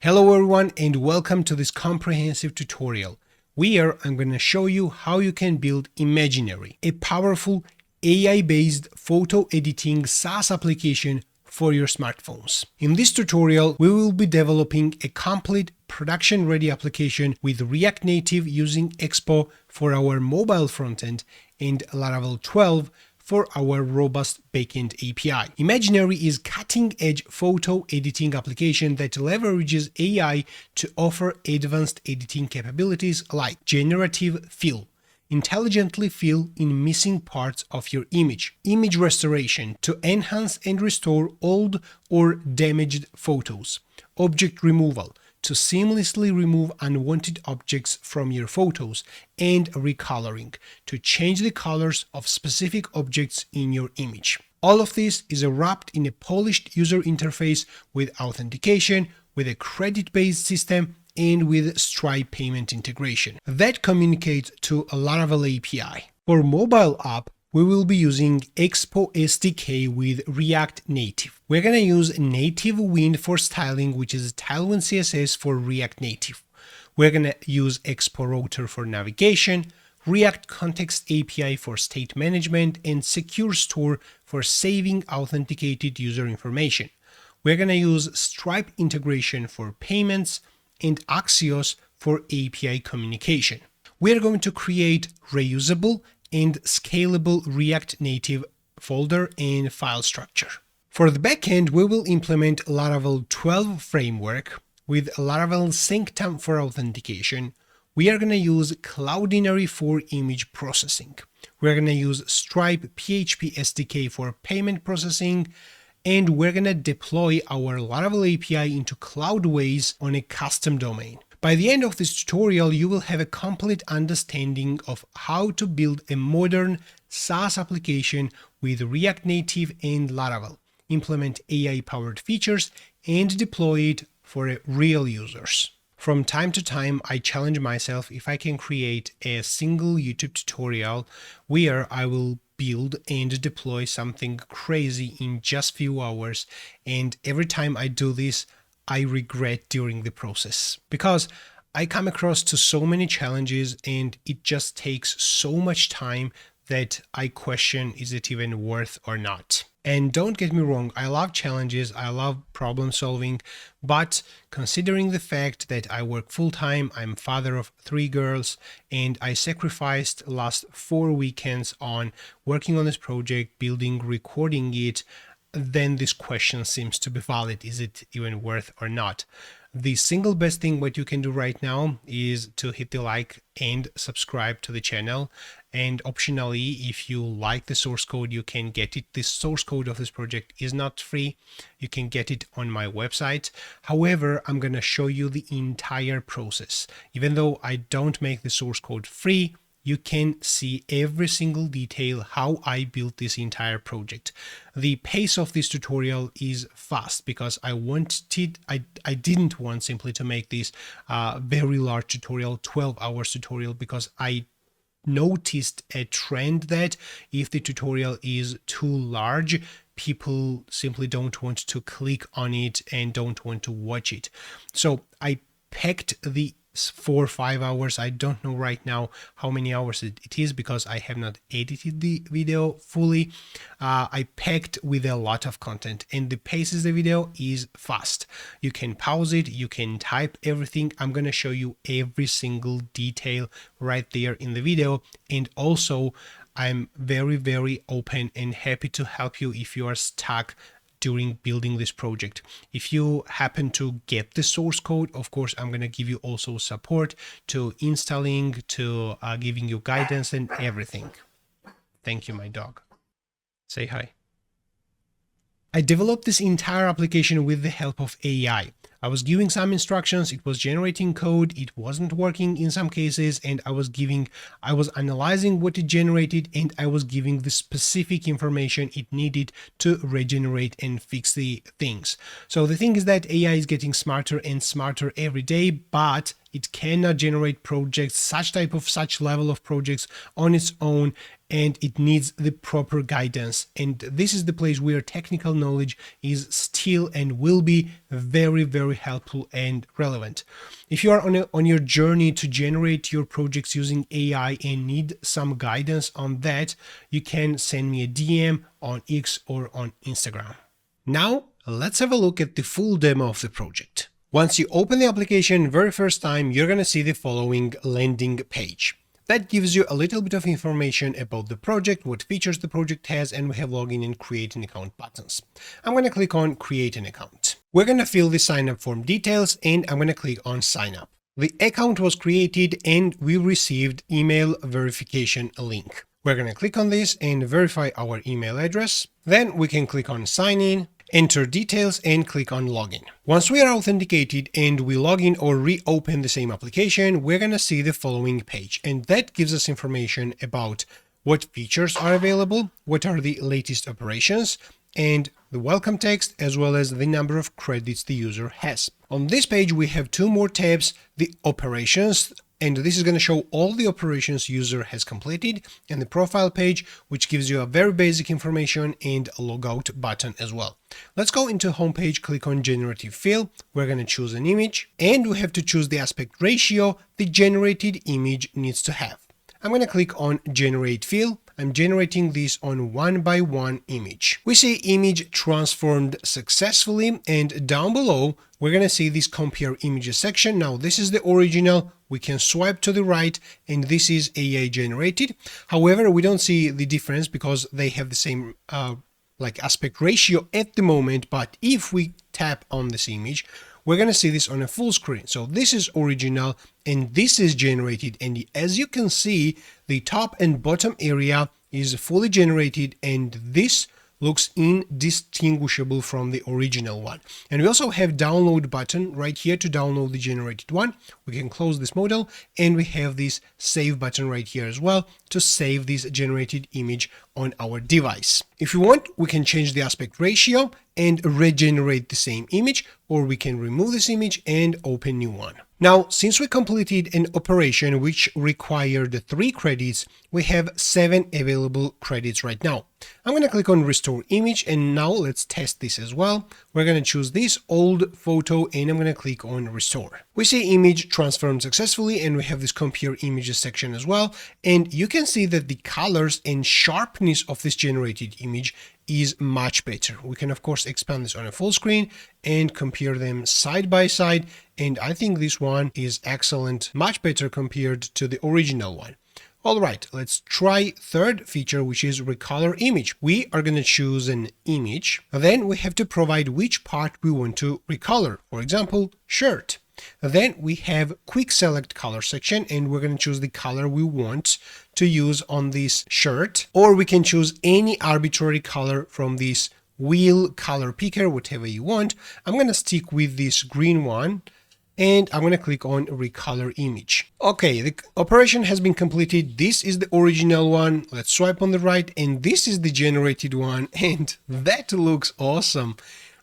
Hello everyone and welcome to this comprehensive tutorial. Where I'm going to show you how you can build Imaginary, a powerful AI-based photo editing SaaS application for your smartphones. In this tutorial, we will be developing a complete production-ready application with React Native using Expo for our mobile frontend and Laravel 12 for our robust backend API. Imaginary is cutting-edge photo editing application that leverages AI to offer advanced editing capabilities like generative fill, intelligently fill in missing parts of your image restoration to enhance and restore old or damaged photos, object removal to seamlessly remove unwanted objects from your photos, and recoloring to change the colors of specific objects in your image. All of this is wrapped in a polished user interface with authentication, with a credit-based system, and with Stripe payment integration that communicates to a Laravel API. For mobile app, we will be using Expo SDK with React Native. We're going to use NativeWind for styling, which is Tailwind CSS for React Native. We're going to use Expo Router for navigation, React Context API for state management, and Secure Store for saving authenticated user information. We're going to use Stripe integration for payments and Axios for API communication. We're going to create reusable and scalable React Native folder and file structure. For the backend, we will implement Laravel 12 framework with Laravel Signup for authentication. We are going to use Cloudinary for image processing. We're going to use Stripe PHP SDK for payment processing, and we're going to deploy our Laravel API into Cloudways on a custom domain. By the end of this tutorial, you will have a complete understanding of how to build a modern SaaS application with React Native and Laravel, implement AI-powered features, and deploy it for real users. From time to time, I challenge myself if I can create a single YouTube tutorial where I will build and deploy something crazy in just few hours, and every time I do this, I regret during the process because I come across to so many challenges and it just takes so much time that I question, is it even worth or not? And don't get me wrong, I love challenges, I love problem solving, but considering the fact that I work full-time, I'm father of 3 girls, and I sacrificed last 4 weekends on working on this project, building, recording it, then this question seems to be valid. Is it even worth or not? The single best thing what you can do right now is to hit the like and subscribe to the channel. And optionally, if you like the source code, you can get it. The source code of this project is not free. You can get it on my website. However, I'm going to show you the entire process. Even though I don't make the source code free, you can see every single detail how I built this entire project. The pace of this tutorial is fast because I didn't want simply to make this very large tutorial, 12 hours tutorial, because I noticed a trend that if the tutorial is too large, people simply don't want to click on it and don't want to watch it. So I packed the 4 or 5 hours. I don't know right now how many hours it is because I have not edited the video fully. I packed with a lot of content, and the pace of the video is fast. You can pause it, you can type everything. I'm going to show you every single detail right there in the video, and also I'm very open and happy to help you if you are stuck during building this project. If you happen to get the source code, of course, I'm going to give you also support to installing, to giving you guidance and everything. Thank you, my dog. Say hi. I developed this entire application with the help of AI. I was giving some instructions, it was generating code, it wasn't working in some cases, and I was analyzing what it generated, and I was giving the specific information it needed to regenerate and fix the things. So the thing is that AI is getting smarter and smarter every day, but it cannot generate projects, such level of projects on its own and it needs the proper guidance. And this is the place where technical knowledge is still and will be very, very helpful and relevant. If you are on your journey to generate your projects using AI and need some guidance on that, you can send me a DM on X or on Instagram. Now, let's have a look at the full demo of the project. Once you open the application very first time, you're going to see the following landing page. That gives you a little bit of information about the project, what features the project has, and we have login and create an account buttons. I'm going to click on create an account. We're going to fill the sign up form details, and I'm going to click on sign up. The account was created and we received email verification link. We're going to click on this and verify our email address. Then we can click on sign in, enter details, and click on login. Once we are authenticated and we log in or reopen the same application, we're going to see the following page, and that gives us information about what features are available, what are the latest operations, and the welcome text, as well as the number of credits the user has. On this page, we have two more tabs, the operations, and this is going to show all the operations user has completed, and the profile page, which gives you a very basic information, and a logout button as well. Let's go into homepage, click on generative fill. We're going to choose an image, and we have to choose the aspect ratio the generated image needs to have. I'm going to click on generate fill. I'm generating this on 1:1 image. We see image transformed successfully, and down below we're going to see this compare images section. Now this is the original. We can swipe to the right, and this is AI generated. However, we don't see the difference because they have the same aspect ratio at the moment. But if we tap on this image, we're going to see this on a full screen. So this is original and this is generated. And as you can see, the top and bottom area is fully generated, and this looks indistinguishable from the original one. And we also have download button right here to download the generated one. We can close this model, and we have this save button right here as well to save this generated image on our device. If you want, we can change the aspect ratio and regenerate the same image, or we can remove this image and open new one. Now, since we completed an operation which required 3 credits, we have 7 available credits right now. I'm going to click on restore image, and now let's test this as well. We're going to choose this old photo, and I'm going to click on restore. We see image transformed successfully, and we have this compare images section as well. And you can see that the colors and sharpness of this generated image is much better. We can of course expand this on a full screen and compare them side by side, and I think this one is excellent, much better compared to the original one. All right, let's try third feature, which is recolor image. We are going to choose an image, then we have to provide which part we want to recolor, for example, shirt. Then we have quick select color section, and we're going to choose the color we want to use on this shirt, or we can choose any arbitrary color from this wheel color picker, whatever you want. I'm going to stick with this green one, and I'm going to click on recolor image. Okay, the operation has been completed. This is the original one. Let's swipe on the right, and this is the generated one, and that looks awesome.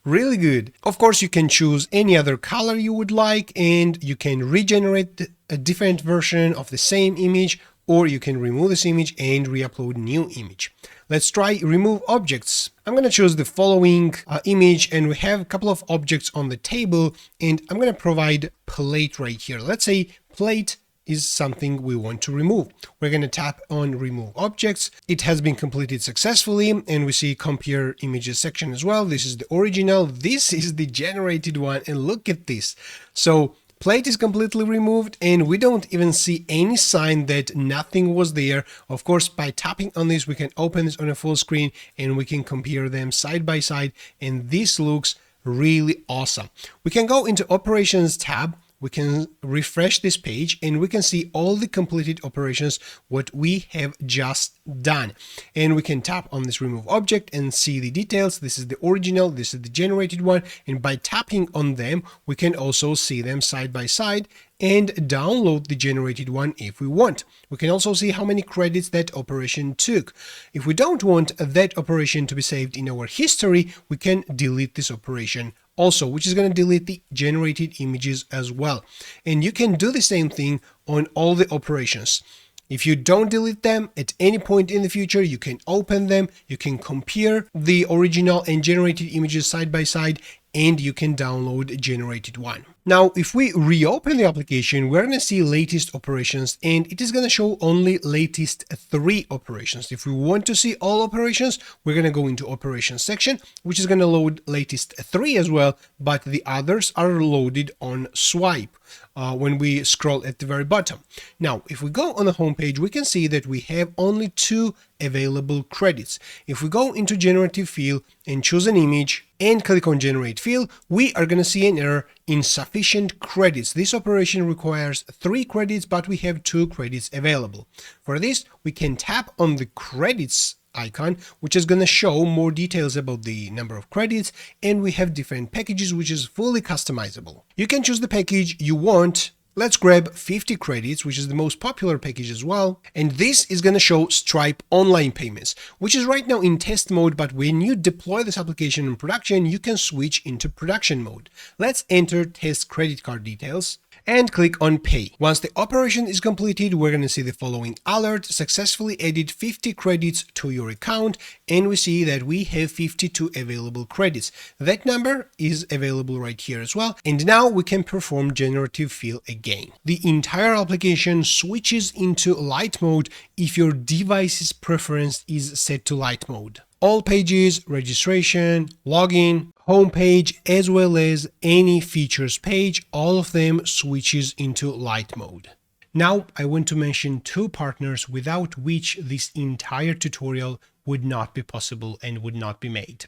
Really good. Of course, you can choose any other color you would like, and you can regenerate a different version of the same image, or you can remove this image and re-upload new image. Let's try remove objects. I'm going to choose the following image, and we have a couple of objects on the table, and I'm going to provide plate right here. Let's say plate is something we want to remove. We're going to tap on remove objects. It has been completed successfully, and we see compare images section as well. This is the original, this is the generated one, and look at this. So plate is completely removed, and we don't even see any sign that nothing was there. Of course, by tapping on this, we can open this on a full screen and we can compare them side by side, and this looks really awesome. We can go into operations tab. We can refresh this page, and we can see all the completed operations, what we have just done. And we can tap on this remove object and see the details. This is the original, this is the generated one. And by tapping on them, we can also see them side by side and download the generated one if we want. We can also see how many credits that operation took. If we don't want that operation to be saved in our history, we can delete this operation also, which is going to delete the generated images as well. And you can do the same thing on all the operations. If you don't delete them at any point in the future, you can open them, you can compare the original and generated images side by side, and you can download a generated one. Now, if we reopen the application, we're going to see latest operations, and it is going to show only latest 3 operations. If we want to see all operations, we're going to go into operations section, which is going to load latest 3 as well, but the others are loaded on swipe when we scroll at the very bottom. Now, if we go on the home page, we can see that we have only 2 available credits. If we go into generative field and choose an image and click on generate field, we are going to see an error, insufficient credits. This operation requires 3 credits, but we have 2 credits available. For this, we can tap on the credits icon, which is going to show more details about the number of credits, and we have different packages, which is fully customizable. You can choose the package you want. Let's grab 50 credits, which is the most popular package as well. And this is going to show Stripe online payments, which is right now in test mode. But when you deploy this application in production, you can switch into production mode. Let's enter test credit card details and click on pay. Once the operation is completed, we're going to see the following alert: successfully added 50 credits to your account, and we see that we have 52 available credits. That number is available right here as well. And now we can perform generative fill again. The entire application switches into light mode if your device's preference is set to light mode. All pages, registration, login, homepage, as well as any features page, all of them switches into light mode. Now, I want to mention 2 partners without which this entire tutorial would not be possible and would not be made: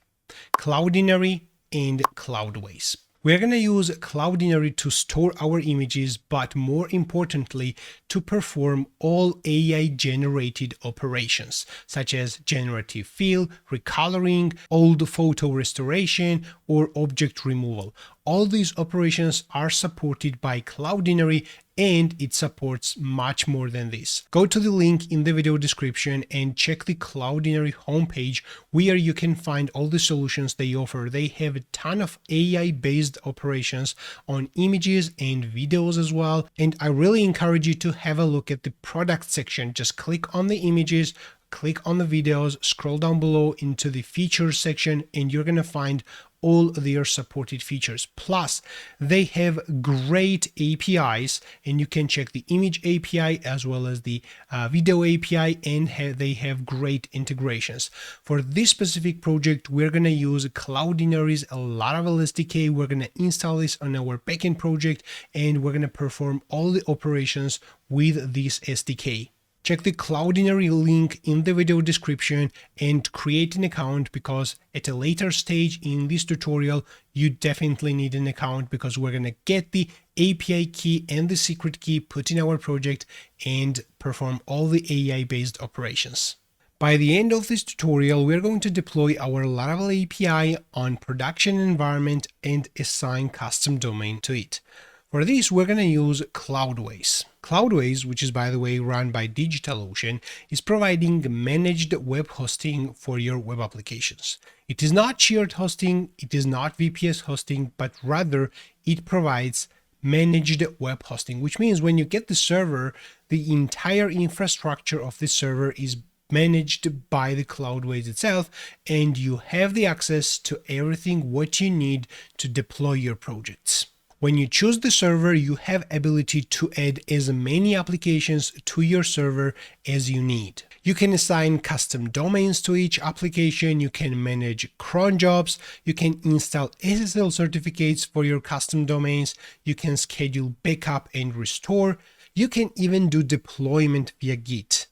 Cloudinary and Cloudways. We're going to use Cloudinary to store our images, but more importantly, to perform all AI-generated operations, such as generative fill, recoloring, old photo restoration, or object removal. All these operations are supported by Cloudinary, and it supports much more than this. Go to the link in the video description and check the Cloudinary homepage, where you can find all the solutions they offer. They have a ton of AI-based operations on images and videos as well, and I really encourage you to have a look at the product section. Just click on the images, click on the videos, scroll down below into the features section, and you're going to find all their supported features. Plus, they have great APIs, and you can check the image API as well as the video API, and they have great integrations. For this specific project, we're going to use Cloudinary's Laravel SDK. We're going to install this on our backend project, and we're going to perform all the operations with this SDK. Check the Cloudinary link in the video description and create an account, because at a later stage in this tutorial, you definitely need an account, because we're going to get the API key and the secret key put in our project and perform all the AI-based operations. By the end of this tutorial, we're going to deploy our Laravel API on production environment and assign custom domain to it. For this, we're going to use Cloudways. Cloudways, which is by the way run by DigitalOcean, is providing managed web hosting for your web applications. It is not shared hosting, it is not VPS hosting, but rather it provides managed web hosting, which means when you get the server, the entire infrastructure of the server is managed by the Cloudways itself, and you have the access to everything what you need to deploy your projects. When you choose the server, you have ability to add as many applications to your server as you need. You can assign custom domains to each application, you can manage cron jobs, you can install SSL certificates for your custom domains, you can schedule backup and restore, you can even do deployment via Git.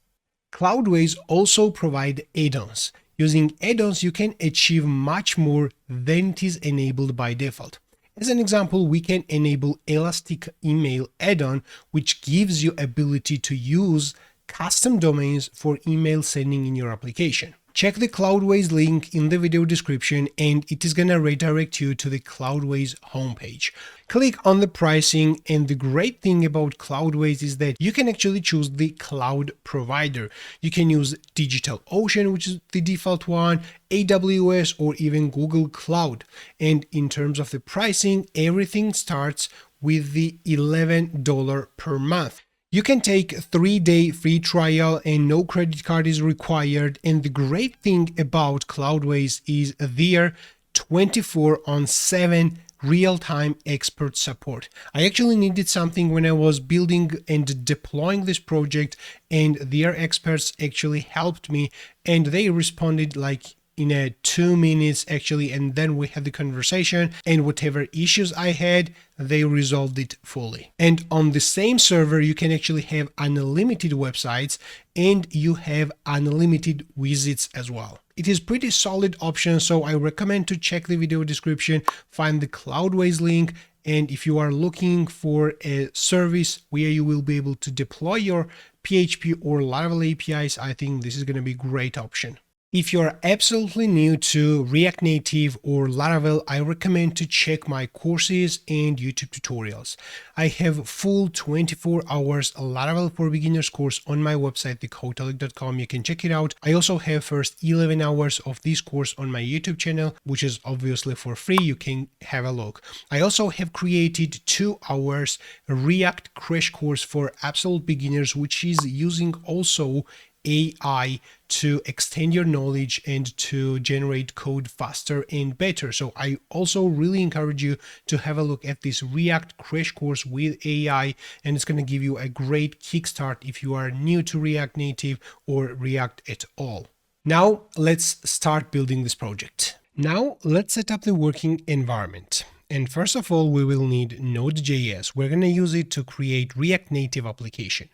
Cloudways also provide add-ons. Using add-ons, you can achieve much more than it is enabled by default. As an example, we can enable Elastic Email add-on, which gives you ability to use custom domains for email sending in your application. Check the Cloudways link in the video description, and it is going to redirect you to the Cloudways homepage. Click on the pricing, and the great thing about Cloudways is that you can actually choose the cloud provider. You can use DigitalOcean, which is the default one, AWS, or even Google Cloud. And in terms of the pricing, everything starts with the $11 per month. You can take a 3-day free trial and no credit card is required. And the great thing about Cloudways is their 24/7 real-time expert support. I actually needed something when I was building and deploying this project, and their experts actually helped me, and they responded like in 2 minutes actually, and then we had the conversation, and whatever issues I had, they resolved it fully. And on the same server you can actually have unlimited websites and you have unlimited visits as well. It is pretty solid option, so I recommend to check the video description, find the Cloudways link, and if you are looking for a service where you will be able to deploy your PHP or Laravel APIs, I think this is going to be a great option. If you're absolutely new to React Native or Laravel, I recommend to check my courses and YouTube tutorials. I have full 24 hours Laravel for Beginners course on my website, thecodeholic.com. You can check it out. I also have first 11 hours of this course on my YouTube channel, which is obviously for free. You can have a look. I also have created 2 hours React crash course for absolute beginners, which is using also AI to extend your knowledge and to generate code faster and better. So I also really encourage you to have a look at this React crash course with AI, and it's going to give you a great kickstart if you are new to React Native or React at all. Now let's start building this project. Now let's set up the working environment. And first of all, we will need Node.js. We're going to use it to create React Native application.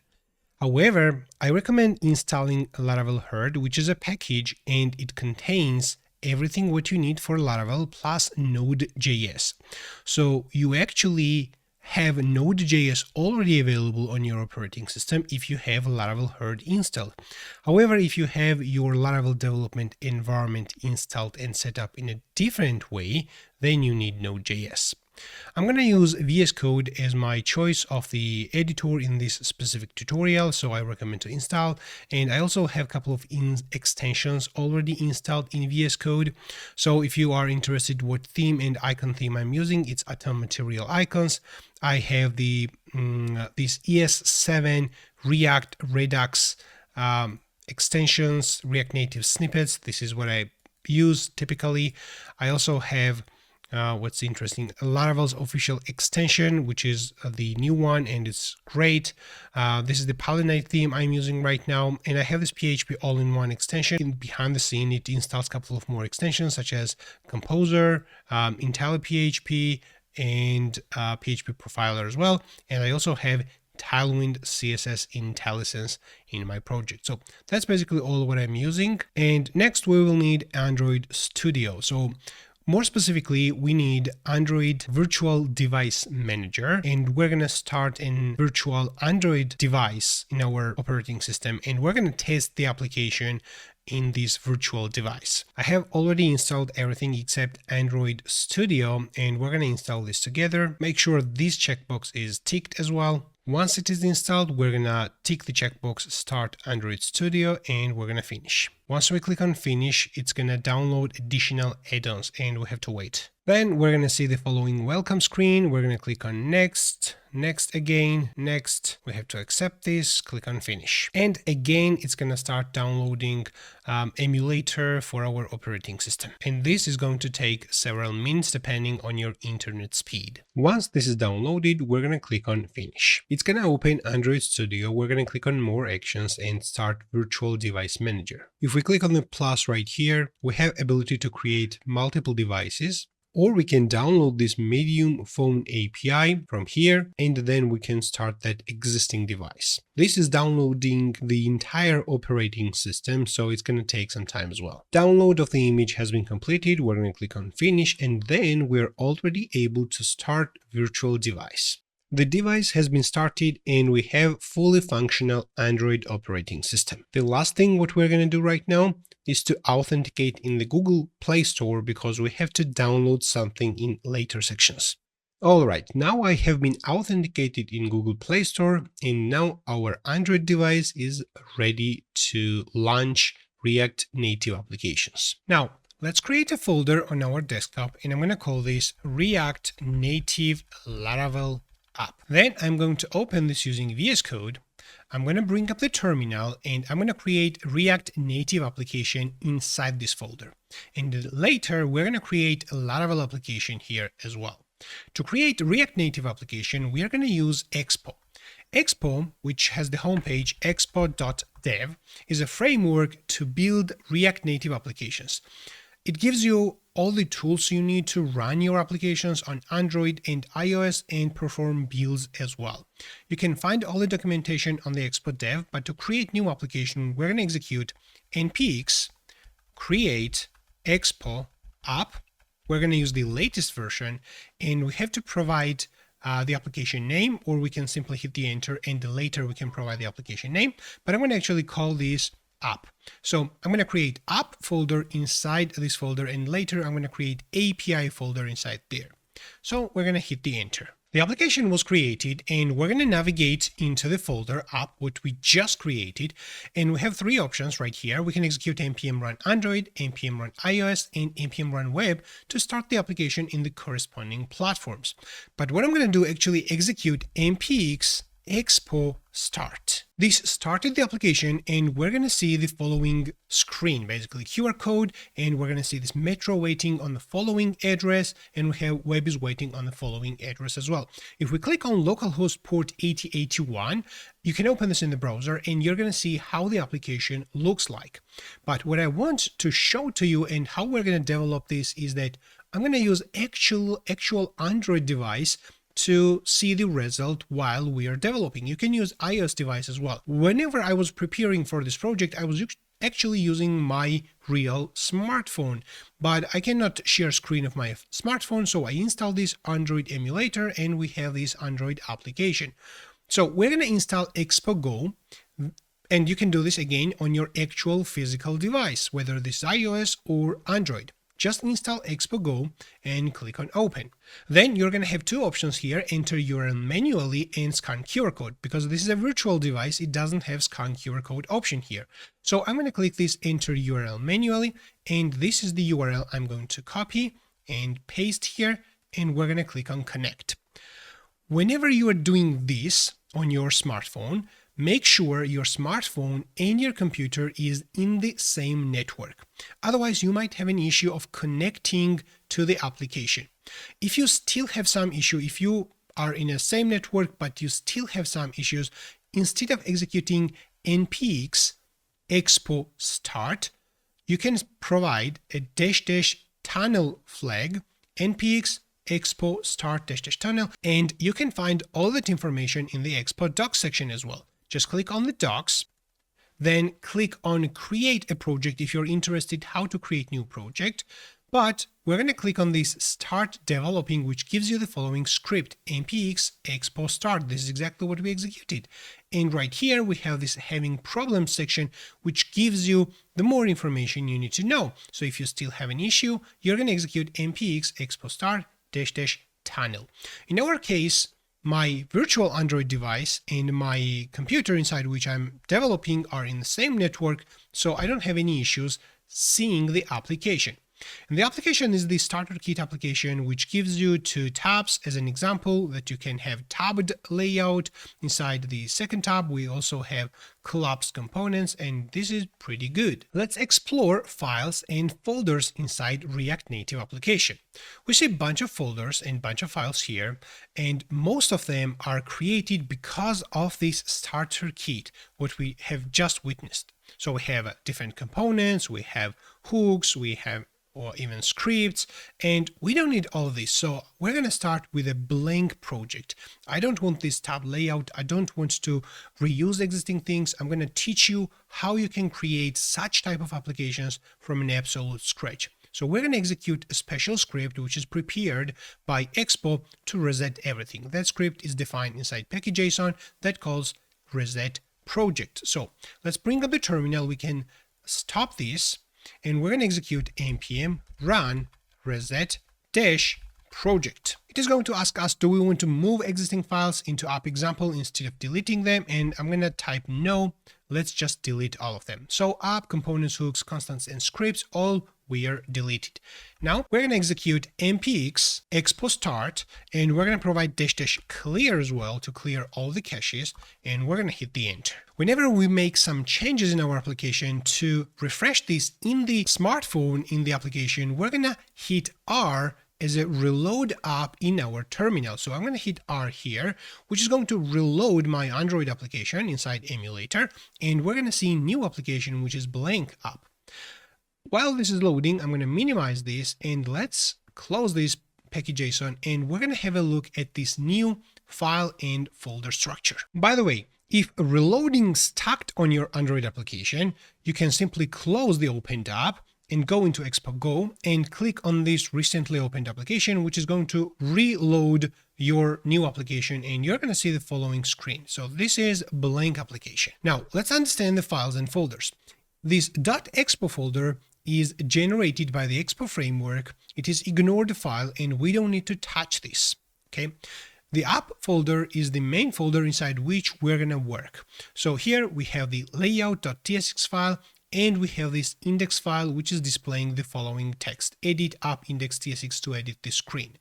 However, I recommend installing Laravel Herd, which is a package and it contains everything what you need for Laravel plus Node.js. So you actually have Node.js already available on your operating system if you have Laravel Herd installed. However, if you have your Laravel development environment installed and set up in a different way, then you need Node.js. I'm going to use VS Code as my choice of the editor in this specific tutorial, so I recommend to install. And I also have a couple of extensions already installed in VS Code. So if you are interested what theme and icon theme I'm using, it's Atom Material Icons. I have the this ES7 React Redux extensions, React Native snippets. This is what I use typically. I also have what's interesting, Laravel's official extension, which is the new one, and it's great. This is the Polynite theme I'm using right now, and I have this PHP all-in-one extension. Behind the scene, it installs a couple of more extensions, such as Composer, IntelliPHP, and PHP Profiler as well. And I also have TimeCodes CSS IntelliSense in my project. So that's basically all what I'm using. And next we will need Android Studio. So more specifically, we need Android Virtual Device Manager, and we're going to start in virtual Android device in our operating system, and we're going to test the application in this virtual device. I have already installed everything except Android Studio, and we're going to install this together. Make sure this checkbox is ticked as well. Once it is installed, we're going to tick the checkbox Start Android Studio, and we're going to finish. Once we click on Finish, it's going to download additional add-ons, and we have to wait. Then we're going to see the following welcome screen. We're going to click on Next, Next again, Next. We have to accept this, click on Finish. And again, it's going to start downloading emulator for our operating system. And this is going to take several minutes depending on your internet speed. Once this is downloaded, we're going to click on Finish. It's going to open Android Studio. We're going to click on More Actions and start Virtual Device Manager. If we click on the plus right here, we have ability to create multiple devices, or we can download this Medium Phone API from here, and then we can start that existing device. This is downloading the entire operating system, so it's going to take some time as well. Download of the image has been completed. We're going to click on Finish, and then we're already able to start virtual device. The device has been started and we have fully functional Android operating system. The last thing what we're going to do right now is to authenticate in the Google Play Store, because we have to download something in later sections. Alright, now I have been authenticated in Google Play Store, and now our Android device is ready to launch React Native applications. Now, let's create a folder on our desktop, and I'm going to call this React Native Laravel app. Then I'm going to open this using VS Code. I'm going to bring up the terminal and I'm going to create React Native application inside this folder. And later, we're going to create a Laravel application here as well. To create React Native application, we are going to use Expo. Expo, which has the homepage expo.dev, is a framework to build React Native applications. It gives you all the tools you need to run your applications on Android and iOS and perform builds as well. You can find all the documentation on the Expo dev, but to create new application, we're going to execute npx create expo app. We're going to use the latest version, and we have to provide the application name, or we can simply hit the enter and later we can provide the application name, but I'm going to actually call this app. So I'm going to create app folder inside this folder, and later I'm going to create API folder inside there. So we're going to hit the enter. The application was created and we're going to navigate into the folder app, what we just created. And we have three options right here. We can execute npm run Android, npm run iOS, and npm run web to start the application in the corresponding platforms. But what I'm going to do actually execute npx expo start. This started the application and we're going to see the following screen, basically QR code, and we're going to see this metro waiting on the following address, and we have web is waiting on the following address as well. If we click on localhost port 8081, you can open this in the browser and you're going to see how the application looks like. But what I want to show to you and how we're going to develop this is that I'm going to use actual Android device to see the result while we are developing. You can use iOS device as well. Whenever I was preparing for this project, I was actually using my real smartphone, but I cannot share screen of my smartphone, so I installed this Android emulator and we have this Android application. So we're going to install Expo Go, and you can do this again on your actual physical device, whether this is iOS or Android. Just install Expo Go and click on open. Then you're going to have two options here: enter URL manually and scan QR code. Because this is a virtual device, it doesn't have scan QR code option here. So I'm going to click this enter URL manually, and this is the URL I'm going to copy and paste here, and we're going to click on connect. Whenever you are doing this on your smartphone, make sure your smartphone and your computer is in the same network. Otherwise, you might have an issue of connecting to the application. If you still have some issue, if you are in the same network, but you still have some issues, instead of executing npx expo start, you can provide a --tunnel flag, npx expo start --tunnel, and you can find all that information in the Expo docs section as well. Just click on the docs, then click on create a project if you're interested how to create new project. But we're going to click on this start developing, which gives you the following script, npx expo start. This is exactly what we executed. And right here we have this having problems section, which gives you the more information you need to know. So if you still have an issue, you're going to execute npx expo start --tunnel. In our case, my virtual Android device and my computer inside which I'm developing are in the same network, so I don't have any issues seeing the application. And the application is the starter kit application, which gives you two tabs as an example that you can have tabbed layout. Inside the second tab, we also have collapsed components, and this is pretty good. Let's explore files and folders inside React Native application. We see a bunch of folders and bunch of files here, and most of them are created because of this starter kit, what we have just witnessed. So we have different components, we have hooks, we have or even scripts, and we don't need all of this. So we're going to start with a blank project. I don't want this tab layout. I don't want to reuse existing things. I'm going to teach you how you can create such type of applications from an absolute scratch. So we're going to execute a special script which is prepared by Expo to reset everything. That script is defined inside package.json that calls reset project. So let's bring up the terminal. We can stop this, and we're going to execute npm run reset -project. It is going to ask us, do we want to move existing files into app example instead of deleting them? And I'm going to type no. Let's just delete all of them. So app, components, hooks, constants, and scripts all we are deleted. Now we're going to execute npx expo start, and we're going to provide --clear as well to clear all the caches, and we're going to hit the enter. Whenever we make some changes in our application to refresh this in the smartphone in the application, we're going to hit R as a reload app in our terminal. So I'm going to hit R here, which is going to reload my Android application inside emulator, and we're going to see new application, which is blank app. While this is loading, I'm going to minimize this, and let's close this package.json, and we're going to have a look at this new file and folder structure. By the way, if reloading stuck on your Android application, you can simply close the opened app and go into Expo Go and click on this recently opened application, which is going to reload your new application, and you're going to see the following screen. So this is blank application. Now let's understand the files and folders. This .expo folder is generated by the Expo framework. It is ignore the file, and we don't need to touch this. Okay. The app folder is the main folder inside which we're going to work. So here we have the layout.tsx file, and we have this index file, which is displaying the following text: edit app index tsx to edit the screen.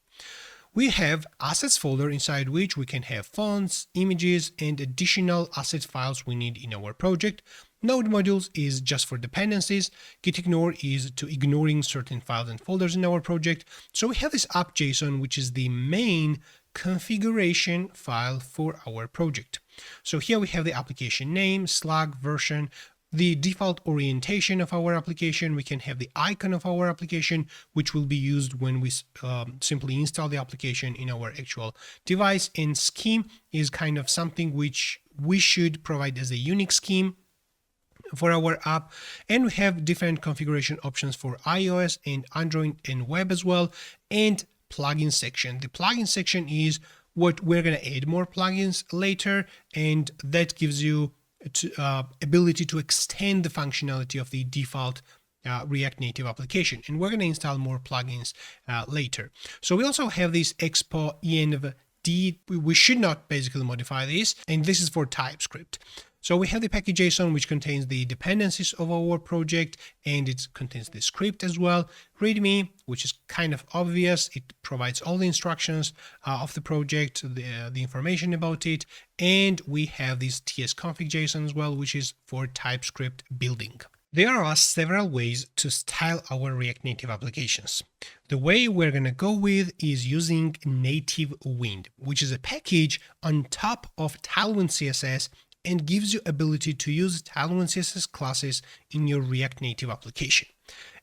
We have assets folder inside which we can have fonts, images, and additional asset files we need in our project. Node modules is just for dependencies. Gitignore is to ignoring certain files and folders in our project. So we have this app.json, which is the main configuration file for our project. So here we have the application name, slug, version, the default orientation of our application. We can have the icon of our application, which will be used when we simply install the application in our actual device. And scheme is kind of something which we should provide as a unique scheme for our app. And we have different configuration options for iOS and Android and web as well. And plugin section. The plugin section is what we're going to add more plugins later, and that gives you ability to extend the functionality of the default React Native application, and we're going to install more plugins later. So we also have this expo env D. We should not basically modify this, and this is for TypeScript. So we have the package.json, which contains the dependencies of our project, and it contains the script as well. README, which is kind of obvious. It provides all the instructions of the project, the information about it. And we have this tsconfig.json as well, which is for TypeScript building. There are several ways to style our React Native applications. The way we're going to go with is using NativeWind, which is a package on top of Tailwind CSS and gives you ability to use Tailwind CSS classes in your React Native application.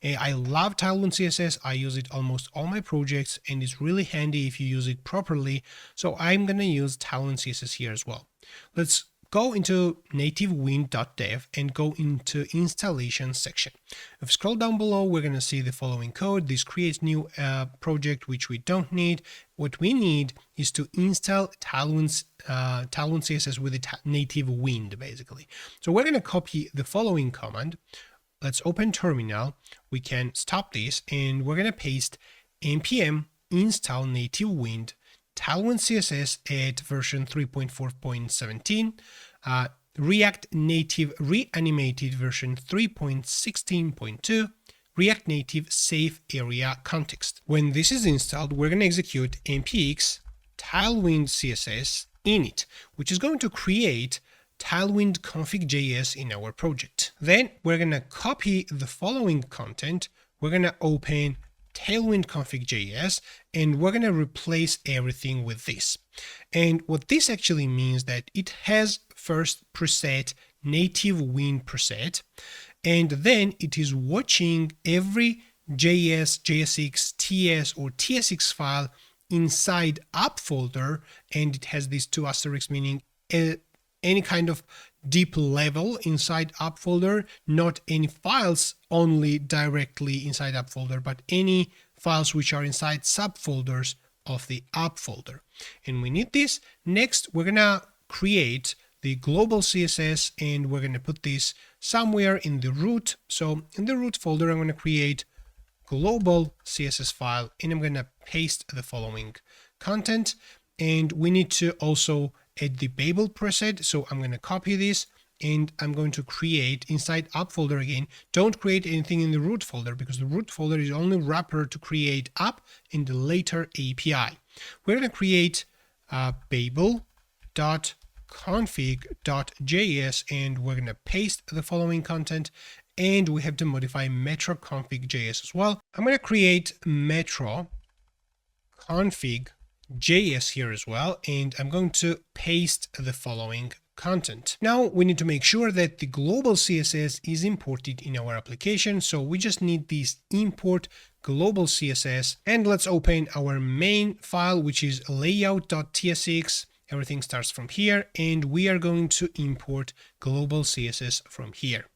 I love Tailwind CSS. I use it almost all my projects, and it's really handy if you use it properly. So I'm going to use Tailwind CSS here as well. Let's go into nativewind.dev and go into installation section. If you scroll down below, we're going to see the following code. This creates new project, which we don't need. What we need is to install Tailwind CSS with the NativeWind, basically. So we're going to copy the following command. Let's open terminal. We can stop this, and we're going to paste npm install NativeWind Tailwind CSS at version 3.4.17, React Native reanimated version 3.16.2, React Native safe area context. When this is installed, we're going to execute npx Tailwind CSS init, which is going to create Tailwind config.js in our project. Then we're going to copy the following content. We're going to open Tailwind config.js, and we're going to replace everything with this. And what this actually means that it has first preset NativeWind preset, and then it is watching every JS, JSX, TS, or TSX file inside app folder, and it has these two asterisks, meaning any kind of deep level inside app folder, not any files only directly inside app folder, but any files which are inside subfolders of the app folder. And we need this. Next, we're gonna create the global CSS, and we're gonna put this somewhere in the root. So in the root folder, I'm gonna create global CSS file, and I'm gonna paste the following content. And we need to also add the Babel preset. So I'm going to copy this, and I'm going to create inside app folder again. Don't create anything in the root folder because the root folder is only wrapper to create app and the later API. We're going to create babel.config.js and we're going to paste the following content, and we have to modify metro config.js as well. I'm going to create metro config.js here as well, and I'm going to paste the following content. Now we need to make sure that the global CSS is imported in our application, so we just need this import global CSS, and let's open our main file, which is layout.tsx. Everything starts from here, and we are going to import global CSS from here.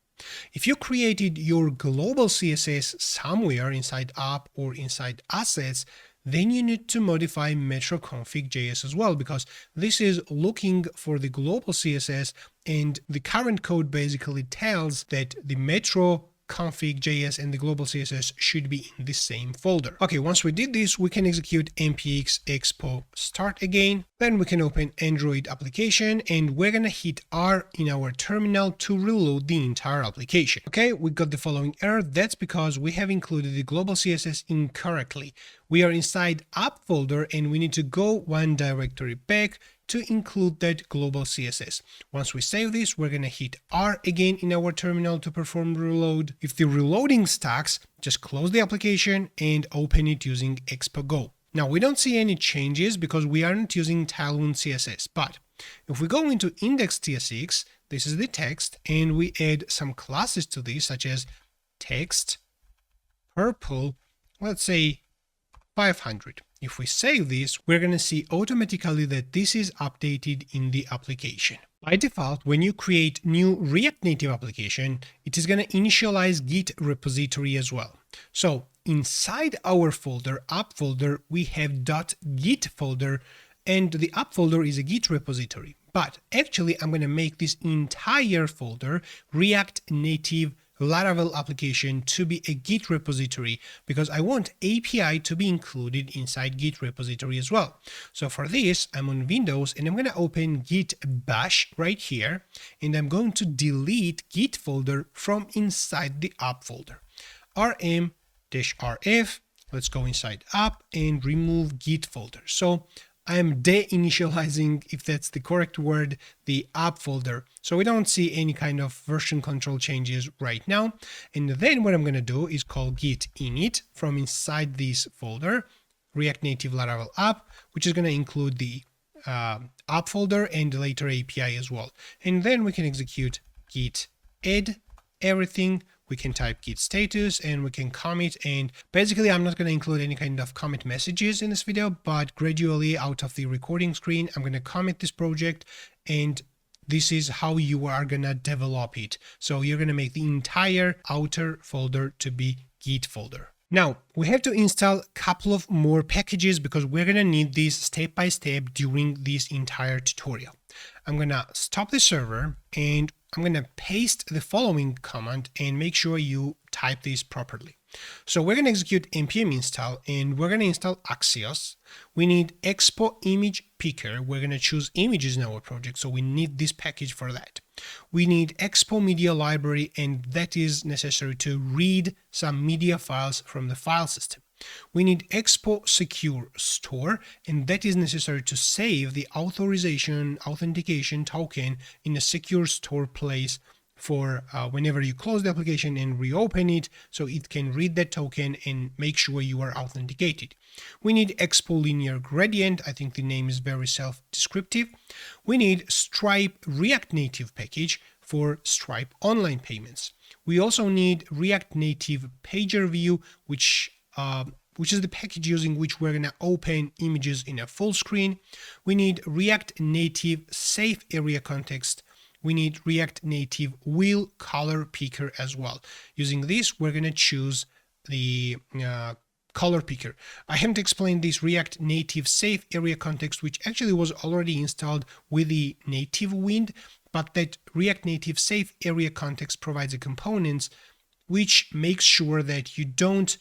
If you created your global CSS somewhere inside app or inside assets, then you need to modify metro config.js as well, because this is looking for the global CSS, and the current code basically tells that the metro config.js and the global CSS should be in the same folder. Okay, once we did this, we can execute npx expo start again. Then we can open Android application, and we're gonna hit R in our terminal to reload the entire application. Okay, we got the following error. That's because we have included the global CSS incorrectly. We are inside app folder and we need to go one directory back to include that global CSS. Once we save this, we're gonna hit R again in our terminal to perform reload. If the reloading stacks, just close the application and open it using Expo Go. Now we don't see any changes because we aren't using Tailwind CSS, but if we go into index.tsx, this is the text, and we add some classes to this, such as text, purple, let's say 500. If we save this, we're going to see automatically that this is updated in the application. By default, when you create new React Native application, it is going to initialize Git repository as well. So inside our folder, app folder, we have .git folder, and the app folder is a Git repository. But actually, I'm going to make this entire folder React Native Laravel application to be a Git repository, because I want API to be included inside Git repository as well. So for this, I'm on Windows and I'm going to open Git bash right here, and I'm going to delete Git folder from inside the app folder. rm-rf, let's go inside app and remove Git folder. So I'm deinitializing, if that's the correct word, the app folder. So we don't see any kind of version control changes right now. And then what I'm going to do is call git init from inside this folder, React Native Laravel app, which is going to include the app folder and the later API as well. And then we can execute git add everything. We can type git status and we can commit, and basically I'm not going to include any kind of commit messages in this video, but gradually out of the recording screen, I'm going to commit this project, and this is how you are going to develop it. So you're going to make the entire outer folder to be Git folder. Now we have to install a couple of more packages because we're going to need this step by step during this entire tutorial. I'm going to stop the server and I'm going to paste the following command and make sure you type this properly. So we're going to execute npm install and we're going to install Axios. We need expo image picker. We're going to choose images in our project, so we need this package for that. We need expo media library, and that is necessary to read some media files from the file system. We need expo secure store, and that is necessary to save the authentication token in a secure store place for whenever you close the application and reopen it, so it can read that token and make sure you are authenticated. We need expo linear gradient. I think the name is very self-descriptive. We need Stripe React Native package for Stripe online payments. We also need React Native pager view, which is the package using which we're going to open images in a full screen. We need React Native safe area context. We need React Native wheel color picker as well. Using this, we're going to choose the color picker. I haven't explained this React Native safe area context, which actually was already installed with the NativeWind, but that React Native safe area context provides a components which makes sure that you don't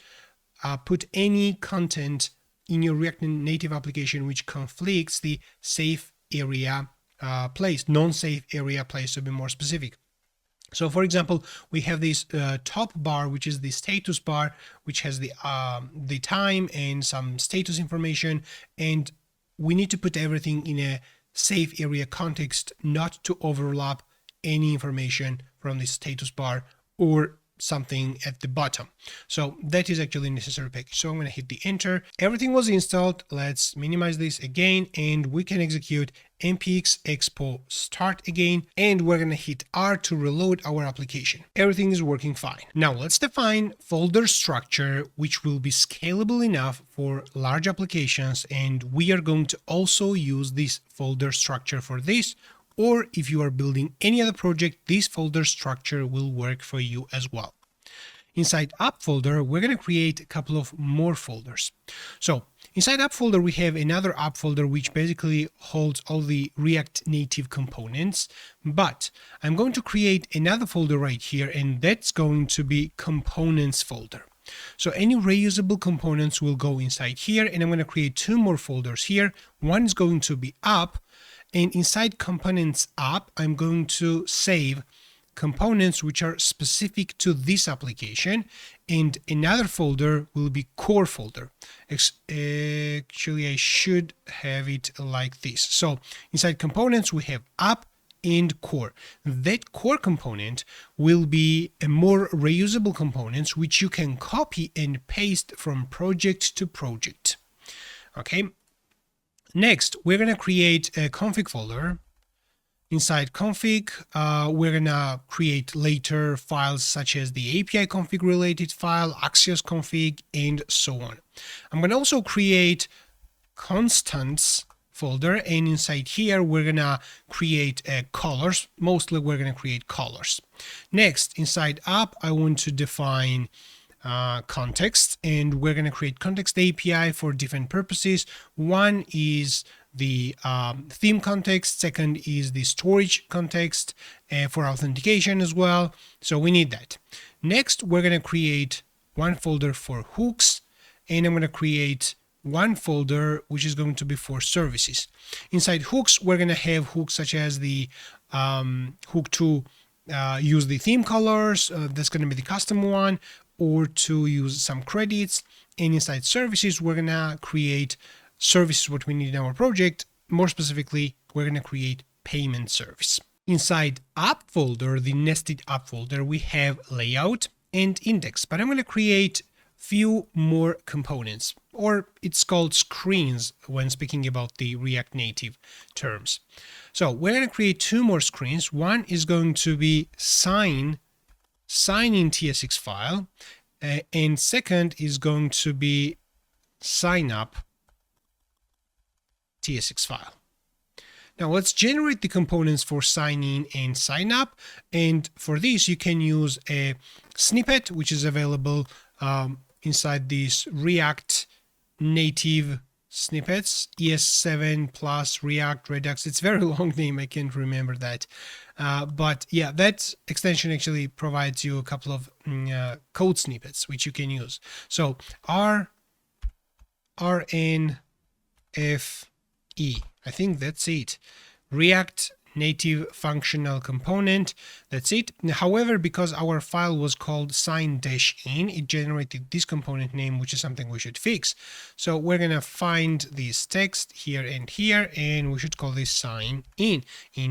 put any content in your React Native application which conflicts the safe area place, non-safe area place to be more specific. So for example, we have this top bar, which is the status bar, which has the time and some status information, and we need to put everything in a safe area context, not to overlap any information from the status bar or something at the bottom. So that is actually a necessary package. So I'm going to hit the enter. Everything was installed. Let's minimize this again, and we can execute npx expo start again, and we're going to hit R to reload our application. Everything is working fine. Now let's define folder structure, which will be scalable enough for large applications, and we are going to also use this folder structure for this. Or if you are building any other project, this folder structure will work for you as well. Inside app folder, we're going to create a couple of more folders. So inside app folder, we have another app folder, which basically holds all the React Native components. But I'm going to create another folder right here, and that's going to be components folder. So any reusable components will go inside here, and I'm going to create two more folders here. One is going to be app, and inside components app, I'm going to save components which are specific to this application, and another folder will be core folder. Actually, I should have it like this. So inside components, we have app and core. That core component will be a more reusable components which you can copy and paste from project to project. Okay. Next, we're going to create a config folder. Inside config, we're going to create later files such as the API config related file, Axios config, and so on. I'm going to also create constants folder, and inside here, we're going to create colors. Mostly, we're going to create colors. Next, inside app, I want to define context, and we're going to create context API for different purposes. One is the theme context, second is the storage context for authentication as well, so we need that. Next, we're going to create one folder for hooks, and I'm going to create one folder which is going to be for services. Inside hooks, we're going to have hooks such as the hook to use the theme colors, that's going to be the custom one, or to use some credits. And inside services, we're going to create services what we need in our project. More specifically, we're going to create payment service. Inside app folder, the nested app folder, we have layout and index, but I'm going to create few more components, or it's called screens when speaking about the React Native terms. So we're going to create two more screens. One is going to be sign in TSX file, and second is going to be sign up TSX file. Now let's generate the components for sign in and sign up, and for this you can use a snippet which is available inside these React Native snippets, ES7 plus React Redux. It's a very long name, I can't remember that. But yeah, that extension actually provides you a couple of code snippets which you can use. So RNFE, I think that's it. React Native functional component, that's it. However, because our file was called sign-in, it generated this component name, which is something we should fix. So we're gonna find this text here, and we should call this sign in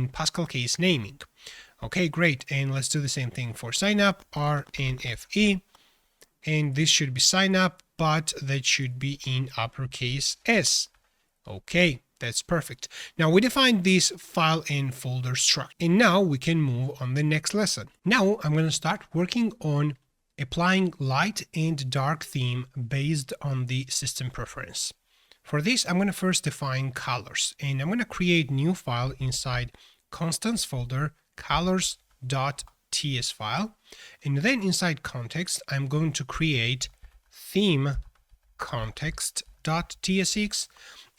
Pascal case naming. Okay, great. And let's do the same thing for sign up, RNFE, and this should be sign up, but that should be in uppercase S. Okay. That's perfect. Now we defined this file and folder structure, and now we can move on the next lesson. Now I'm going to start working on applying light and dark theme based on the system preference. For this, I'm going to first define colors, and I'm going to create new file inside constants folder colors.ts file, and then inside context, I'm going to create theme context.tsx.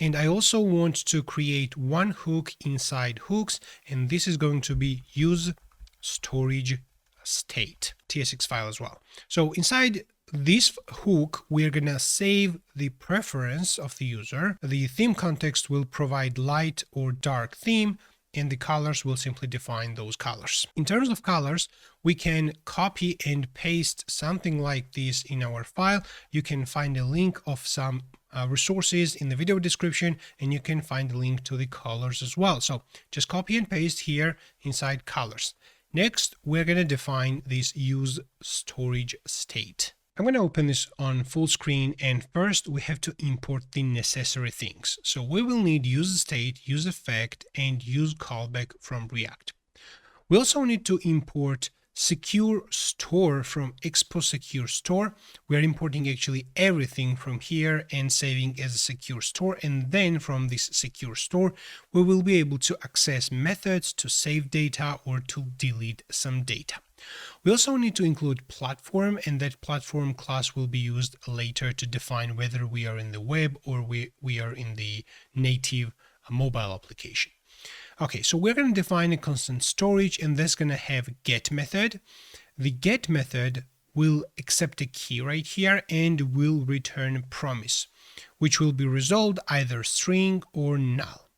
And I also want to create one hook inside hooks, and this is going to be use storage state TSX file as well. So inside this hook, we're gonna save the preference of the user. The theme context will provide light or dark theme, and the colors will simply define those colors. In terms of colors, we can copy and paste something like this in our file. You can find a link of some resources in the video description, and you can find a link to the colors as well. So just copy and paste here inside colors. Next, we're going to define this use storage state. I'm going to open this on full screen, and first we have to import the necessary things. So we will need use state, use effect, and use callback from React. We also need to import secure store from Expo Secure Store. We are importing actually everything from here and saving as a secure store, and then from this secure store we will be able to access methods to save data or to delete some data. We also need to include platform, and that platform class will be used later to define whether we are in the web or we are in the native mobile application. Okay, so we're going to define a constant storage, and that's going to have a get method. The get method will accept a key right here and will return a promise, which will be resolved either string or null.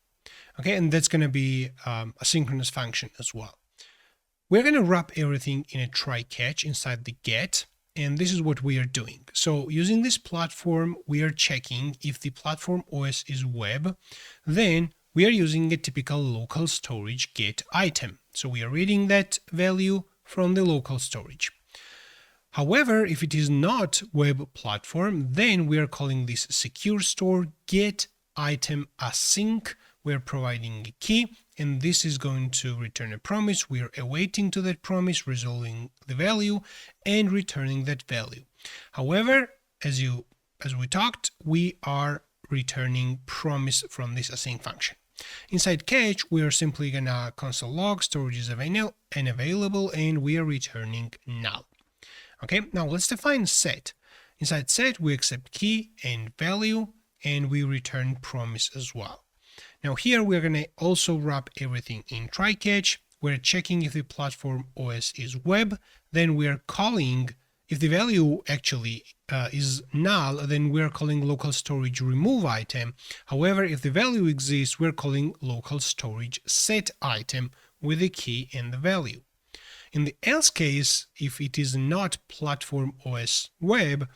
Okay, and that's going to be a synchronous function as well. We're going to wrap everything in a try-catch inside the get, and this is what we are doing. So using this platform, we are checking if the platform OS is web, then we are using a typical local storage get item. So we are reading that value from the local storage. However, if it is not web platform, then we are calling this secure store get item async. We're providing a key, and this is going to return a promise. We are awaiting to that promise, resolving the value and returning that value. However, as we talked, we are returning promise from this async function. Inside catch, we are simply gonna console log storage is unavailable, and we are returning null. Okay, now let's define set. Inside set, we accept key and value, and we return promise as well. Now here we're gonna also wrap everything in try catch. We're checking if the platform OS is web, then we're calling, if the value actually is null, then we're calling local storage remove item. However, if the value exists, we're calling local storage set item with the key and the value. In the else case, if it is not platform OS web,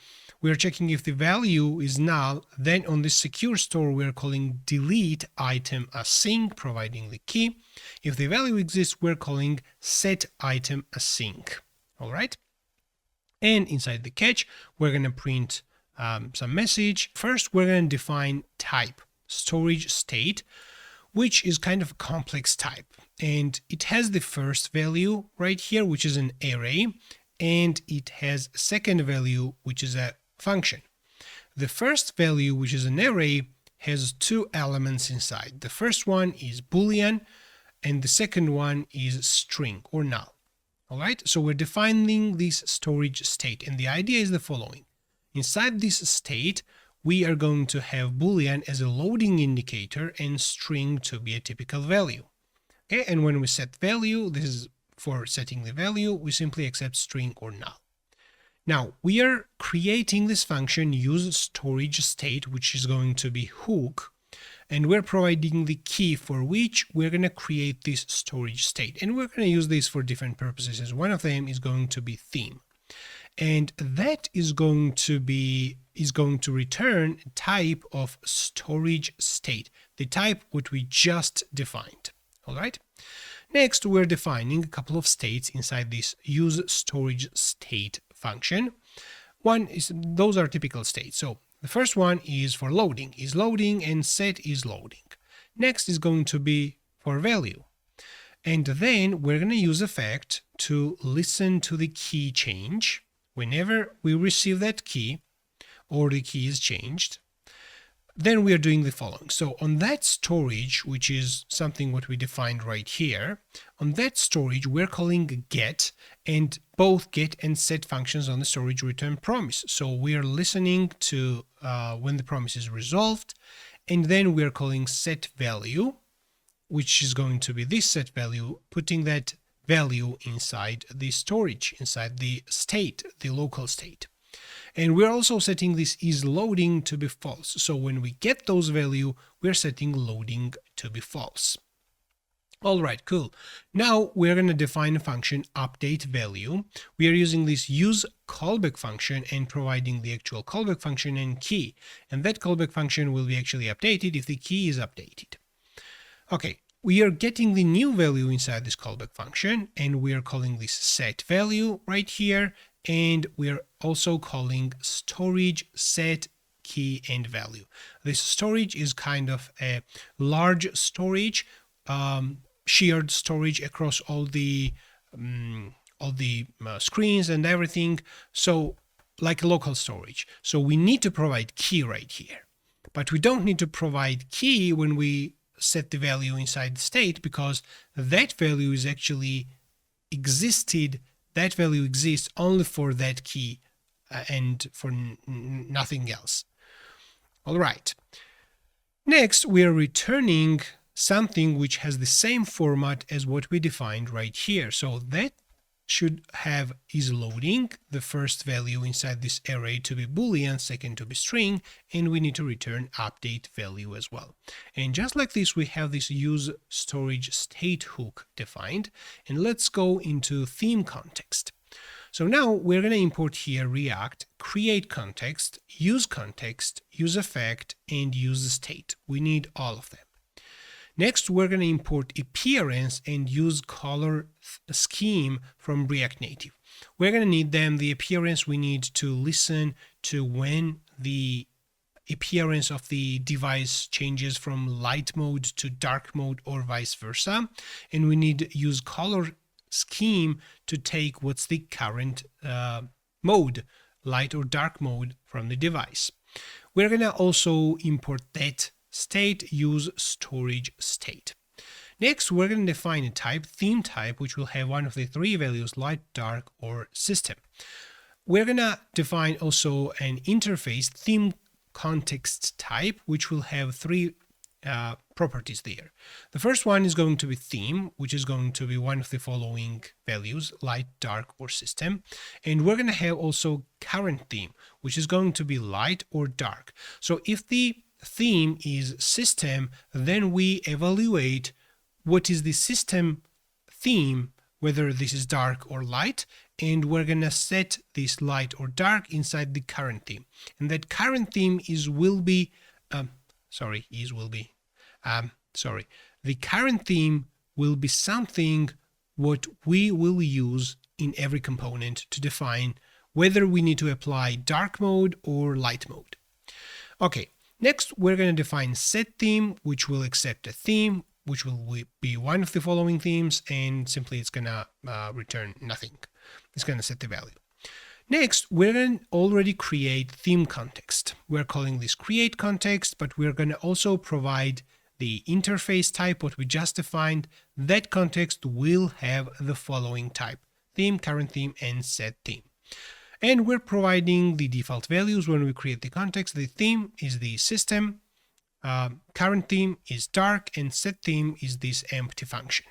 we're checking if the value is null, then on the secure store we're calling delete item async, providing the key. If the value exists, we're calling set item async. All right. And inside the catch, we're going to print some message. First, we're going to define type, storage state, which is kind of a complex type. And it has the first value right here, which is an array, and it has a second value, which is a function. The first value, which is an array, has two elements inside. The first one is Boolean, and the second one is string or null. All right, so we're defining this storage state, and the idea is the following. Inside this state, we are going to have Boolean as a loading indicator and string to be a typical value. Okay, and when we set value, this is for setting the value, we simply accept string or null. Now, we are creating this function use storage state, which is going to be hook, and we're providing the key for which we're going to create this storage state. And we're going to use this for different purposes. One of them is going to be theme. And that is going to return a type of storage state, the type what we just defined. All right. Next, we're defining a couple of states inside this use storage state function. Those are typical states. So the first one is for loading, and set is loading. Next is going to be for value. And then we're going to use effect to listen to the key change whenever we receive that key or the key is changed. Then we are doing the following. So on that storage, which is something what we defined right here, on that storage, we're calling get, and both get and set functions on the storage return promise. So we are listening to when the promise is resolved, and then we are calling set value, which is going to be this set value, putting that value inside the storage, inside the state, the local state. And we're also setting this is loading to be false. So when we get those value, we're setting loading to be false. All right, cool. Now we're going to define a function update value. We are using this use callback function and providing the actual callback function and key. And that callback function will be actually updated if the key is updated. Okay, we are getting the new value inside this callback function, and we are calling this set value right here. And we are also calling storage set key and value. This storage is kind of a large storage, shared storage across all the screens and everything. So like local storage. So we need to provide key right here, but we don't need to provide key when we set the value inside the state, because that value is actually existed. That value exists only for that key and for nothing else. All right. Next, we are returning something which has the same format as what we defined right here. So that should have is loading the first value inside this array to be Boolean, second to be string, and we need to return update value as well. And just like this, we have this use storage state hook defined. And let's go into theme context. So now we're going to import here React, create context, use effect, and use state. We need all of them. Next, we're going to import appearance and use color scheme from React Native. We're going to need them. The appearance, we need to listen to when the appearance of the device changes from light mode to dark mode or vice versa. And we need use color scheme to take what's the current mode, light or dark mode from the device. We're going to also import that state, use storage state. Next, we're going to define a type, theme type, which will have one of the three values, light, dark, or system. We're going to define also an interface, theme context type, which will have three properties there. The first one is going to be theme, which is going to be one of the following values, light, dark, or system. And we're going to have also current theme, which is going to be light or dark. So if the theme is system, then we evaluate what is the system theme, whether this is dark or light, and we're gonna set this light or dark inside the current theme. And that current theme the current theme will be something what we will use in every component to define whether we need to apply dark mode or light mode. Okay. Next, we're going to define set theme, which will accept a theme, which will be one of the following themes, and simply it's going to return nothing. It's going to set the value. Next, we're going to already create theme context. We're calling this create context, but we're going to also provide the interface type, what we just defined. That context will have the following type: theme, current theme, and set theme. And we're providing the default values when we create the context. The theme is the system, current theme is dark, and set theme is this empty function.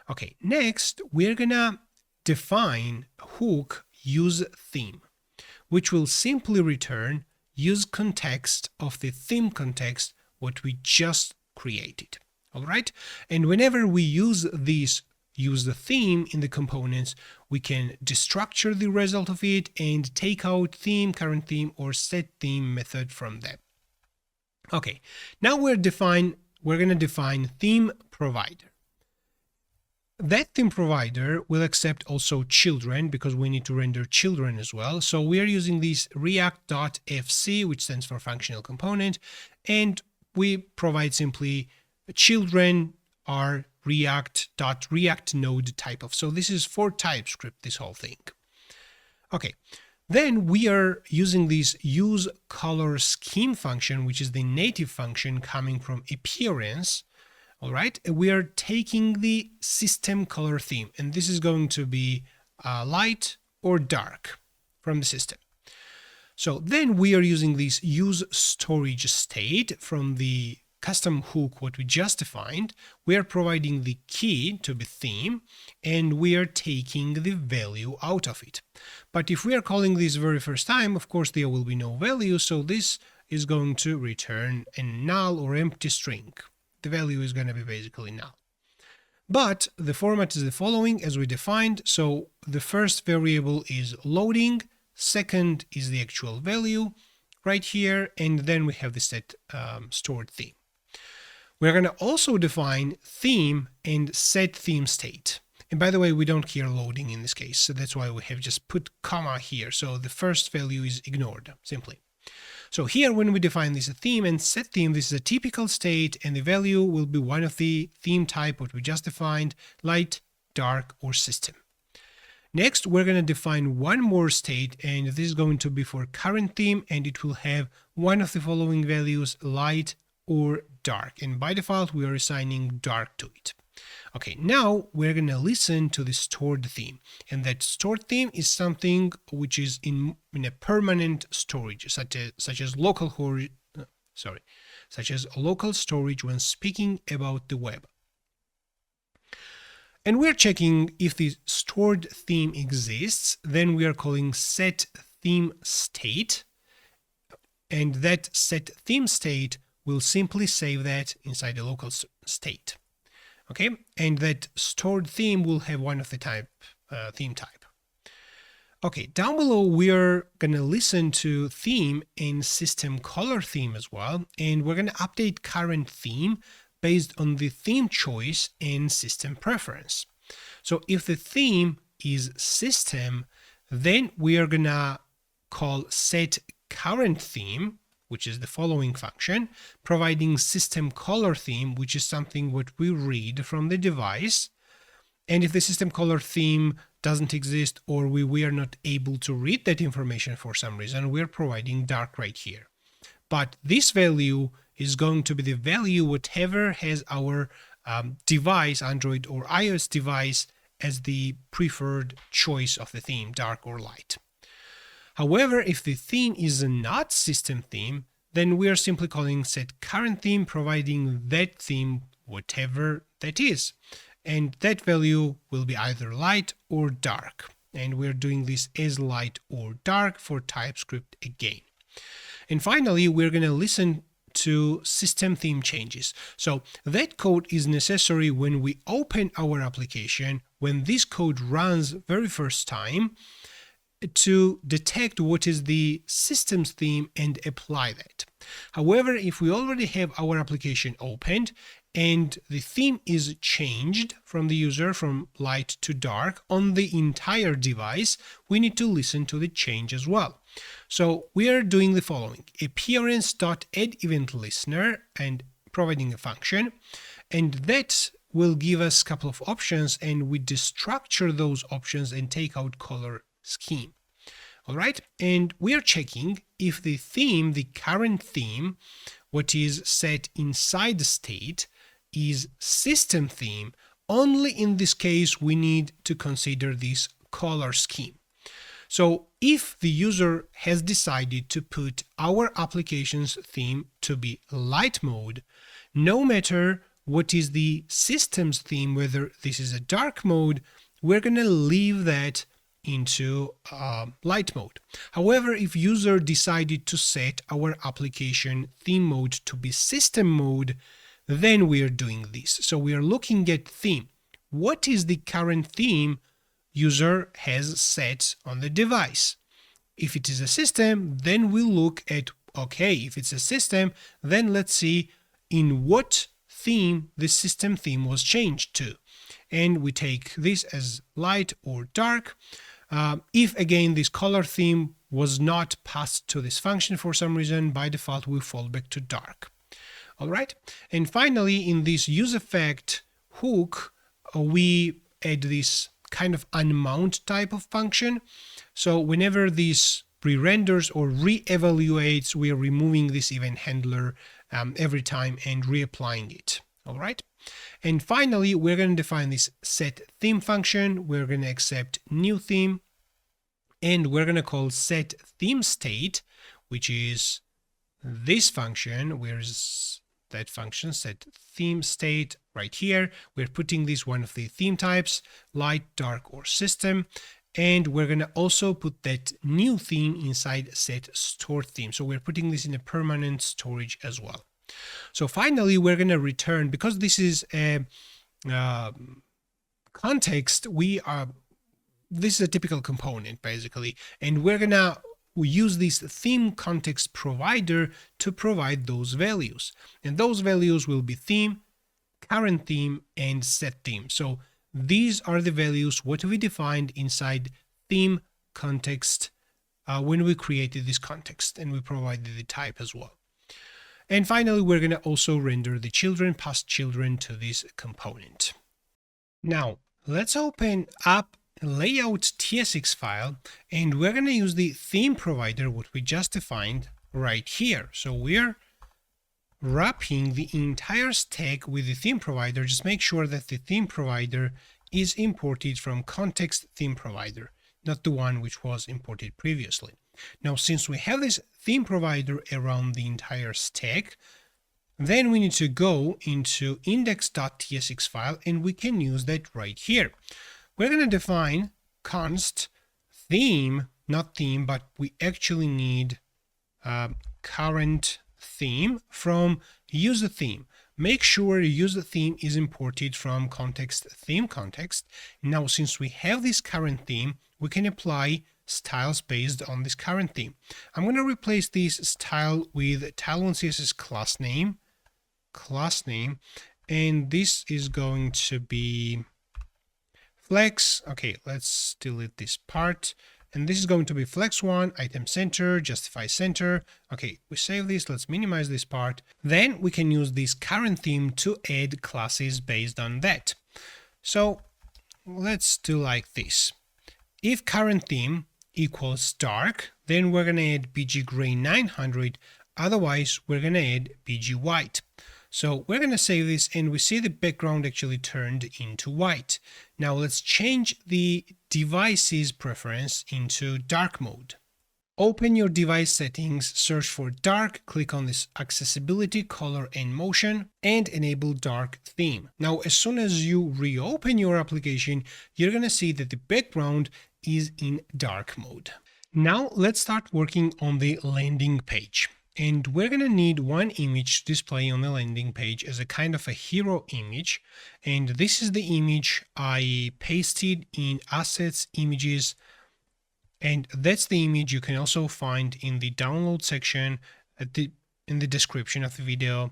Okay, next we're gonna define a hook use theme, which will simply return use context of the theme context what we just created. All right, and whenever we use the theme in the components, we can destructure the result of it and take out theme, current theme, or set theme method from them. Okay, now we're going to define theme provider. That theme provider will accept also children, because we need to render children as well. So we are using this react.fc, which stands for functional component, and we provide simply children are react.react node type of. So this is for TypeScript, this whole thing. Okay, then we are using this use color scheme function, which is the native function coming from appearance. All right, we are taking the system color theme, and this is going to be light or dark from the system. So then we are using this use storage state from the custom hook, what we just defined. We are providing the key to be theme, and we are taking the value out of it. But if we are calling this very first time, of course, there will be no value. So this is going to return a null or empty string. The value is going to be basically null. But the format is the following as we defined. So the first variable is loading, second is the actual value right here, and then we have the set stored theme. We're going to also define theme and set theme state. And by the way, we don't care loading in this case, so that's why we have just put comma here. So the first value is ignored simply. So here, when we define this theme and set theme, this is a typical state, and the value will be one of the theme type, what we just defined, light, dark, or system. Next, we're going to define one more state, and this is going to be for current theme, and it will have one of the following values, light or dark. And by default, we are assigning dark to it. Okay, now we're going to listen to the stored theme, and that stored theme is something which is in a permanent storage, such as local storage when speaking about the web. And we're checking if the stored theme exists. Then we are calling set theme state, and that set theme state will simply save that inside the local state. Okay, and that stored theme will have one of the theme type. Okay, down below we are going to listen to theme and system color theme as well, and we're going to update current theme based on the theme choice and system preference. So if the theme is system, then we are going to call set current theme, which is the following function, providing system color theme, which is something what we read from the device. And if the system color theme doesn't exist, or we are not able to read that information for some reason, we're providing dark right here. But this value is going to be the value whatever has our device, Android or iOS device, as the preferred choice of the theme, dark or light. However, if the theme is not system theme, then we are simply calling set current theme, providing that theme, whatever that is. And that value will be either light or dark. And we're doing this as light or dark for TypeScript again. And finally, we're going to listen to system theme changes. So that code is necessary when we open our application, when this code runs very first time, to detect what is the system's theme and apply that. However, if we already have our application opened and the theme is changed from the user from light to dark on the entire device, we need to listen to the change as well. So we are doing the following: appearance.addEventListener and providing a function, and that will give us a couple of options, and we destructure those options and take out color scheme. All right, and we are checking if the theme, the current theme, what is set inside the state, is system theme. Only in this case we need to consider this color scheme. So if the user has decided to put our application's theme to be light mode, no matter what is the system's theme, whether this is a dark mode, we're going to leave that into light mode. However, if user decided to set our application theme mode to be system mode, then we are doing this. So we are looking at theme. What is the current theme user has set on the device? If it is a system, then we'll look at, okay, if it's a system, then let's see in what theme the system theme was changed to. And we take this as light or dark. If again this color theme was not passed to this function for some reason, by default we fall back to dark. All right, and finally in this useEffect hook we add this kind of unmount type of function. So whenever this pre-renders or re-evaluates, we are removing this event handler every time and reapplying it. All right. And finally, we're going to define this set theme function. We're going to accept new theme, and we're going to call set theme state, which is this function. Where's that function? Set theme state right here. We're putting this one of the theme types, light, dark, or system. And we're going to also put that new theme inside set stored theme. So we're putting this in a permanent storage as well. So finally, we're going to return, because this is a context, this is a typical component basically, and we're gonna use this theme context provider to provide those values, and those values will be theme, current theme, and set theme. So these are the values what we defined inside theme context when we created this context, and we provided the type as well. And finally, we're going to also render the children, past children, to this component. Now let's open up layout tsx file, and we're going to use the theme provider what we just defined right here. So we're wrapping the entire stack with the theme provider. Just make sure that the theme provider is imported from context theme provider, not the one which was imported previously. Now, since we have this theme provider around the entire stack, then we need to go into index.tsx file, and we can use that right here. We're going to define const theme, not theme, but we actually need current theme from user theme. Make sure user theme is imported from context theme context. Now, since we have this current theme, we can apply styles based on this current theme. I'm going to replace this style with tile1css class name, and this is going to be flex. Okay, let's delete this part. And this is going to be flex1, item center, justify center. Okay, we save this. Let's minimize this part. Then we can use this current theme to add classes based on that. So let's do like this. If current theme equals dark, then we're going to add bg gray 900. Otherwise, we're going to add bg white. So we're going to save this, and we see the background actually turned into white. Now let's change the device's preference into dark mode. Open your device settings, search for dark, click on this accessibility, color and motion, and enable dark theme. Now, as soon as you reopen your application, you're going to see that the background is in dark mode. Now let's start working on the landing page. And we're going to need one image to display on the landing page as a kind of a hero image. And this is the image I pasted in assets, images. And that's the image you can also find in the download section in the description of the video,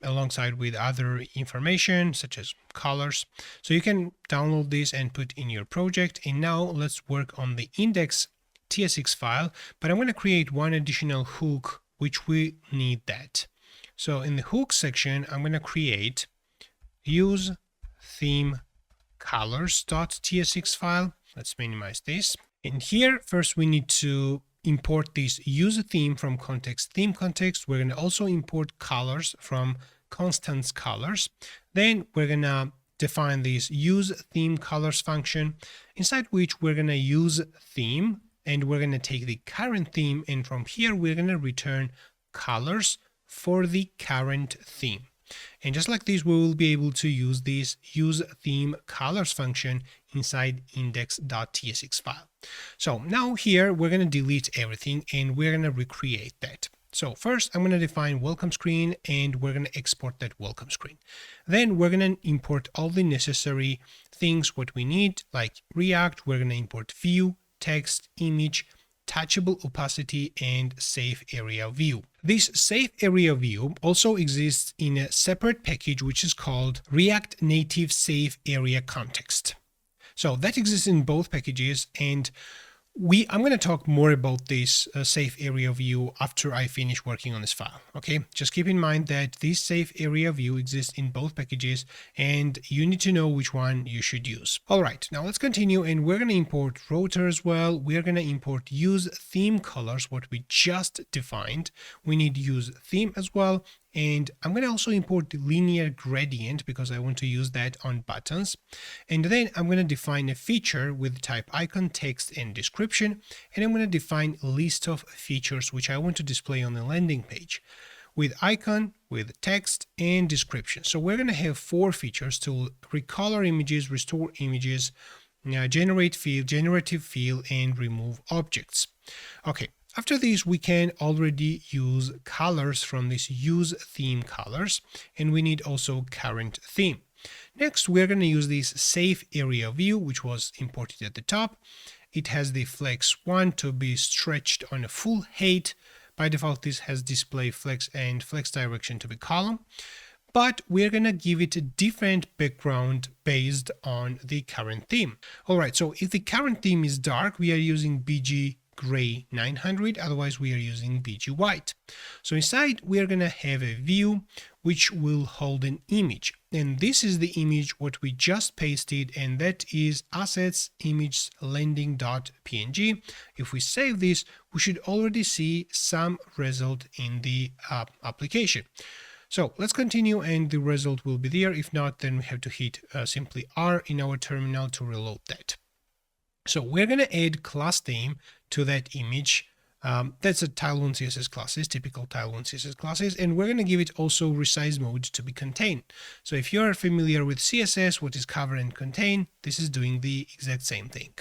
alongside with other information such as colors. So you can download this and put in your project. And now let's work on the index.tsx file, but I'm going to create one additional hook which we need that. So in the hook section, I'm going to create use theme colors.tsx file. Let's minimize this. And here first we need to import this use theme from context theme context. We're going to also import colors from constants colors. Then we're going to define this use theme colors function, inside which we're going to use theme, and we're going to take the current theme, and from here we're going to return colors for the current theme. And just like this, we will be able to use this use theme colors function inside index.tsx file. So now here we're going to delete everything, and we're going to recreate that. So first I'm going to define welcome screen, and we're going to export that welcome screen. Then we're going to import all the necessary things what we need, like React. We're going to import view, text, image, touchable opacity, and safe area view. This safe area view also exists in a separate package which is called React Native Safe Area Context. So that exists in both packages, and I'm going to talk more about this safe area view after I finish working on this file. Okay, just keep in mind that this safe area view exists in both packages, and you need to know which one you should use. All right, now let's continue, and we're going to import router as well. We're going to import use theme colors, what we just defined. We need use theme as well. And I'm going to also import the linear gradient because I want to use that on buttons. And then I'm going to define a feature with type icon, text, and description. And I'm going to define a list of features which I want to display on the landing page with icon, with text, and description. So we're going to have 4 features to recolor images, restore images, generate field, generative field, and remove objects. Okay. After this, we can already use colors from this use theme colors, and we need also current theme. Next, we're going to use this safe area view, which was imported at the top. It has the flex 1 to be stretched on a full height. By default, this has display flex and flex direction to be column, but we're going to give it a different background based on the current theme. All right, so if the current theme is dark, we are using BG Gray 900, otherwise we are using BG White. So inside, we are going to have a view which will hold an image. And this is the image what we just pasted, and that is assets image landing.png. If we save this, we should already see some result in the application. So let's continue, and the result will be there. If not, then we have to hit simply R in our terminal to reload that. So we're going to add class name to that image. That's a Tile1 CSS classes, typical Tile1 CSS classes, and we're going to give it also resize mode to be contained. So if you are familiar with CSS, what is cover and contain, this is doing the exact same thing.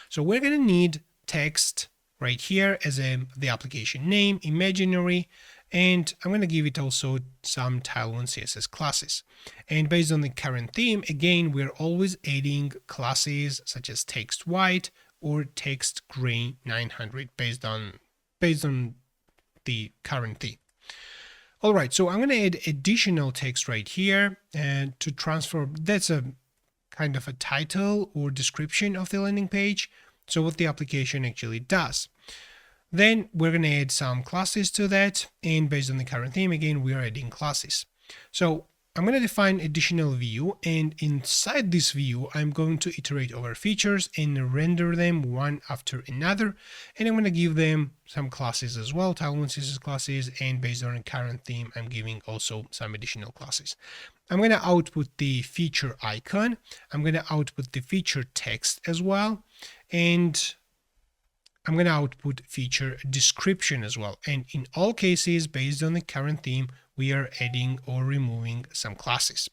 So we're going to need text right here as the application name, imaginary, and I'm going to give it also some Tile1 CSS classes. And based on the current theme, again, we're always adding classes such as text white or text gray 900 based on the current theme. All right, so I'm going to add additional text right here and to transform. That's a kind of a title or description of the landing page. So what the application actually does. Then we're going to add some classes to that, and based on the current theme, again, we are adding classes. So I'm going to define additional view, and inside this view, I'm going to iterate over features and render them one after another. And I'm going to give them some classes as well, Tile1 CSS classes, and based on the current theme, I'm giving also some additional classes. I'm going to output the feature icon. I'm going to output the feature text as well, and I'm going to output feature description as well. And in all cases, based on the current theme, we are adding or removing some classes.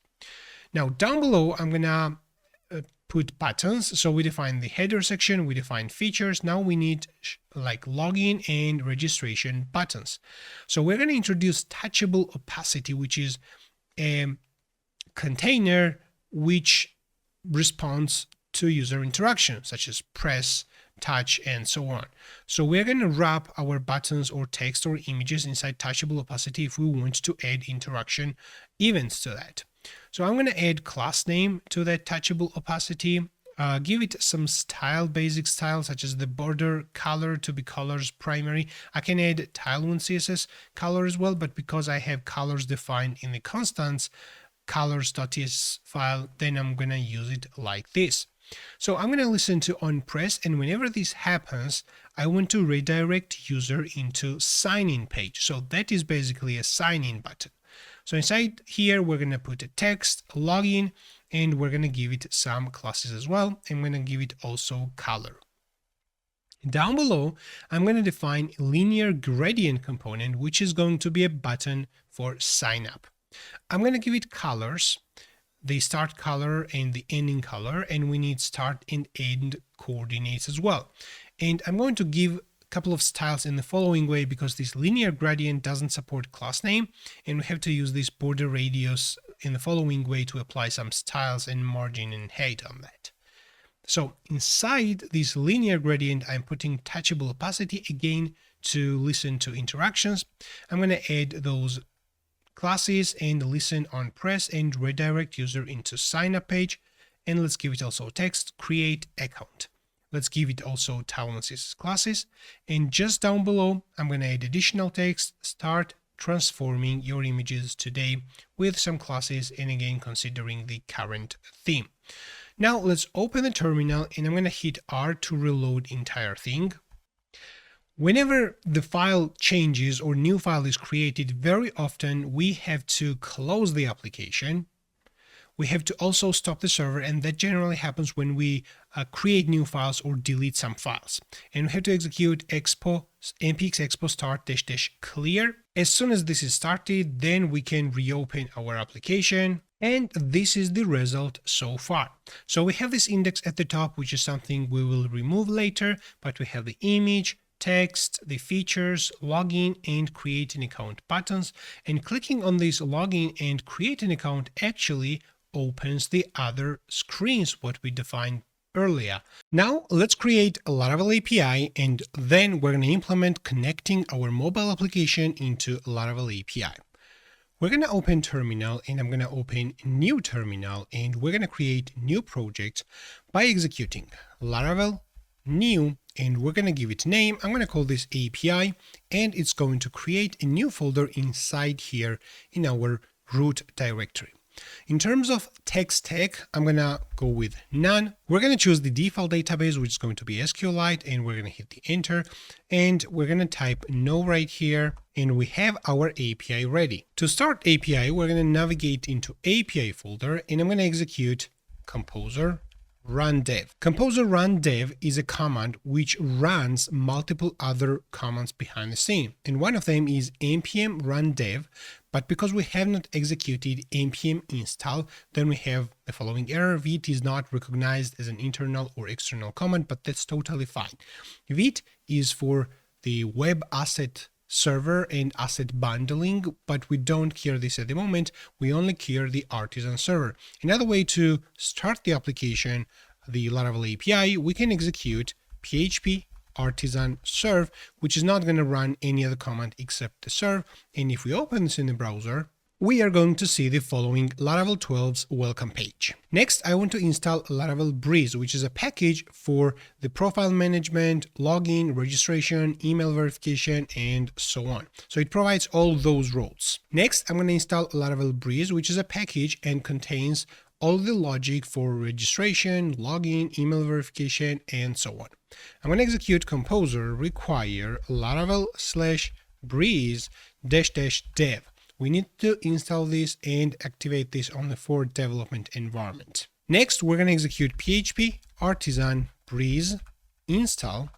Now down below, I'm going to put buttons. So we define the header section, we define features. Now we need like login and registration buttons. So we're going to introduce touchable opacity, which is a container which responds to user interaction, such as press, touch, and so on. So we're going to wrap our buttons or text or images inside touchable opacity if we want to add interaction events to that. So I'm going to add class name to that touchable opacity, give it some style, basic style, such as the border color to be colors primary. I can add Tile1 CSS color as well, but because I have colors defined in the constants colors.ts file, then I'm going to use it like this. So I'm going to listen to on press, and whenever this happens, I want to redirect user into sign-in page. So that is basically a sign-in button. So inside here, we're going to put a text, a login, and we're going to give it some classes as well. I'm going to give it also color. Down below, I'm going to define a linear gradient component, which is going to be a button for sign up. I'm going to give it colors, the start color and the ending color, and we need start and end coordinates as well. And I'm going to give a couple of styles in the following way, because this linear gradient doesn't support class name, and we have to use this border radius in the following way to apply some styles and margin and height on that. So inside this linear gradient, I'm putting touchable opacity again to listen to interactions. I'm going to add those classes and listen on press and redirect user into sign up page. And let's give it also text, create account. Let's give it also Tile1 CSS classes. And just down below, I'm going to add additional text, start transforming your images today with some classes, and again, considering the current theme. Now let's open the terminal, and I'm going to hit R to reload entire thing. Whenever the file changes or new file is created, very often we have to close the application. We have to also stop the server, and that generally happens when we create new files or delete some files. And we have to execute expo npx expo start -- clear. As soon as this is started, then we can reopen our application. And this is the result so far. So we have this index at the top, which is something we will remove later, but we have the image, text, the features, login, and create an account buttons. And clicking on this login and create an account actually opens the other screens what we defined earlier. Now let's create a Laravel API, and then we're going to implement connecting our mobile application into Laravel API. We're going to open terminal, and I'm going to open new terminal, and we're going to create new project by executing Laravel new, and we're going to give it a name. I'm going to call this API, and it's going to create a new folder inside here in our root directory. In terms of tech stack, I'm going to go with none. We're going to choose the default database, which is going to be SQLite, and we're going to hit the enter, and we're going to type no right here, and we have our API ready. To start API, we're going to navigate into API folder, and I'm going to execute composer run dev. Composer run dev is a command which runs multiple other commands behind the scene, and one of them is npm run dev. But because we have not executed npm install, then we have the following error: vit is not recognized as an internal or external command, but that's totally fine. Vit is for the web asset server and asset bundling, but we don't care this at the moment. We only care the artisan server. Another way to start the application, the Laravel API, we can execute php artisan serve, which is not going to run any other command except the serve. And if we open this in the browser, we are going to see the following Laravel 12's welcome page. Next, I want to install Laravel Breeze, which is a package for the profile management, login, registration, email verification, and so on. So it provides all those roles. Next, I'm going to install Laravel Breeze, which is a package and contains all the logic for registration, login, email verification, and so on. I'm going to execute composer require Laravel /breeze --dev. We need to install this and activate this on the for development environment. Next, we're going to execute php artisan breeze install.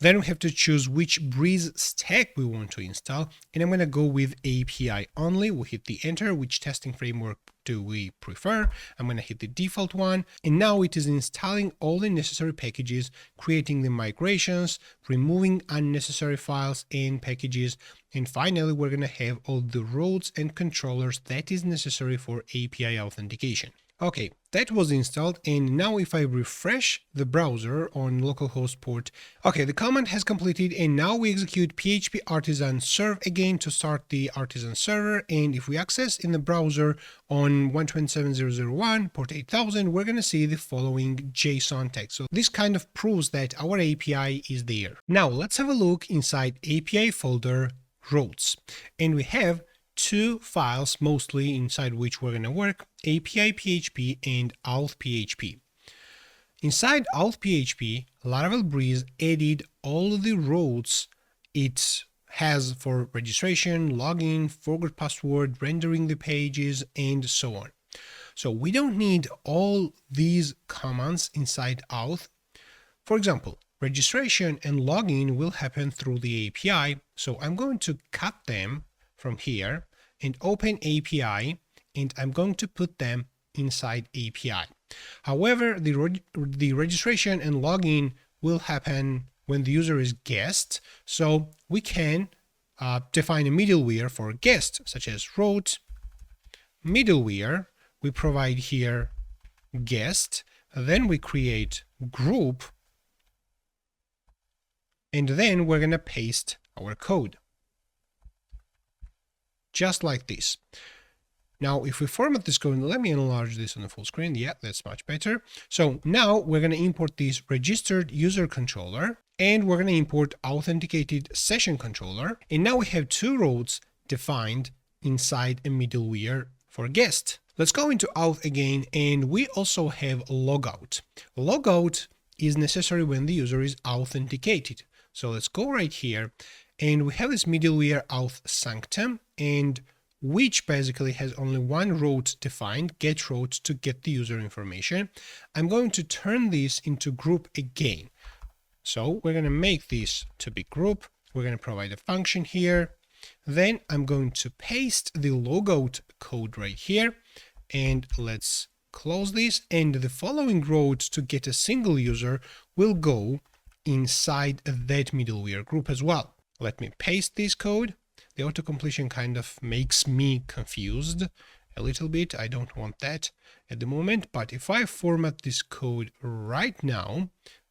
Then we have to choose which Breeze stack we want to install, and I'm going to go with API only. We'll hit the enter. Which testing framework do we prefer? I'm going to hit the default one, and now it is installing all the necessary packages, creating the migrations, removing unnecessary files and packages, and finally we're going to have all the roles and controllers that is necessary for API authentication. Okay, that was installed, and now if I refresh the browser on localhost port, okay, the command has completed, and now we execute php artisan serve again to start the artisan server, and if we access in the browser on 127.0.0.1 port 8000, we're going to see the following JSON text. So this kind of proves that our API is there. Now let's have a look inside API folder roles, and we have two files mostly inside which we're going to work: API PHP and auth PHP. Inside auth PHP, Laravel Breeze added all the roles it has for registration, login, forgot password, rendering the pages, and so on. So we don't need all these commands inside auth. For example, registration and login will happen through the API, so I'm going to cut them from here and open API, and I'm going to put them inside API. However, the registration and login will happen when the user is guest, so we can define a middleware for guest, such as root middleware. We provide here guest, then we create group, and then we're going to paste our code. Just like this. Now, if we format this code, let me enlarge this on the full screen. Yeah, that's much better. So now we're going to import this registered user controller, and we're going to import authenticated session controller. And now we have two roles defined inside a middleware for guest. Let's go into auth again, and we also have logout. Logout is necessary when the user is authenticated. So let's go right here, and we have this middleware auth sanctum, and which basically has only one route defined, get route, to get the user information. I'm going to turn this into group again. So we're going to make this to be group. We're going to provide a function here. Then I'm going to paste the logout code right here, and let's close this. And the following route to get a single user will go inside that middleware group as well. Let me paste this code. The autocompletion kind of makes me confused a little bit. I don't want that at the moment, but if I format this code right now,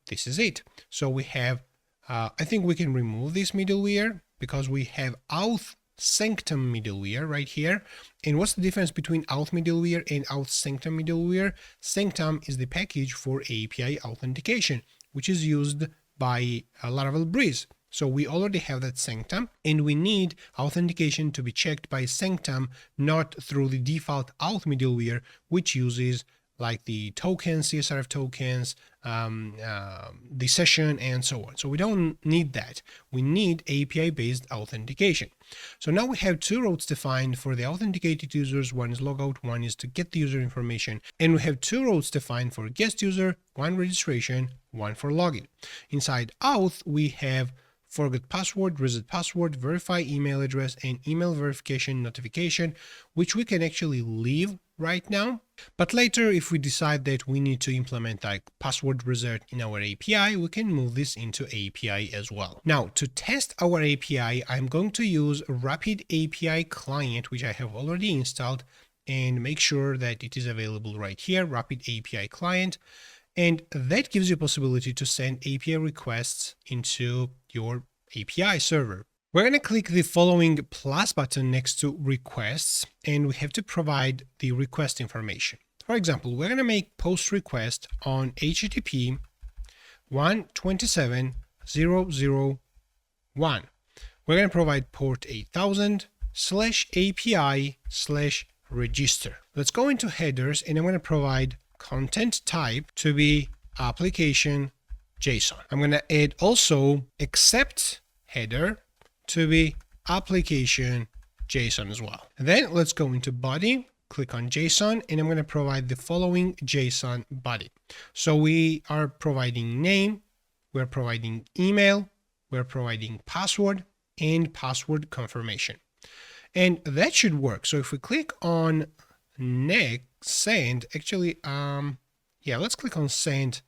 this is it. So we have, I think we can remove this middleware because we have auth sanctum middleware right here. And what's the difference between auth middleware and auth sanctum middleware? Sanctum is the package for API authentication, which is used by Laravel Breeze. So we already have that sanctum, and we need authentication to be checked by sanctum, not through the default auth middleware, which uses like the tokens, CSRF tokens, the session, and so on. So we don't need that. We need API-based authentication. So now we have two routes defined for the authenticated users. One is logout, one is to get the user information. And we have two routes defined for guest user, one registration, one for login. Inside auth, we have forget password, reset password, verify email address, and email verification notification, which we can actually leave right now. But later, if we decide that we need to implement like password reset in our API, we can move this into API as well. Now, to test our API, I'm going to use Rapid API client, which I have already installed, and make sure that it is available right here, Rapid API client. And that gives you a possibility to send API requests into your API server. We're going to click the following plus button next to requests, and we have to provide the request information. For example, we're going to make post request on HTTP 127.0.0.1. We're going to provide port 8000 /API/register. Let's go into headers, and I'm going to provide content type to be application JSON. I'm going to add also accept header to be application JSON as well. And then let's go into body, click on JSON, and I'm going to provide the following JSON body. So we are providing name, we're providing email, we're providing password, and password confirmation. And that should work. So if we click on next, send, actually, let's click on send.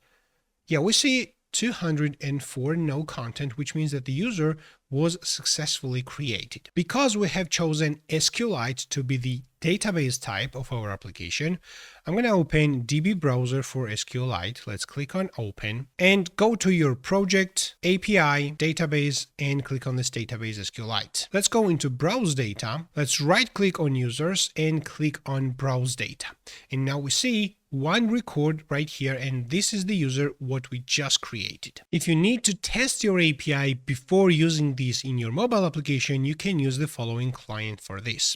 Yeah, we see 204 no content, which means that the user was successfully created. Because we have chosen SQLite to be the database type of our application, I'm going to open DB browser for SQLite. Let's click on open and go to your project, API, database, and click on this database SQLite. Let's go into browse data. Let's right click on users and click on browse data. And now we see one record right here, and this is the user what we just created. If you need to test your API before using this in your mobile application, you can use the following client for this.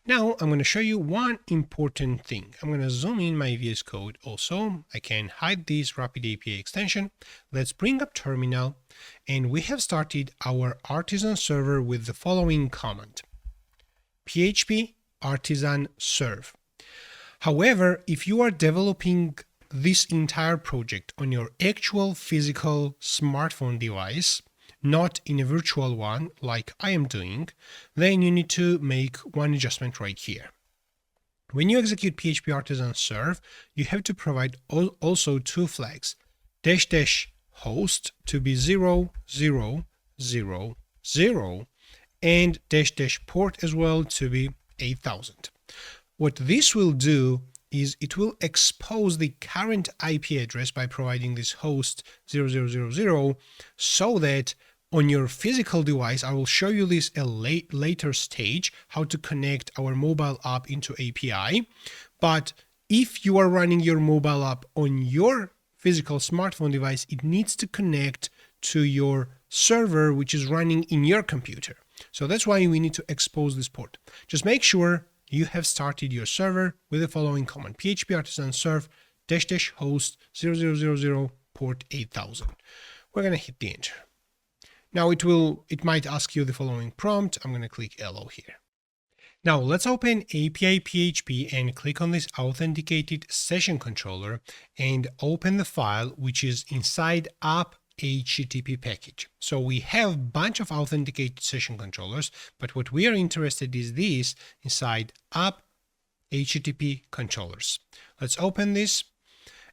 Now I'm going to show you one important thing. I'm going to zoom in my VS Code also. I can hide this Rapid API extension. Let's bring up terminal, and we have started our artisan server with the following command: php artisan serve. However, if you are developing this entire project on your actual physical smartphone device, not in a virtual one like I am doing, then you need to make one adjustment right here. When you execute php artisan serve, you have to provide also two flags, --host to be 0000 and --port as well to be 8000. What this will do is it will expose the current IP address by providing this host 0000 so that on your physical device, I will show you this a later stage, how to connect our mobile app into API. But if you are running your mobile app on your physical smartphone device, it needs to connect to your server, which is running in your computer. So that's why we need to expose this port. Just make sure you have started your server with the following command: php artisan serve --host 0000 port 8000. We're going to hit the enter. Now it might ask you the following prompt. I'm going to click allow here. Now let's open API PHP and click on this authenticated session controller and open the file which is inside app HTTP package. So we have a bunch of authenticated session controllers, but what we are interested is this inside app HTTP controllers. Let's open this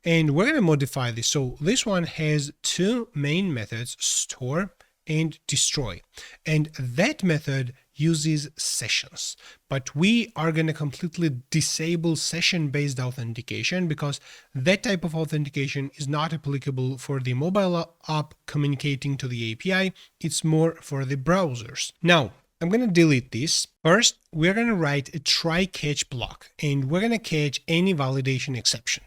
and we're going to modify this. So this one has two main methods, store and destroy. And that method uses sessions, but we are going to completely disable session-based authentication because that type of authentication is not applicable for the mobile app communicating to the API. It's more for the browsers. Now, I'm going to delete this. First, we're going to write a try-catch block, and we're going to catch any validation exception.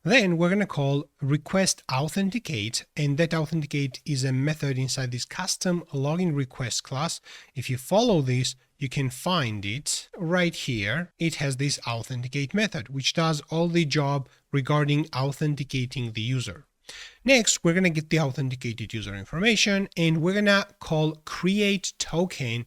Then we're going to call request authenticate, and that authenticate is a method inside this custom login request class. If you follow this, you can find it right here. It has this authenticate method, which does all the job regarding authenticating the user. Next, we're going to get the authenticated user information, and we're going to call create token.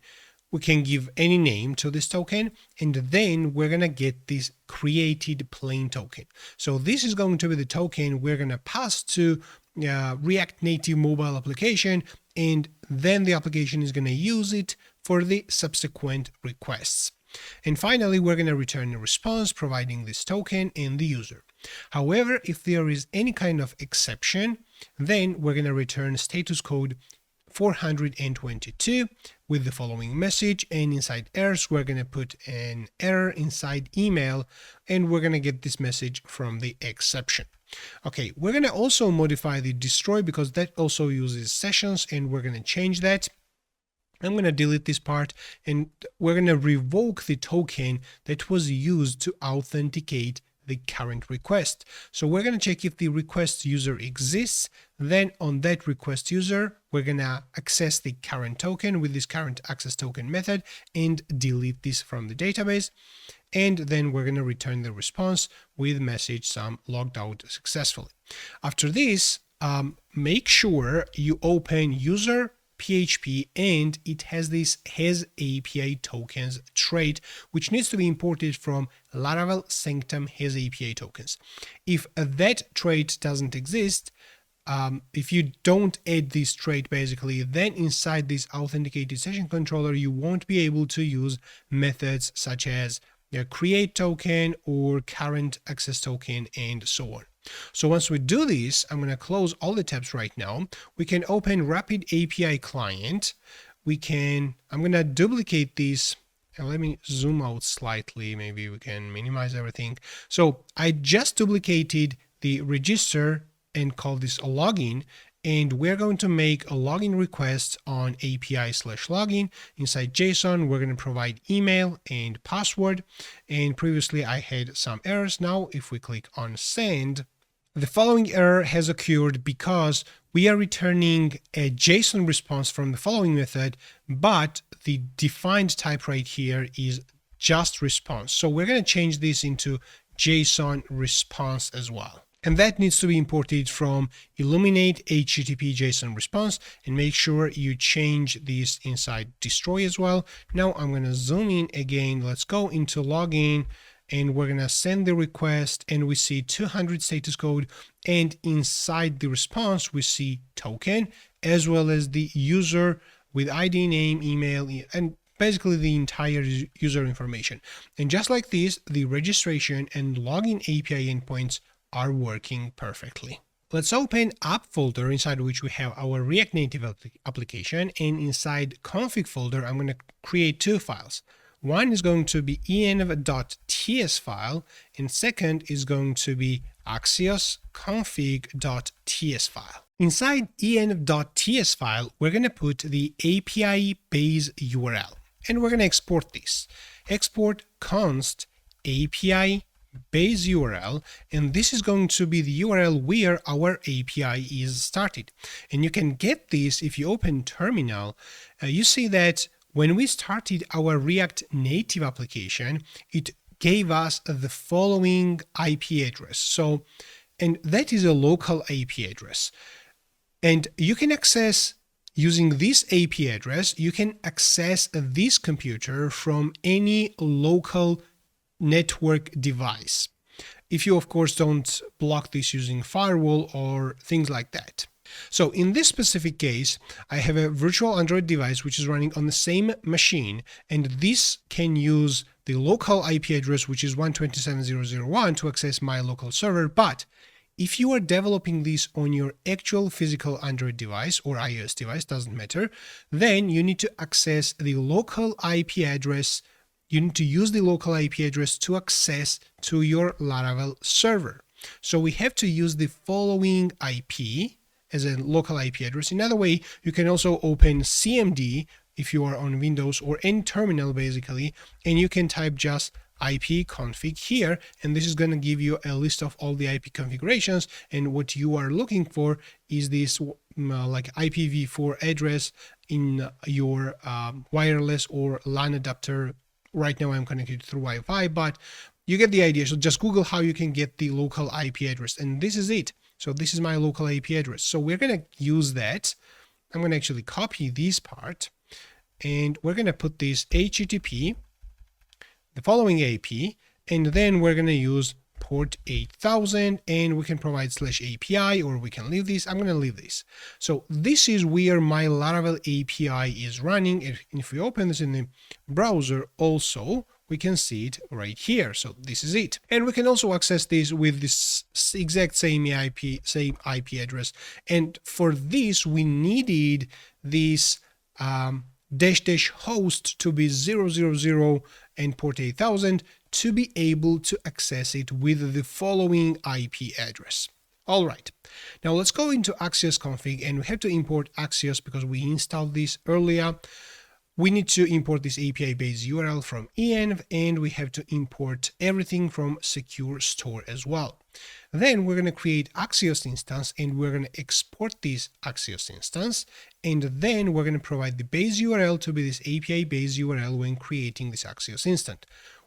We can give any name to this token, and then we're going to get this created plain token. So this is going to be the token we're going to pass to React Native mobile application, and then the application is going to use it for the subsequent requests. And finally, we're going to return a response providing this token and the user. However, if there is any kind of exception, then we're going to return status code 422 with the following message, and inside errors we're going to put an error inside email, and we're going to get this message from the exception. Okay, we're going to also modify the destroy because that also uses sessions, and we're going to change that. I'm going to delete this part, and we're going to revoke the token that was used to authenticate the current request. So we're going to check if the request user exists. Then on that request user, we're going to access the current token with this current access token method and delete this from the database. And then we're going to return the response with message some logged out successfully. After this, make sure you open user PHP, and it has this has API tokens trait, which needs to be imported from Laravel Sanctum has API tokens. If that trait doesn't exist, if you don't add this trait basically, then inside this authenticated session controller, you won't be able to use methods such as create token or current access token and so on. So once we do this, I'm going to close all the tabs right now. We can open Rapid API Client. I'm going to duplicate this. And let me zoom out slightly. Maybe we can minimize everything. So I just duplicated the register and call this a login. And we're going to make a login request on API/login. Inside JSON, we're going to provide email and password. And previously I had some errors. Now, if we click on send, the following error has occurred because we are returning a JSON response from the following method, but the defined type right here is just response. So we're going to change this into JSON response as well. And that needs to be imported from Illuminate HTTP JSON response, and make sure you change this inside destroy as well. Now I'm going to zoom in again. Let's go into login, and we're going to send the request, and we see 200 status code, and inside the response we see token as well as the user with ID, name, email, and basically the entire user information. And just like this, the registration and login API endpoints are working perfectly. Let's open app folder inside which we have our React Native application, and inside config folder I'm going to create two files. One is going to be env.ts file, and second is going to be Axios config.ts file. Inside env.ts file, we're going to put the API base URL, and we're going to export this. Export const API base URL, and this is going to be the URL where our API is started. And you can get this if you open terminal. You see that when we started our React Native application, it gave us the following IP address. So, and that is a local IP address. And you can access, using this IP address, you can access this computer from any local network device. If you, of course, don't block this using firewall or things like that. So in this specific case, I have a virtual Android device which is running on the same machine, and this can use the local IP address, which is 127.0.0.1, to access my local server. But if you are developing this on your actual physical Android device or iOS device, doesn't matter, then you need to access the local IP address. You need to use the local IP address to access to your Laravel server. So we have to use the following IP as a local IP address. Another way, you can also open CMD if you are on Windows or any terminal basically, and you can type just ipconfig here, and this is going to give you a list of all the IP configurations, and what you are looking for is this like IPv4 address in your wireless or LAN adapter. Right now I'm connected through Wi-Fi, but you get the idea. So just Google how you can get the local IP address, and this is it. So this is my local IP address. So we're going to use that. I'm going to actually copy this part, and we're going to put this HTTP, the following IP, and then we're going to use port 8000, and we can provide /API, or we can leave this. I'm going to leave this. So this is where my Laravel API is running. If we open this in the browser also, we can see it right here. So this is it. And we can also access this with this exact same IP address. And for this, we needed this --host to be 000 and port 8000 to be able to access it with the following IP address. All right, now let's go into Axios config, and we have to import Axios because we installed this earlier. We need to import this API-based URL from env, and we have to import everything from secure store as well. Then we're going to create Axios instance, and we're going to export this Axios instance, and then we're going to provide the base URL to be this API-based URL when creating this Axios instance.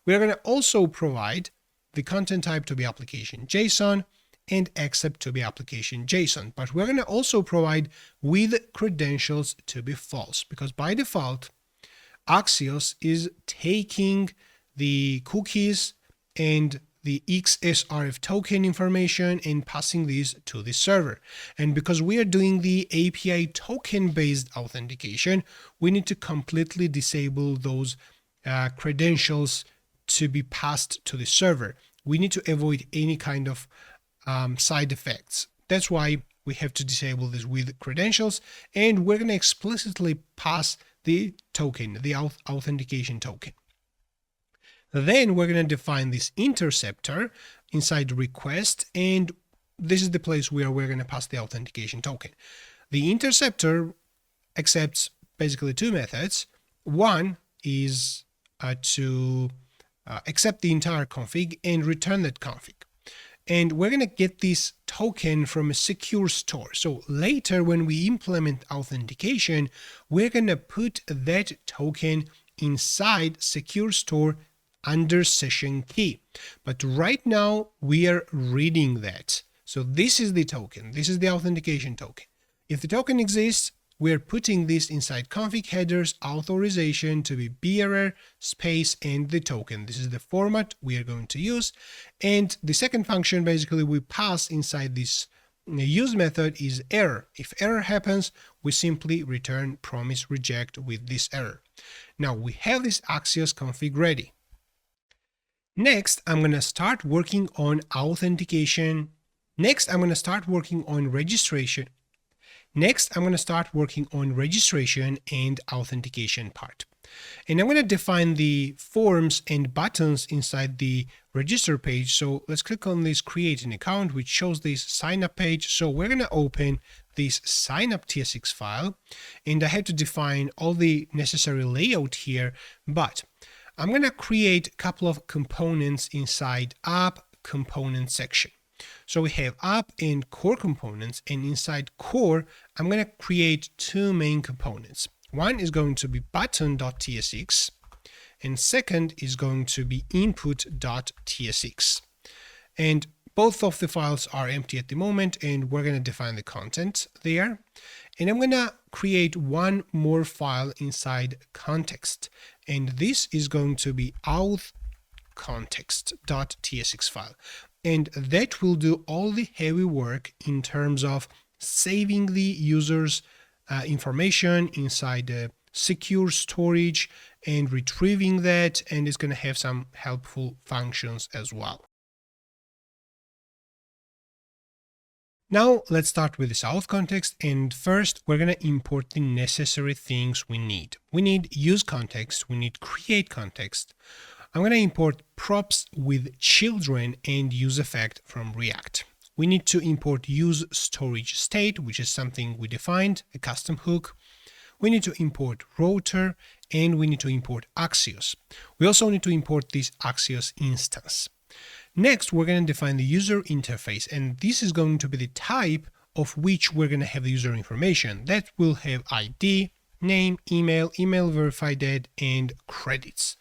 We're going to also provide the content type to be application JSON and accept to be application JSON, but we're going to also provide with credentials to be false, because by default Axios is taking the cookies and the XSRF token information and passing these to the server. And because we are doing the API token based authentication, we need to completely disable those credentials to be passed to the server. We need to avoid any kind of side effects. That's why we have to disable this with credentials, and we're going to explicitly pass the token, the authentication token. Then we're going to define this interceptor inside request, and this is the place where we're going to pass the authentication token. The interceptor accepts basically two methods. One is to accept the entire config and return that config. And we're going to get this token from a secure store. So later when we implement authentication, we're going to put that token inside secure store under session key. But right now we are reading that. So this is the token. This is the authentication token. If the token exists, we're putting this inside config headers authorization to be bearer space and the token. This is the format we are going to use. And the second function basically we pass inside this use method is error. If error happens, we simply return promise reject with this error. Now we have this Axios config ready. Next, I'm going to start working on authentication. Next, I'm going to start working on registration. Next, I'm going to start working on registration and authentication part. And I'm going to define the forms and buttons inside the register page. So let's click on this create an account, which shows this sign up page. So we're going to open this sign up TSX file, and I have to define all the necessary layout here, but I'm going to create a couple of components inside app component section. So we have app and core components, and inside core, I'm going to create two main components. One is going to be button.tsx, and second is going to be input.tsx. And both of the files are empty at the moment, and we're going to define the content there. And I'm going to create one more file inside context, and this is going to be auth context.tsx file. And that will do all the heavy work in terms of saving the user's information inside the secure storage and retrieving that, and it's going to have some helpful functions as well. Now let's start with this auth context, and first we're going to import the necessary things we need. We need use context, we need create context. I'm going to import props with children and use effect from React. We need to import use storage state, which is something we defined, a custom hook. We need to import router, and we need to import Axios. We also need to import this Axios instance. Next, we're going to define the user interface, and this is going to be the type of which we're going to have the user information. That will have ID, name, email, email verified at, and credits.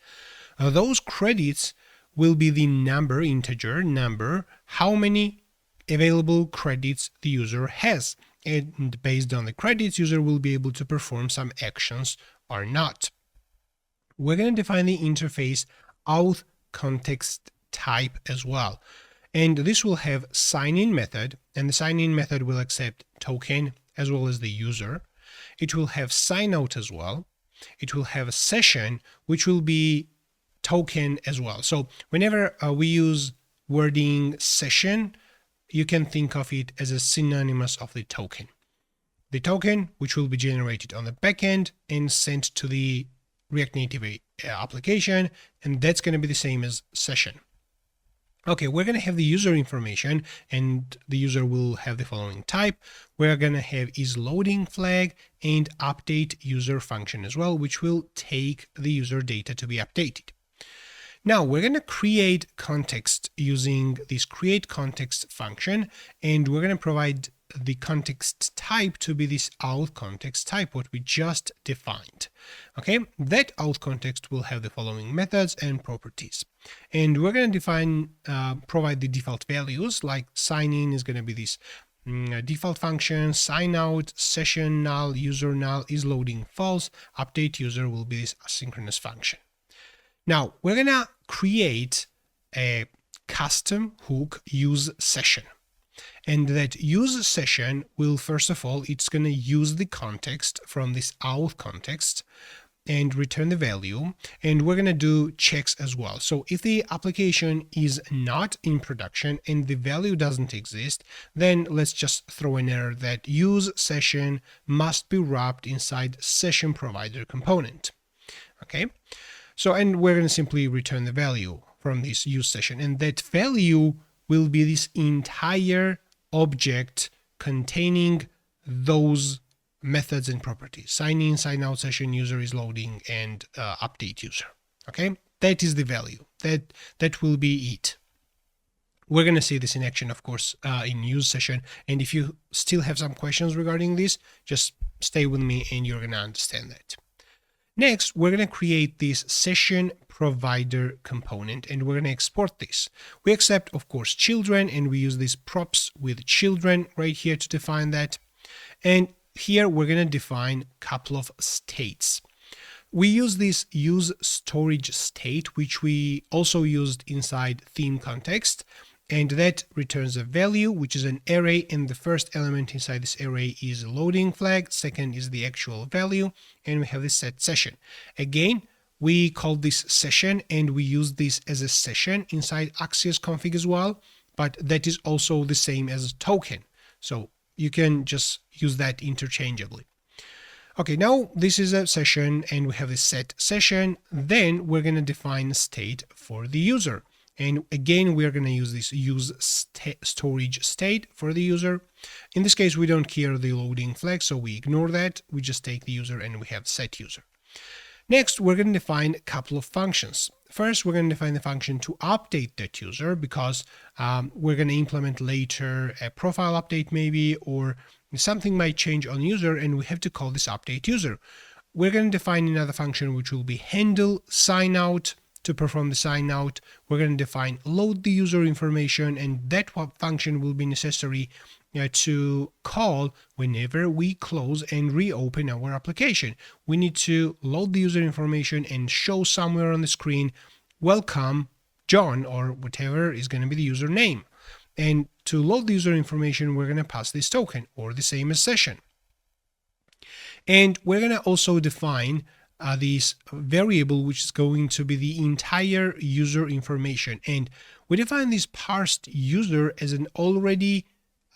Those credits will be the number, integer number, how many available credits the user has. And based on the credits, user will be able to perform some actions or not. We're going to define the interface auth context type as well. And this will have sign-in method, and the sign-in method will accept token as well as the user. It will have sign-out as well. It will have a session, which will be token as well. So whenever we use wording session, you can think of it as a synonymous of the token. The token, which will be generated on the backend and sent to the React Native application, and that's going to be the same as session. Okay, we're going to have the user information, and the user will have the following type. We're going to have isLoading flag and update user function as well, which will take the user data to be updated. Now we're going to create context using this create context function, and we're going to provide the context type to be this auth context type, what we just defined. Okay, that auth context will have the following methods and properties, and we're going to define, provide the default values, like sign in is going to be this default function, sign out, session null, user null, is loading false, update user will be this asynchronous function. Now we're going to create a custom hook use session. And that use session will, first of all, it's going to use the context from this auth context and return the value. And we're going to do checks as well. So if the application is not in production and the value doesn't exist, then let's just throw an error that use session must be wrapped inside session provider component. Okay. So, and we're going to simply return the value from this use session, and that value will be this entire object containing those methods and properties: sign in, sign out, session, user is loading, and update user. Okay, that is the value. That will be it. We're going to see this in action, of course, in use session. And if you still have some questions regarding this, just stay with me and you're going to understand that. Next, we're going to create this session provider component, and we're going to export this. We accept, of course, children, and we use these props with children right here to define that. And here we're going to define a couple of states. We use this use storage state, which we also used inside theme context, and that returns a value, which is an array, and the first element inside this array is a loading flag, second is the actual value, and we have this set session. Again, we call this session, and we use this as a session inside Axios config as well, but that is also the same as a token. So you can just use that interchangeably. Okay, now this is a session, and we have a set session. Then we're going to define state for the user. And again, we are going to use this use storage state for the user. In this case, we don't care the loading flag, so we ignore that. We just take the user and we have set user. Next, we're going to define a couple of functions. First, we're going to define the function to update that user, because we're going to implement later a profile update maybe, or something might change on user, and we have to call this update user. We're going to define another function which will be handle sign out. To perform the sign out, we're going to define load the user information, and that function will be necessary to call whenever we close and reopen our application. We need to load the user information and show somewhere on the screen, welcome John, or whatever is going to be the username. And to load the user information, we're going to pass this token, or the same as session. And we're going to also define this variable, which is going to be the entire user information. And we define this parsed user as an already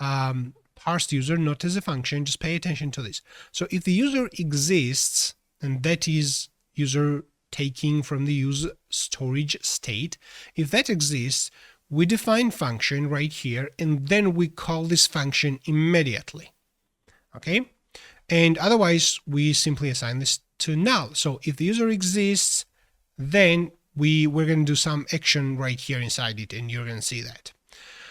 parsed user, not as a function. Just pay attention to this. So if the user exists, and that is user taking from the user storage state, if that exists, we define function right here, and then we call this function immediately. Okay? And otherwise, we simply assign this to null. So if the user exists, then we're going to do some action right here inside it, and you're going to see that.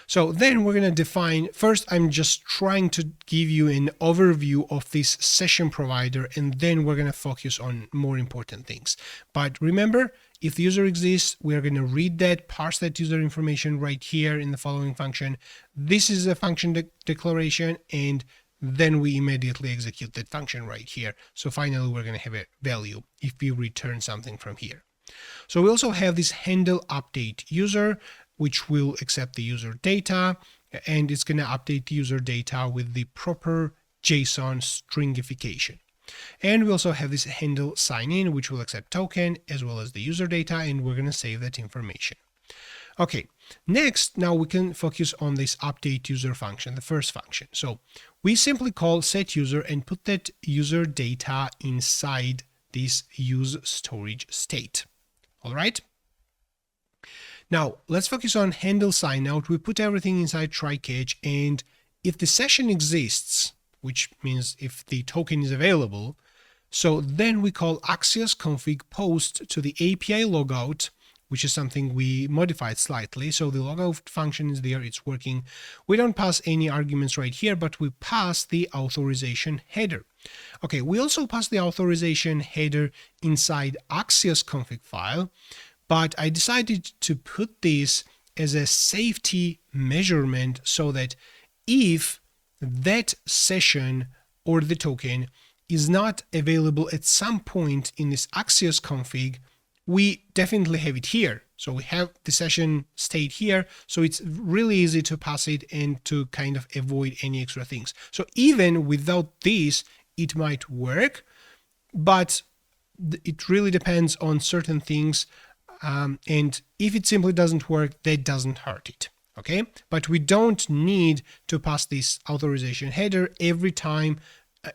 So then we're going to define, first I'm just trying to give you an overview of this session provider, and then we're going to focus on more important things. But remember, if the user exists, we're going to read that, parse that user information right here in the following function. This is a function declaration, and then we immediately execute that function right here. So finally, we're going to have a value if we return something from here. So we also have this handle update user, which will accept the user data, and it's going to update the user data with the proper JSON stringification. And we also have this handle sign in, which will accept token as well as the user data, and we're going to save that information. Okay, next, now we can focus on this update user function, the first function. So we simply call set user and put that user data inside this use storage state. All right. Now let's focus on handle sign out. We put everything inside try catch, and if the session exists, which means if the token is available, so then we call Axios config post to the API logout, which is something we modified slightly. So the logout function is there, it's working. We don't pass any arguments right here, but we pass the authorization header. Okay, we also pass the authorization header inside Axios config file, but I decided to put this as a safety measurement so that if that session or the token is not available at some point in this Axios config, we definitely have it here. So we have the session state here, so it's really easy to pass it and to kind of avoid any extra things. So even without this, it might work, but it really depends on certain things. And if it simply doesn't work, that doesn't hurt it. Okay, but we don't need to pass this authorization header every time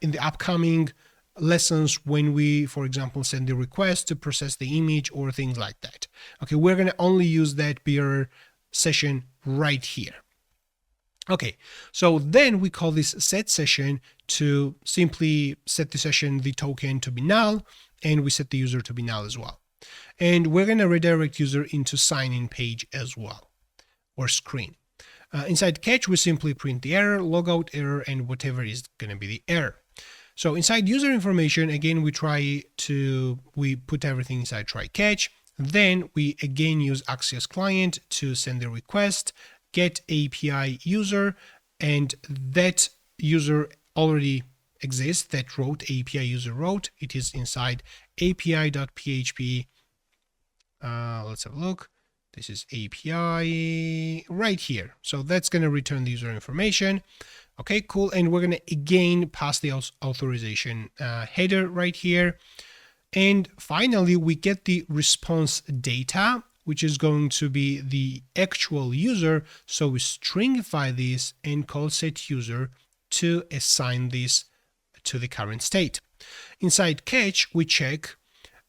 in the upcoming lessons when we, for example, send the request to process the image or things like that. Okay, we're going to only use that bearer session right here. Okay, so then we call this set session to simply set the session, the token to be null, and we set the user to be null as well. And we're going to redirect user into sign-in page as well, or screen. Inside catch, we simply print the error, logout error, and whatever is going to be the error. So inside user information, again, we put everything inside try catch. Then we again use Axios client to send the request, get API user, and that user already exists, that route, API user route. It is inside api.php. Let's have a look. This is API right here. So that's going to return the user information. Okay, cool. And we're going to again pass the authorization header right here. And finally, we get the response data, which is going to be the actual user. So we stringify this and call set user to assign this to the current state. Inside catch, we check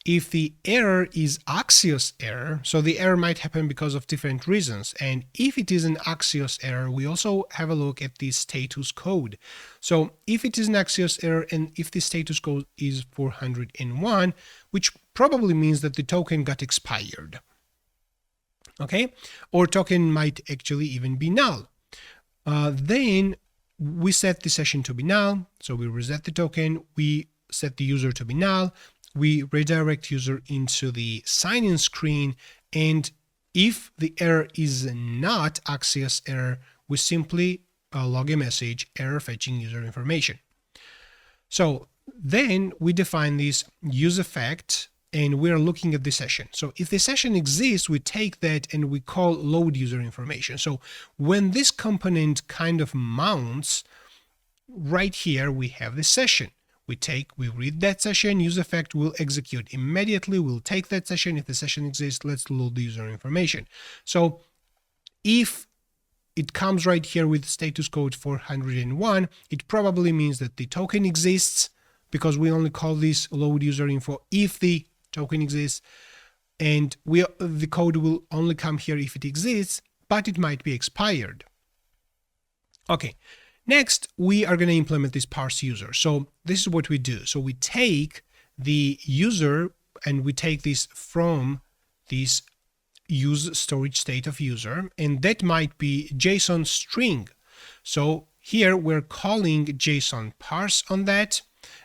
if the error is Axios error. So the error might happen because of different reasons. And if it is an Axios error, we also have a look at the status code. So if it is an Axios error and if the status code is 401, which probably means that the token got expired. Okay, or token might actually even be null. Then we set the session to be null. So we reset the token, we set the user to be null, we redirect user into the sign-in screen, and if the error is not Axios error, we simply log a message, error fetching user information. So then we define this use effect, and we're looking at the session. So if the session exists, we take that and we call load user information. So when this component kind of mounts, right here we have the session. We read that session, use effect will execute immediately. We'll take that session. If the session exists, let's load the user information. So if it comes right here with status code 401, it probably means that the token exists, because we only call this load user info if the token exists, and the code will only come here if it exists, but it might be expired. Okay, next we are going to implement this parse user. So this is what we do. So we take the user and we take this from this use storage state of user, and that might be JSON string. So here we're calling JSON parse on that,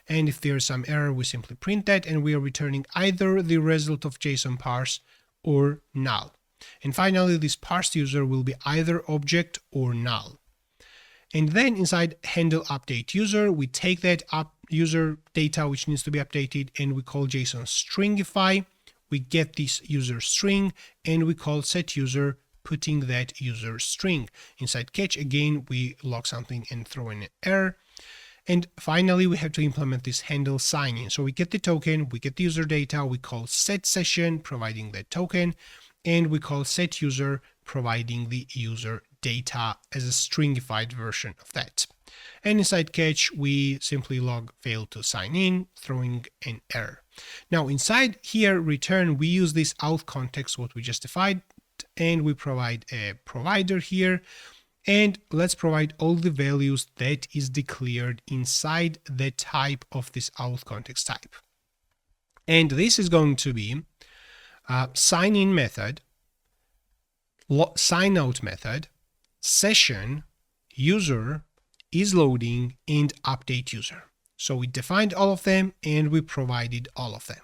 and if there's some error we simply print that, and we are returning either the result of JSON parse or null. And finally this parse user will be either object or null. And then inside handle update user, we take that user data which needs to be updated, and we call JSON stringify. We get this user string, and we call set user, putting that user string. Inside catch, again, we log something and throw in an error. And finally, we have to implement this handle sign in. So we get the token, we get the user data, we call set session, providing that token, and we call set user, providing the user data as a stringified version of that. And inside catch, we simply log failed to sign in, throwing an error. Now inside here return, we use this auth context, what we just defined, and we provide a provider here. And let's provide all the values that is declared inside the type of this auth context type. And this is going to be sign in method, sign out method, session, user, is loading, and update user. So we defined all of them and we provided all of them.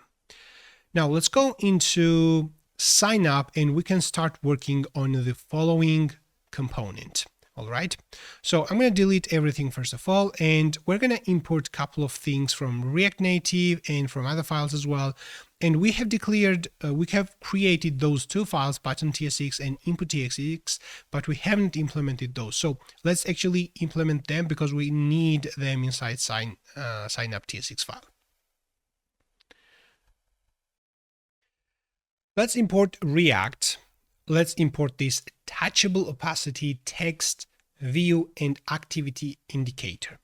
Now let's go into sign up and we can start working on the following component. All right, so I'm going to delete everything first of all, and we're going to import a couple of things from React Native and from other files as well. And we have declared, we have created those two files, button.tsx and input.tsx, but we haven't implemented those. So let's actually implement them because we need them inside signup.tsx file. Let's import React. Let's import this touchable opacity, text, view, and activity indicator.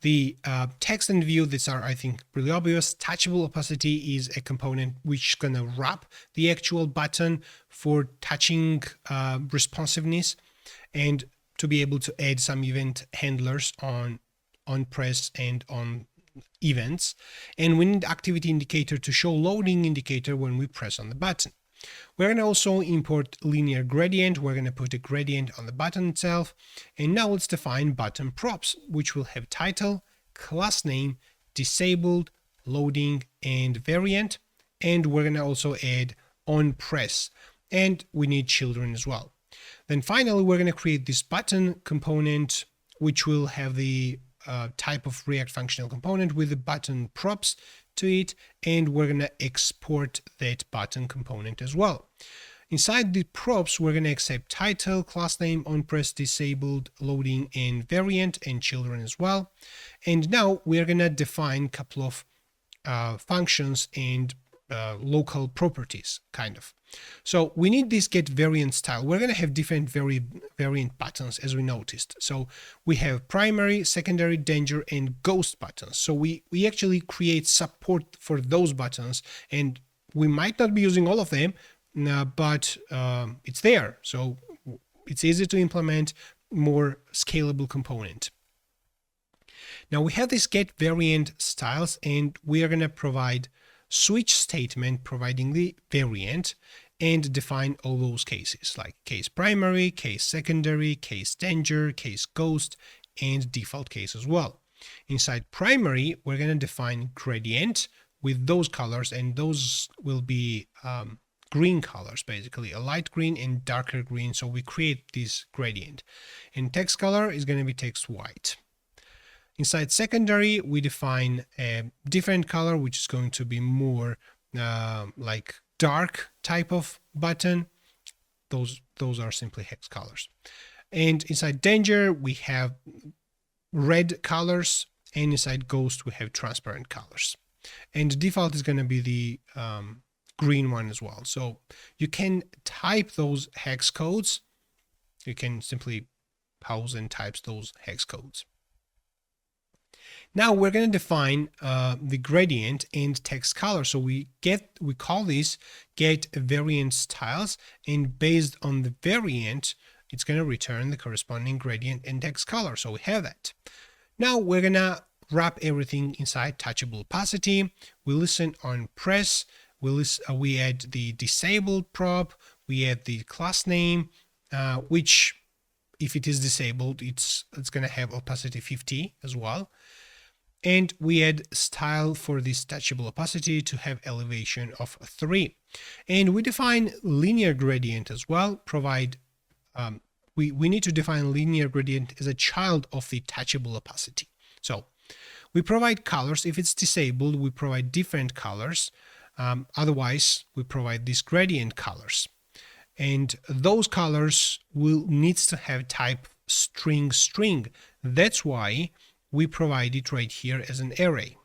The text and view, these are, I think, really obvious. Touchable opacity is a component which is going to wrap the actual button for touching responsiveness, and to be able to add some event handlers on press and on events. And we need activity indicator to show loading indicator when we press on the button. We're going to also import linear gradient. We're going to put a gradient on the button itself. And now let's define button props, which will have title, class name, disabled, loading, and variant. And we're going to also add on press, and we need children as well. Then finally, we're going to create this button component, which will have the type of React functional component with the button props to it, and we're going to export that button component as well. Inside the props, we're going to accept title, class name, on press, disabled, loading, and variant, and children as well. And now we're going to define a couple of functions and local properties, kind of. So we need this get variant style. We're going to have different variant buttons, as we noticed. So we have primary, secondary, danger, and ghost buttons. So we actually create support for those buttons, and we might not be using all of them, but it's there. So it's easy to implement, more scalable component. Now we have this get variant styles, and we are going to provide switch statement providing the variant, and define all those cases like case primary, case secondary, case danger, case ghost, and default case as well. Inside primary, we're going to define gradient with those colors, and those will be green colors, basically a light green and darker green. So we create this gradient, and text color is going to be text white. Inside secondary, we define a different color, which is going to be more like dark type of button. Those are simply hex colors. And inside danger, we have red colors, and inside ghost, we have transparent colors. And default is going to be the green one as well. So you can type those hex codes. You can simply pause and types those hex codes. Now we're going to define the gradient and text color. So we call this get variant styles, and based on the variant, it's going to return the corresponding gradient and text color. So we have that. Now we're going to wrap everything inside touchable opacity. We listen on press. We add the disabled prop. We add the class name, which if it is disabled, it's going to have opacity 50 as well. And we add style for this touchable opacity to have elevation of 3. And we define linear gradient as well. We need to define linear gradient as a child of the touchable opacity. So we provide colors. If it's disabled, we provide different colors. Otherwise, we provide these gradient colors. And those colors needs to have type string. That's why we provide it right here as an array.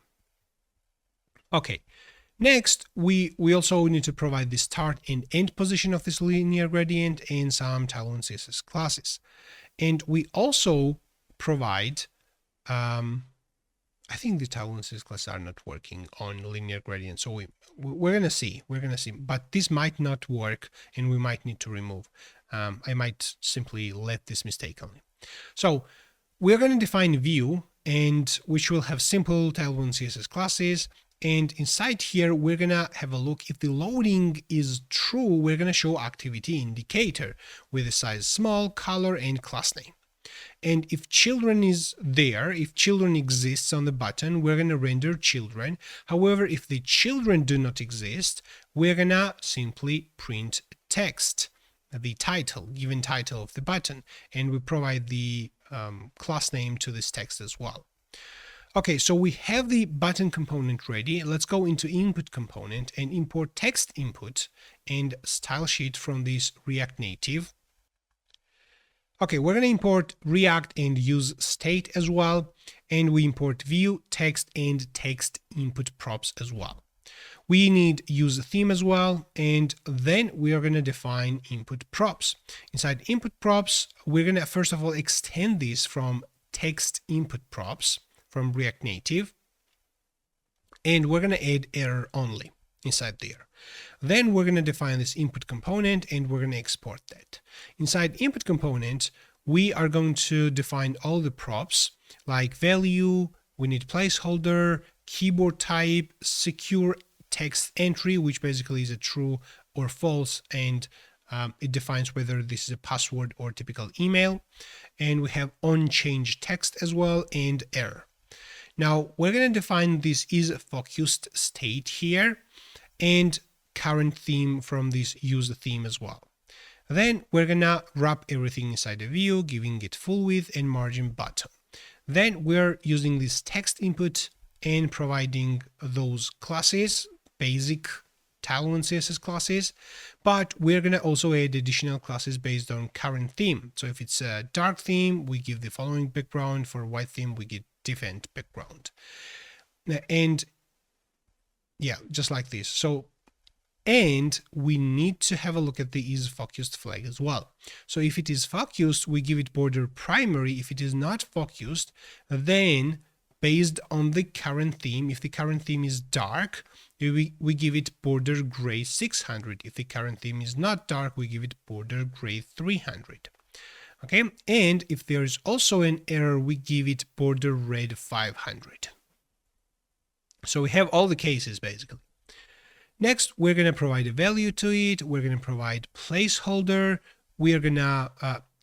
Okay, next we also need to provide the start and end position of this linear gradient and some Tailwind CSS classes. And we also provide, I think the Tailwind CSS classes are not working on linear gradient, so we're gonna see, but this might not work and we might need to remove. I might simply let this mistake only. So we're going to define view, and which will have simple Tailwind CSS classes. And inside here, we're going to have a look. If the loading is true, we're going to show activity indicator with the size small, color, and class name. And if children is there, if children exists on the button, we're going to render children. However, if the children do not exist, we're going to simply print text, the title, given title of the button, and we provide the class name to this text as well. Okay, so we have the button component ready. Let's go into input component and import text input and style sheet from this React Native. Okay, we're going to import React and use state as well, and we import view, text, and text input props as well. We need use theme as well, and then we are going to define input props. Inside input props, we're going to first of all extend this from text input props from React Native, and we're going to add error only inside there. Then we're going to define this input component and we're going to export that. Inside input component, we are going to define all the props like value, we need placeholder, keyboard type, secure text entry, which basically is a true or false, and it defines whether this is a password or typical email. And we have on-change text as well, and error. Now we're going to define this is focused state here, and current theme from this use theme as well. Then we're going to wrap everything inside the view, giving it full width and margin bottom. Then we're using this text input and providing those classes, basic Tailwind CSS classes, but we're going to also add additional classes based on current theme. So if it's a dark theme, we give the following background. For white theme, we get different background. And yeah, just like this. So, and we need to have a look at the is focused flag as well. So if it is focused, we give it border primary. If it is not focused, then based on the current theme, if the current theme is dark, we give it border gray 600. If the current theme is not dark, we give it border gray 300. Okay, and if there is also an error, we give it border red 500. So we have all the cases basically. Next, we're going to provide a value to it. We're going to provide placeholder. We are going to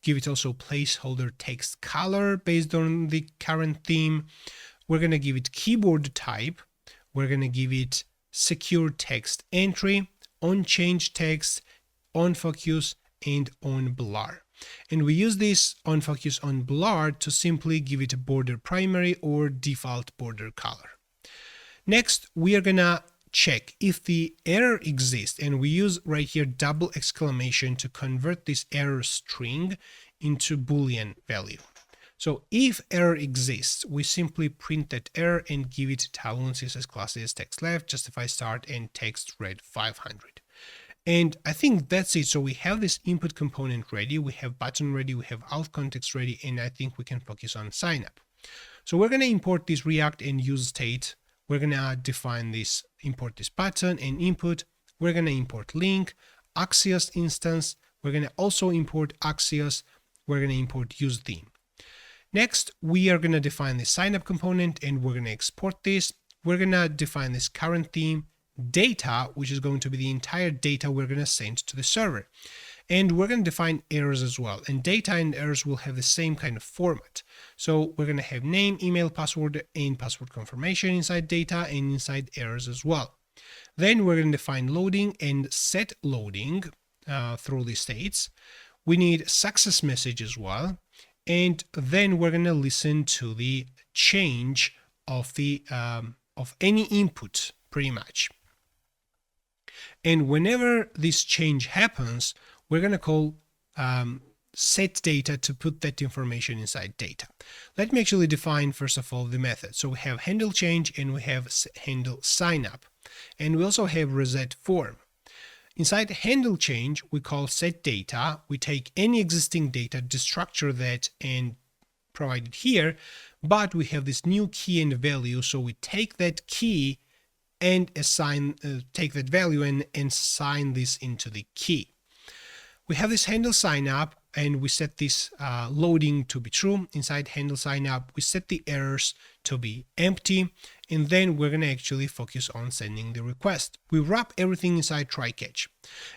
give it also placeholder text color based on the current theme. We're going to give it keyboard type. We're going to give it secure text entry, on change text, on focus, and on blur. And we use this on focus on blur to simply give it a border primary or default border color. Next, we are going to check if the error exists, and we use right here double exclamation to convert this error string into Boolean value. So if error exists, we simply print that error and give it Tailwind CSS classes text left, justify start, and text red 500. And I think that's it. So we have this input component ready, we have button ready, we have auth context ready, and I think we can focus on sign up. So we're going to import this React and use state. We're going to define this, import this button and input. We're going to import link, Axios instance. We're going to also import Axios. We're going to import use theme. Next, we are going to define the sign up component and we're going to export this. We're going to define this current theme, data, which is going to be the entire data we're going to send to the server. And we're going to define errors as well. And data and errors will have the same kind of format. So we're going to have name, email, password, and password confirmation inside data and inside errors as well. Then we're going to define loading and set loading through the states. We need success message as well. And then we're going to listen to the change of the of any input pretty much. And whenever this change happens, we're going to call set data to put that information inside data. Let me actually define first of all the method. So we have handle change and we have handle sign up. And we also have reset form. Inside handle change, we call set data. We take any existing data, destructure that and provide it here, but we have this new key and value. So we take that key and assign, take that value and assign this into the key. We have this handle sign up and we set this loading to be true. Inside handle sign up, we set the errors to be empty. And then we're going to actually focus on sending the request. We wrap everything inside try catch.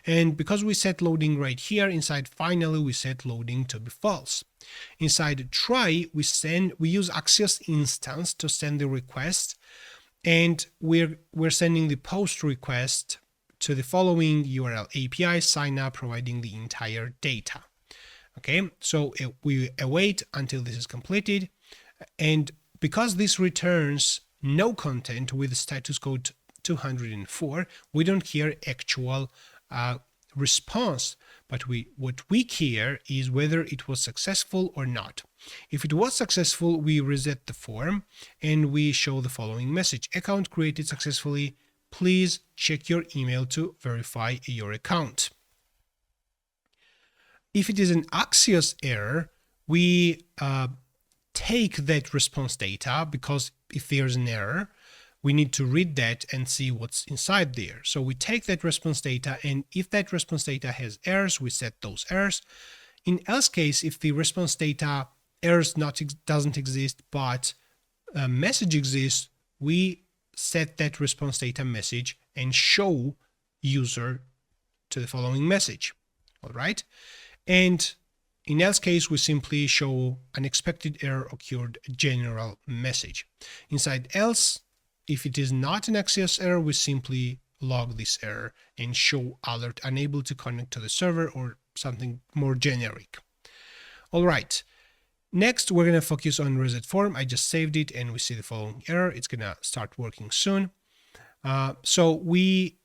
And because we set loading right here, inside finally, we set loading to be false. Inside try, we use Axios instance to send the request. And we're sending the post request to the following URL API sign up, providing the entire data. Okay, so we await until this is completed. And because this returns no content with status code 204, we don't care actual response, but what we care is whether it was successful or not. If it was successful, we reset the form and we show the following message: account created successfully. Please check your email to verify your account. If it is an Axios error, we take that response data, because if there's an error, we need to read that and see what's inside there. So we take that response data, and if that response data has errors, we set those errors. In else case, if the response data errors doesn't exist, but a message exists, we set that response data message and show user to the following message. All right. And in else case, we simply show unexpected error occurred general message. Inside else, if it is not an Axios error, we simply log this error and show alert unable to connect to the server or something more generic. All right. Next, we're going to focus on reset form. I just saved it and we see the following error. It's going to start working soon. So we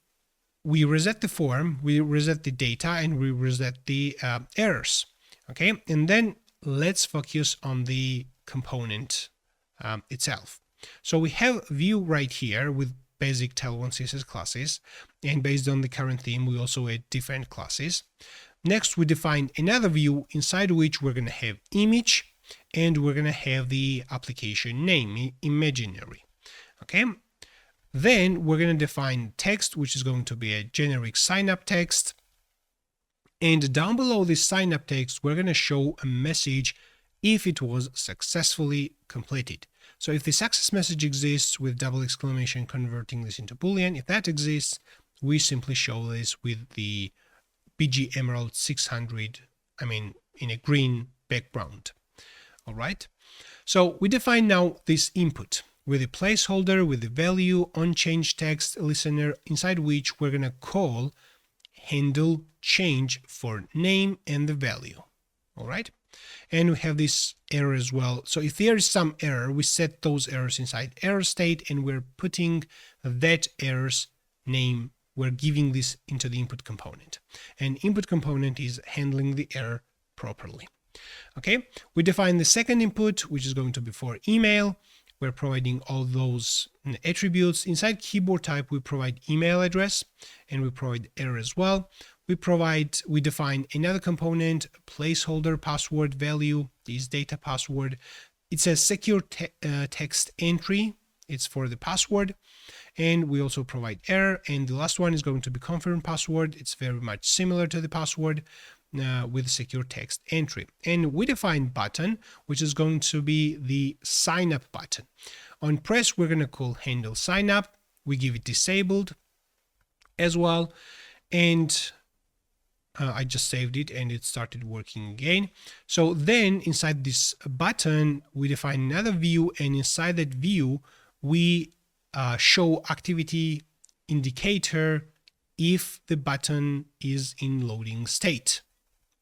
reset the form, we reset the data, and we reset the errors. Okay, and then let's focus on the component itself. So we have view right here with basic Tailwind CSS classes, and based on the current theme, we also add different classes. Next, we define another view inside which we're going to have image, and we're going to have the application name, imaginary. Okay. Then we're going to define text, which is going to be a generic sign up text. And down below this sign up text, we're going to show a message if it was successfully completed. So if the success message exists with double exclamation converting this into Boolean, if that exists, we simply show this with the BG Emerald 600, in a green background. All right. So we define now this input with a placeholder, with the value, onChange text listener, inside which we're going to call handle change for name and the value. All right. And we have this error as well. So if there is some error, we set those errors inside error state, and we're putting that error's name. We're giving this into the input component, and input component is handling the error properly. Okay. We define the second input, which is going to be for email. we're providing all those attributes. Inside keyboard type, we provide email address and we provide error as well. We define another component, placeholder password value, is data password. It says secure text entry. It's for the password. And we also provide error. And the last one is going to be confirm password. It's very much similar to the password with secure text entry. And we define button, which is going to be the sign up button. On press, we're going to call handle sign up. We give it disabled as well. And I just saved it and it started working again. So then inside this button, we define another view, and inside that view, we show activity indicator if the button is in loading state.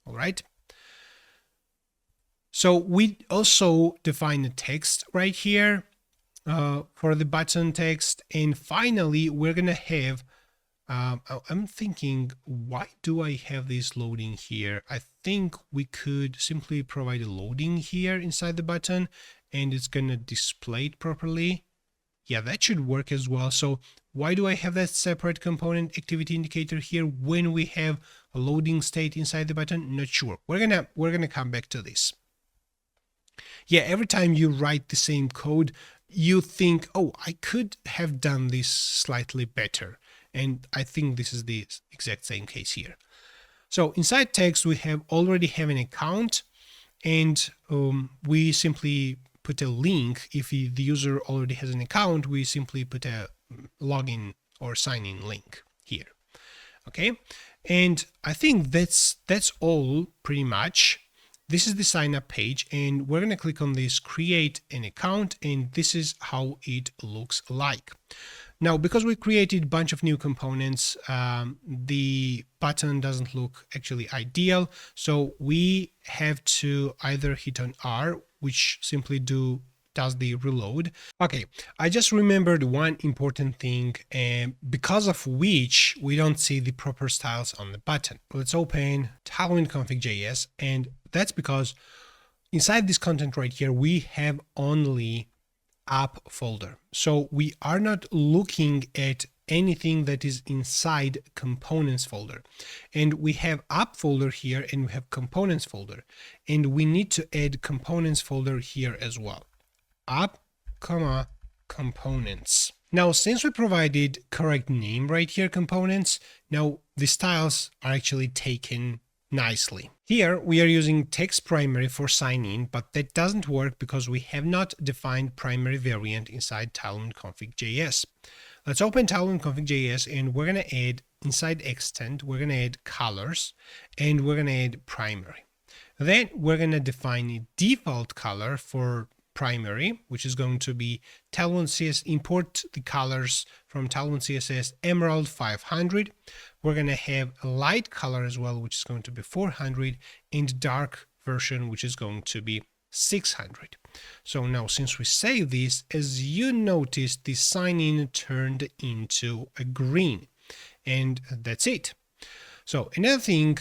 All right. So we also define the text right here for the button text. And finally, we're going to have I'm thinking, why do I have this loading here? I think we could simply provide a loading here inside the button and it's going to display it properly. Yeah, that should work as well. So why do I have that separate component activity indicator here when we have a loading state inside the button? Not sure. We're gonna come back to this. Yeah, every time you write the same code, you think, oh, I could have done this slightly better. And I think this is the exact same case here. So inside text, we already have an account, and we simply put a link. If the user already has an account, we simply put a login or sign in link here. Okay, and I think that's all pretty much. This is the sign up page, and we're going to click on this create an account, and this is how it looks like. Now, because we created a bunch of new components, the button doesn't look actually ideal. So we have to either hit on R, which simply does the reload. Okay, I just remembered one important thing, because of which we don't see the proper styles on the button. Let's open TimeCodes config.js, and that's because inside this content right here, we have only app folder. So we are not looking at anything that is inside components folder. And we have app folder here and we have components folder. And we need to add components folder here as well. App, components. Now, since we provided correct name right here, components, now the styles are actually taken nicely. Here we are using text primary for sign in, but that doesn't work because we have not defined primary variant inside TimeCodes config.js. Let's open TimeCodes config.js, and we're going to add inside extend, we're going to add colors, and we're going to add primary. Then we're going to define a default color for primary, which is going to be TimeCodes CSS, import the colors from TimeCodes CSS Emerald 500. We're going to have a light color as well, which is going to be 400, and dark version, which is going to be 600. So now, since we save this, as you notice, the sign in turned into a green, and that's it. So another thing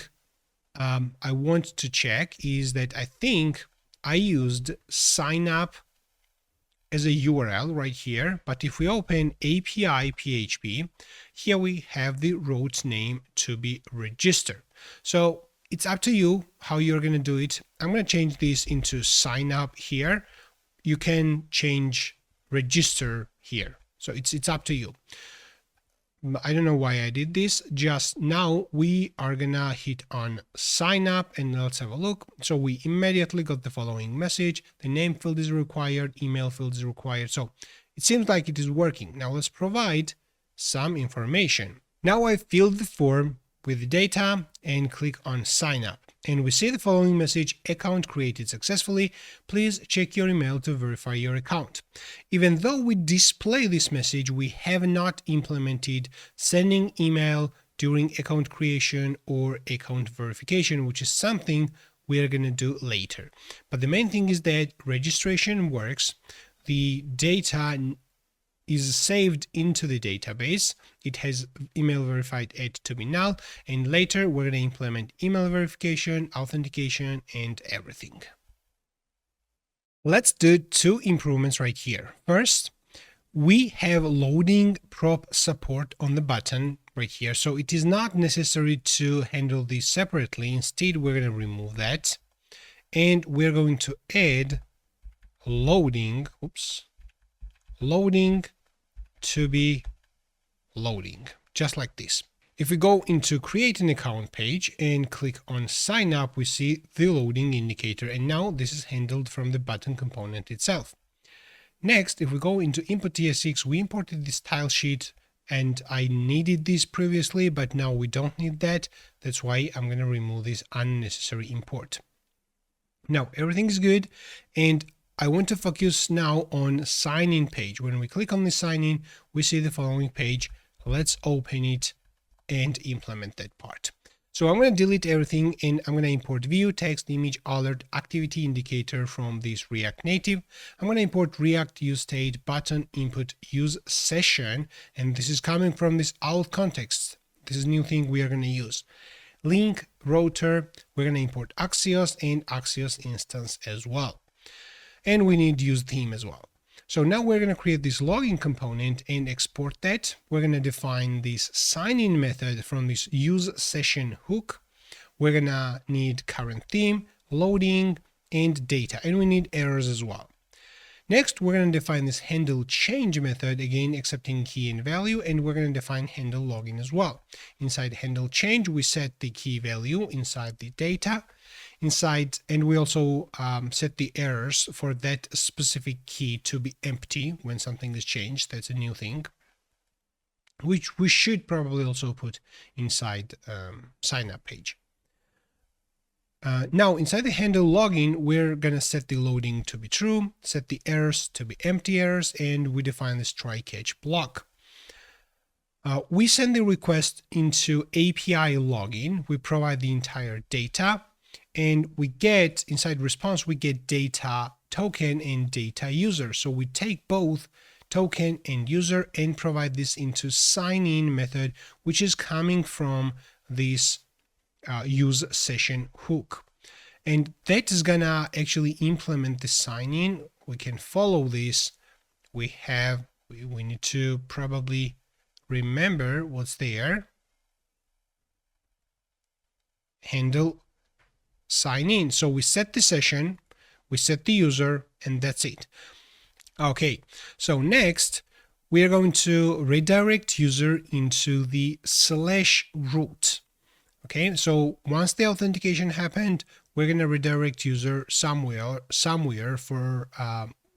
I want to check is that I think I used sign up as a URL right here, but if we open API PHP, here we have the route name to be register. So it's up to you how you're going to do it. I'm going to change this into sign up here. You can change register here. So it's up to you. I don't know why I did this. Just now we are gonna hit on sign up, and let's have a look. So we immediately got the following message. The name field is required, email field is required. So it seems like it is working. Now let's provide some information. Now I filled the form with the data and click on sign up. And we see the following message: account created successfully. Please check your email to verify your account. Even though we display this message, we have not implemented sending email during account creation or account verification, which is something we are going to do later. But the main thing is that registration works. The data is saved into the database. It has email verified at to be null, and later we're going to implement email verification, authentication, and everything. Let's do two improvements right here. First, we have loading prop support on the button right here. So it is not necessary to handle this separately. Instead, we're going to remove that. And we're going to add loading, loading to be loading, just like this. If we go into create an account page and click on sign up, we see the loading indicator. And now this is handled from the button component itself. Next, if we go into input TSX, we imported this style sheet and I needed this previously, but now we don't need that. That's why I'm going to remove this unnecessary import. Now everything is good. And I want to focus now on sign in page. When we click on the sign in, we see the following page. Let's open it and implement that part. So I'm going to delete everything and I'm going to import view, text, image, alert, activity indicator from this React Native. I'm going to import React use state, button, input, use session, and this is coming from this auth context. This is a new thing we are going to use. Link, router, we're going to import Axios and Axios instance as well. And we need use theme as well. So now we're going to create this login component and export that. We're going to define this sign-in method from this use session hook. We're going to need current theme, loading, and data, and we need errors as well. Next, we're going to define this handle change method, again accepting key and value, and we're going to define handle login as well. Inside handle change, we set the key value inside the data. Inside, and we also set the errors for that specific key to be empty when something is changed. That's a new thing, which we should probably also put inside sign up page. Now inside the handle login, we're going to set the loading to be true, set the errors to be empty errors, and we define this try catch block. We send the request into API login. We provide the entire data. And we get inside response, we get data token and data user. So we take both token and user and provide this into sign in method, which is coming from this use session hook. And that is gonna actually implement the sign in. We can follow this. We need to probably remember what's there. Handle sign in. So we set the session, we set the user, and that's it. Okay, so next we are going to redirect user into the /root. Okay, so once the authentication happened, we're going to redirect user somewhere for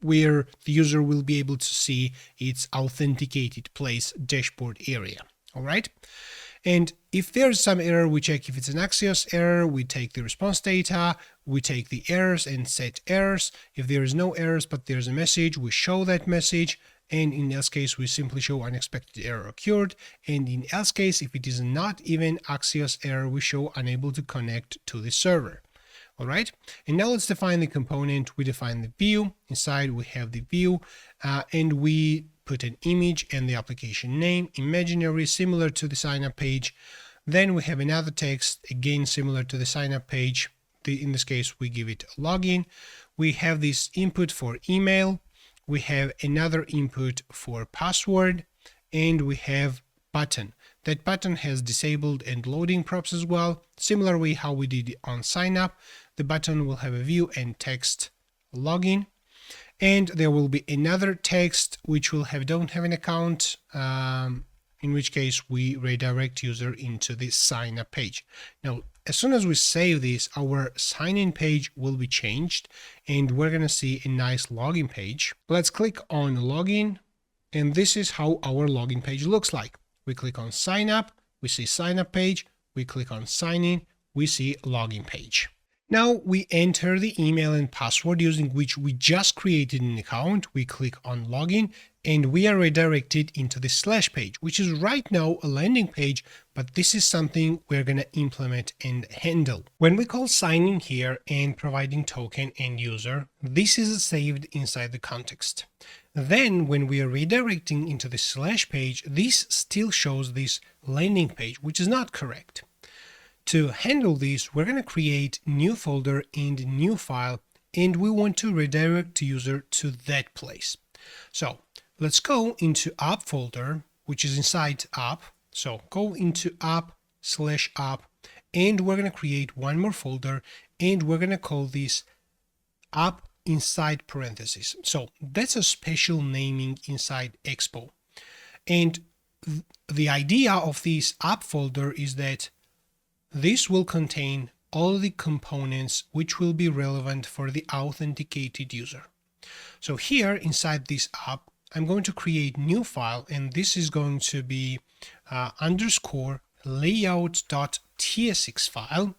where the user will be able to see its authenticated place dashboard area. All right. And if there's some error, we check if it's an Axios error, we take the response data, we take the errors and set errors. If there is no errors, but there's a message, we show that message. And in else case, we simply show unexpected error occurred. And in else case, if it is not even Axios error, we show unable to connect to the server. All right. And now let's define the component. We define the view. Inside we have the view and we put an image and the application name, imaginary, similar to the sign up page. Then we have another text, again, similar to the sign up page. In this case, we give it login. We have this input for email. We have another input for password, and we have button. That button has disabled and loading props as well. Similarly, how we did on sign up, the button will have a view and text login. And there will be another text which will have don't have an account, in which case we redirect user into the sign up page. Now, as soon as we save this, our sign in page will be changed and we're going to see a nice login page. Let's click on login, and this is how our login page looks like. We click on sign up, we see sign up page, we click on sign in, we see login page. Now we enter the email and password using which we just created an account. We click on login and we are redirected into the / page, which is right now a landing page, but this is something we're going to implement and handle. When we call sign in here and providing token and user, this is saved inside the context. Then when we are redirecting into the / page, this still shows this landing page, which is not correct. To handle this, we're going to create new folder and new file, and we want to redirect the user to that place. So let's go into app folder, which is inside app. So go into app/app, and we're going to create one more folder, and we're going to call this app inside parentheses. So that's a special naming inside Expo. And the idea of this app folder is that this will contain all the components which will be relevant for the authenticated user. So here inside this app, I'm going to create new file, and this is going to be underscore layout.tsx file.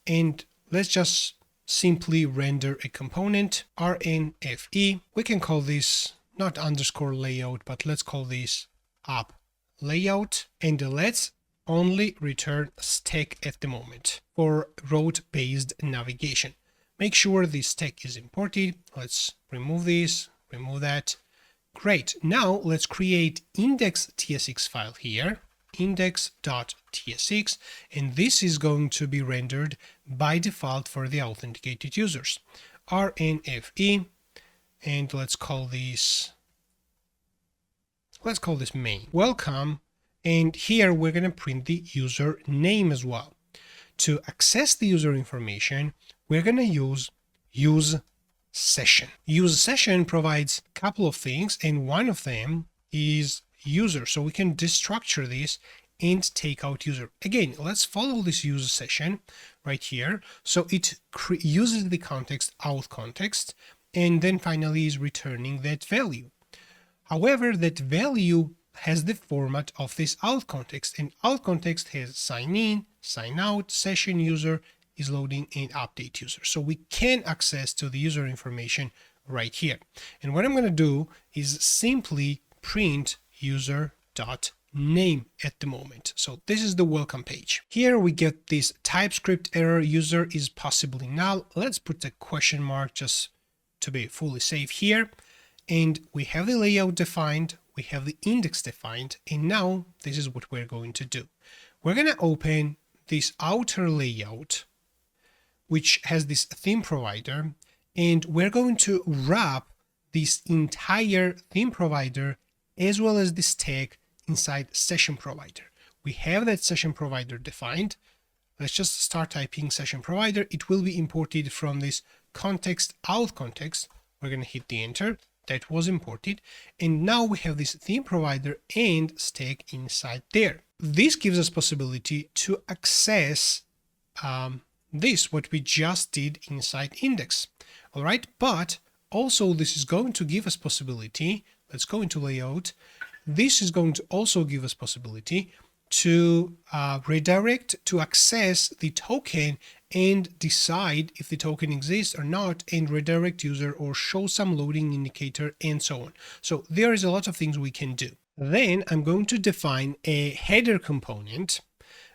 And let's just simply render a component rnfe. We can call this not underscore layout, but let's call this app layout, and let's only return stack at the moment for route-based navigation. Make sure this stack is imported. Let's remove this, remove that. Great. Now let's create index.tsx file here, index.tsx, and this is going to be rendered by default for the authenticated users. rnfe, and let's call this main. Welcome, and here we're going to print the user name as well. To access the user information, we're going to use session. Use session provides a couple of things, and one of them is user. So we can destructure this and take out user. Again, let's follow this user session right here. So it uses the context out context, and then finally is returning that value. However, that value has the format of this out context, and out context has sign in, sign out, session user, is loading, and update user. So we can access to the user information right here. And what I'm going to do is simply print user.name at the moment. So this is the welcome page. Here we get this TypeScript error, user is possibly null. Let's put a question mark just to be fully safe here. And we have the layout defined, we have the index defined, and now this is what we're going to do. We're going to open this outer layout, which has this theme provider, and we're going to wrap this entire theme provider as well as this tag inside session provider. We have that session provider defined. Let's just start typing session provider. It will be imported from this context out context. We're going to hit the enter. That was imported. And now we have this theme provider and stack inside there. This gives us possibility to access this, what we just did inside index. All right, but also this is going to give us possibility. Let's go into layout. This is going to also give us possibility to redirect to access the token and decide if the token exists or not, and redirect user or show some loading indicator and so on. So there is a lot of things we can do. Then I'm going to define a header component.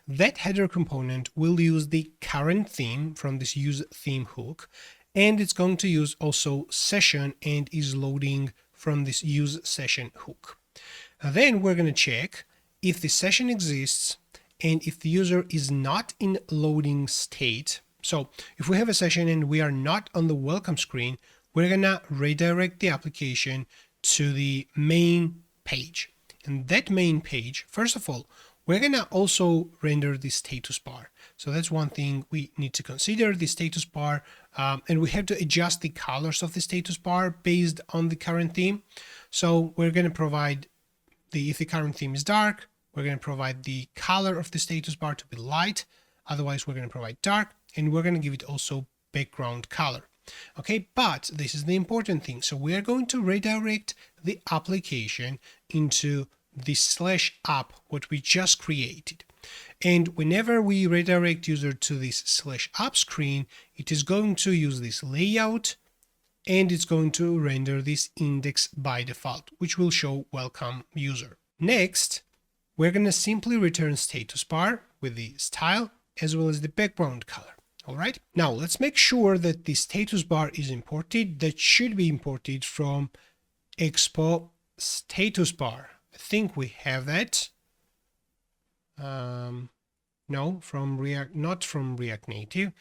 That header component will use the current theme from this use theme hook, and it's going to use also session and is loading from this use session hook. Then we're going to check if the session exists and if the user is not in loading state. So if we have a session and we are not on the welcome screen, we're going to redirect the application to the main page. And that main page, first of all, we're going to also render the status bar. So that's one thing we need to consider, the status bar, and we have to adjust the colors of the status bar based on the current theme. So we're going to provide if the current theme is dark, we're going to provide the color of the status bar to be light. Otherwise, we're going to provide dark, and we're going to give it also background color. Okay, but this is the important thing. So we are going to redirect the application into the /app, what we just created. And whenever we redirect user to this /app screen, it is going to use this layout, and it's going to render this index by default, which will show welcome user. Next, we're going to simply return status bar with the style as well as the background color. All right. Now let's make sure that the status bar is imported. That should be imported from Expo status bar. I think we have that. No, from React, not from React Native.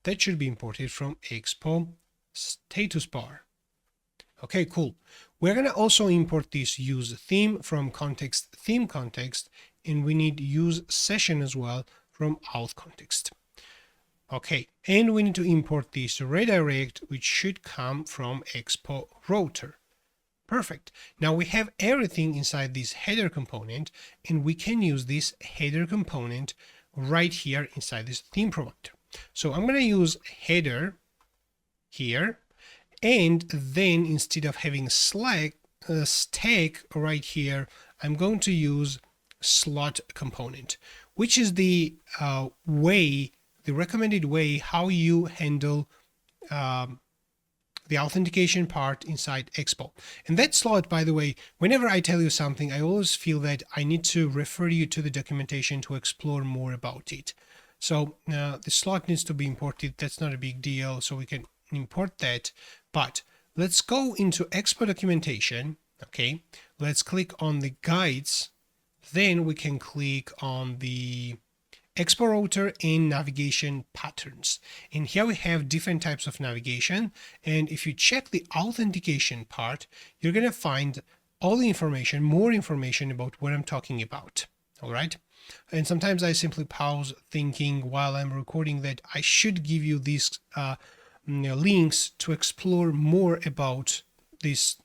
That should be imported from Expo status bar. Okay, cool. We're going to also import this use theme from context theme context, and we need use session as well from auth context. Okay, and we need to import this redirect, which should come from expo router. Perfect. Now we have everything inside this header component, and we can use this header component right here inside this theme provider. So I'm going to use header here, and then instead of having stack right here, I'm going to use slot component, which is the recommended way how you handle the authentication part inside Expo. And that slot, by the way, whenever I tell you something, I always feel that I need to refer you to the documentation to explore more about it. So the slot needs to be imported. That's not a big deal. So we can import that. But let's go into Expo documentation. Okay, let's click on the guides. Then we can click on the Expo router and navigation patterns. And here we have different types of navigation. And if you check the authentication part, you're going to find all the information, more information about what I'm talking about. All right. And sometimes I simply pause thinking while I'm recording that I should give you these links to explore more about this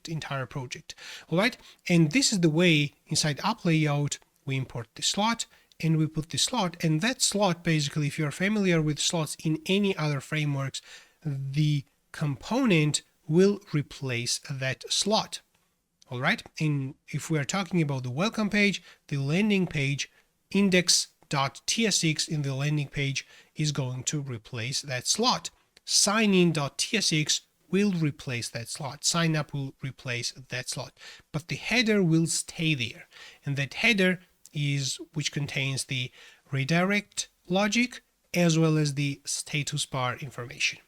entire project. All right. And this is the way inside app layout, we import the slot and we put the slot, and that slot, basically, if you're familiar with slots in any other frameworks, the component will replace that slot. All right. And if we are talking about the welcome page, the landing page, index.tsx in the landing page is going to replace that slot. Signin.tsx will replace that slot. Signup will replace that slot, but the header will stay there, and that header is which contains the redirect logic as well as the status bar information.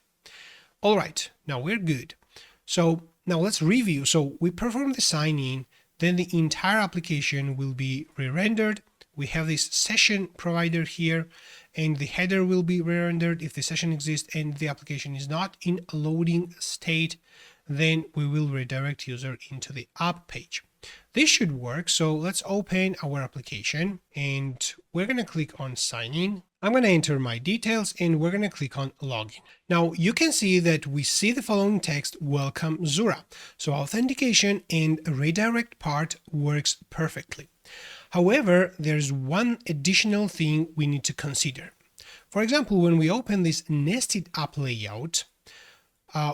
All right, now we're good. So now let's review. So we perform the sign in, then the entire application will be re-rendered. We have this session provider here, and the header will be re-rendered if the session exists and the application is not in a loading state. Then we will redirect user into the app page. This should work. So let's open our application and we're going to click on sign in. I'm going to enter my details and we're going to click on login. Now you can see that we see the following text, welcome Zura. So authentication and redirect part works perfectly. However, there's one additional thing we need to consider. For example, when we open this nested app layout,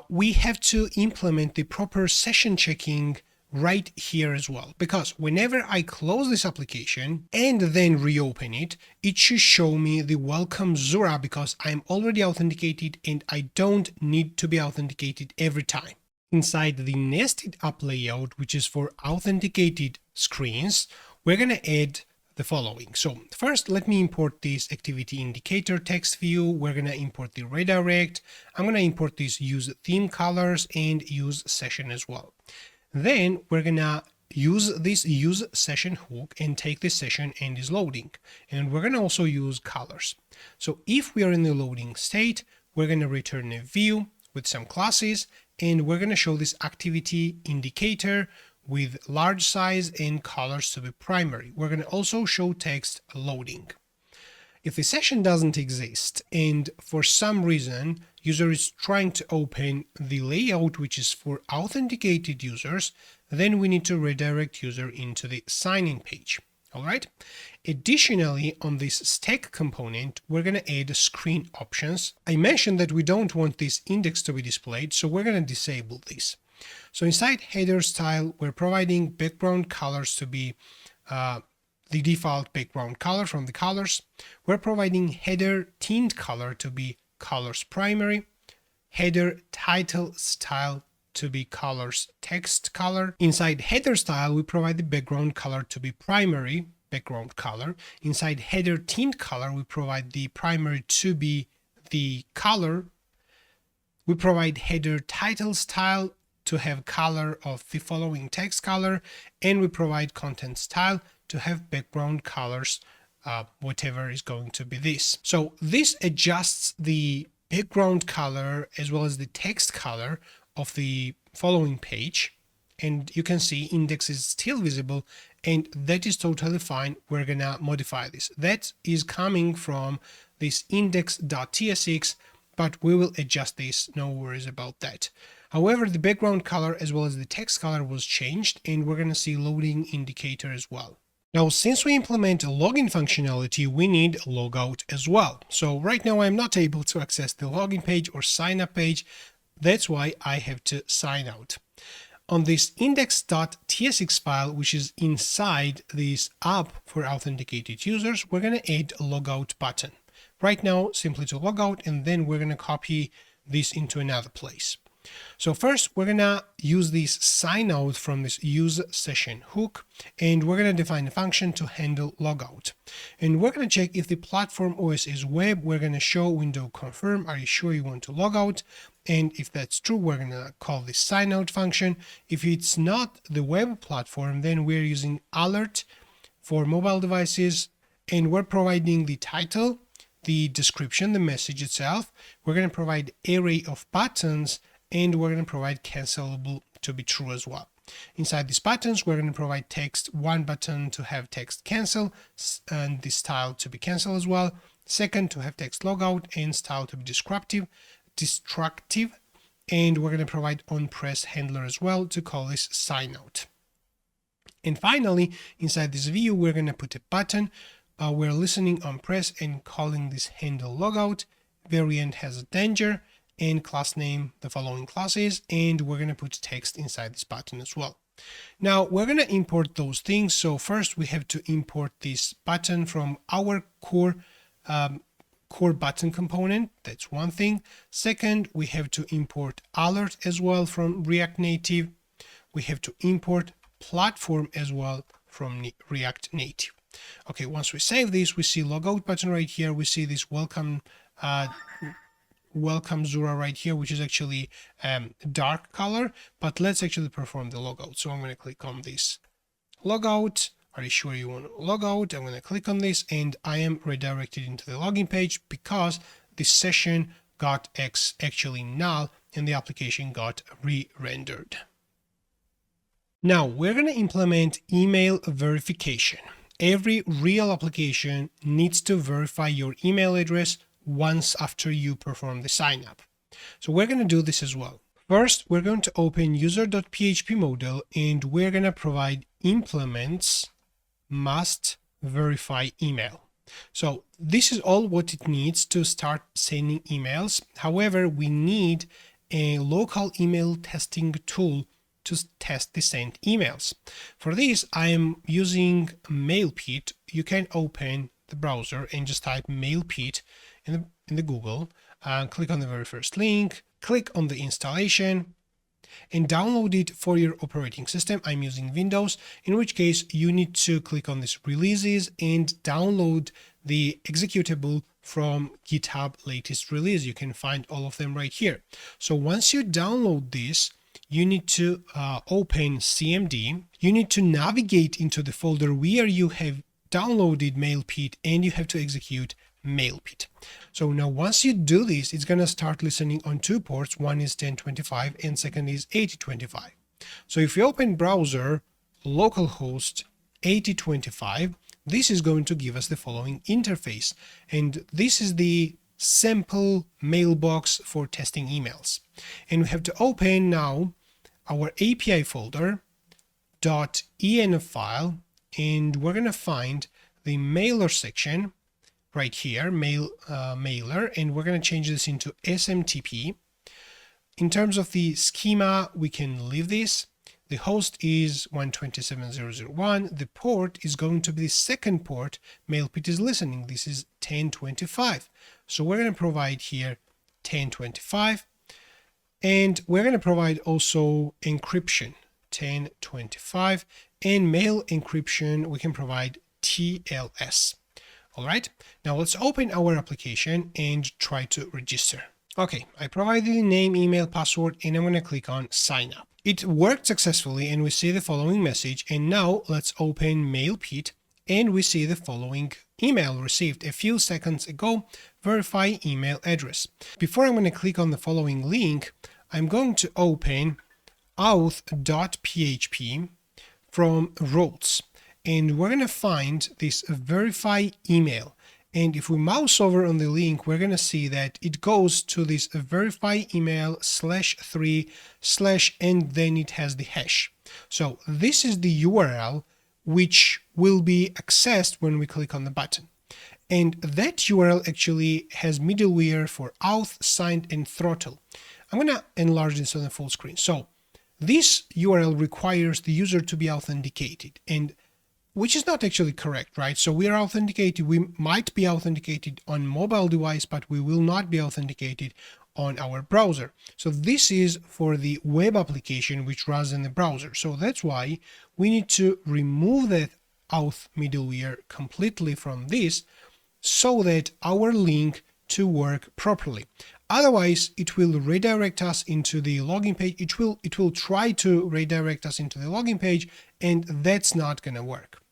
we have to implement the proper session checking right here as well, because whenever I close this application and then reopen it, it should show me the welcome Zura because I'm already authenticated and I don't need to be authenticated every time. Inside the nested app layout, which is for authenticated screens, we're going to add the following. So first, let me import this activity indicator text view. We're going to import the redirect. I'm going to import these use theme colors and use session as well. Then we're gonna use this use session hook and take this session and is loading. And we're gonna also use colors. So if we are in the loading state, we're gonna return a view with some classes, and we're gonna show this activity indicator with large size and colors to be primary. We're gonna also show text loading. If the session doesn't exist and for some reason user is trying to open the layout which is for authenticated users, then we need to redirect user into the sign-in page. All right. Additionally, on this stack component, we're going to add screen options. I mentioned that we don't want this index to be displayed, so we're going to disable this. So inside header style, we're providing background colors to be the default background color from the colors. We're providing header tint color to be colors primary, header title style to be colors text color. Inside header style, we provide the background color to be primary background color. Inside header tint color, we provide the primary to be the color. We provide header title style to have color of the following text color, and we provide content style to have background colors, whatever is going to be this. So this adjusts the background color as well as the text color of the following page. And you can see index is still visible, and that is totally fine. We're gonna modify this. That is coming from this index.tsx, but we will adjust this, no worries about that. However, the background color as well as the text color was changed, and we're gonna see loading indicator as well. Now, since we implement a login functionality, we need logout as well. So right now I'm not able to access the login page or sign up page. That's why I have to sign out. On this index.tsx file, which is inside this app for authenticated users, we're going to add a logout button. Right now, simply to logout, and then we're going to copy this into another place. So first, we're going to use this sign out from this use session hook, and we're going to define a function to handle logout. And we're going to check if the platform OS is web. We're going to show window confirm. Are you sure you want to log out? And if that's true, we're going to call this sign out function. If it's not the web platform, then we're using alert for mobile devices, and we're providing the title, the description, the message itself. We're going to provide array of buttons, and we're going to provide cancelable to be true as well. Inside these buttons, we're going to provide text, one button to have text cancel and the style to be cancel as well. Second, to have text logout and style to be destructive. And we're going to provide on press handler as well to call this sign out. And finally, inside this view, we're going to put a button. We're listening on press and calling this handle logout. Variant has a danger, and class name, the following classes, and we're going to put text inside this button as well. Now we're going to import those things. So first we have to import this button from our core button component. That's one thing. Second, we have to import alert as well from React Native. We have to import platform as well from React Native. Okay, once we save this, we see logout button right here. We see this welcome Zura right here, which is actually dark color, but let's actually perform the logout. So I'm going to click on this logout. Are you sure you want to log out? I'm going to click on this, and I am redirected into the login page because this session got actually null and the application got re-rendered. Now we're going to implement email verification. Every real application needs to verify your email address once after you perform the sign up. So we're going to do this as well. First, we're going to open user.php model, and we're going to provide implements must verify email. So this is all what it needs to start sending emails. However, we need a local email testing tool to test the sent emails. For this, I am using Mailpit. You can open the browser and just type Mailpit in the Google, click on the very first link, click on the installation, and download it for your operating system. I'm using Windows, in which case you need to click on this releases and download the executable from GitHub latest release. You can find all of them right here. So once you download this, you need to open CMD. You need to navigate into the folder where you have downloaded Mailpit, and you have to execute Mailpit. So now once you do this, it's going to start listening on two ports. One is 1025 and second is 8025. So if you open browser localhost 8025, this is going to give us the following interface. And this is the sample mailbox for testing emails. And we have to open now our API folder .env file, and we're going to find the mailer section right here, mailer, and we're going to change this into SMTP. In terms of the schema, we can leave this. The host is 127.0.0.1. The port is going to be the second port Mailpit is listening. This is 1025. So we're going to provide here 1025, and we're going to provide also encryption 1025, and mail encryption we can provide TLS. All right, now let's open our application and try to register. Okay, I provided the name, email, password, and I'm going to click on sign up. It worked successfully, and we see the following message. And now let's open Mailpit and we see the following email received a few seconds ago, verify email address. Before I'm going to click on the following link, I'm going to open auth.php from roles, and we're going to find this verify email. And if we mouse over on the link, we're going to see that it goes to this verify email /3/ and then it has the hash. So this is the URL which will be accessed when we click on the button. And that URL actually has middleware for auth, signed, and throttle. I'm going to enlarge this on the full screen. So this URL requires the user to be authenticated, and which is not actually correct, right? So we are authenticated, we might be authenticated on mobile device, but we will not be authenticated on our browser. So this is for the web application which runs in the browser. So that's why we need to remove that auth middleware completely from this so that our link to work properly. Otherwise, it will redirect us into the login page. It will try to redirect us into the login page, and that's not going to work.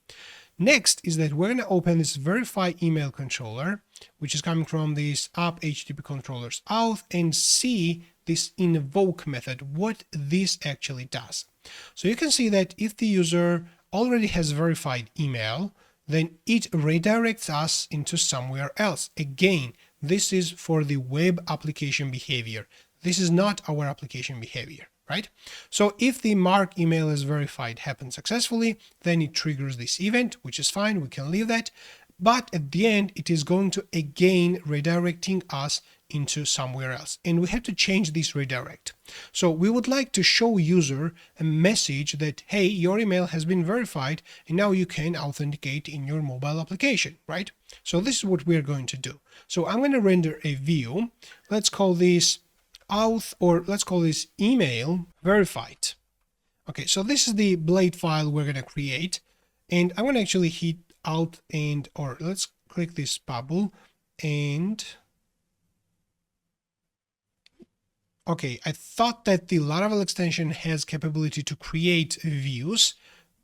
Next is that we're going to open this verify email controller, which is coming from this app HTTP controllers auth, and see this invoke method, what this actually does. So you can see that if the user already has verified email, then it redirects us into somewhere else. Again, this is for the web application behavior. This is not our application behavior, right? So if the mark email is verified happens successfully, then it triggers this event, which is fine, we can leave that. But at the end, it is going to again redirecting us into somewhere else. And we have to change this redirect. So we would like to show user a message that, hey, your email has been verified and now you can authenticate in your mobile application, right? So this is what we're going to do. So I'm going to render a view. Let's call this auth, or let's call this email verified. Okay, so this is the blade file we're going to create, and I'm going to actually hit alt and, or let's click this bubble and okay, I thought that the Laravel extension has capability to create views,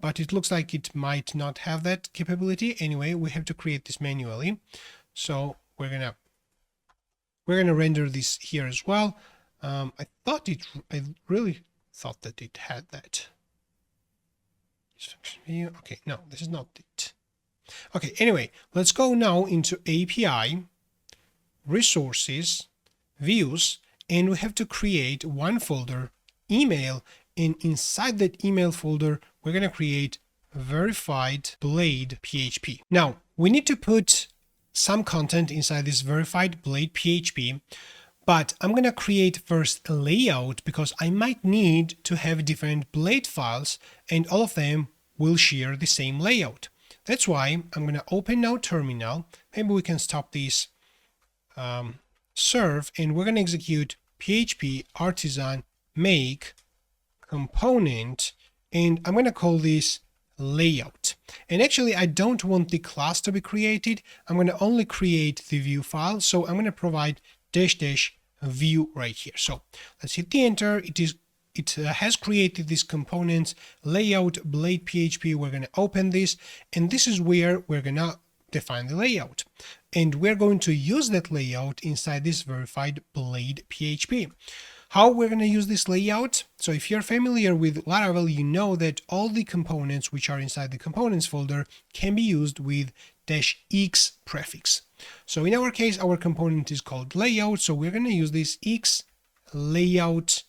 but it looks like it might not have that capability. Anyway, we have to create this manually. So we're gonna render this here as well. I really thought that it had that. Okay, no, this is not it. Okay, anyway, let's go now into API, resources, views, and we have to create one folder, email, and inside that email folder, we're going to create verified blade PHP. Now, we need to put some content inside this verified blade PHP, but I'm going to create first a layout because I might need to have different blade files and all of them will share the same layout. That's why I'm going to open now terminal. Maybe we can stop this serve, and we're going to execute PHP artisan make component, and I'm going to call this layout. And actually, I don't want the class to be created. I'm going to only create the view file. So I'm going to provide --view right here. So let's hit the enter. It has created these components, layout, blade PHP. We're going to open this, and this is where we're going to define the layout. And we're going to use that layout inside this verified blade PHP. How we're going to use this layout? So if you're familiar with Laravel, you know that all the components which are inside the components folder can be used with -x prefix. So in our case, our component is called layout. So we're going to use this x layout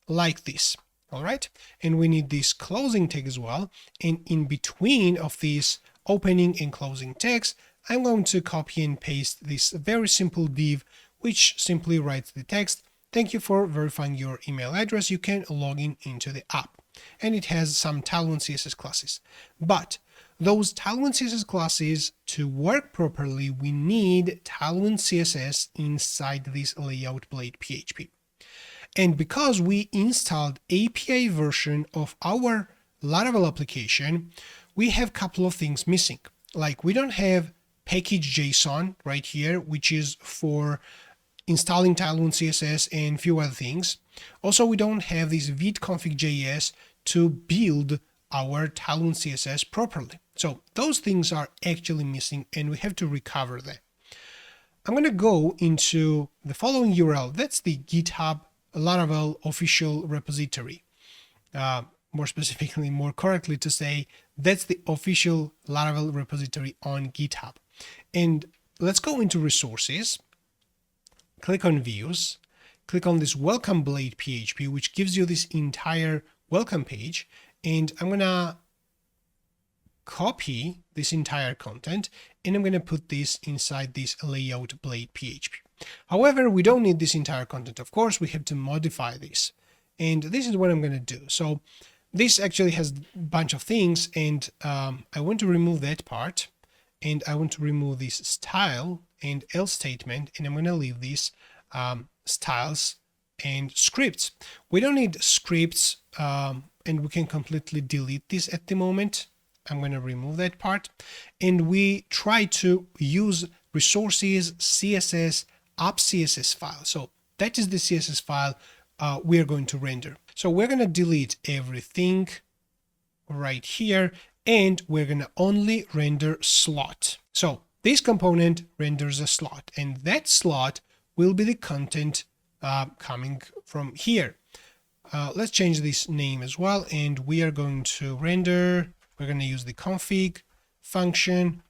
like this. All right. And we need this closing tag as well. And in between of these opening and closing tags, I'm going to copy and paste this very simple div, which simply writes the text. Thank you for verifying your email address. You can log in into the app. And it has some Tailwind CSS classes. But those Tailwind CSS classes, to work properly, we need Tailwind CSS inside this layout blade PHP. And because we installed API version of our Laravel application, we have a couple of things missing. Like we don't have package.json right here, which is for installing Tailwind CSS and a few other things. Also, we don't have this vidconfig.js to build our Talon CSS properly. So those things are actually missing and we have to recover them. I'm going to go into the following URL. That's the GitHub Laravel official repository. More specifically, more correctly to say, that's the official Laravel repository on GitHub. And let's go into resources, click on views, click on this welcome blade PHP, which gives you this entire welcome page. And I'm going to copy this entire content and I'm going to put this inside this layout blade PHP. However, we don't need this entire content. Of course, we have to modify this. And this is what I'm going to do. So this actually has a bunch of things and I want to remove that part and I want to remove this style and else statement and I'm going to leave these styles and scripts. We don't need scripts and we can completely delete this at the moment. I'm going to remove that part and we try to use resources CSS app CSS file. So that is the CSS file we are going to render. So we're going to delete everything right here and we're going to only render slot. So this component renders a slot and that slot will be the content coming from here. Let's change this name as well and we are going to render. We're going to use the config function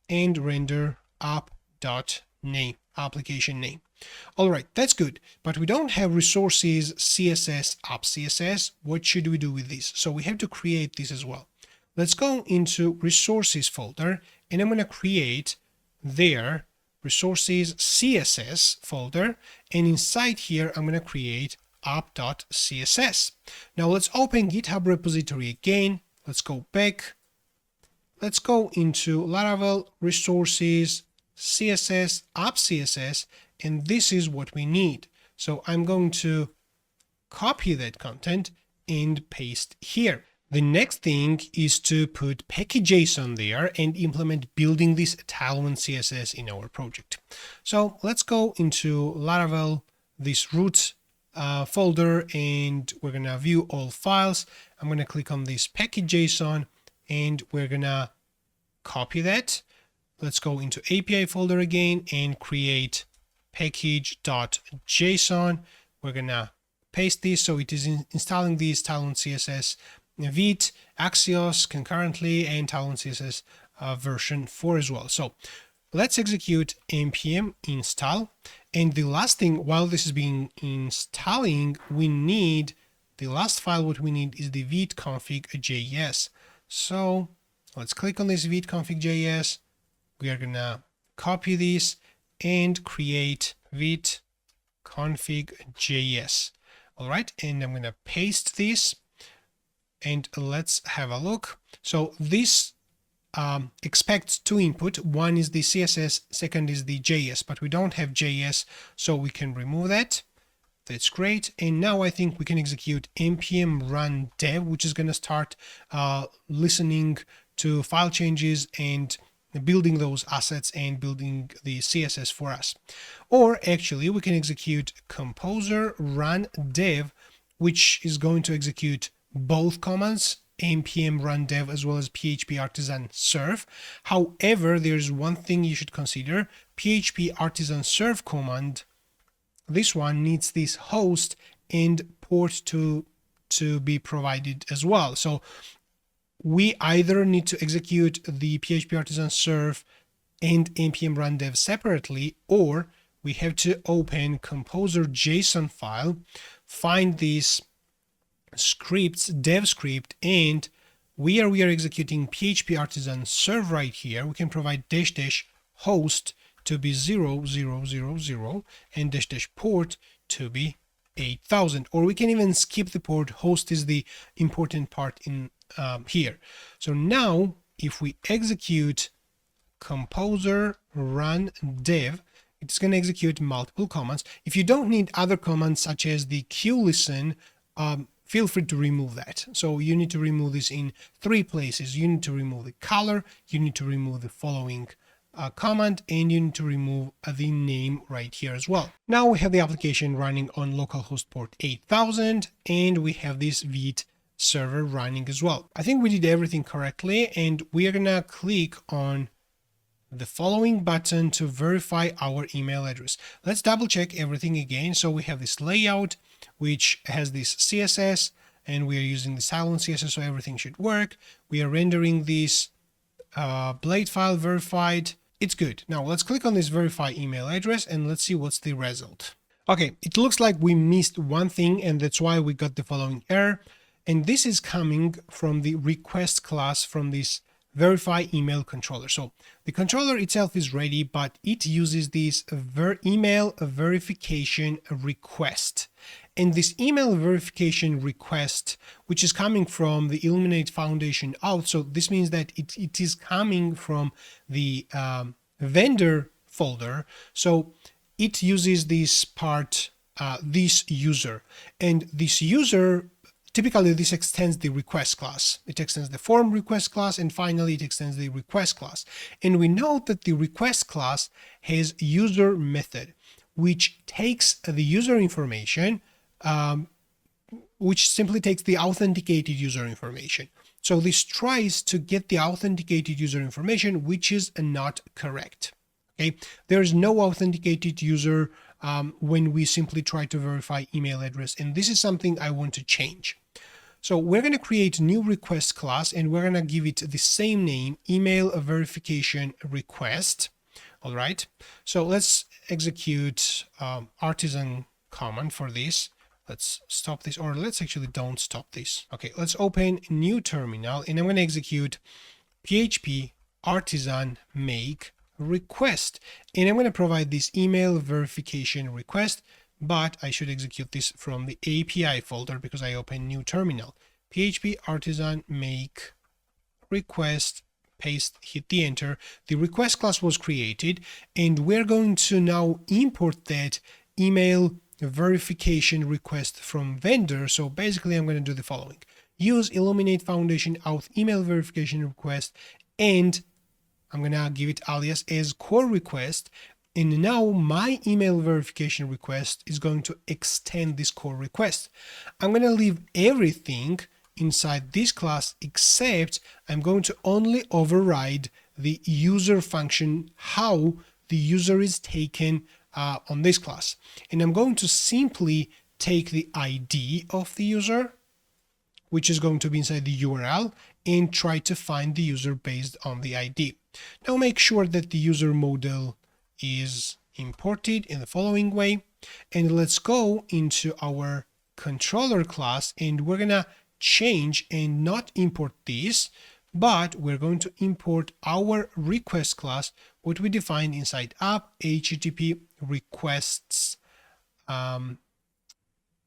and render app.name, application name. All right, that's good, but we don't have resources CSS app CSS. What should we do with this? So we have to create this as well. Let's go into resources folder and I'm going to create their resources CSS folder and inside here I'm going to create app.css. Now let's open GitHub repository again. Let's go back. Let's go into Laravel resources, CSS, app CSS, and this is what we need. So I'm going to copy that content and paste here. The next thing is to put package.json there and implement building this Talon CSS in our project. So let's go into Laravel, this root folder, and we're going to view all files. I'm going to click on this package.json and we're going to copy that. Let's go into API folder again and create package.json. We're going to paste this so it is installing these Talon CSS Vite, Axios concurrently, and Talon CSS version 4 as well. So let's execute npm install. And the last thing, while this is being installing, we need the last file. What we need is the vite config.js. So let's click on this vite config.js. We are gonna copy this and create vite config.js. All right, and I'm gonna paste this. And let's have a look. So this expects two input. One is the CSS, second is the JS, but we don't have JS, so we can remove that. That's great. And now I think we can execute npm run dev, which is going to start listening to file changes and building those assets and building the CSS for us. Or actually we can execute composer run dev, which is going to execute both commands, npm run dev as well as php artisan serve. However, there's one thing you should consider. php artisan serve command, this one needs this host and port to be provided as well. So we either need to execute the php artisan serve and npm run dev separately, or we have to open composer JSON file, find these scripts, dev script, and we are executing php artisan serve right here. We can provide -- host to be 0000 and -- port to be 8000, or we can even skip the port. Host is the important part in here. So now if we execute composer run dev, it's going to execute multiple commands. If you don't need other commands such as the qlisten, feel free to remove that. So you need to remove this in 3 places. You need to remove the color, you need to remove the following command, and you need to remove the name right here as well. Now we have the application running on localhost port 8000, and we have this vite server running as well. I think we did everything correctly, and we are gonna click on the following button to verify our email address. Let's double check everything again. So we have this layout which has this CSS, and we are using the silent CSS, so everything should work. We are rendering this blade file verified. It's good. Now let's click on this verify email address and let's see what's the result. Okay, it looks like we missed one thing, and that's why we got the following error. And this is coming from the request class from this verify email controller. So the controller itself is ready, but it uses this email verification request. And this email verification request, which is coming from the Illuminate Foundation out, so this means that it is coming from the vendor folder. So it uses this part, this user, and this user, typically this extends the request class. It extends the form request class, and finally it extends the request class. And we know that the request class has user method, which takes the user information, which simply takes the authenticated user information. So this tries to get the authenticated user information, which is not correct. Okay, there is no authenticated user when we simply try to verify email address, and this is something I want to change. So we're going to create a new request class, and we're going to give it the same name, email verification request. All right, so let's execute artisan command for this. Let's stop this, or let's actually don't stop this. Okay, let's open new terminal, and I'm going to execute PHP artisan make request, and I'm going to provide this email verification request, but I should execute this from the API folder because I open new terminal. PHP artisan make request, paste, hit the enter. The request class was created, and we're going to now import that email verification request from vendor. So basically I'm going to do the following: use Illuminate Foundation auth email verification request, and I'm gonna give it alias as core request, and now my email verification request is going to extend this core request. I'm gonna leave everything inside this class, except I'm going to only override the user function, how the user is taken on this class. And I'm going to simply take the ID of the user, which is going to be inside the URL, and try to find the user based on the ID. Now make sure that the user model is imported in the following way, and let's go into our controller class, and we're gonna change and not import this, but we're going to import our request class, what we defined inside app HTTP requests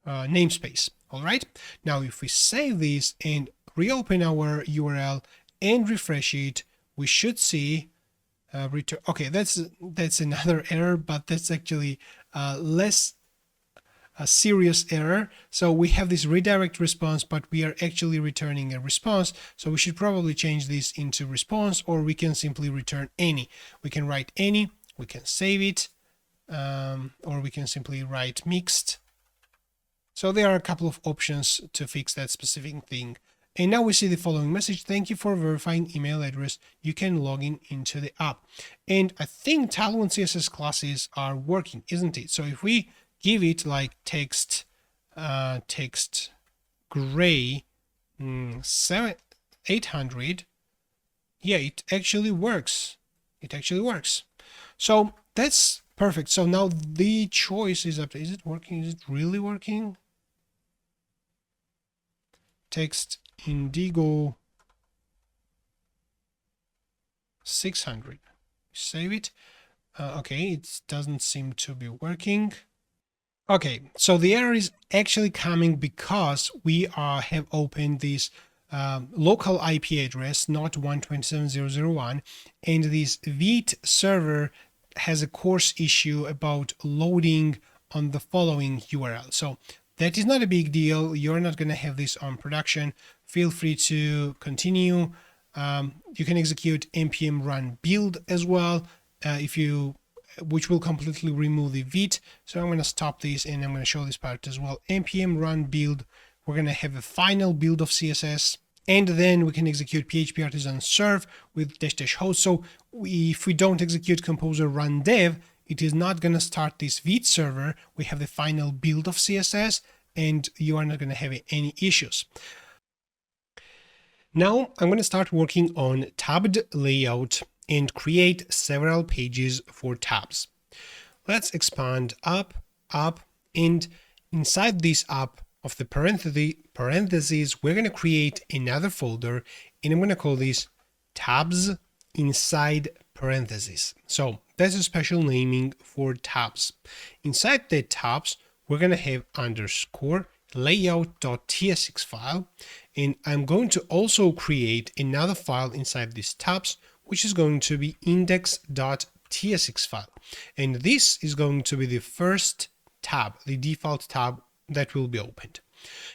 namespace. All right, now if we save this and reopen our URL and refresh it, we should see return. Okay, that's another error, but that's actually less a serious error. So we have this redirect response, but we are actually returning a response. So we should probably change this into response, or we can simply return any. We can write any, we can save it, or we can simply write mixed. So there are a couple of options to fix that specific thing. And now we see the following message: thank you for verifying email address. You can log in into the app. And I think TimeCodes CSS classes are working, isn't it? So if we give it like text gray 800, yeah, it actually works. It actually works. So that's perfect. So now the choice is up to, is it working? Is it really working? Text indigo 600. Save it. Okay, it doesn't seem to be working. Okay, so the error is actually coming because we have opened this local IP address, not 127.0.0.1, and this Vite server has a course issue about loading on the following URL. So that is not a big deal. You're not going to have this on production. Feel free to continue. You can execute npm run build as well, which will completely remove the Vite. So I'm going to stop this and I'm going to show this part as well. npm run build we're going to have a final build of CSS, and then we can execute PHP artisan serve with --host. So if we don't execute composer run dev, it is not going to start this Vite server. We have the final build of CSS, and you are not going to have any issues. Now I'm going to start working on tabbed layout and create several pages for tabs. Let's expand up, and inside this up of the parentheses, we're going to create another folder, and I'm going to call this tabs inside parentheses. So that's a special naming for tabs. Inside the tabs, we're going to have underscore layout.tsx file, and I'm going to also create another file inside these tabs, which is going to be index.tsx file. And this is going to be the first tab, the default tab that will be opened.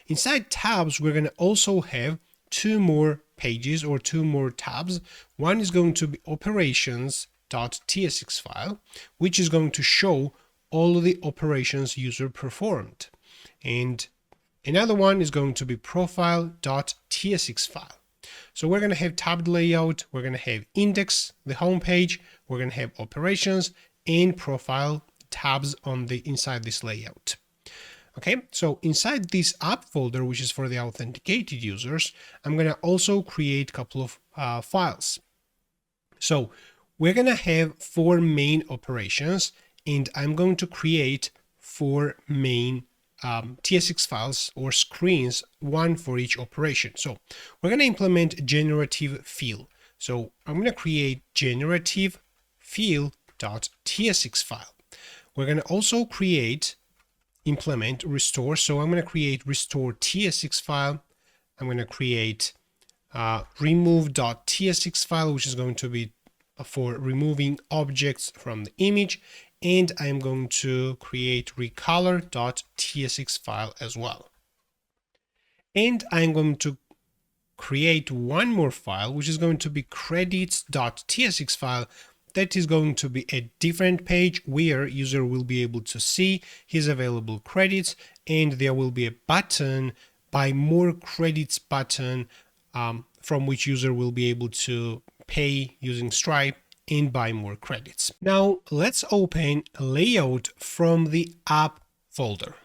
Inside tabs, we're going to also have two more pages or two more tabs. One is going to be operations.tsx file, which is going to show all of the operations user performed. And another one is going to be profile.tsx file. So we're going to have tabbed layout, we're going to have index, the home page, we're going to have operations and profile tabs on the inside this layout. Okay, so inside this app folder, which is for the authenticated users, I'm going to also create a couple of files. So we're going to have 4 main operations, and I'm going to create 4 main TSX files or screens, one for each operation. So we're going to implement generative fill. So I'm going to create generative fill.tsx file. We're going to also implement restore. So I'm going to create restore tsx file. I'm going to create remove.tsx file, which is going to be for removing objects from the image. And I'm going to create recolor.tsx file as well. And I'm going to create one more file, which is going to be credits.tsx file. That is going to be a different page where user will be able to see his available credits, and there will be a button, buy more credits button, from which user will be able to pay using Stripe and buy more credits. Now let's open a layout from the app folder,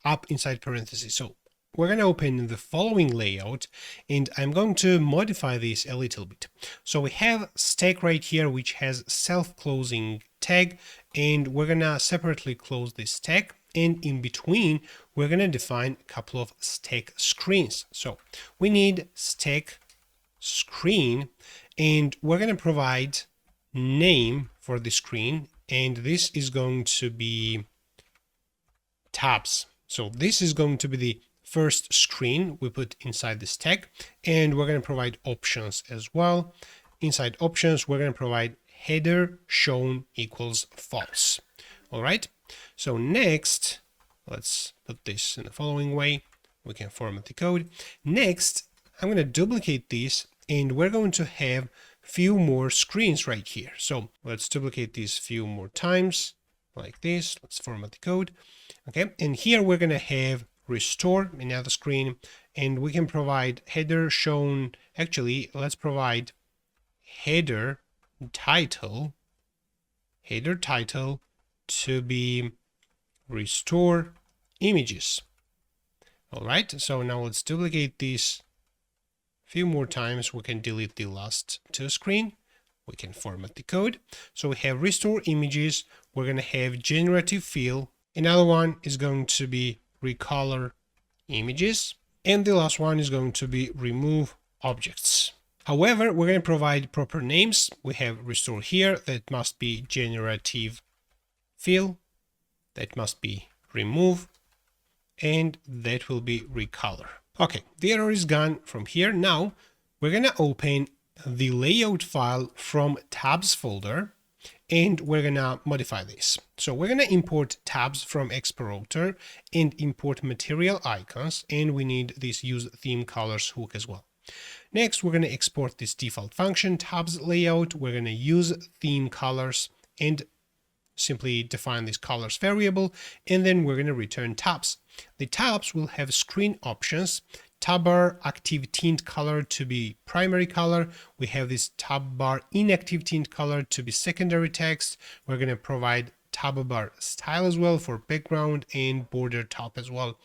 app inside parentheses. So we're going to open the following layout, and I'm going to modify this a little bit. So we have stack right here, which has self-closing tag, and we're going to separately close this stack. And in between, we're going to define a couple of stack screens. So we need stack screen, and we're going to provide name for the screen, and this is going to be tabs. So this is going to be the first screen we put inside the stack, and we're going to provide options as well. Inside options, we're going to provide header shown equals false. All right. So next, let's put this in the following way. We can format the code. Next, I'm going to duplicate this, and we're going to have few more screens right here. So let's duplicate these few more times like this. Let's format the code. Okay. And here we're going to have restore, another screen, and we can provide header shown. Actually, let's provide header title to be restore images. All right. So now let's duplicate this few more times. We can delete the last 2 screen. We can format the code. So we have restore images. We're going to have generative fill. Another one is going to be recolor images. And the last one is going to be remove objects. However, we're going to provide proper names. We have restore here. That must be generative fill. That must be remove. And that will be recolor. Okay, the error is gone from here. Now we're going to open the layout file from tabs folder, and we're going to modify this. So we're going to import tabs from exporter and import material icons, and we need this use theme colors hook as well. Next, we're going to export this default function tabs layout. We're going to use theme colors, and simply define this colors variable, and then we're going to return tabs. The tabs will have screen options. Tab bar active tint color to be primary color. We have this tab bar inactive tint color to be secondary text. We're going to provide tab bar style as well for background and border top as well.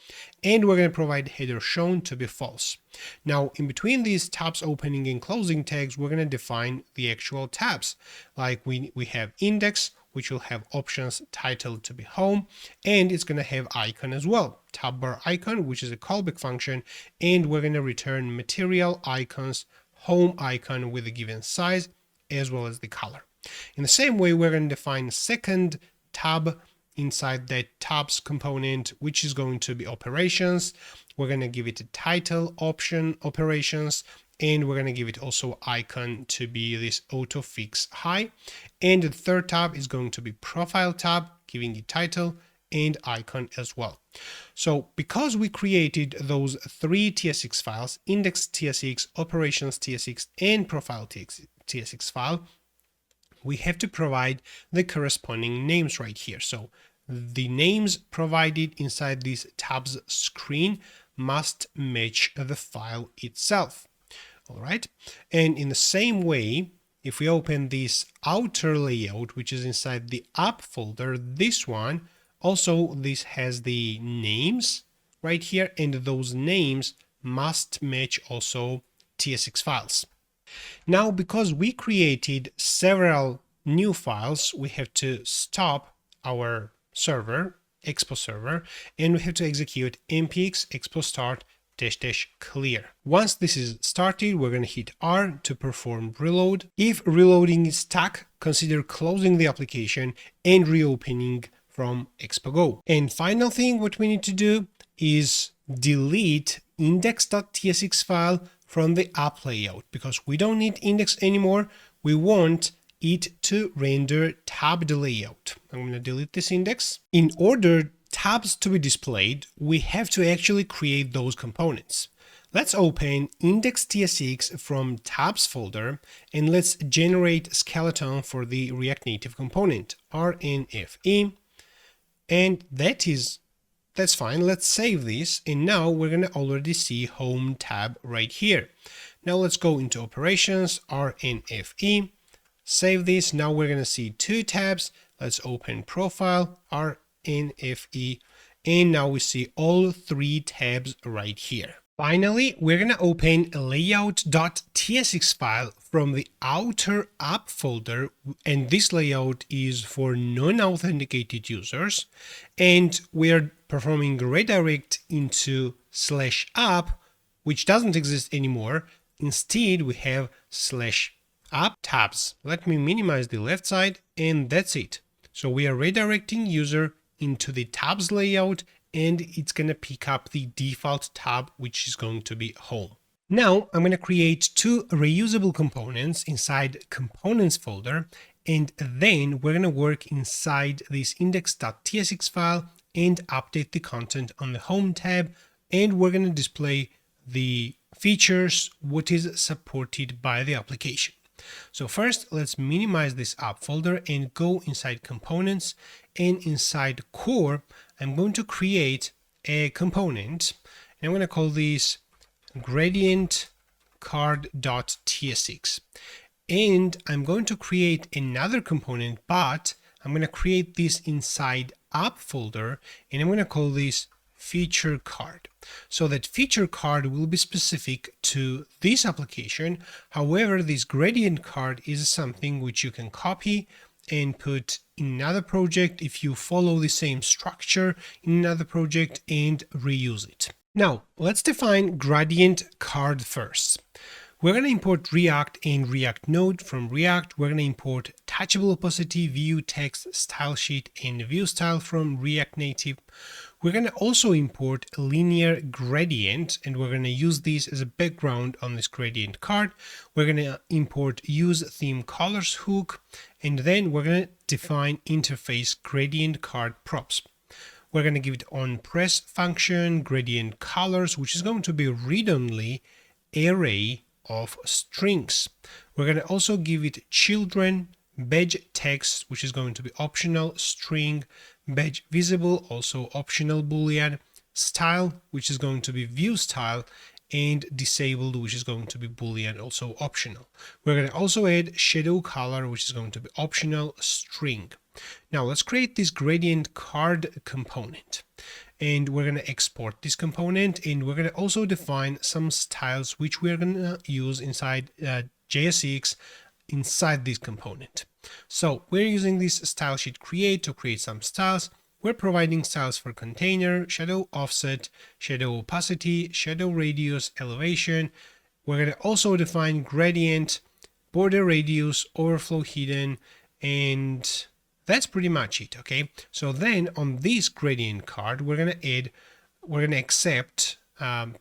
And we're going to provide header shown to be false. Now, in between these tabs opening and closing tags, we're going to define the actual tabs. Like we have index, which will have options title to be home, and it's going to have icon as well. Tab bar icon, which is a callback function, and we're going to return material icons, home icon with a given size, as well as the color. In the same way, we're going to define second tab inside that tabs component, which is going to be operations. We're going to give it a title option operations, and we're going to give it also icon to be this auto fix high. And the third tab is going to be profile tab, giving it title and icon as well. So because we created those three TSX files, index TSX, operations TSX, and profile TSX file, we have to provide the corresponding names right here. So the names provided inside this tabs screen must match the file itself. All right. And in the same way, if we open this outer layout, which is inside the app folder, this one also, this has the names right here, and those names must match also TSX files. Now, because we created several new files, we have to stop our server, expo server, and we have to execute npx expo start --clear. Once this is started, we're going to hit R to perform reload. If reloading is stuck, consider closing the application and reopening from Expo Go. And final thing what we need to do is delete index.tsx file from the app layout, because we don't need index anymore. We want it to render tabbed layout. I'm going to delete this index. In order tabs to be displayed, we have to actually create those components. Let's open index.tsx from tabs folder, and let's generate skeleton for the React Native component, rnfe. And that's fine. Let's save this. And now we're going to already see home tab right here. Now let's go into operations, rnfe, save this. Now we're going to see two tabs. Let's open profile, rnfe, and now we see all three tabs right here. Finally, we're going to open a layout.tsx file from the outer app folder, and this layout is for non-authenticated users, and we're performing redirect into /app, which doesn't exist anymore. Instead, we have /app tabs. Let me minimize the left side, and that's it. So we are redirecting user into the tabs layout, and it's going to pick up the default tab, which is going to be home. Now I'm going to create two reusable components inside components folder, and then we're going to work inside this index.tsx file and update the content on the home tab, and we're going to display the features what is supported by the application. So first, let's minimize this app folder and go inside components, and inside core, I'm going to create a component, and I'm going to call this gradient card.tsx. And I'm going to create another component, but I'm going to create this inside app folder, and I'm going to call this feature card. So that feature card will be specific to this application. However, this gradient card is something which you can copy and put in another project if you follow the same structure in another project and reuse it. Now, let's define gradient card first. We're going to import React and React Node. From React, we're going to import touchable opacity, view, text, style sheet, and view style from React Native. We're going to also import a linear gradient, and we're going to use this as a background on this gradient card. We're going to import use theme colors hook, and then we're going to define interface gradient card props. We're going to give it on press function gradient colors, which is going to be read-only array of strings. We're going to also give it children badge text, which is going to be optional, string, badge visible, also optional boolean, style, which is going to be view style, and disabled, which is going to be boolean, also optional. We're going to also add shadow color, which is going to be optional, string. Now let's create this gradient card component, and we're going to export this component, and we're going to also define some styles which we're going to use inside JSX inside this component. So we're using this style sheet create to create some styles. We're providing styles for container, shadow offset, shadow opacity, shadow radius, elevation. We're going to also define gradient, border radius, overflow hidden, and that's pretty much it. Okay, so then on this gradient card, we're going to accept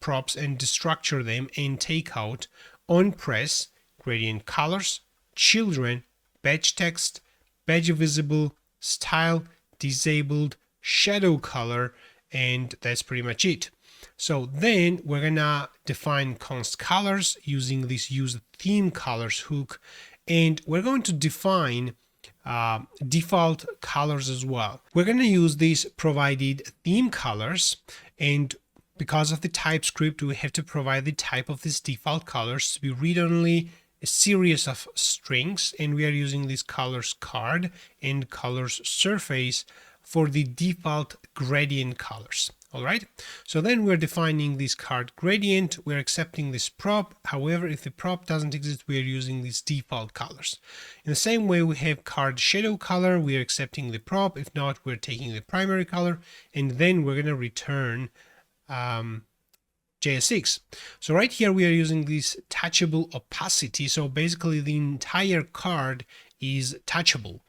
props and destructure them and take out on press, gradient colors, children, badge text, badge visible, style, disabled, shadow color, and that's pretty much it. So then we're gonna define const colors using this use theme colors hook, and we're going to define default colors as well. We're going to use these provided theme colors, and because of the TypeScript, we have to provide the type of these default colors to be read-only, a series of strings, and we are using this colors card and colors surface for the default gradient colors. All right, so then we're defining this card gradient, we're accepting this prop. However, if the prop doesn't exist, we are using these default colors. In the same way, we have card shadow color, we are accepting the prop. If not, we're taking the primary color, and then we're going to return JSX. So right here we are using this touchable opacity. So basically the entire card is touchable.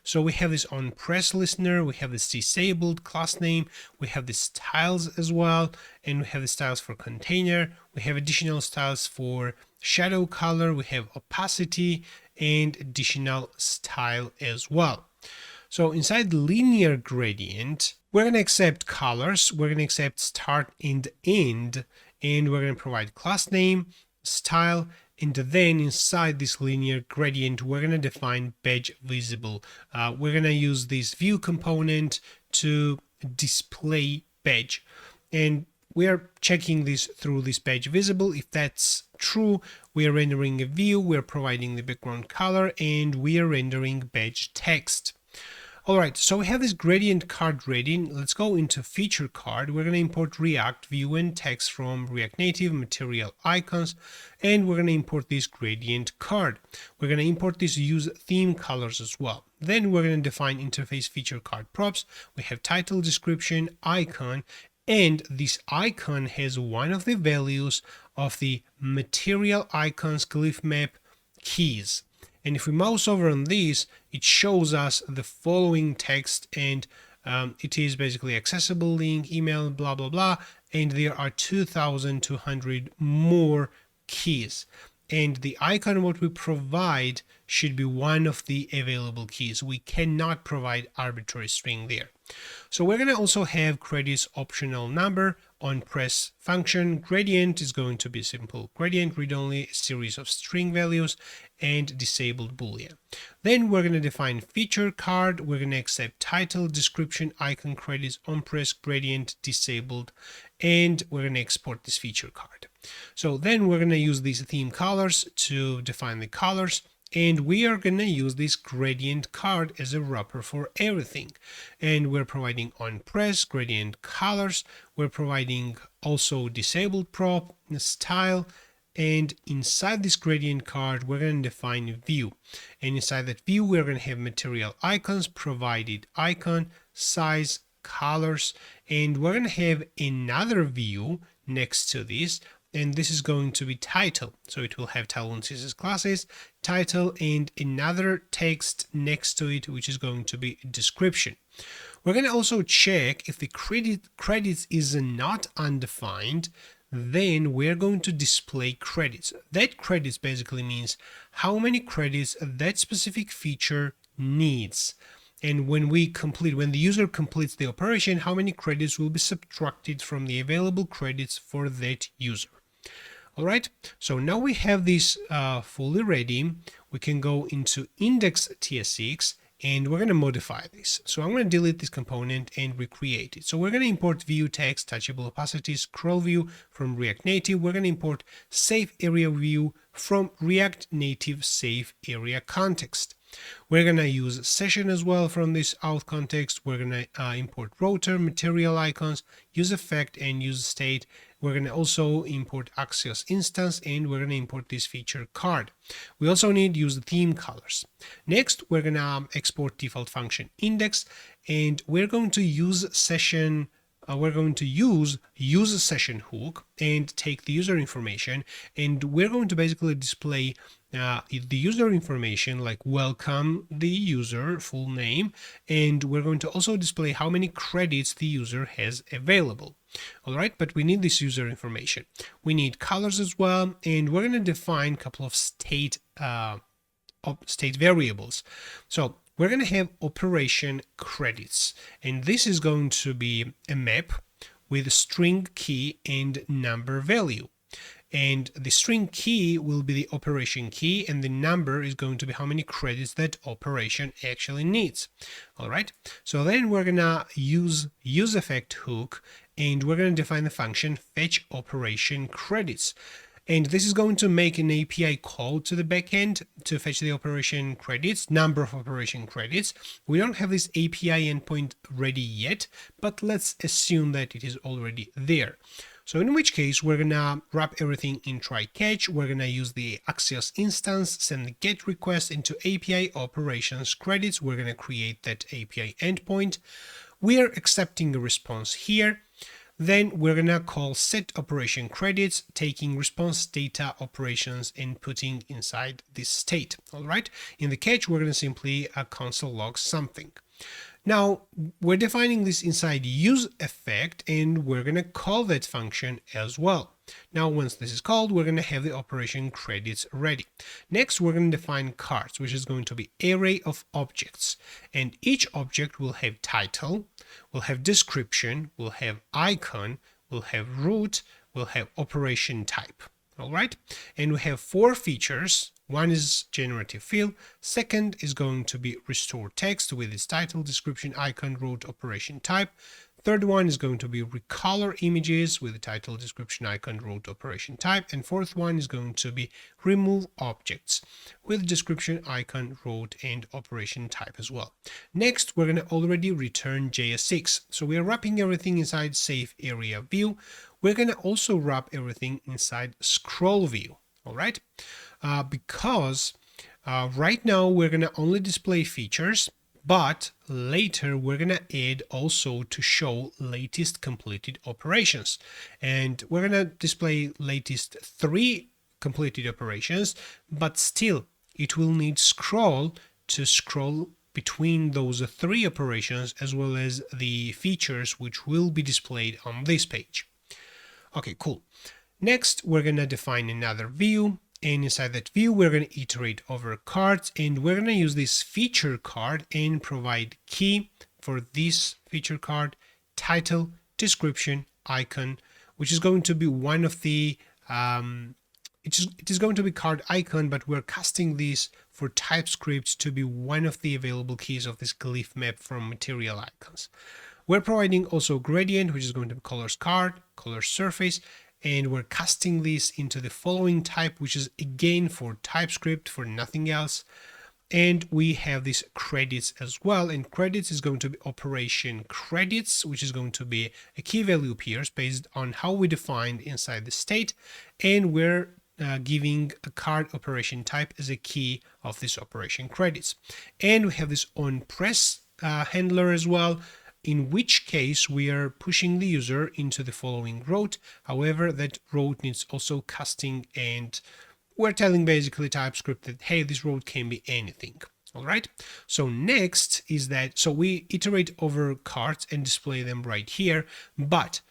So we have this on press listener, we have this disabled class name, we have the styles as well, and we have the styles for container, we have additional styles for shadow color, we have opacity, and additional style as well. So inside linear gradient, we're going to accept colors, we're going to accept start and end, and we're going to provide class name, style, and then inside this linear gradient, we're going to define badge visible. We're going to use this view component to display badge. And we are checking this through this badge visible. If that's true, we are rendering a view, we're providing the background color, and we are rendering badge text. All right, so we have this gradient card ready. Let's go into feature card. We're going to import React view and text from React Native material icons, and we're going to import this gradient card. We're going to import this use theme colors as well. Then we're going to define interface feature card props. We have title, description, icon, and this icon has one of the values of the material icons glyph map keys. And if we mouse over on this, it shows us the following text, and it is basically accessible link, email, blah, blah, blah. And there are 2,200 more keys. And the icon what we provide should be one of the available keys. We cannot provide arbitrary string there. So we're going to also have credits optional number on press function. Gradient is going to be simple gradient read only, a series of string values, and disabled boolean. Then we're going to define feature card. We're going to accept title, description, icon, credits, on press, gradient, disabled, and we're going to export this feature card. So then we're going to use these theme colors to define the colors. And we are going to use this gradient card as a wrapper for everything. And we're providing on press, gradient colors. We're providing also disabled prop, style, and inside this gradient card, we're going to define view. And inside that view, we're going to have material icons, provided icon, size, colors, and we're going to have another view next to this. And this is going to be title. So it will have title and CSS classes, title, and another text next to it, which is going to be description. We're going to also check if the credits is not undefined, then we're going to display credits. That credits basically means how many credits that specific feature needs. And when the user completes the operation, how many credits will be subtracted from the available credits for that user. All right, so now we have this fully ready. we can go into index TSX and we're going to modify this. So I'm going to delete this component and recreate it. So we're going to import view text, touchable opacity, scroll view from React Native. We're going to import safe area view from React Native safe area context. We're going to use session as well from this auth context. We're going to import rotor, material icons, use effect, and use state. We're going to also import Axios instance, and we're going to import this feature card. We also need to use the theme colors. Next, we're going to export default function index, and we're going to use session. We're going to use a session hook and take the user information, and we're going to basically display the user information like welcome the user full name, and we're going to also display how many credits the user has available. All right, but we need this user information. We need colors as well, and we're going to define a couple of state variables. So we're going to have operation credits, and this is going to be a map with a string key and number value. And the string key will be the operation key, and the number is going to be how many credits that operation actually needs. All right, so then we're gonna use effect hook, and we're going to define the function fetch operation credits. And this is going to make an API call to the backend to fetch the operation credits, number of operation credits. We don't have this API endpoint ready yet, but let's assume that it is already there. So in which case, we're going to wrap everything in try catch. We're going to use the Axios instance, send the GET request into API operations credits. We're going to create that API endpoint. We are accepting a response here. Then we're going to call set operation credits, taking response data operations and putting inside this state. All right. In the catch, we're going to simply console log something. Now we're defining this inside use effect, and we're going to call that function as well. Now, once this is called, we're going to have the operation credits ready. Next, we're going to define cards, which is going to be array of objects, and each object will have title, will have description, will have icon, will have root, will have operation type. All right, and we have 4 features. One is generative fill. Second is going to be restore text with its title, description, icon, root, operation type. Third one is going to be recolor images with the title, description, icon, root, operation type. And fourth one is going to be remove objects with description, icon, root, and operation type as well. Next, we're going to already return JS6. So we are wrapping everything inside safe area view. We're going to also wrap everything inside scroll view. All right, because right now we're going to only display features, but later we're going to add also to show latest completed operations, and we're going to display latest 3 completed operations, but still it will need scroll to scroll between those 3 operations, as well as the features which will be displayed on this page. Okay, cool. Next, we're going to define another view, and inside that view, we're going to iterate over cards, and we're going to use this feature card and provide key for this feature card, title, description, icon, which is going to be one of the, it is going to be card icon, but we're casting this for TypeScript to be one of the available keys of this glyph map from material icons. We're providing also gradient, which is going to be colors card, color surface, and we're casting this into the following type, which is again for TypeScript, for nothing else. And we have these credits as well, and credits is going to be operation credits, which is going to be a key value pairs based on how we defined inside the state, and we're giving a card operation type as a key of this operation credits. And we have this on press handler as well, in which case we are pushing the user into the following route. However, that route needs also casting, and we're telling basically TypeScript that, hey, this route can be anything. All right. So next is that, so we iterate over cards and display them right here, but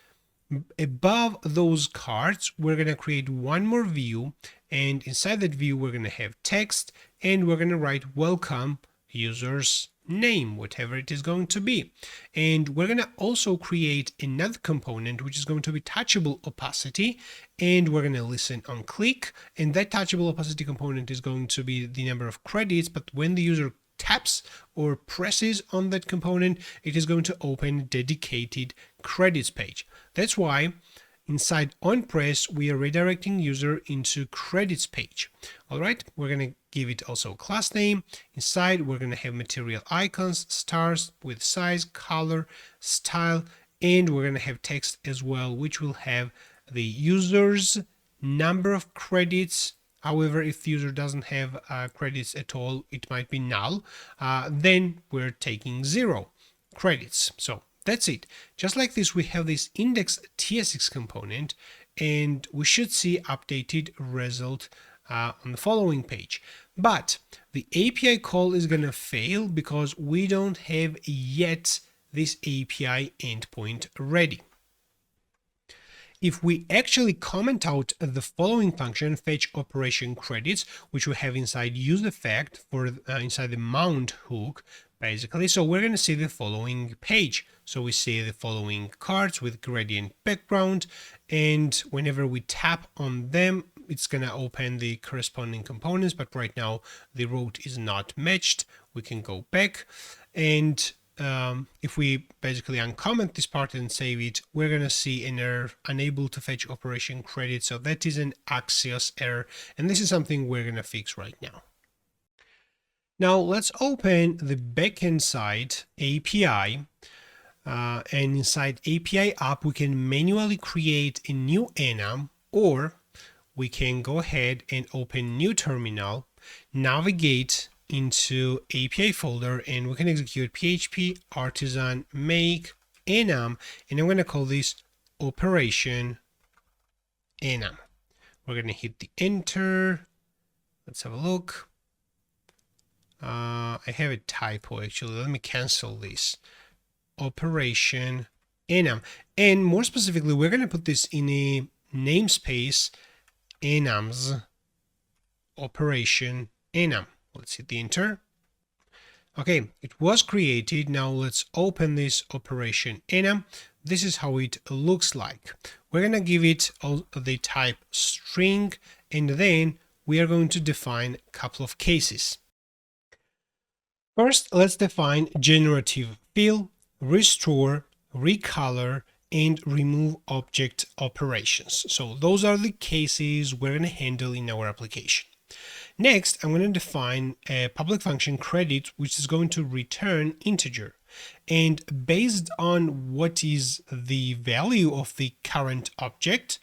above those cards, we're going to create one more view, and inside that view, we're going to have text, and we're going to write welcome users name, whatever it is going to be. And we're going to also create another component, which is going to be touchable opacity. And we're going to listen on click. And that touchable opacity component is going to be the number of credits. But when the user taps or presses on that component, it is going to open dedicated credits page. That's why inside onPress, we are redirecting user into credits page. All right, we're going to give it also a class name. Inside, we're going to have material icons, stars with size, color, style, and we're going to have text as well, which will have the user's number of credits. However, if the user doesn't have credits at all, it might be null. Then we're taking 0 credits. So that's it. Just like this, we have this index TSX component, and we should see updated result on the following page. But the API call is going to fail because we don't have yet this API endpoint ready. If we actually comment out the following function, fetch operation credits, which we have inside useEffect for inside the mount hook, basically, so we're going to see the following page. So we see the following cards with gradient background, and whenever we tap on them, it's going to open the corresponding components. But right now the route is not matched. We can go back, and if we basically uncomment this part and save it, we're going to see an error, unable to fetch operation credit. So that is an Axios error, and this is something we're going to fix right now. Now let's open the backend side API, and inside API app, we can manually create a new enum, or we can go ahead and open new terminal, navigate into API folder, and we can execute PHP artisan make enum, and I'm going to call this operation enum. We're going to hit the enter. Let's have a look. I have a typo actually. Let me cancel this. Operation enum, and more specifically, we're going to put this in a namespace enums operation enum. Let's hit the enter. Okay, it was created. Now let's open this operation enum. This is how it looks like. We're going to give it the type string, and then we are going to define a couple of cases. First, let's define generative fill, restore, recolor, and remove object operations. So those are the cases we're going to handle in our application. Next, I'm going to define a public function credit, which is going to return integer. And based on what is the value of the current object,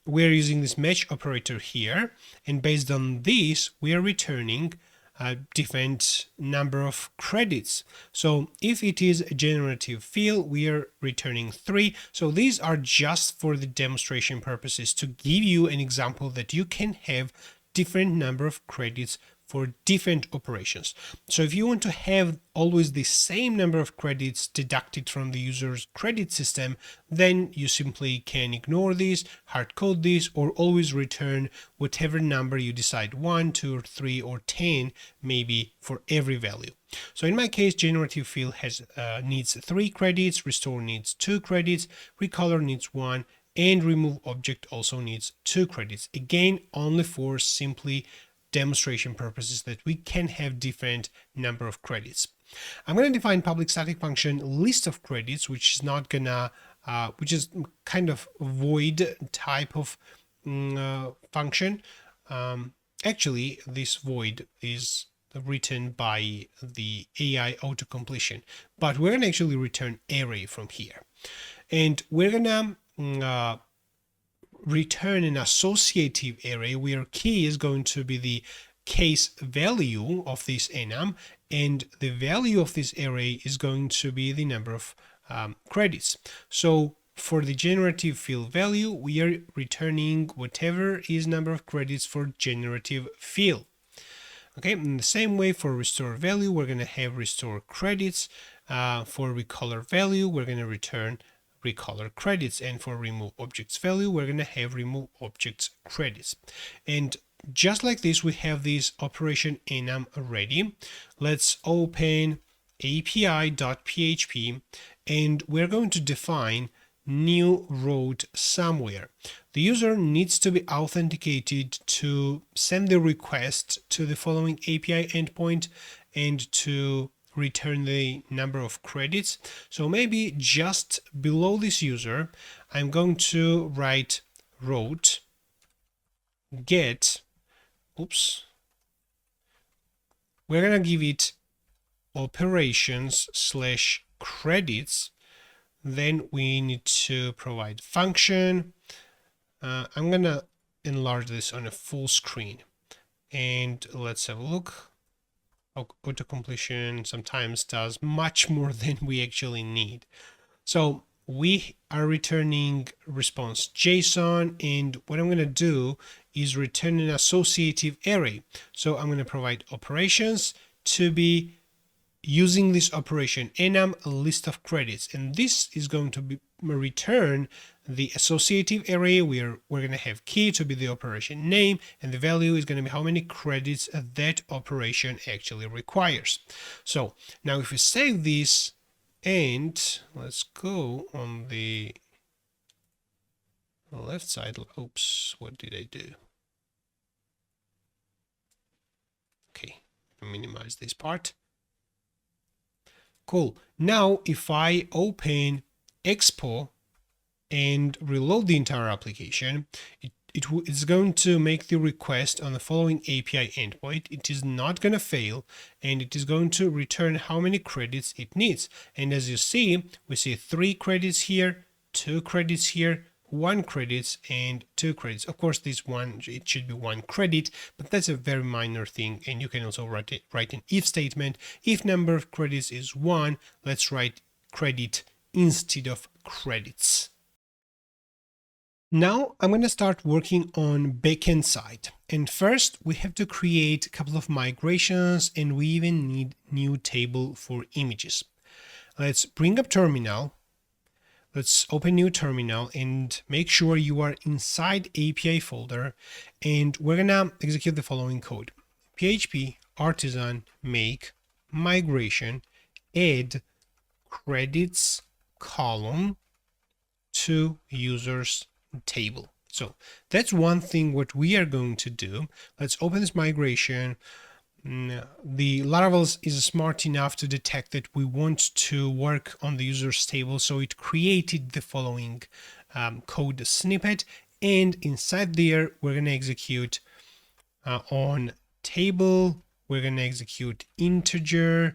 we're using this match operator here. And based on this, we are returning a different number of credits. So if it is a generative fill, we are returning 3. So these are just for the demonstration purposes to give you an example that you can have different number of credits for different operations. So if you want to have always the same number of credits deducted from the user's credit system, then you simply can ignore this, hard code this, or always return whatever number you decide, 1, 2, or 3, or 10, maybe for every value. So in my case, generative fill needs 3 credits, restore needs 2 credits, recolor needs 1, and remove object also needs 2 credits. Again, only for simply demonstration purposes that we can have different number of credits. I'm going to define public static function list of credits, which is not gonna, which is kind of void type of function. Actually, this void is written by the AI autocompletion, but we're going to actually return array from here, and we're gonna return an associative array where key is going to be the case value of this enum, and the value of this array is going to be the number of credits. So for the generative fill value, we are returning whatever is number of credits for generative fill. Okay, in the same way for restore value, we're going to have restore credits. For recolor value, we're going to return recolor credits, and for remove objects value, we're going to have remove objects credits. And just like this, we have this operation enum ready. Let's open api.php, and we're going to define new route somewhere. The user needs to be authenticated to send the request to the following API endpoint and to return the number of credits. So maybe just below this user, I'm going to write route get, we're going to give it operations/credits. Then we need to provide function. I'm going to enlarge this on a full screen and let's have a look. Auto-completion sometimes does much more than we actually need. So we are returning response JSON, and what I'm going to do is return an associative array. So I'm going to provide operations to be using this operation enum a list of credits, and this is going to be return the associative array where we're going to have key to be the operation name, and the value is going to be how many credits that operation actually requires. So now if we save this and let's go on the left side. Oops, what did I do? Okay, minimize this part. Cool. Now if I open Expo and reload the entire application, it's going to make the request on the following API endpoint. It is not going to fail, and it is going to return how many credits it needs. And as you see, we see 3 credits here, 2 credits here, 1 credits, and 2 credits. Of course, this one, it should be 1 credit, but that's a very minor thing. And you can also write an if statement. If number of credits is 1, let's write credit instead of credits. Now I'm going to start working on backend side. And first we have to create a couple of migrations, and we even need new table for images. Let's bring up terminal. Let's open new terminal and make sure you are inside API folder, and we're going to execute the following code. PHP artisan make migration add credits column to users table. So that's one thing what we are going to do. Let's open this migration. The Laravel is smart enough to detect that we want to work on the users table, so it created the following code snippet, and inside there we're going to execute on table, we're going to execute integer,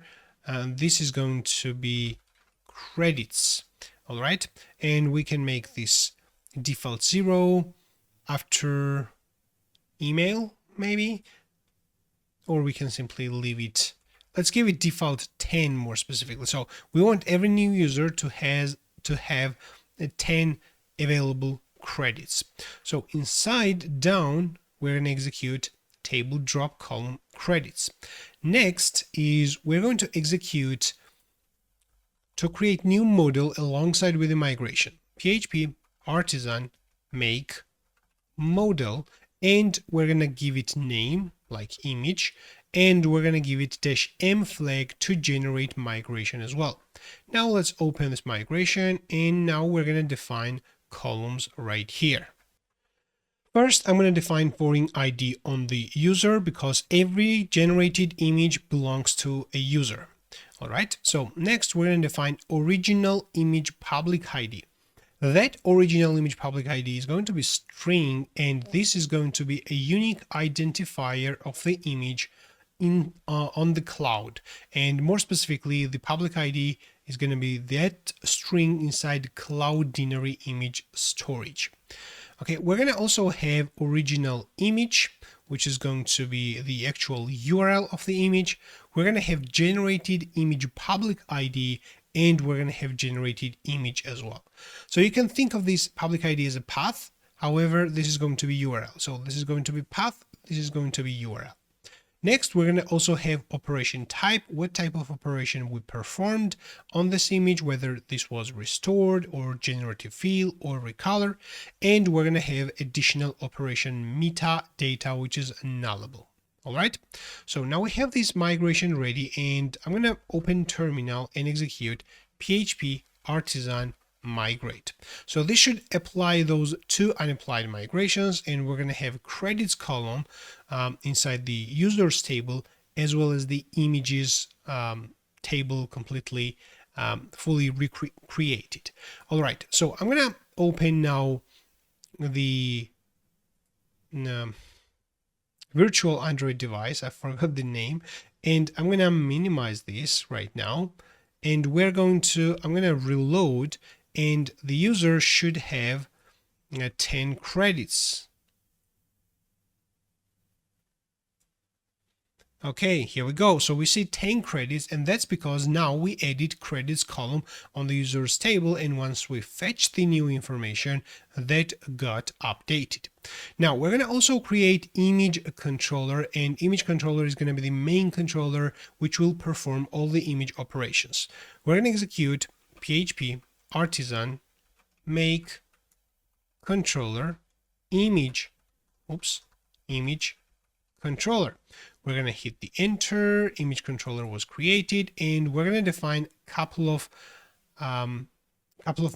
this is going to be credits. All right, and we can make this default 0 after email maybe, or we can simply leave it. Let's give it default 10 more specifically. So we want every new user to have 10 available credits. So inside down, we're going to execute table drop column credits. Next is we're going to execute to create new model alongside with the migration. PHP artisan make model, and we're going to give it name like image, and we're going to give it -m flag to generate migration as well. Now let's open this migration, and now we're going to define columns right here. First, I'm going to define foreign ID on the user because every generated image belongs to a user. All right, so next we're going to define original image public ID. That original image public ID is going to be string, and this is going to be a unique identifier of the image on the cloud. And more specifically, the public ID is going to be that string inside Cloudinary image storage. Okay, we're going to also have original image, which is going to be the actual URL of the image. We're going to have generated image public ID, and we're going to have generated image as well. So you can think of this public ID as a path. However, this is going to be URL. So this is going to be path. This is going to be URL. Next, we're going to also have operation type, what type of operation we performed on this image, whether this was restored or generative fill or recolor. And we're going to have additional operation metadata, which is nullable. All right, so now we have this migration ready, and I'm going to open terminal and execute php artisan migrate. So this should apply those two unapplied migrations, and we're going to have credits column inside the users table, as well as the images table completely fully recreated. All right, so I'm going to open now the virtual Android device. I forgot the name, and I'm going to minimize this right now, and I'm going to reload, and the user should have 10 credits. Okay, here we go. So we see 10 credits, and that's because now we added credits column on the users table, and once we fetch the new information, that got updated. Now we're going to also create image controller, and image controller is going to be the main controller which will perform all the image operations. We're going to execute php artisan make controller image controller. We're going to hit the enter. Image controller was created, and we're going to define a couple of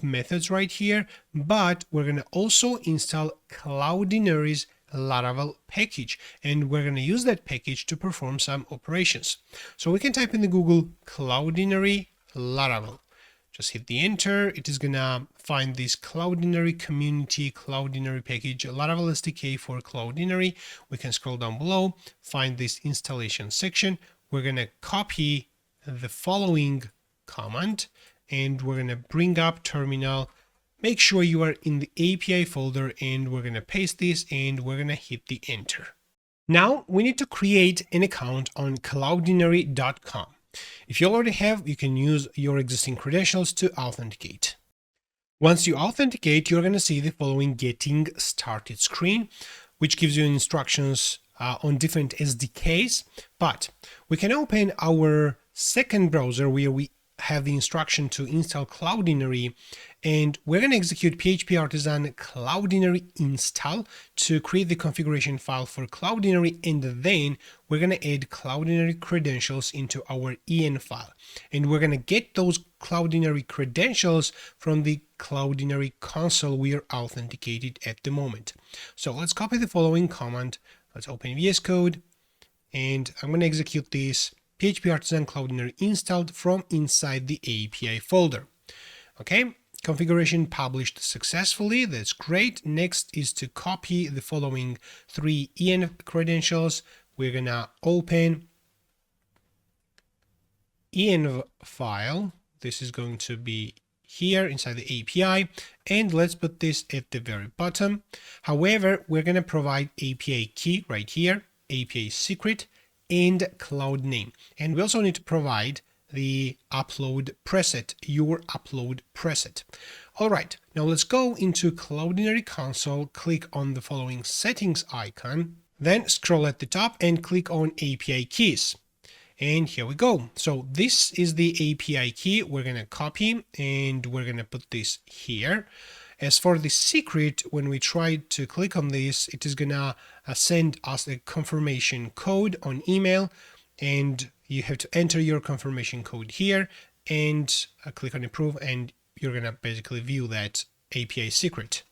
methods right here, but we're going to also install Cloudinary's Laravel package, and we're going to use that package to perform some operations. So we can type in the Google Cloudinary Laravel. Just hit the enter. It is gonna find this Cloudinary community Cloudinary package, Laravel SDK for Cloudinary. We can scroll down below, find this installation section. We're gonna copy the following command, and we're gonna bring up terminal. Make sure you are in the API folder, and we're gonna paste this, and we're gonna hit the enter. Now we need to create an account on cloudinary.com. If you already have, you can use your existing credentials to authenticate. Once you authenticate, you're going to see the following getting started screen, which gives you instructions on different SDKs, but we can open our second browser where we have the instruction to install Cloudinary, and we're going to execute php artisan Cloudinary install to create the configuration file for Cloudinary, and then we're going to add Cloudinary credentials into our en file, and we're going to get those Cloudinary credentials from the Cloudinary console we are authenticated at the moment. So let's copy the following command. Let's open VS Code, and I'm going to execute this php artisan Cloudinary installed from inside the API folder. Okay, configuration published successfully. That's great. Next is to copy the following 3 en credentials. We're gonna open env file. This is going to be here inside the API, and let's put this at the very bottom. However, we're gonna provide API key right here, API secret, and cloud name. And we also need to provide the upload preset, your upload preset. All right, now let's go into Cloudinary console, click on the following settings icon, then scroll at the top and click on API keys. And here we go. So this is the API key. We're going to copy, and we're going to put this here. As for the secret, when we try to click on this, it is gonna send us a confirmation code on email, and you have to enter your confirmation code here and click on approve, and you're gonna basically view that API secret.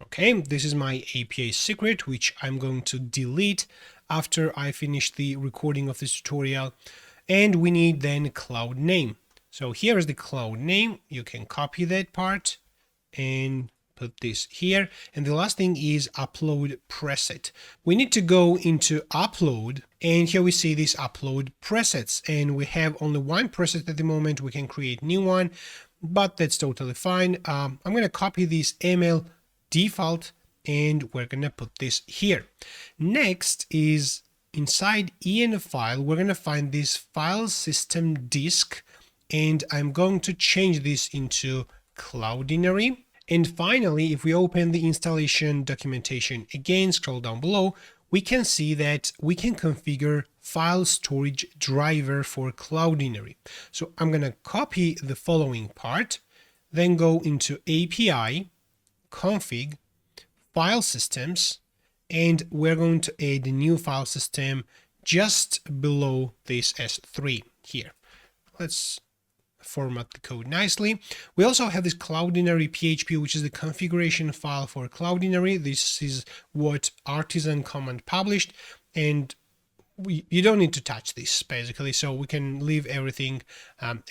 Okay, this is my API secret, which I'm going to delete after I finish the recording of this tutorial. And we need then cloud name. So here is the cloud name. You can copy that part and put this here. And the last thing is upload preset. We need to go into upload, and here we see this upload presets, and we have only one preset at the moment. We can create new one, but that's totally fine. I'm going to copy this ML default, and we're going to put this here. Next is inside en file, we're going to find this file system disk, and I'm going to change this into Cloudinary. And finally, if we open the installation documentation again, scroll down below, we can see that we can configure file storage driver for Cloudinary. So I'm going to copy the following part, then go into API, config, file systems, and we're going to add a new file system just below this S3 here. Let's format the code nicely. We also have this Cloudinary PHP, which is the configuration file for Cloudinary. This is what Artisan command published, and you don't need to touch this basically, so we can leave everything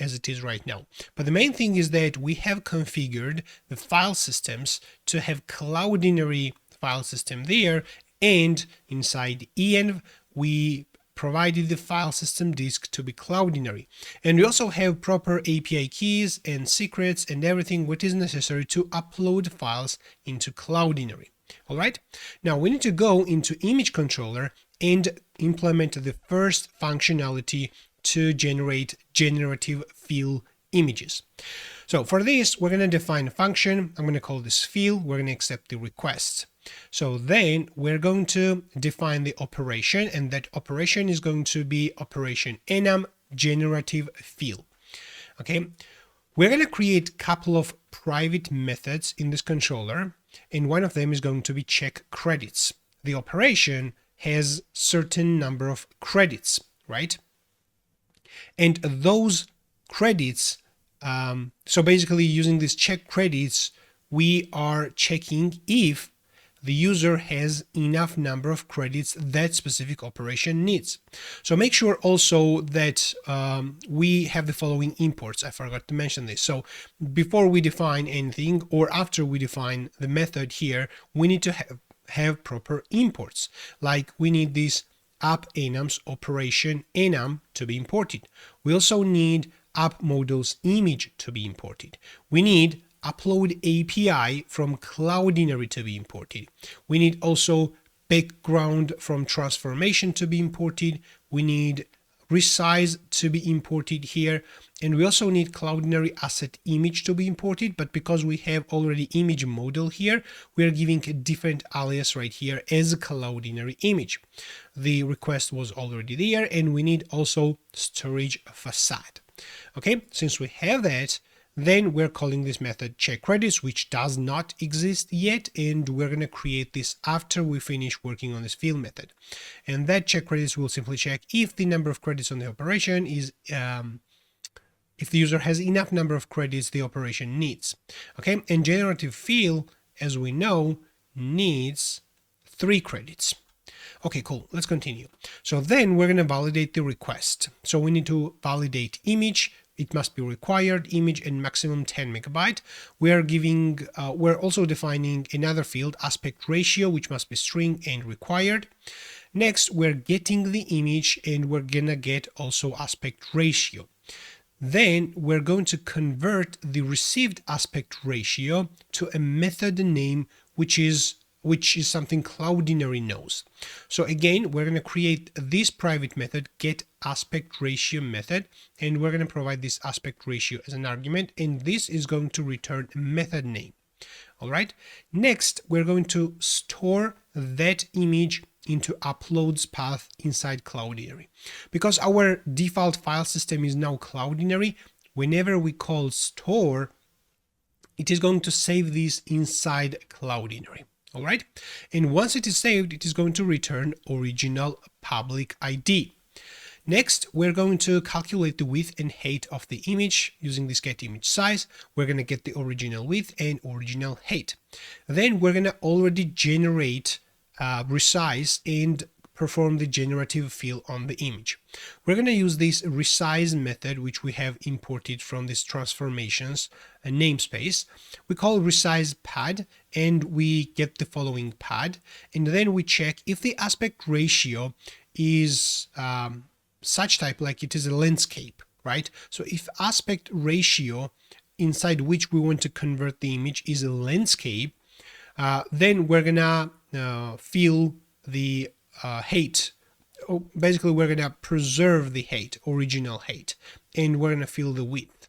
as it is right now. But the main thing is that we have configured the file systems to have Cloudinary file system there, and inside env we provided the file system disk to be Cloudinary. And we also have proper API keys and secrets and everything what is necessary to upload files into Cloudinary. All right, now we need to go into image controller and implement the first functionality to generate generative fill images. So for this, we're going to define a function. I'm going to call this fill. We're going to accept the request. So then we're going to define the operation, and that operation is going to be operation enum generative fill. Okay, we're going to create a couple of private methods in this controller, and one of them is going to be check credits. The operation has certain number of credits, right? And those credits, so basically using these check credits, we are checking if the user has enough number of credits that specific operation needs. So make sure also that we have the following imports. I forgot to mention this. So before we define anything or after we define the method here, we need to have proper imports. Like we need this app enums operation enum to be imported. We also need app models image to be imported. We need upload API from Cloudinary to be imported. We need also background from transformation to be imported. We need resize to be imported here, and we also need Cloudinary asset image to be imported, but because we have already image model here, we are giving a different alias right here as a Cloudinary image. The request was already there, and we need also storage facade. Okay, since we have that, then we're calling this method check credits, which does not exist yet, and we're going to create this after we finish working on this fill method. And that check credits will simply check if the number of credits on the operation is if the user has enough number of credits the operation needs. Okay, and generative fill, as we know, needs 3 credits. Okay, cool. Let's continue. So then we're going to validate the request. So we need to validate image. It must be required image and maximum 10 megabyte. We're also defining another field, aspect ratio, which must be string and required. Next, we're getting the image and we're gonna get also aspect ratio. Then we're going to convert the received aspect ratio to a method name, which is something Cloudinary knows. So again, we're going to create this private method, get aspect ratio method, and we're going to provide this aspect ratio as an argument, and this is going to return a method name. All right. Next, we're going to store that image into uploads path inside Cloudinary. Because our default file system is now Cloudinary, whenever we call store, it is going to save this inside Cloudinary. All right, and once it is saved, it is going to return original public ID. Next, we're going to calculate the width and height of the image using this get image size. We're going to get the original width and original height. Then we're going to already generate resize and perform the generative fill on the image. We're going to use this resize method, which we have imported from this transformations namespace. We call resize pad, and we get the following pad, and then we check if the aspect ratio is such type, like it is a landscape, right? So if aspect ratio inside which we want to convert the image is a landscape, then we're gonna fill the height. Basically, we're going to preserve the height, original height, and we're going to fill the width.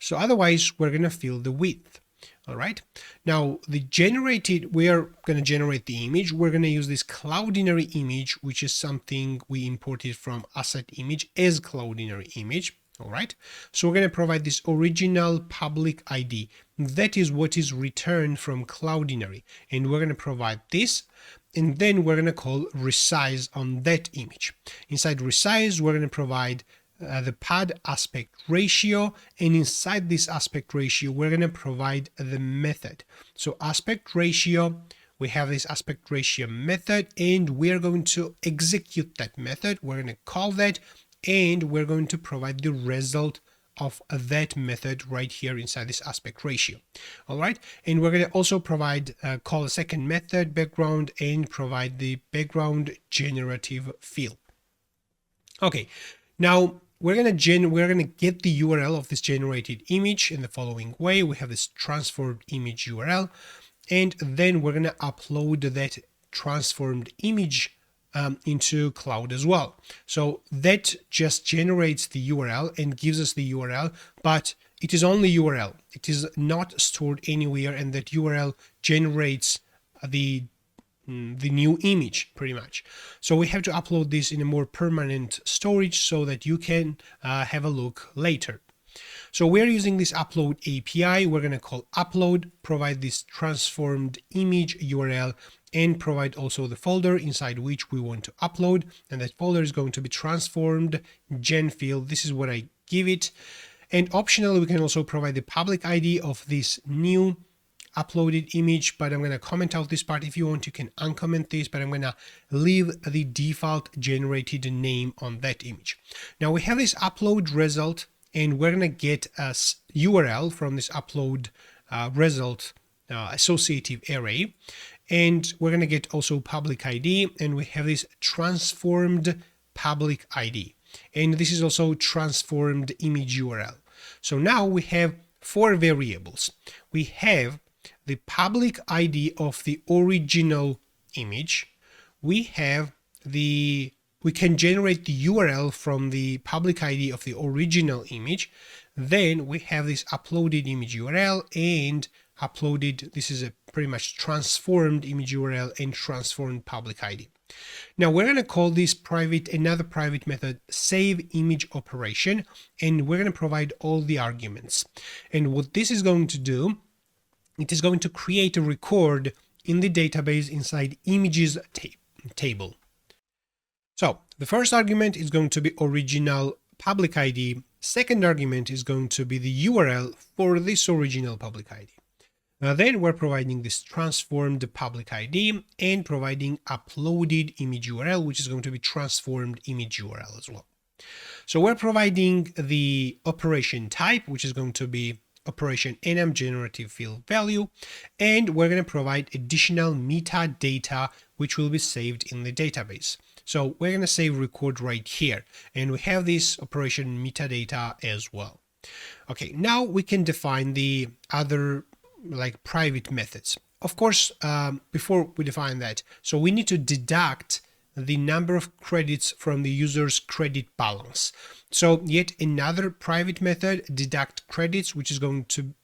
So otherwise, we're going to fill the width. All right. Now, we are going to generate the image. We're going to use this Cloudinary image, which is something we imported from asset image as Cloudinary image. All right. So we're going to provide this original public ID. That is what is returned from Cloudinary, and we're going to provide this. and then we're going to call resize on that image. Inside resize, we're going to provide the pad aspect ratio, and inside this aspect ratio, we're going to provide the method. So aspect ratio, we have this aspect ratio method, and we're going to execute that method. We're going to call that, and we're going to provide the result of that method right here inside this aspect ratio. All right, and we're going to also provide call a second method background and provide the background generative field. Okay, now we're gonna get the URL of this generated image in the following way. We have this transformed image URL, and then we're gonna upload that transformed image into cloud as well. So that just generates the URL and gives us the URL, but it is only URL. It is not stored anywhere, and that URL generates the new image pretty much. So we have to upload this in a more permanent storage so that you can have a look later. So we're using this upload API. We're going to call upload, provide this transformed image URL, and provide also the folder inside which we want to upload, and that folder is going to be transformed gen field. This is what I give it, and optionally we can also provide the public ID of this new uploaded image, but I'm going to comment out this part. If you want, you can uncomment this, but I'm going to leave the default generated name on that image. Now we have this upload result, and we're going to get a URL from this upload result associative array, and we're going to get also public ID, and we have this transformed public ID, and this is also transformed image URL. So now we have 4 variables. We have the public ID of the original image. We can generate the URL from the public ID of the original image. Then we have this uploaded image URL and uploaded, this is a pretty much transformed image URL and transformed public ID. Now we're going to call this another private method save image operation, and we're going to provide all the arguments. And what this is going to do, it is going to create a record in the database inside images table. So the first argument is going to be original public ID. Second argument is going to be the URL for this original public ID. Then we're providing this transformed public ID and providing uploaded image URL, which is going to be transformed image URL as well. So we're providing the operation type, which is going to be operation enum generative field value, and we're going to provide additional metadata which will be saved in the database. So we're going to save record right here, and we have this operation metadata as well. Okay, now we can define the other like private methods. Of course, before we define that, so we need to deduct the number of credits from the user's credit balance. So yet another private method, deduct credits, which is going to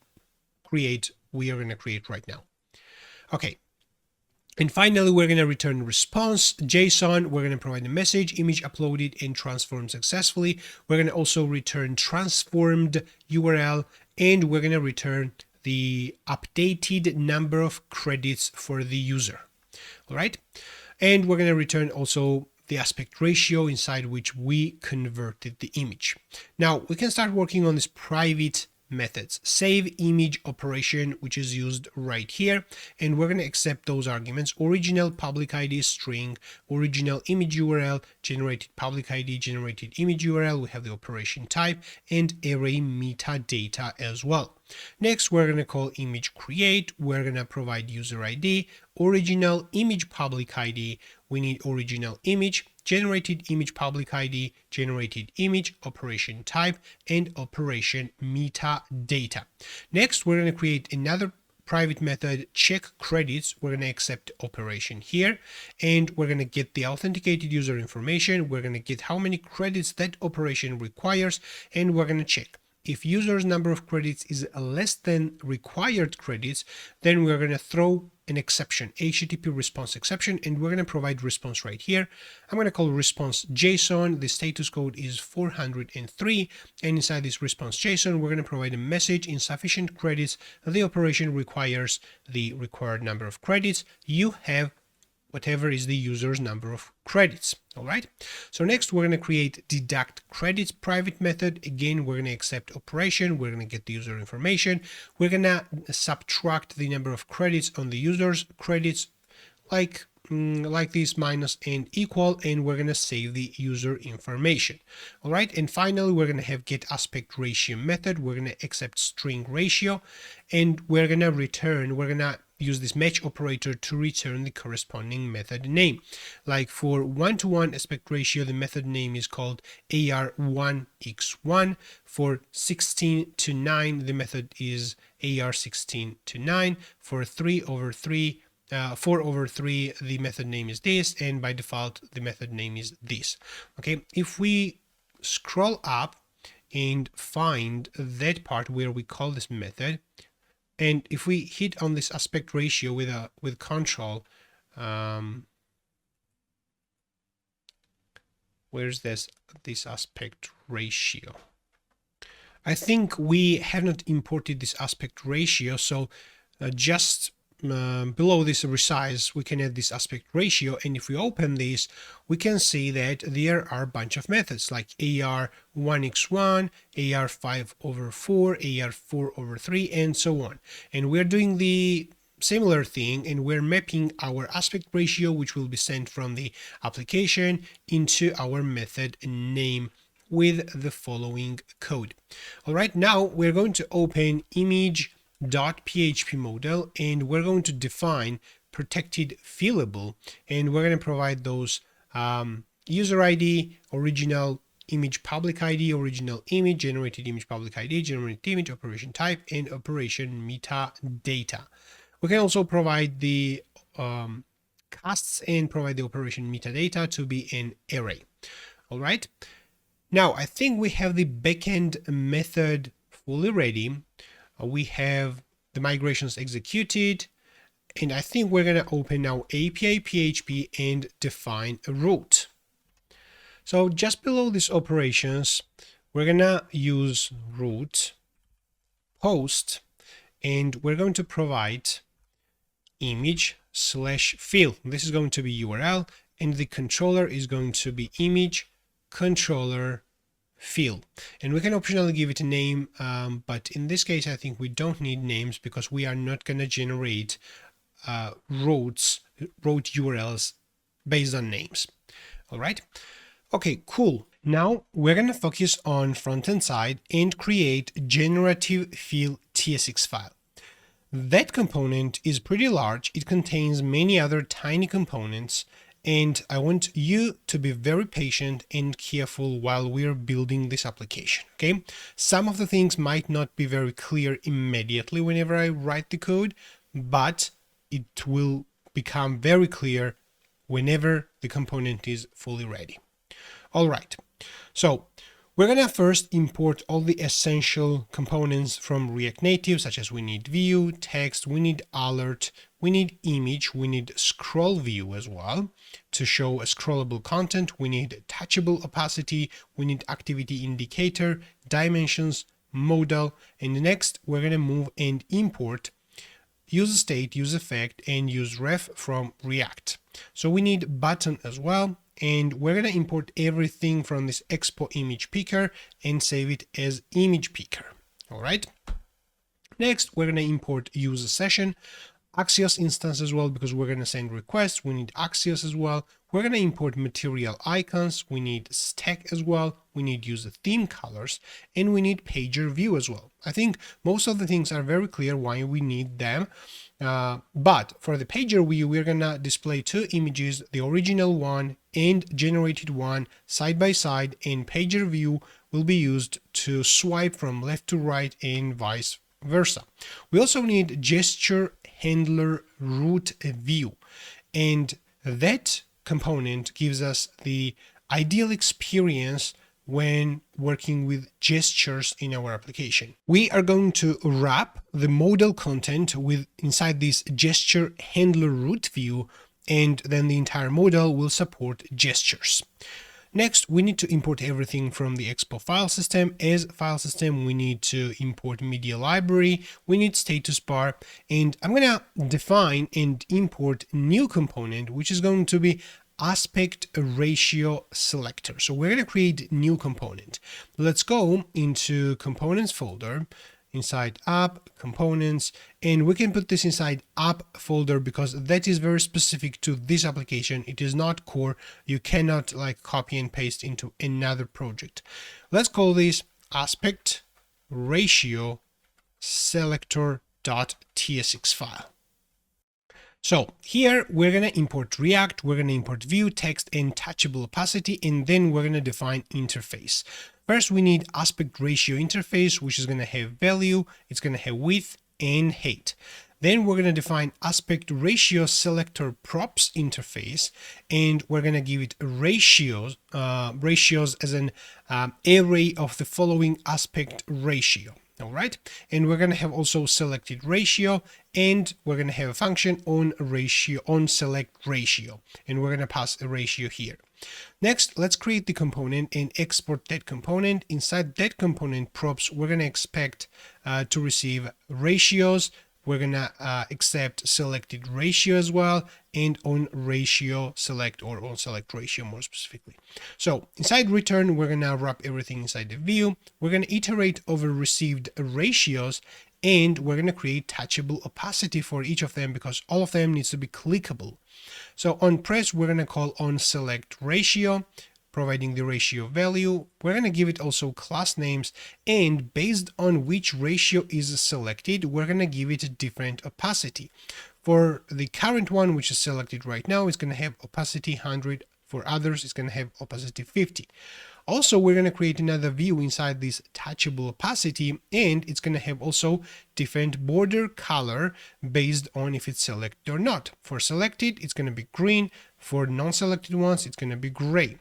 we are going to create right now. Okay. And finally, we're going to return response JSON. We're going to provide a message, image uploaded and transformed successfully. We're going to also return transformed URL, and we're going to return the updated number of credits for the user. All right. And we're going to return also the aspect ratio inside which we converted the image. Now we can start working on these private methods. Save image operation, which is used right here, and we're going to accept those arguments: original public ID string, original image URL, generated public ID, generated image URL. We have the operation type and array metadata as well. Next, we're going to call image create. We're going to provide user ID, original image public ID. We need original image, generated image public ID, generated image, operation type, and operation metadata. Next, we're going to create another private method, check credits. We're going to accept operation here, and we're going to get the authenticated user information. We're going to get how many credits that operation requires, and we're going to check. If user's number of credits is less than required credits, then we're going to throw an exception, HTTP response exception, and we're going to provide response right here. I'm going to call response JSON. The status code is 403, and inside this response JSON, we're going to provide a message: insufficient credits. The operation requires the required number of credits. You have whatever is the user's number of credits. All right. So next we're going to create deduct credits private method. Again, we're going to accept operation. We're going to get the user information. We're going to subtract the number of credits on the user's credits like this, minus and equal, and we're going to save the user information. All right. And finally, we're going to have get aspect ratio method. We're going to accept string ratio, and we're going to return, we're going to use this match operator to return the corresponding method name. Like for 1-to-1 aspect ratio, the method name is called AR1x1. For 16:9, the method is AR16:9. For 4/3, the method name is this, and by default the method name is this. Okay, if we scroll up and find that part where we call this method, and if we hit on this aspect ratio with control, where's this aspect ratio? I think we have not imported this aspect ratio, so just below this resize, we can add this aspect ratio, and if we open this, we can see that there are a bunch of methods like AR1x1, AR5/4, AR4/3, and so on. And we're doing the similar thing, and we're mapping our aspect ratio, which will be sent from the application, into our method name with the following code. All right, now we're going to open image.php model, and we're going to define protected fillable, and we're going to provide those user ID, original image public ID, original image, generated image public ID, generated image, operation type, and operation metadata. We can also provide the casts and provide the operation metadata to be an array. All right. Now I think we have the backend method fully ready. We have the migrations executed, and I think we're going to open now API PHP and define a route. So just below these operations, we're going to use route post, and we're going to provide image/fill. This is going to be URL, and the controller is going to be image controller fill, and we can optionally give it a name, but in this case I think we don't need names because we are not going to generate route URLs based on names. All right, okay, cool. Now we're going to focus on front-end side and create generative fill TSX file. That component is pretty large. It contains many other tiny components, and I want you to be very patient and careful while we're building this application, okay? Some of the things might not be very clear immediately whenever I write the code, but it will become very clear whenever the component is fully ready. All right, so we're gonna first import all the essential components from React Native, such as we need view, text, we need alert, we need image, we need scroll view as well to show a scrollable content, we need touchable opacity, we need activity indicator, dimensions, modal, and next we're gonna move and import use state, use effect, and use ref from React. So we need button as well, and we're going to import everything from this expo image picker and save it as image picker. All right. Next, we're going to import user session, Axios instance as well, because we're going to send requests. We need Axios as well. We're going to import material icons. We need stack as well. We need user theme colors, and we need pager view as well. I think most of the things are very clear why we need them. But for the pager view, we're going to display two images, the original one and generated one side by side, and pager view will be used to swipe from left to right and vice versa. We also need gesture handler root view, and that component gives us the ideal experience when working with gestures in our application. We are going to wrap the modal content with inside this gesture handler root view, and then the entire modal will support gestures. Next, we need to import everything from the Expo file system. As file system, we need to import media library, we need status bar, and I'm going to define and import new component, which is going to be aspect ratio selector. So we're going to create new component. Let's go into components folder, inside app components, and we can put this inside app folder because that is very specific to this application. It is not core. You cannot like copy and paste into another project. Let's call this aspect ratio selector.tsx file. So here we're going to import React, we're going to import view, text, and touchable opacity, and then we're going to define interface. First, we need aspect ratio interface, which is going to have value, it's going to have width and height. Then we're going to define aspect ratio selector props interface, and we're going to give it ratios as an array of the following aspect ratio. All right, and we're going to have also selected ratio, and we're going to have a function on select ratio, and we're going to pass a ratio here. Next, let's create the component and export that component. Inside that component props, we're going to expect to receive ratios. We're going to accept selected ratio as well, and on ratio select, or on select ratio more specifically. So inside return, we're going to wrap everything inside the view. We're going to iterate over received ratios, and we're going to create touchable opacity for each of them because all of them needs to be clickable. So on press, we're going to call on select ratio, providing the ratio value. We're going to give it also class names, and based on which ratio is selected, we're going to give it a different opacity. For the current one, which is selected right now, it's going to have opacity 100. For others, it's going to have opacity 50. Also, we're going to create another view inside this touchable opacity, and it's going to have also different border color based on if it's selected or not. For selected, it's going to be green. For non-selected ones, it's going to be gray.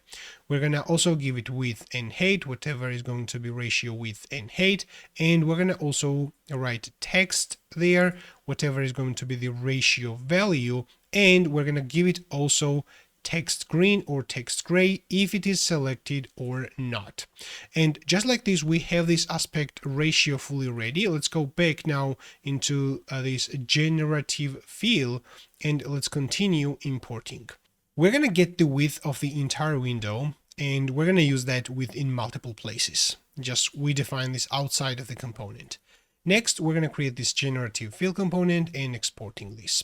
We're going to also give it width and height, whatever is going to be ratio width and height. And we're going to also write text there, whatever is going to be the ratio value. And we're going to give it also text green or text gray if it is selected or not. And just like this, we have this aspect ratio fully ready. Let's go back now into this generative field, and let's continue importing. We're going to get the width of the entire window, and we're going to use that within multiple places. Just we define this outside of the component. Next, we're going to create this generative field component and exporting this.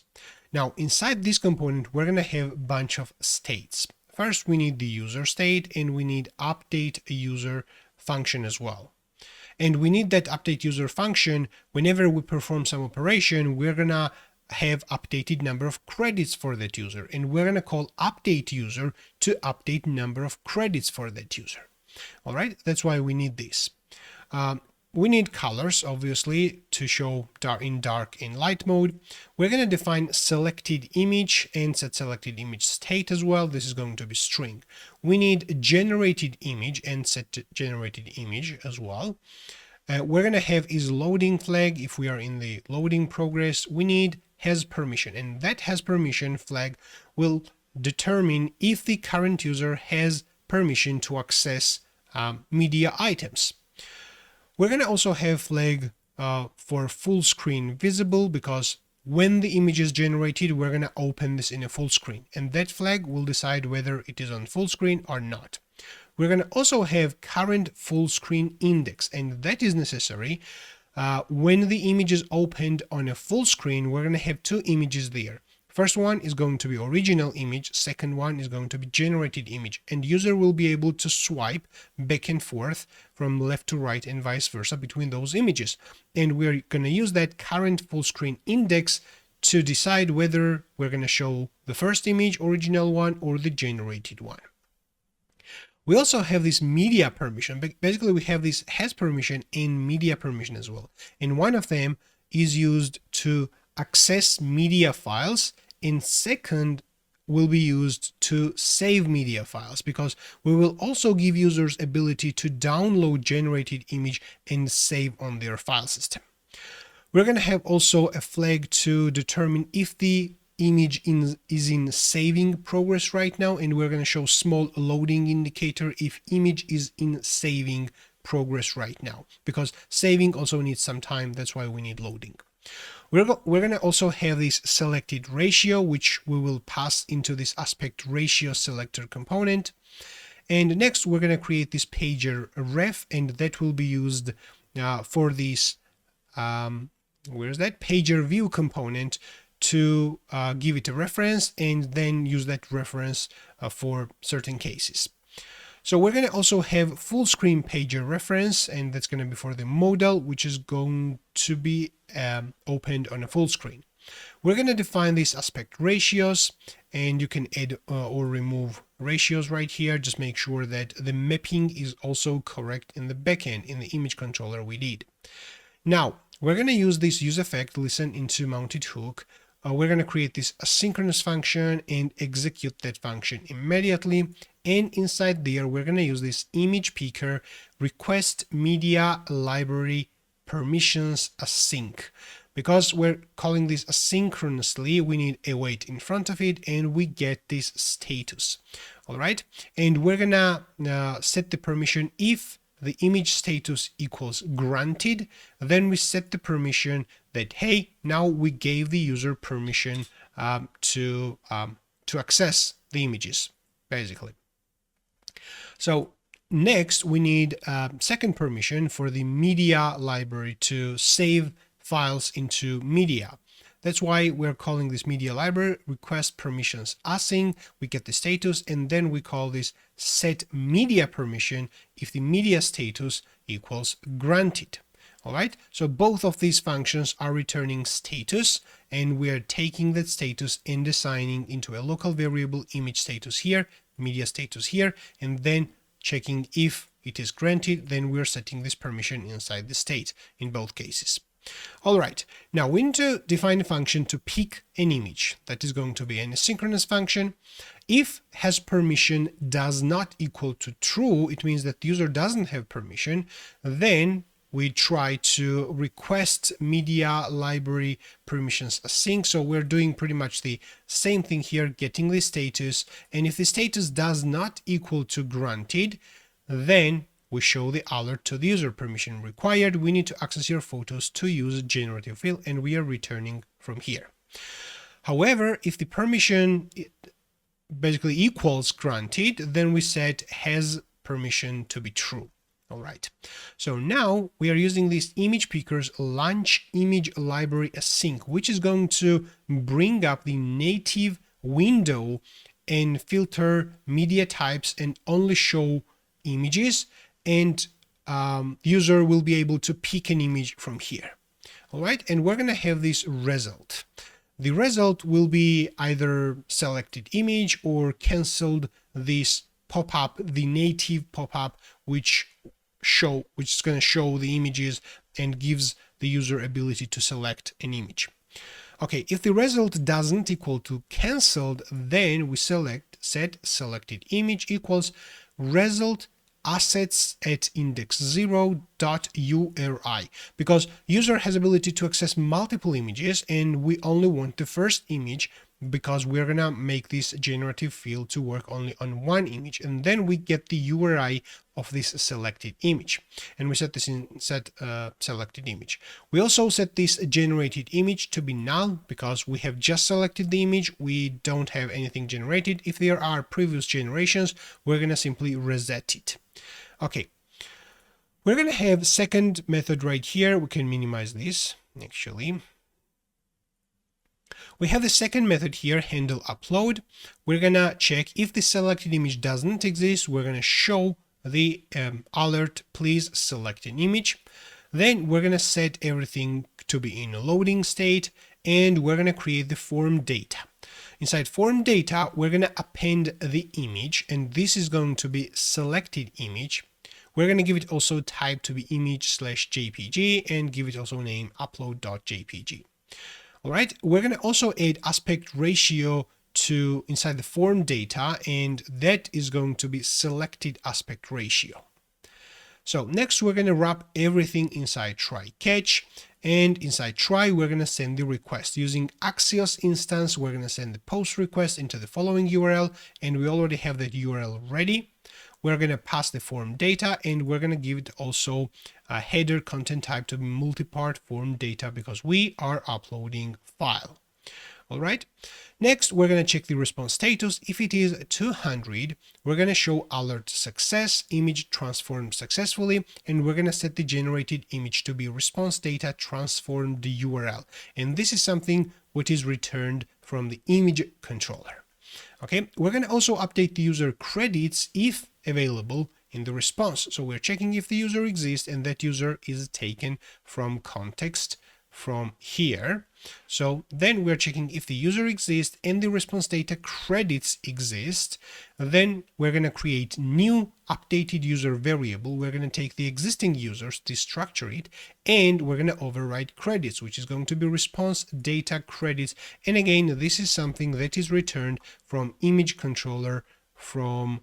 Now, inside this component, we're going to have a bunch of states. First, we need the user state, and we need update user function as well. And we need that update user function whenever we perform some operation. We're going to have updated number of credits for that user, and we're going to call update user to update number of credits for that user. All right, that's why we need this. We need colors, obviously, to show in dark and light mode. We're going to define selected image and set selected image state as well. This is going to be string. We need generated image and set generated image as well. We're going to have is loading flag if we are in the loading progress. We need has permission, and that has permission flag will determine if the current user has permission to access media items. We're going to also have flag for full screen visible, because when the image is generated, we're going to open this in a full screen, and that flag will decide whether it is on full screen or not. We're going to also have current full screen index, and that is necessary. When the image is opened on a full screen, we're going to have two images there. First one is going to be original image, second one is going to be generated image, and user will be able to swipe back and forth from left to right and vice versa between those images. And we're going to use that current full screen index to decide whether we're going to show the first image, original one, or the generated one. We also have this media permission. Basically, we have this has permission and media permission as well. And one of them is used to access media files, and second will be used to save media files, because we will also give users ability to download generated image and save on their file system. We're going to have also a flag to determine if the image is in saving progress right now, and we're going to show small loading indicator if image is in saving progress right now, because saving also needs some time. That's why we need loading. We're going to also have this selected ratio, which we will pass into this aspect ratio selector component. And next, we're going to create this pager ref, and that will be used for this, where's that, pager view component to give it a reference and then use that reference for certain cases. So we're going to also have full screen pager reference, and that's going to be for the modal, which is going to be opened on a full screen. We're going to define these aspect ratios, and you can add or remove ratios right here. Just make sure that the mapping is also correct in the backend in the image controller we did. Now, we're going to use this use effect listen into mounted hook. We're going to create this asynchronous function and execute that function immediately. And inside there, we're going to use this image picker request media library permissions async. Because we're calling this asynchronously, we need a wait in front of it, and we get this status. All right. And we're going to set the permission if the image status equals granted, then we set the permission that, hey, now we gave the user permission to access the images, basically. So next, we need second permission for the media library to save files into media. That's why we're calling this media library request permissions async. We get the status, and then we call this set media permission if the media status equals granted. All right, so both of these functions are returning status, and we are taking that status and assigning into a local variable image status here, media status here, and then checking if it is granted, then we're setting this permission inside the state in both cases. All right, now we need to define a function to pick an image. That is going to be an asynchronous function. If has permission does not equal to true, it means that the user doesn't have permission. Then we try to request media library permissions async. So we're doing pretty much the same thing here, getting the status. And if the status does not equal to granted, then we show the alert to the user permission required. We need to access your photos to use generative fill, and we are returning from here. However, if the permission basically equals granted, then we set has permission to be true. All right. So now we are using this image picker's launch image library async, which is going to bring up the native window and filter media types and only show images, and user will be able to pick an image from here. All right, and we're going to have this result. The result will be either selected image or canceled this pop-up, the native pop-up, which is going to show the images and gives the user ability to select an image. Okay, if the result doesn't equal to canceled, then we set selected image equals result assets at index 0.uri, because user has ability to access multiple images, and we only want the first image because we're gonna make this generative field to work only on one image, and then we get the URI of this selected image, and we set this in selected image. We also set this generated image to be null because we have just selected the image. We don't have anything generated. If there are previous generations, we're gonna simply reset it. Okay, we're gonna have second method right here. We can minimize this actually. We have the second method here, handle upload. We're gonna check if the selected image doesn't exist. We're gonna show the alert, please select an image. Then we're gonna set everything to be in a loading state, and we're gonna create the form data. Inside form data, we're gonna append the image, and this is going to be selected image. We're gonna give it also type to be image/jpg and give it also name upload.jpg. All right, we're going to also add aspect ratio to inside the form data, and that is going to be selected aspect ratio. So next we're going to wrap everything inside try catch, and inside try we're going to send the request using Axios instance. We're going to send the post request into the following URL, and we already have that URL ready. We're going to pass the form data, and we're going to give it also a header content type to be multi-part form data because we are uploading file. All right. Next, we're going to check the response status. If it is 200, we're going to show alert success, image transformed successfully, and we're going to set the generated image to be response data transformed URL. And this is something what is returned from the image controller. Okay, we're going to also update the user credits if available in the response. So we're checking if the user exists, and that user is taken from context from here. So then we're checking if the user exists and the response data credits exist. Then we're going to create new updated user variable. We're going to take the existing users, destructure it, and we're going to override credits, which is going to be response data credits. And again, this is something that is returned from image controller from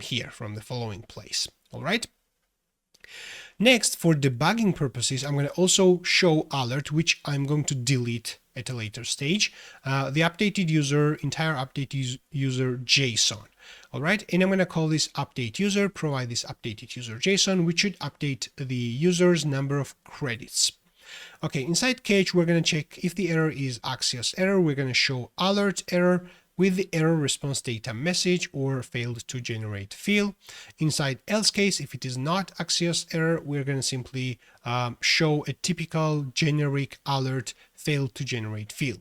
here, from the following place. All right. Next, for debugging purposes, I'm going to also show alert, which I'm going to delete at a later stage. The updated user, entire update user JSON. All right, and I'm going to call this update user, provide this updated user JSON, which should update the user's number of credits. Okay, inside catch, we're going to check if the error is Axios error. We're going to show alert error with the error response data message or failed to generate field. Inside else case, if it is not Axios error, we're going to simply show a typical generic alert failed to generate field.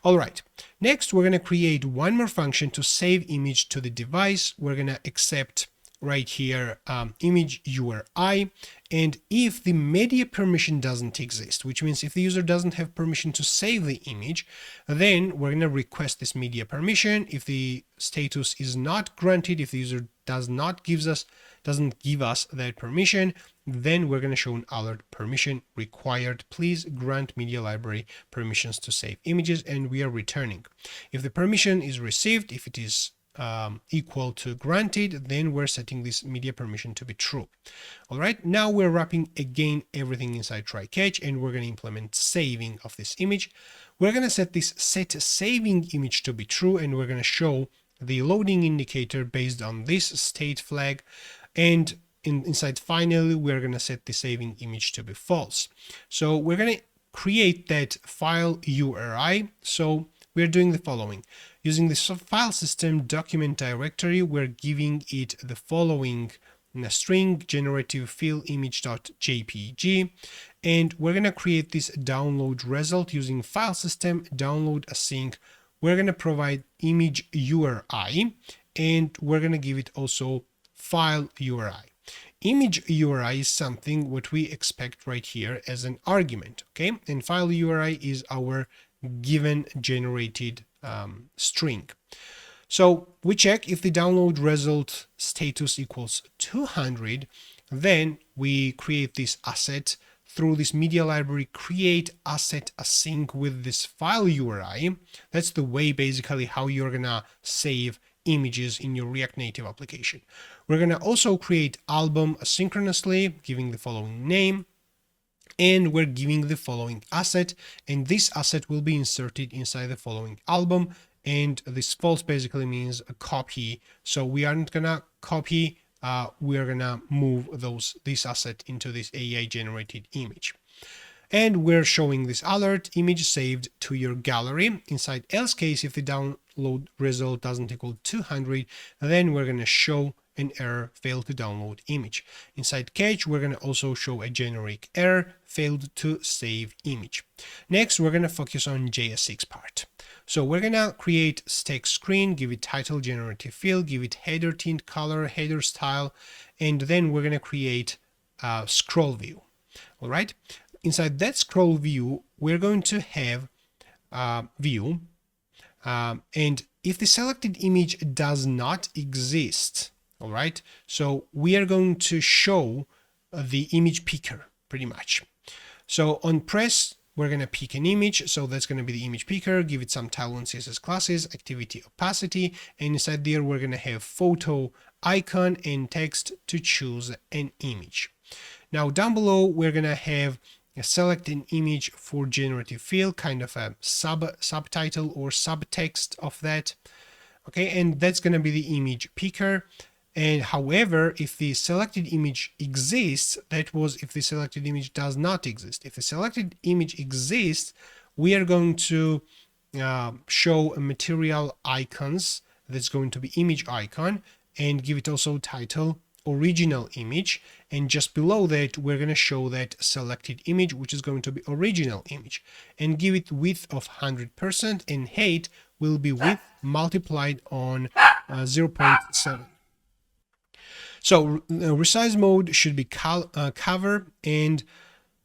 All right, next we're going to create one more function to save image to the device. We're going to accept right here image URI, and if the media permission doesn't exist, which means if the user doesn't have permission to save the image, then we're going to request this media permission. If the status is not granted, if the user doesn't give us that permission, then we're going to show an alert permission required. Please grant media library permissions to save images, and we are returning. If the permission is received, if it is equal to granted, then we're setting this media permission to be true. All right, now we're wrapping again everything inside try catch, and we're going to implement saving of this image. We're going to set this set saving image to be true, and we're going to show the loading indicator based on this state flag, and inside finally we're going to set the saving image to be false. So we're going to create that file URI. So we're doing the following. Using the file system document directory, we're giving it the following string generative fill image.jpg, and we're going to create this download result using file system download async. We're going to provide image URI, and we're going to give it also file URI. Image URI is something what we expect right here as an argument, okay? And file URI is our given generated string. So we check if the download result status equals 200, then we create this asset through this media library, create asset async with this file URI. That's the way basically how you're gonna save images in your React Native application. We're gonna also create album asynchronously, giving the following name, and we're giving the following asset, and this asset will be inserted inside the following album, and this false basically means a copy. So we aren't gonna copy, we are gonna move this asset into this AI generated image. And we're showing this alert image saved to your gallery. Inside else case, if the download result doesn't equal 200, then we're gonna show an error failed to download image. Inside catch, we're going to also show a generic error failed to save image. Next, we're going to focus on JSX part. So we're going to create stack screen, give it title, generative field, give it header tint, color, header style, and then we're going to create a scroll view. All right. Inside that scroll view, we're going to have view, and if the selected image does not exist, all right, so we are going to show the image picker pretty much. So on press, we're going to pick an image. So that's going to be the image picker, give it some title and CSS classes, activity opacity, and inside there, we're going to have photo icon and text to choose an image. Now down below, we're going to have select an image for generative field, kind of a subtitle or subtext of that. Okay, and that's going to be the image picker. And however, if the selected image exists, that was if the selected image does not exist. If the selected image exists, we are going to show a material icons. That's going to be image icon, and give it also title original image, and just below that we're going to show that selected image, which is going to be original image, and give it width of 100%, and height will be width multiplied on 0.7. So resize mode should be cover, and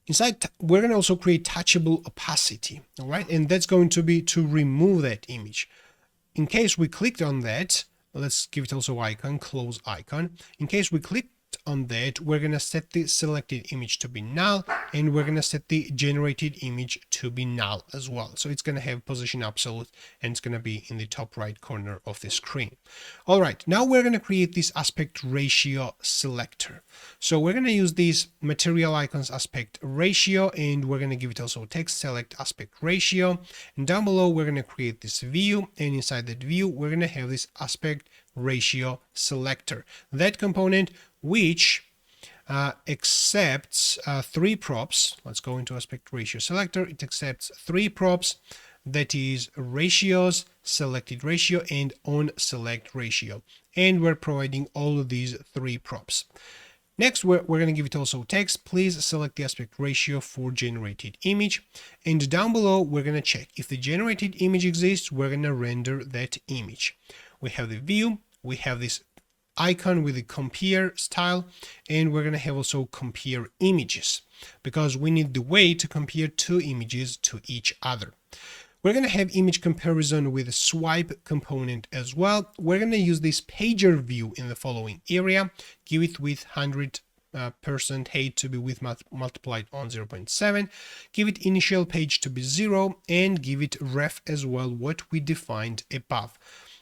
inside we're going to also create touchable opacity. All right, and that's going to be to remove that image. In case we clicked on that, let's give it also icon, close icon. In case we clicked on that, we're going to set the selected image to be null, and we're going to set the generated image to be null as well. So it's going to have position absolute, and it's going to be in the top right corner of the screen. All right, now we're going to create this aspect ratio selector. So we're going to use this material icons aspect ratio, and we're going to give it also text select aspect ratio. And down below, we're going to create this view, and inside that view, we're going to have this aspect ratio selector. That component which accepts 3 props. Let's go into aspect ratio selector. It accepts 3 props, that is ratios, selected ratio, and on select ratio. And we're providing all of these 3 props. Next, we're going to give it also text. Please select the aspect ratio for generated image. And down below, we're going to check if the generated image exists, we're going to render that image. We have the view, we have this icon with the compare style, and we're going to have also compare images, because we need the way to compare 2 images to each other. We're going to have image comparison with a swipe component as well. We're going to use this pager view in the following area. Give it with 100% height to be width multiplied on 0.7. Give it initial page to be 0, and give it ref as well, what we defined above.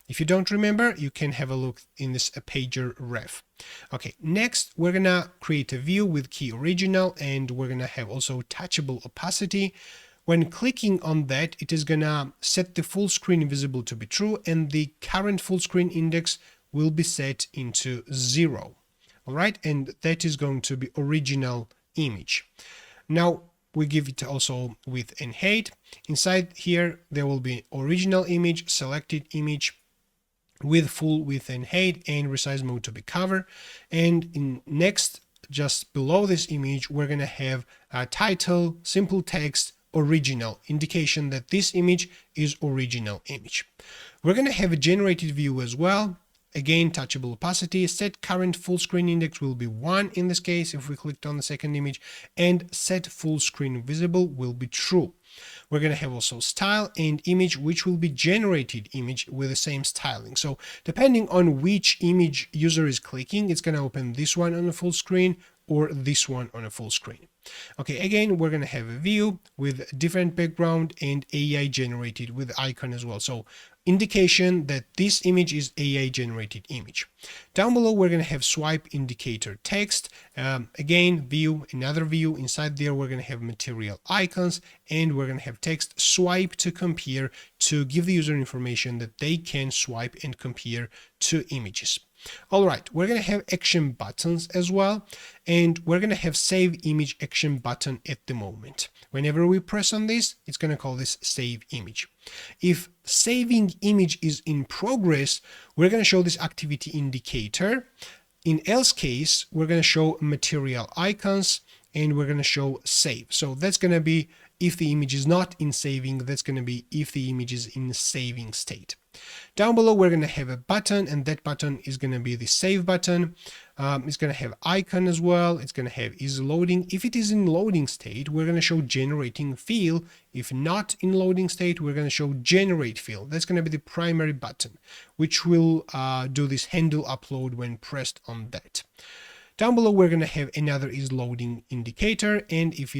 If you don't remember, you can have a look in this pager ref. Okay, next we're gonna create a view with key original, and we're gonna have also touchable opacity. When clicking on that, it is gonna set the full screen visible to be true, and the current full screen index will be set into 0. All right, and that is going to be original image. Now we give it also width and height. Inside here, there will be original image, selected image, with full width and height, and resize mode to be cover. And in next, just below this image, we're going to have a title, simple text, original, indication that this image is original image. We're going to have a generated view as well. Again, touchable opacity, set current full screen index will be 1 in this case if we clicked on the second image, and set full screen visible will be true. We're going to have also style and image, which will be generated image with the same styling. So depending on which image user is clicking, it's going to open this one on a full screen or this one on a full screen. Okay, again, we're going to have a view with different background and AI generated with icon as well. So indication that this image is AI generated image. Down below, we're going to have swipe indicator text. Again, view, another view. Inside there, we're going to have material icons, and we're going to have text swipe to compare, to give the user information that they can swipe and compare 2 images. All right, we're going to have action buttons as well, and we're going to have save image action button at the moment. Whenever we press on this, it's going to call this save image. If saving image is in progress, we're going to show this activity indicator. In else case, we're going to show material icons, and we're going to show save. So that's going to be if the image is not in saving, that's going to be if the image is in saving state. Down below, we're going to have a button, and that button is going to be the save button. It's going to have icon as well. It's going to have is loading. If it is in loading state, we're going to show generating field. If not in loading state, we're going to show generate field. That's going to be the primary button, which will do this handle upload when pressed on that. Down below, we're going to have another is loading indicator, and if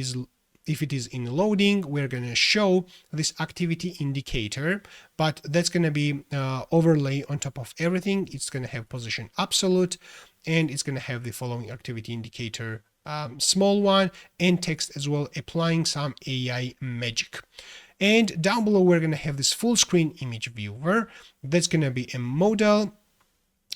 it is in loading, we're going to show this activity indicator, but that's going to be overlay on top of everything. It's going to have position absolute, and it's going to have the following activity indicator small one, and text as well, applying some AI magic. And down below, we're going to have this full screen image viewer. That's going to be a modal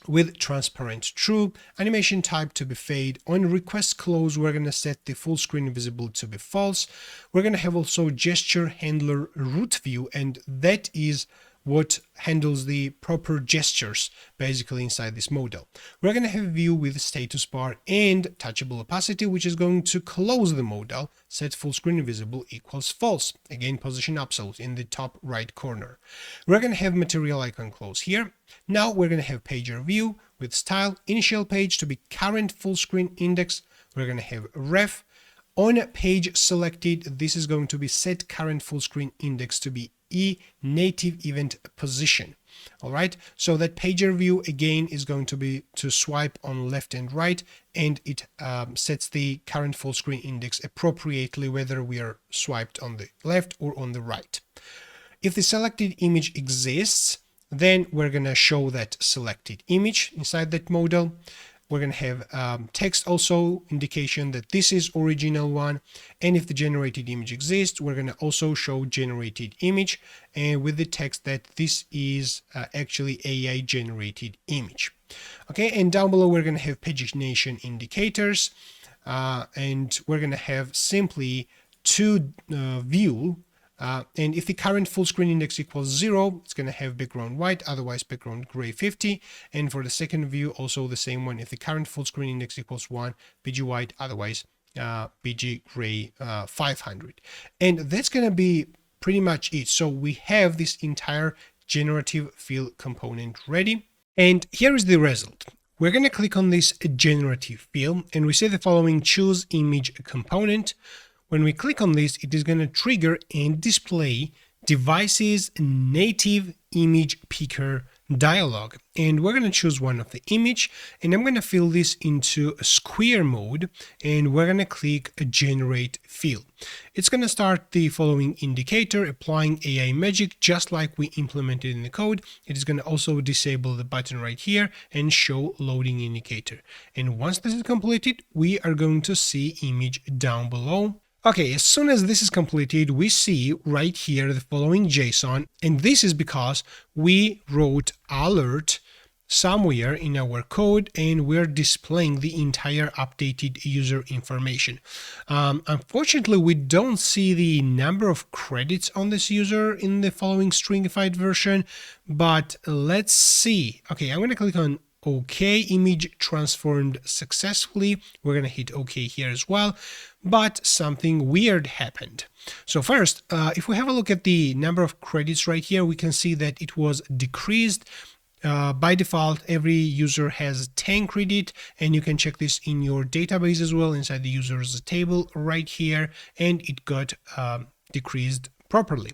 with transparent true, animation type to be fade. On request close, we're going to set the full screen visible to be false. We're going to have also gesture handler root view, and that is what handles the proper gestures basically inside this modal. We're going to have a view with status bar and touchable opacity, which is going to close the modal, set full screen visible equals false. Again, position absolute in the top right corner. We're going to have material icon close here. Now we're going to have pager view with style, initial page to be current full screen index. We're going to have ref. On page selected, this is going to be set current full screen index to be native event position. All right, so that pager view again is going to be to swipe on left and right, and it sets the current full screen index appropriately whether we are swiped on the left or on the right. If the selected image exists, then we're going to show that selected image inside that modal. We're going to have text also indication that this is original one. And if the generated image exists, we're going to also show generated image and with the text that this is actually AI generated image. Okay, and down below, we're going to have pagination indicators. And we're going to have simply to view. And if the current full screen index equals 0, it's going to have background white, otherwise background gray 50. And for the second view, also the same one. If the current full screen index equals 1, BG white, otherwise BG gray 500. And that's going to be pretty much it. So we have this entire generative fill component ready. And here is the result. We're going to click on this generative fill and we say the following: choose image component. When we click on this, it is going to trigger and display device's native image picker dialog. And we're going to choose one of the image, and I'm going to fill this into a square mode, and we're going to click generate fill. It's going to start the following indicator, applying AI magic, just like we implemented in the code. It is going to also disable the button right here and show loading indicator. And once this is completed, we are going to see image down below. Okay, as soon as this is completed, we see right here the following JSON, and this is because we wrote alert somewhere in our code and we're displaying the entire updated user information. Unfortunately, we don't see the number of credits on this user in the following stringified version, but let's see. Okay, I'm going to click on OK, image transformed successfully. We're going to hit OK here as well, but something weird happened. So first, if we have a look at the number of credits right here, we can see that it was decreased. By default, every user has 10 credit, and you can check this in your database as well inside the users table right here, and it got decreased properly.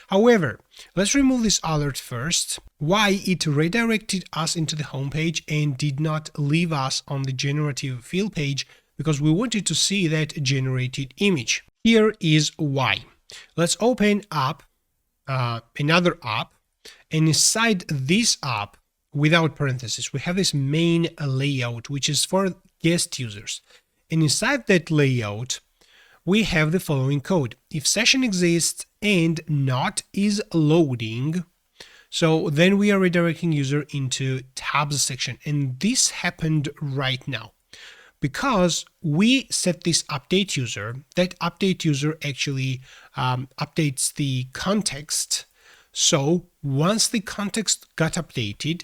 However, let's remove this alert first. Why it redirected us into the home page and did not leave us on the generative fill page? Because we wanted to see that generated image. Here is why. Let's open up another app, and inside this app, without parentheses, we have this main layout, which is for guest users. And inside that layout, we have the following code. If session exists and not is loading, so then we are redirecting user into tabs section. And this happened right now because we set this update user. That update user actually updates the context. So once the context got updated,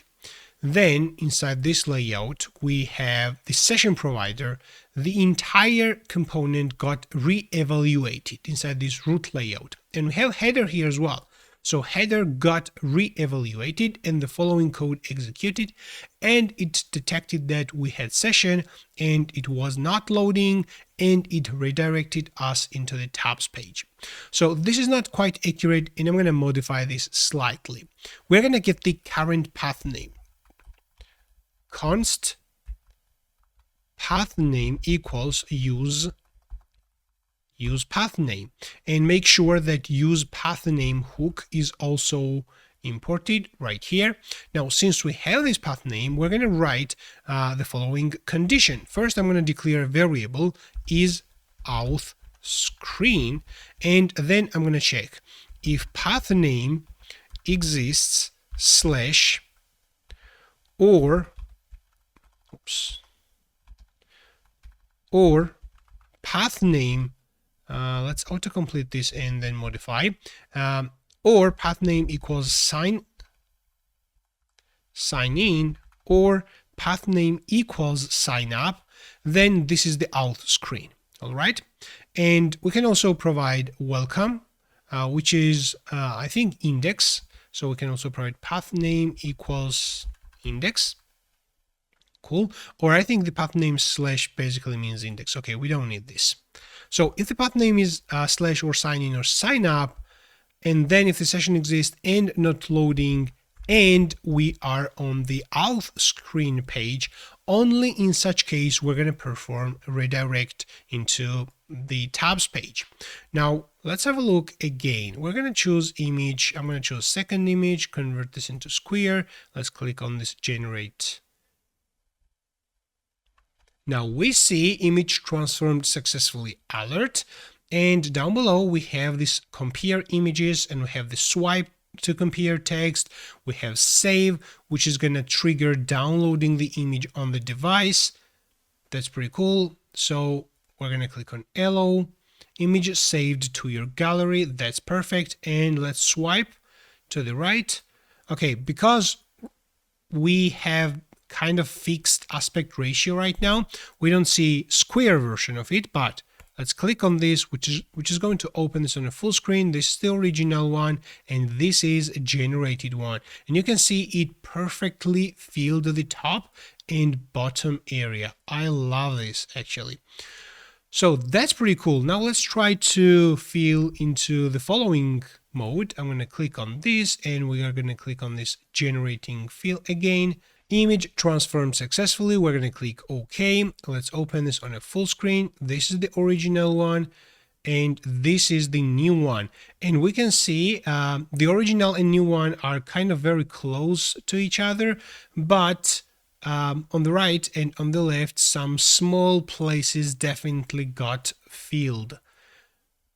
then inside this layout, we have the session provider. The entire component got re-evaluated inside this root layout. And we have header here as well. So header got re-evaluated and the following code executed, and it detected that we had session and it was not loading, and it redirected us into the tabs page. So this is not quite accurate, and I'm going to modify this slightly. We're going to get the current path name. Const path name equals use path name, and make sure that use path name hook is also imported right here. Now, since we have this path name, we're going to write the following condition. First, I'm going to declare a variable is auth screen, and then I'm going to check if path name exists slash or path name, let's autocomplete this and then modify, or path name equals sign in, or path name equals sign up, then this is the auth screen. All right. And we can also provide welcome, which is, I think, index. So we can also provide path name equals index. Cool. Or I think the path name slash basically means index. Okay, we don't need this. So if the path name is slash or sign in or sign up, and then if the session exists and not loading, and we are on the auth screen page, only in such case we're going to perform redirect into the tabs page. Now let's have a look again. We're going to choose image. I'm going to choose second image, convert this into square. Let's click on this generate. Now we see image transformed successfully alert, and down below we have this compare images, and we have the swipe to compare text. We have save, which is going to trigger downloading the image on the device. That's pretty cool. So we're going to click on allow, image saved to your gallery. That's perfect. And let's swipe to the right. Okay, because we have kind of fixed aspect ratio right now, we don't see square version of it, but let's click on this, which is going to open this on a full screen. This is the original one, and this is a generated one. And you can see it perfectly filled the top and bottom area. I love this actually. So that's pretty cool. Now let's try to fill into the following mode. I'm going to click on this, and we are going to click on this generating fill again. Image transformed successfully. We're going to click OK. Let's open this on a full screen. This is the original one, and this is the new one. And we can see the original and new one are kind of very close to each other, but on the right and on the left, some small places definitely got filled.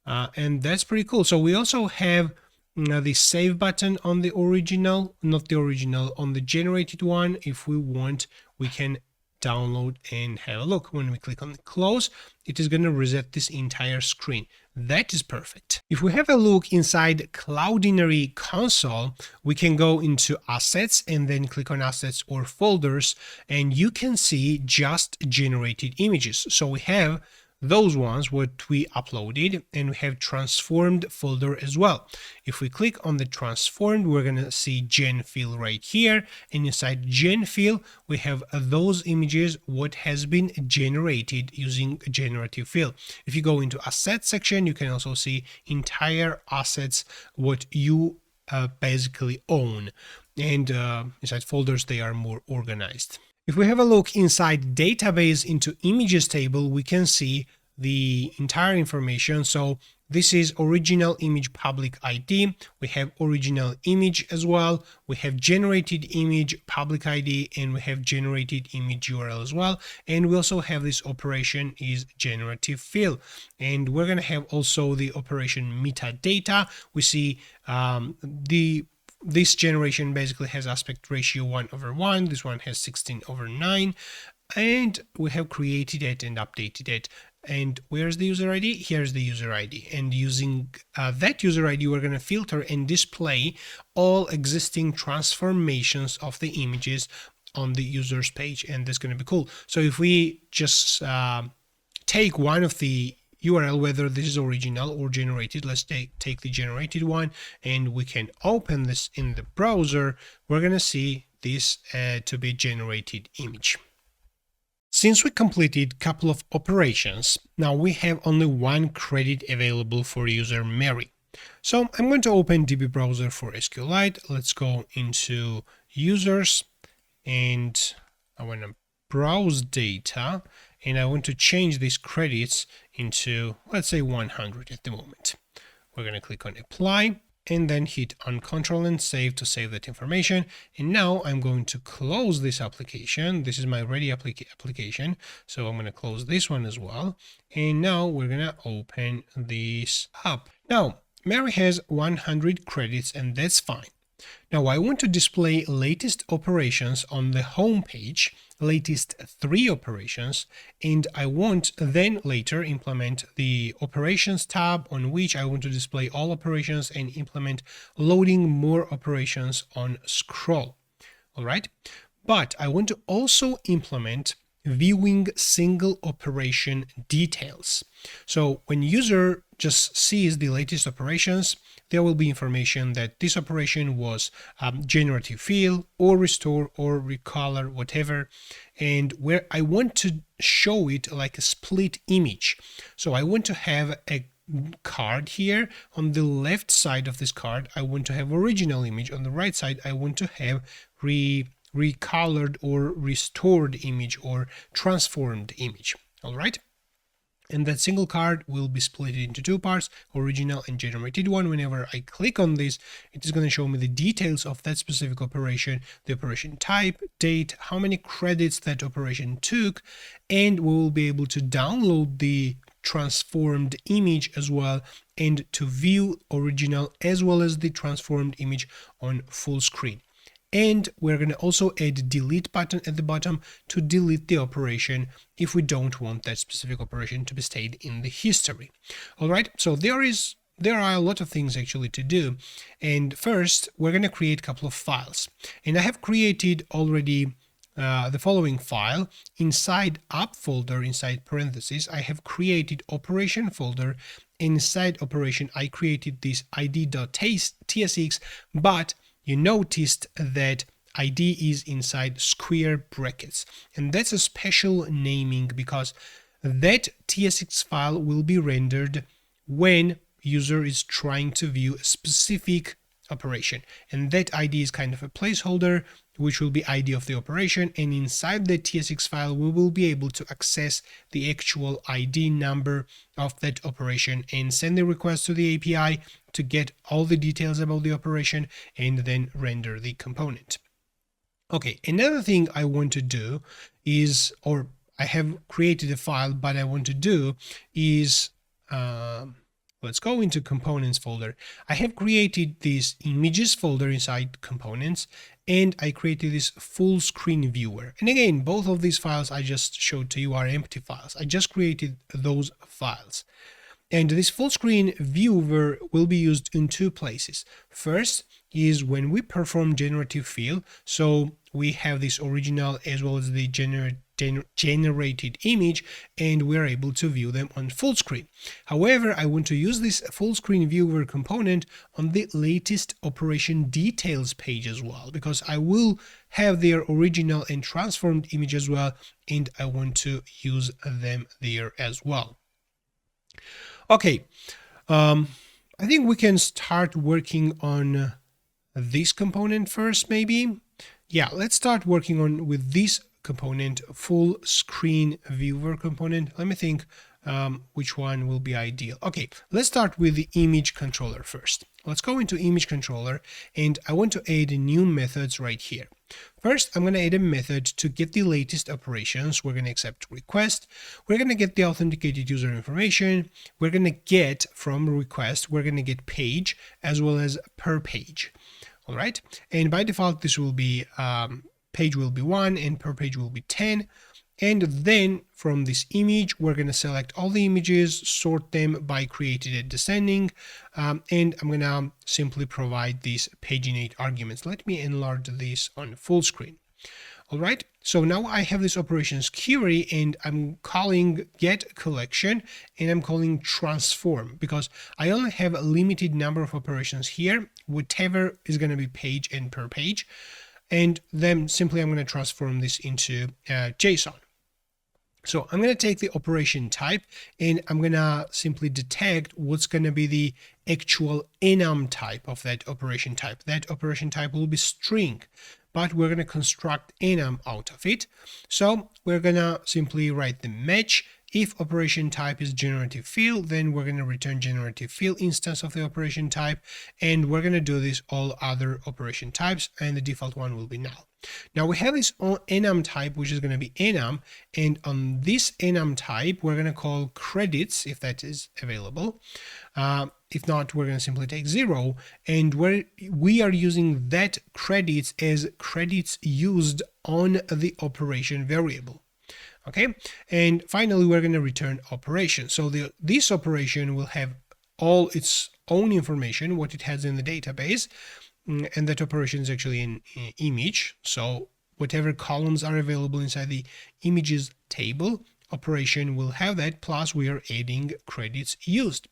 And that's pretty cool. So we also have the save button on the original, not the original, on the generated one. If we want, we can download and have a look. When we click on the close, it is going to reset this entire screen. That is perfect. If we have a look inside Cloudinary console, we can go into assets and then click on assets or folders, and you can see just generated images. So we have those ones what we uploaded, and we have transformed folder as well. If we click on the transformed, we're going to see gen fill right here, and inside gen fill we have those images what has been generated using generative fill. If you go into assets section, you can also see entire assets what you basically own, and inside folders they are more organized. If we have a look inside database into images table, we can see the entire information. So this is original image public ID. We have original image as well. We have generated image public ID, and we have generated image URL as well. And we also have this operation is generative fill. And we're going to have also the operation metadata. We see this generation basically has aspect ratio 1/1. This one has 16/9. And we have created it and updated it. And where's the user ID? Here's the user ID. And using that user ID, we're going to filter and display all existing transformations of the images on the user's page. And that's going to be cool. So if we just take one of the URL, whether this is original or generated, let's take the generated one, and we can open this in the browser. We're going to see this to be generated image. Since we completed a couple of operations, now we have only one credit available for user Mary. So I'm going to open DB browser for SQLite. Let's go into users, and I want to browse data, and I want to change these credits into, let's say, 100 at the moment. We're going to click on apply. and then hit on Control and Save to save that information. And now I'm going to close this application. This is my ready application. So I'm going to close this one as well. And now we're going to open this up. Now, Mary has 100 credits and that's fine. Now I want to display latest operations on the home page, latest 3 operations, and I want then later implement the operations tab on which I want to display all operations and implement loading more operations on scroll. All right. But I want to also implement viewing single operation details. So when user just sees the latest operations, there will be information that this operation was generative fill or restore or recolor, whatever. And where I want to show it like a split image. So I want to have a card here. On the left side of this card, I want to have original image. On the right side, I want to have recolored or restored image or transformed image. All right. And that single card will be split into 2 parts, original and generated one. Whenever I click on this, it is going to show me the details of that specific operation, the operation type, date, how many credits that operation took, and we will be able to download the transformed image as well and to view original as well as the transformed image on full screen. And we're going to also add a delete button at the bottom to delete the operation if we don't want that specific operation to be stayed in the history. All right, so there are a lot of things actually to do. And first, we're going to create a couple of files. And I have created already the following file. Inside app folder, inside parentheses, I have created operation folder. Inside operation, I created this id.tsx, but you noticed that ID is inside square brackets, and that's a special naming because that TSX file will be rendered when user is trying to view a specific operation, and that ID is kind of a placeholder which will be ID of the operation, and inside the TSX file we will be able to access the actual ID number of that operation and send the request to the API to get all the details about the operation and then render the component. Okay, another thing I want to do is, or I have created a file, but I want to do is, let's go into components folder. I have created this images folder inside components, and I created this full screen viewer. And again, both of these files I just showed to you are empty files. I just created those files. And this full screen viewer will be used in 2 places. First is when we perform generative fill. So we have this original as well as the generated image, and we're able to view them on full screen. However, I want to use this full screen viewer component on the latest operation details page as well, because I will have their original and transformed image as well, and I want to use them there as well. Okay, I think we can start working on this component first, maybe. Yeah, let's start working on with this component, full screen viewer component. Let me think which one will be ideal. Okay, let's start with the image controller first. Let's go into image controller, and I want to add new methods right here. First, I'm going to add a method to get the latest operations. We're going to accept request. We're going to get the authenticated user information. We're going to get from request, we're going to get page as well as per page. All right. And by default, this will be page will be 1 and per page will be 10. And then from this image, we're going to select all the images, sort them by created and descending, and I'm going to simply provide these paginate arguments. Let me enlarge this on full screen. All right, so now I have this operations query, and I'm calling get collection, and I'm calling transform because I only have a limited number of operations here, whatever is going to be page and per page. And then simply I'm going to transform this into JSON. So I'm going to take the operation type, and I'm going to simply detect what's going to be the actual enum type of that operation type. That operation type will be string, but we're going to construct enum out of it. So we're going to simply write the match If operation type is generative fill, then we're going to return generative fill instance of the operation type, and we're going to do this all other operation types, and the default one will be null. Now we have this enum type, which is going to be enum, and on this enum type, we're going to call credits if that is available. If not, we're going to simply take 0, and we are using that credits as credits used on the operation variable. Okay, and finally we're going to return operation. So this operation will have all its own information, what it has in the database, and that operation is actually an image. So whatever columns are available inside the images table, operation will have that, plus we are adding credits used.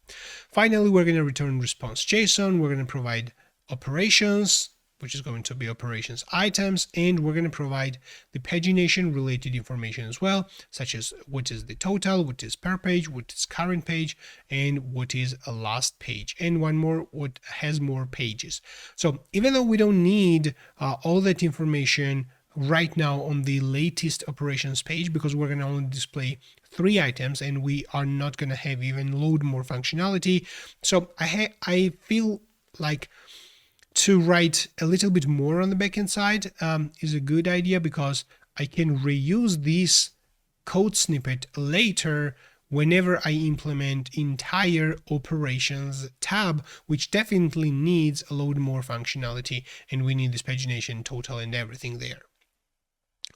Finally, we're going to return response JSON. We're going to provide operations, which is going to be operations items, and we're going to provide the pagination related information as well, such as what is the total, what is per page, what is current page, and what is a last page, and one more, what has more pages. So even though we don't need all that information right now on the latest operations page, because we're going to only display 3 items and we are not going to have even load more functionality, so I feel like to write a little bit more on the backend side is a good idea, because I can reuse this code snippet later whenever I implement entire operations tab, which definitely needs a load more functionality, and we need this pagination, total, and everything there.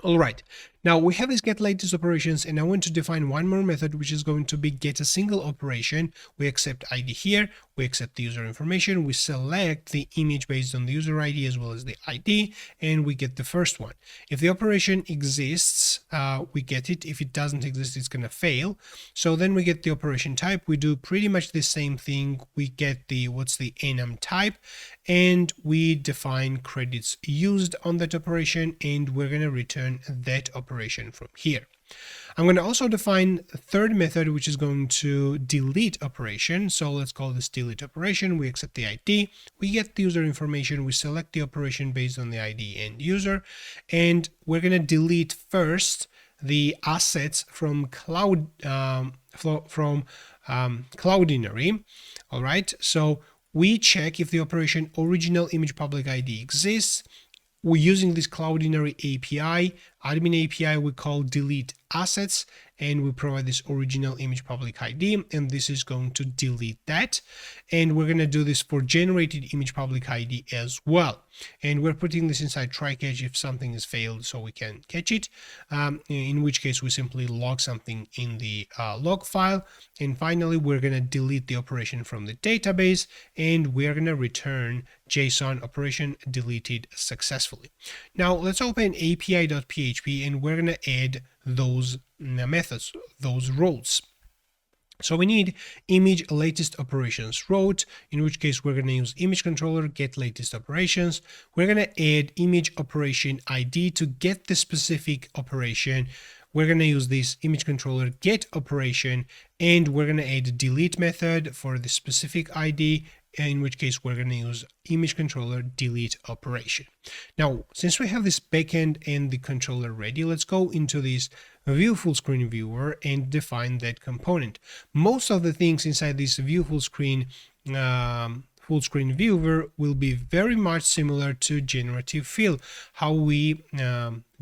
All right, now we have this get latest operations, and I want to define one more method, which is going to be get a single operation. We accept ID here, we accept the user information, we select the image based on the user ID as well as the ID, and we get the first one. If the operation exists, we get it. If it doesn't exist, it's going to fail. So then we get the operation type. We do pretty much the same thing. We get the what's the enum type, and we define credits used on that operation, and we're going to return that operation from here. I'm going to also define a third method, which is going to delete operation. So let's call this delete operation. We accept the ID, we get the user information, we select the operation based on the ID and user, and we're going to delete first the assets from Cloudinary. All right, so we check if the operation original image public ID exists. We're using this Cloudinary API, admin API, we call delete assets, and we provide this original image public ID, and this is going to delete that. And we're going to do this for generated image public ID as well. And we're putting this inside try catch if something is failed, so we can catch it, in which case we simply log something in the log file. And finally, we're going to delete the operation from the database, and we're going to return JSON operation deleted successfully. Now let's open api.php, and we're going to add those methods, those roles. So we need image latest operations route, in which case we're going to use image controller get latest operations. We're going to add image operation ID to get the specific operation. We're going to use this image controller get operation, and we're going to add a delete method for the specific ID, in which case we're going to use image controller delete operation. Now, since we have this backend and the controller ready, let's go into this view full screen viewer and define that component. Most of the things inside this view full screen viewer will be very much similar to generative fill, how we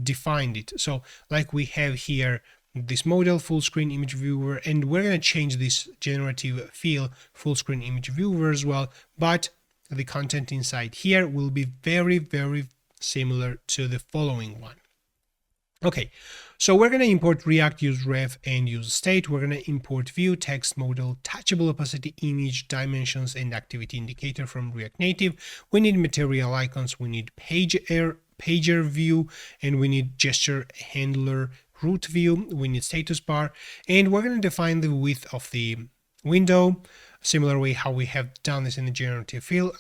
defined it. So like we have here this model full screen image viewer, and we're going to change this generative fill full screen image viewer as well, but the content inside here will be very, very similar to the following one. Okay, so we're going to import React use ref and use state. We're going to import view, text, modal, touchable opacity, image, dimensions, and activity indicator from React Native. We need material icons, we need pager view, and we need gesture handler root view, we need status bar, and we're going to define the width of the window, similar way how we have done this in the generative fill.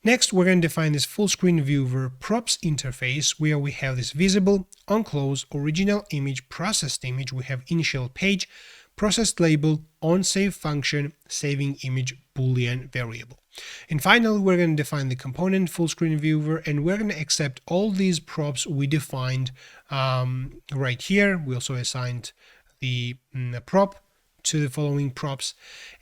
Next, we're going to define this full screen viewer props interface, where we have this visible, on close, original image, processed image, we have initial page, processed label, on save function, saving image boolean variable. And finally, we're going to define the component full screen viewer, and we're going to accept all these props we defined right here. We also assigned the prop to the following props.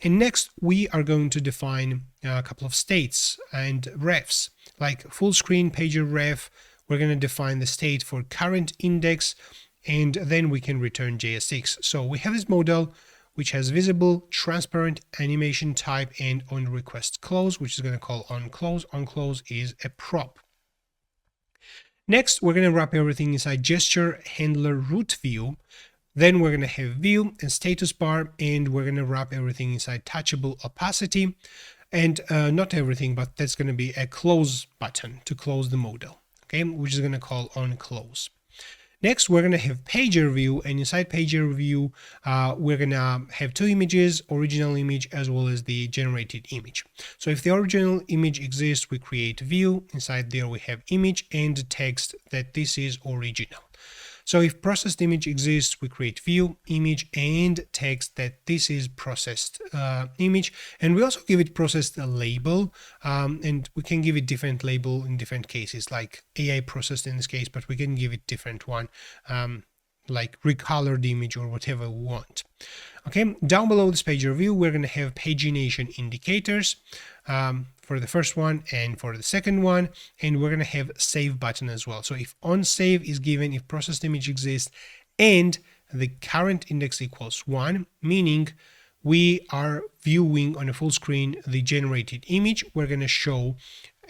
And next we are going to define a couple of states and refs, like full screen pager ref. We're going to define the state for current index, and then we can return JSX. So we have this model which has visible, transparent, animation type, and on request close, which is going to call on close. On close is a prop. Next, we're going to wrap everything inside gesture handler root view. Then we're going to have view and status bar, and we're going to wrap everything inside touchable opacity, and not everything, but that's going to be a close button to close the model, okay, which is going to call on close. Next, we're going to have pager view, and inside pager view, we're going to have two images, original image as well as the generated image. So if the original image exists, we create view. Inside there we have image and text that this is original. So if processed image exists, we create view, image, and text that this is processed image. And we also give it processed a label, and we can give it different label in different cases, like AI processed in this case, but we can give it different one, like recolored image or whatever we want. Okay, down below this pager view, we're going to have pagination indicators for the first one and for the second one, and we're going to have save button as well. So if on save is given, if processed image exists, and the current index equals 1, meaning we are viewing on a full screen the generated image, we're going to show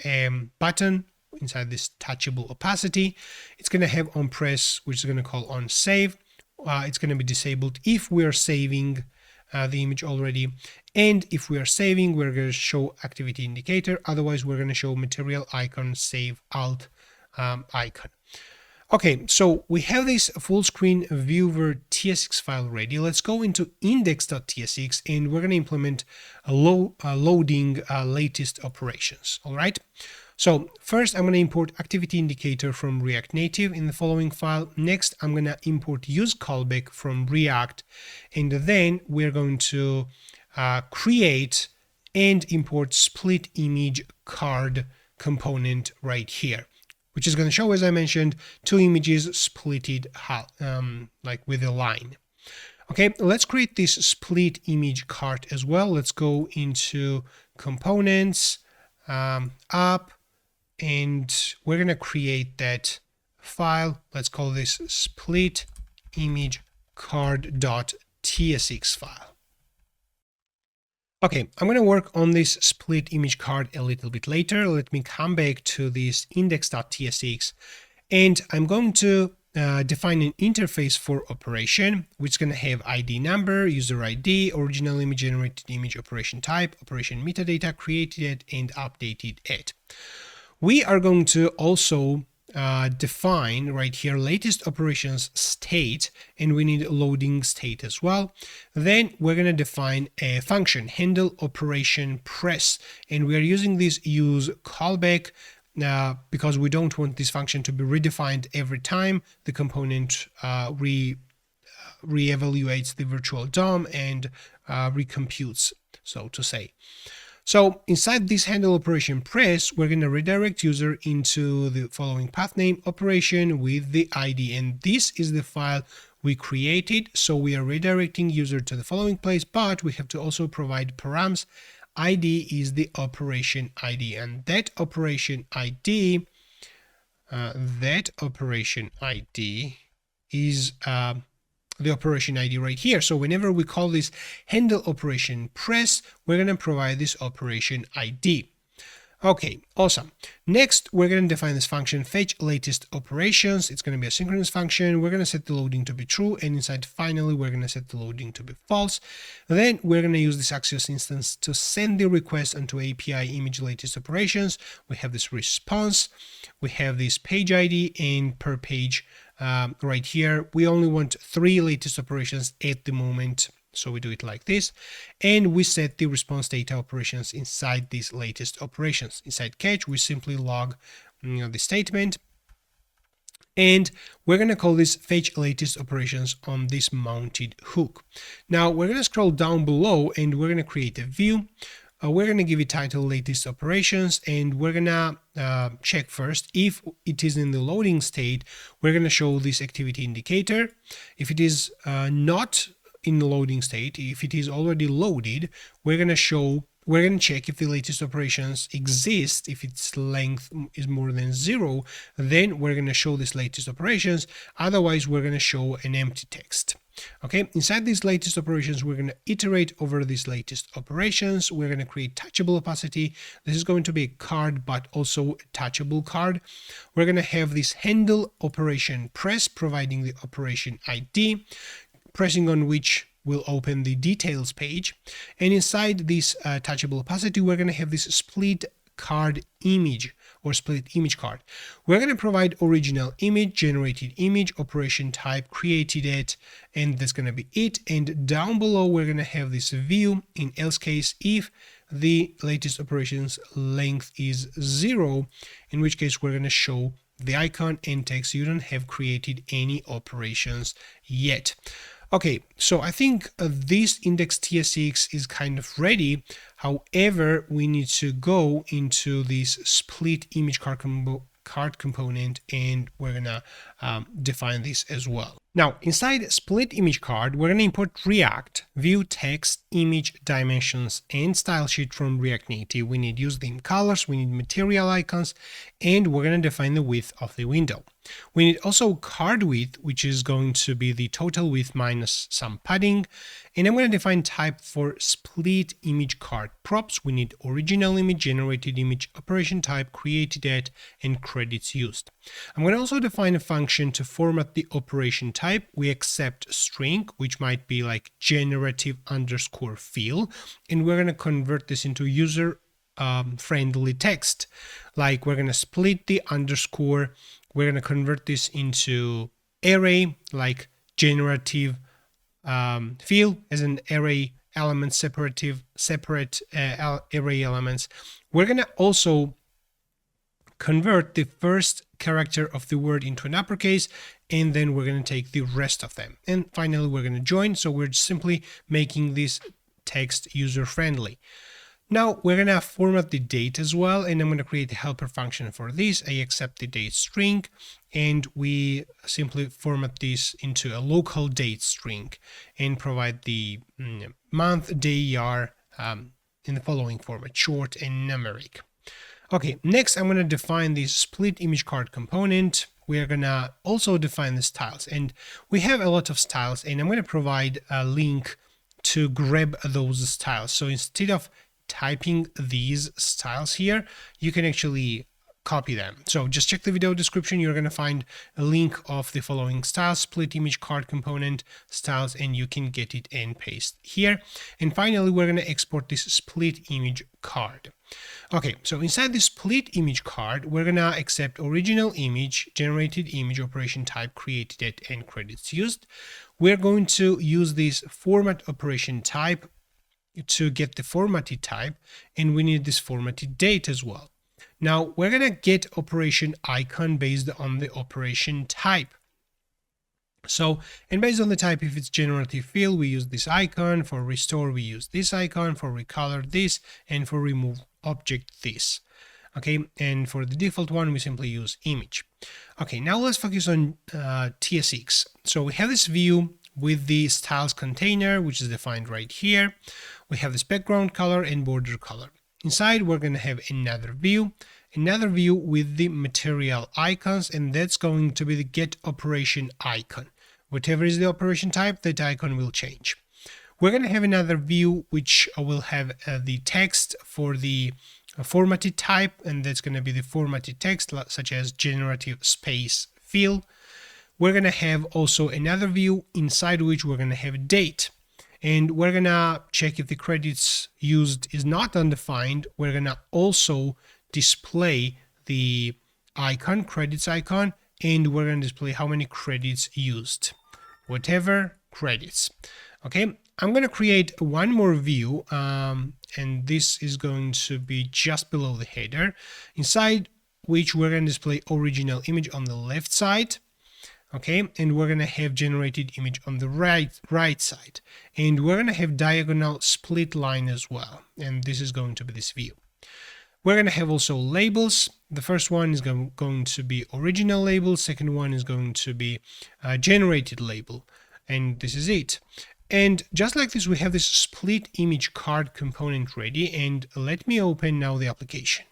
a button inside this touchable opacity. It's going to have on press, which is going to call on save. It's going to be disabled if we are saving the image already, and if we are saving, we're going to show activity indicator. Otherwise, we're going to show material icon, save alt icon. Okay, so we have this full screen viewer TSX file ready. Let's go into index.tsx, and we're going to implement a loading latest operations. All right. So first, I'm going to import activity indicator from React Native in the following file. Next, I'm going to import use callback from React, and then we're going to create and import split image card component right here, which is going to show, as I mentioned, two images splitted like with a line. Okay, let's create this split image card as well. Let's go into components, app, and we're going to create that file. Let's call this split image card.tsx file. Okay, I'm going to work on this split image card a little bit later. Let me come back to this index.tsx, and I'm going to define an interface for operation, which is going to have ID number, user ID, original image, generated image, operation type, operation metadata, created at, and updated at. We are going to also define right here latest operations state, and we need loading state as well. Then we're going to define a function, handle operation press, and we are using this use callback because we don't want this function to be redefined every time the component re-evaluates the virtual DOM and recomputes, so to say. So inside this handle operation press, we're going to redirect user into the following path name operation with the ID, and this is the file we created. So we are redirecting user to the following place, but we have to also provide params. ID is the operation ID, and that operation ID is the operation ID right here. So whenever we call this handle operation press, we're going to provide this operation ID. Okay, awesome. Next, we're going to define this function fetch latest operations. It's going to be a synchronous function. We're going to set the loading to be true, and inside finally, we're going to set the loading to be false. Then we're going to use this Axios instance to send the request onto API image latest operations. We have this response, we have this page ID, and per page right here. We only want 3 latest operations at the moment. So we do it like this, and we set the response data operations inside these latest operations. Inside catch, we simply log the statement, and we're going to call this fetch latest operations on this mounted hook. Now we're going to scroll down below, and we're going to create a view we're going to give it title latest operations, and we're going to check first if it is in the loading state. We're going to show this activity indicator. If it is not in the loading state, if it is already loaded, we're going to check if the latest operations exist. If its length is more than 0, then we're going to show this latest operations. Otherwise, we're going to show an empty text. Okay, inside these latest operations, we're going to iterate over these latest operations. We're going to create touchable opacity. This is going to be a card, but also a touchable card. We're going to have this handle operation press, providing the operation ID, pressing on which will open the details page. And inside this touchable opacity, we're going to have this split card image or split image card. We're going to provide original image, generated image, operation type, created it, and that's going to be it. And down below, we're going to have this view in else case if the latest operations length is 0, in which case we're going to show the icon and text. You don't have created any operations yet. Okay, so I think this index TSX is kind of ready. However, we need to go into this split image card component, and we're gonna define this as well. Now, inside split image card, we're gonna import React, view text, image, dimensions, and style sheet from React Native. We need use theme colors, we need material icons, and we're gonna define the width of the window. We need also card width, which is going to be the total width minus some padding. And I'm going to define type for split image card props. We need original image, generated image, operation type, created at, and credits used. I'm going to also define a function to format the operation type. We accept string, which might be like generative underscore fill, and we're going to convert this into user friendly text. Like we're going to split the underscore. We're going to convert this into array, like generative fill as an array element, separate array elements. We're going to also convert the first character of the word into an uppercase, and then we're going to take the rest of them. And finally, we're going to join. So we're simply making this text user friendly. Now we're going to format the date as well, and I'm going to create a helper function for this. I accept the date string, and we simply format this into a local date string and provide the month, day, year in the following format, short and numeric. Okay, next I'm going to define this split image card component. We're going to also define the styles, and we have a lot of styles, and I'm going to provide a link to grab those styles. So instead of typing these styles here, you can actually copy them. So just check the video description. You're going to find a link of the following styles, split image card component styles, and you can get it and paste here. And finally, we're going to export this split image card. Okay, so inside the split image card, we're going to accept original image, generated image, operation type, created at, and credits used. We're going to use this format operation type to get the formatted type, and we need this formatted date as well. Now we're going to get operation icon based on the operation type. So, and based on the type, if it's generative fill, we use this icon. For restore, we use this icon. For recolor, this, and for remove object, this. Okay, and for the default one, we simply use image. Okay, now let's focus on TSX. So we have this view with the styles container, which is defined right here. We have this background color and border color. Inside, we're going to have another view with the material icons, and that's going to be the get operation icon. Whatever is the operation type, that icon will change. We're going to have another view which will have the text for the formatted type, and that's going to be the formatted text, such as generative space fill. We're going to have also another view inside which we're going to have date. And we're going to check if the credits used is not undefined. We're going to also display the icon, credits icon, and we're going to display how many credits used, whatever credits. Okay, I'm going to create one more view, and this is going to be just below the header, inside which we're going to display original image on the left side. Okay, and we're gonna have generated image on the right side, and we're gonna have diagonal split line as well, and this is going to be this view. We're going to have also labels. The first one is going to be original label. Second one is going to be generated label. And this is it. And just like this, we have this split image card component ready. And let me open now the application.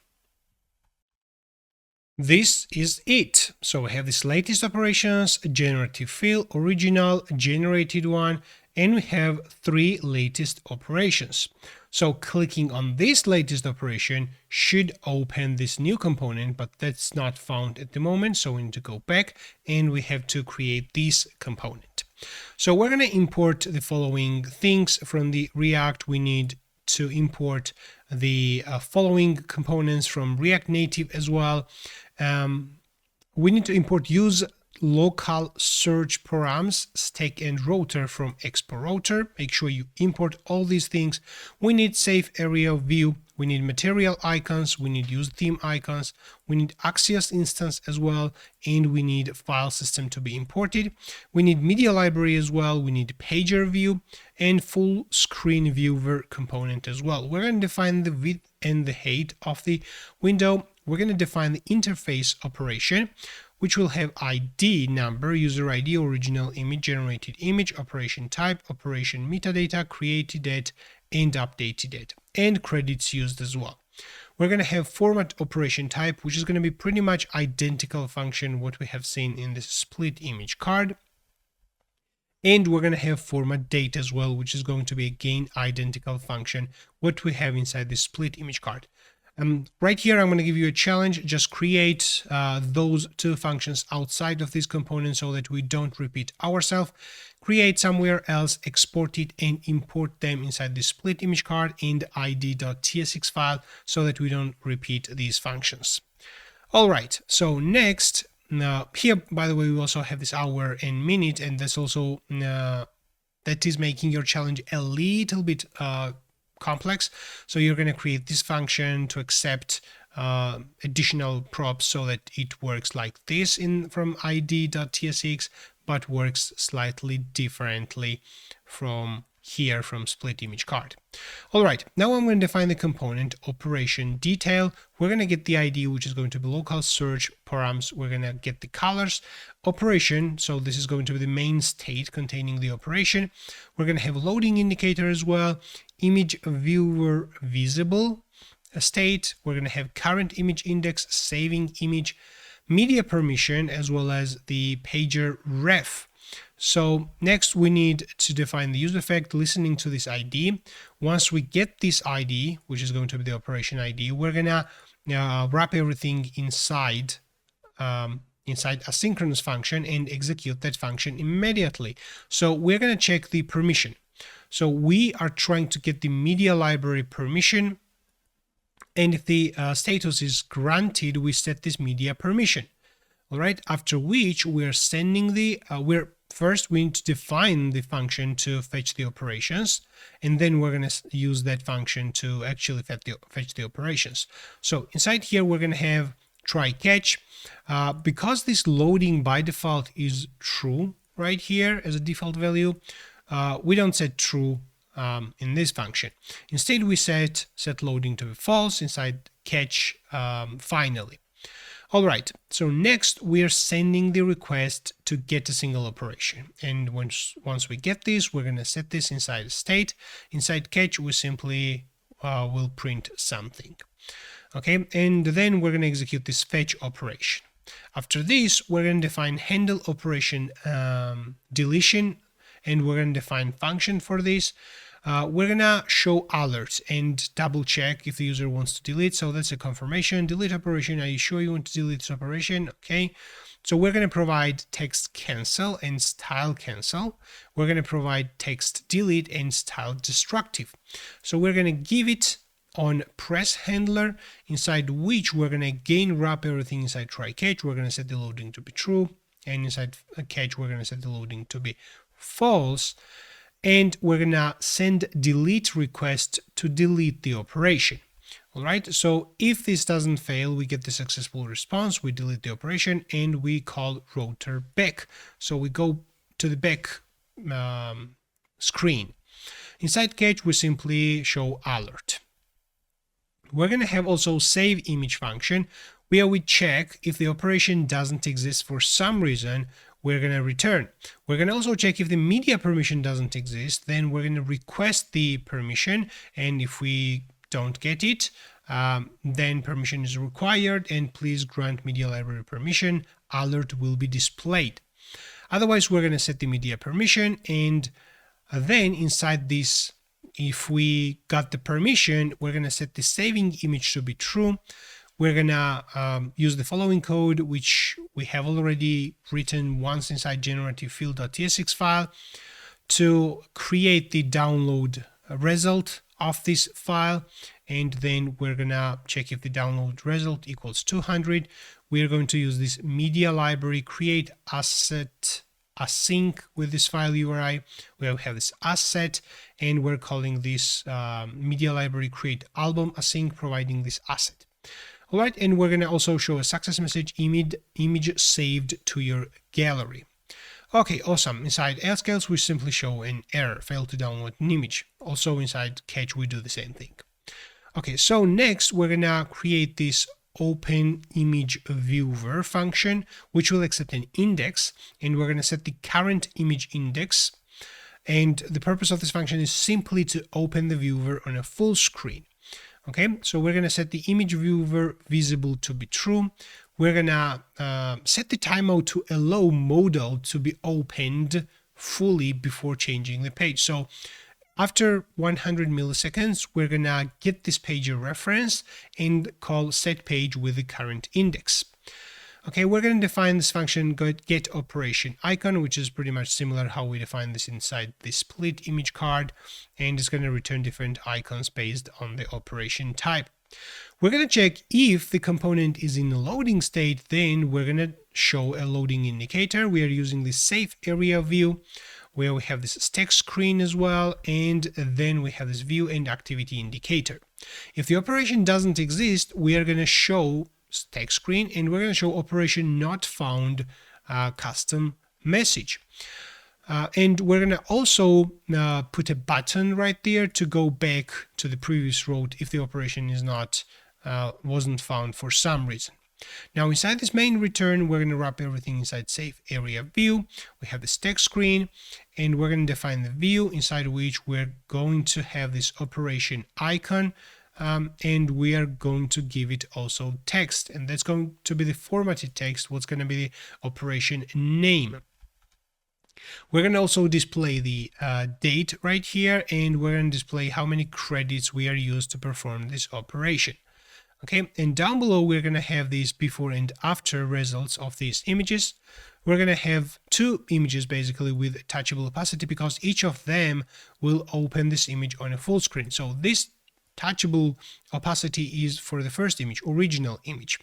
This is it. So we have this latest operations, generative fill, original, generated one, and we have 3 latest operations. So clicking on this latest operation should open this new component, but that's not found at the moment. So we need to go back and we have to create this component. So we're going to import the following things from the React. We need to import the following components from React Native as well. We need to import use local search params, stack and router from export router. Make sure you import all these things. We need safe area view. We need material icons. We need use theme icons. We need Axios instance as well. And we need file system to be imported. We need media library as well. We need pager view and full screen viewer component as well. We're going to define the width and the height of the window. We're going to define the interface operation, which will have ID number, user ID, original image, generated image, operation type, operation metadata, created at, and updated at, and credits used as well. We're going to have format operation type, which is going to be pretty much identical function what we have seen in this split image card. And we're going to have format date as well, which is going to be again identical function what we have inside the split image card. Right here, I'm going to give you a challenge. Just create those 2 functions outside of this component so that we don't repeat ourselves. Create somewhere else, export it, and import them inside the split image card in the id.tsx file so that we don't repeat these functions. All right, so next, here, by the way, we also have this hour and minute, and that's also, that is making your challenge a little bit complex. So you're going to create this function to accept additional props so that it works like this from id.tsx, but works slightly differently from here from split image card. All right, now I'm going to define the component operation detail. We're going to get the ID, which is going to be local search params. We're going to get the colors operation. So this is going to be the main state containing the operation. We're going to have loading indicator as well, image viewer visible state. We're going to have current image index, saving image, media permission, as well as the pager ref. So next we need to define the use effect listening to this ID. Once we get this ID, which is going to be the operation ID, we're gonna wrap everything inside asynchronous function and execute that function immediately. So we're gonna check the permission. So we are trying to get the media library permission, and if the status is granted, we set this media permission. All right, after which we're sending the first we need to define the function to fetch the operations, and then we're going to use that function to actually fetch the operations. So inside here we're going to have try catch. Because this loading by default is true right here as a default value, we don't set true in this function. Instead we set loading to be false inside catch finally. All right, so next we are sending the request to get a single operation. And once we get this, we're going to set this inside state. Inside catch, we simply will print something. Okay, and then we're going to execute this fetch operation. After this, we're going to define handle operation deletion, and we're going to define function for this. We're gonna show alerts and double check if the user wants to delete. So that's a confirmation. Delete operation. Are you sure you want to delete this operation? Okay. So we're gonna provide text cancel and style cancel. We're gonna provide text delete and style destructive. So we're gonna give it on press handler, inside which we're gonna again wrap everything inside try catch. We're gonna set the loading to be true, and inside catch we're gonna set the loading to be false. And we're gonna send delete request to delete the operation. All right, so if this doesn't fail, we get the successful response, we delete the operation, and we call rotor back. So we go to the back screen. Inside catch, we simply show alert. We're going to have also save image function, where we check if the operation doesn't exist for some reason, we're going to return. We're going to also check if the media permission doesn't exist, then we're going to request the permission, and if we don't get it, then permission is required, and please grant media library permission, alert will be displayed. Otherwise, we're going to set the media permission, and then inside this, if we got the permission, we're going to set the saving image to be true. We're going to use the following code, which we have already written once inside generative field.tsx file, to create the download result of this file, and then we're gonna check if the download result equals 200. We're going to use this media library create asset async with this file URI. We have this asset, and we're calling this media library create album async, providing this asset. All right, and we're gonna also show a success message, image saved to your gallery. Okay, awesome. Inside else we simply show an error, failed to download an image. Also inside catch, we do the same thing. Okay, so next we're gonna create this open image viewer function, which will accept an index, and we're gonna set the current image index. And the purpose of this function is simply to open the viewer on a full screen. Okay, so we're gonna set the image viewer visible to be true. We're gonna set the timeout to allow modal to be opened fully before changing the page. So after 100 milliseconds, we're gonna get this page a reference and call set page with the current index. Okay, we're gonna define this function get operation icon, which is pretty much similar how we define this inside the split image card, and it's gonna return different icons based on the operation type. We're going to check if the component is in a loading state, then we're going to show a loading indicator. We are using the safe area view, where we have this stack screen as well, and then we have this view and activity indicator. If the operation doesn't exist, we are going to show stack screen, and we're going to show operation not found custom message. And we're going to also put a button right there to go back to the previous route if the operation is not wasn't found for some reason. Now inside this main return, we're going to wrap everything inside safe area view. We have the stack screen, and we're going to define the view inside which we're going to have this operation icon, and we are going to give it also text, and that's going to be the formatted text, what's going to be the operation name. We're going to also display the date right here, and we're going to display how many credits we are used to perform this operation. Okay, and down below we're going to have these before and after results of these images. We're going to have two images basically with touchable opacity, because each of them will open this image on a full screen. So this touchable opacity is for the first image, original image.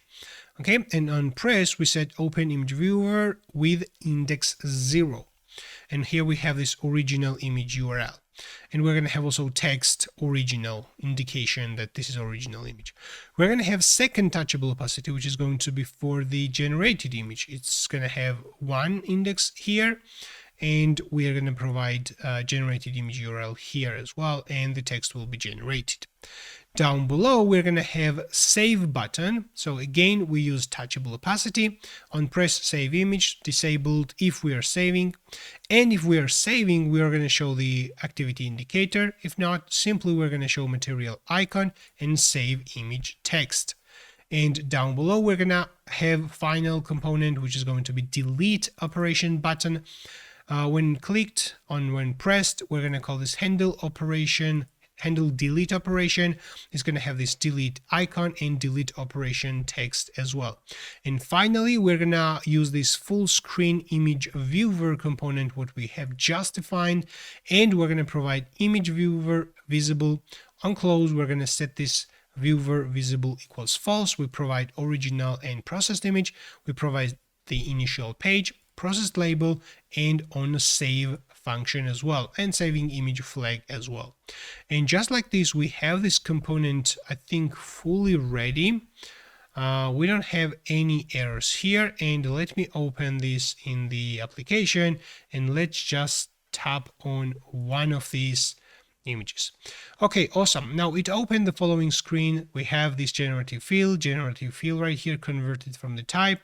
Okay, and on press we set open image viewer with index 0. And here we have this original image URL. And we're going to have also text original indication that this is original image. We're going to have second touchable opacity, which is going to be for the generated image. It's going to have one index here, and we are going to provide generated image URL here as well, and the text will be generated. Down below, we're going to have save button. So again, we use touchable opacity. On press save image, disabled if we are saving. And if we are saving, we are going to show the activity indicator. If not, simply we're going to show material icon and save image text. And down below, we're going to have final component, which is going to be delete operation button. When clicked on, when pressed, we're going to call this handle delete operation. Is going to have this delete icon and delete operation text as well. And finally, we're going to use this full screen image viewer component, what we have just defined, and we're going to provide image viewer visible. On close, we're going to set this viewer visible equals false. We provide original and processed image. We provide the initial page, processed label, and on save function as well, and saving image flag as well. And just like this, we have this component, I think, fully ready. We don't have any errors here, and let me open this in the application, and let's just tap on one of these images. Okay, awesome. Now it opened the following screen. We have this generative field right here converted from the type.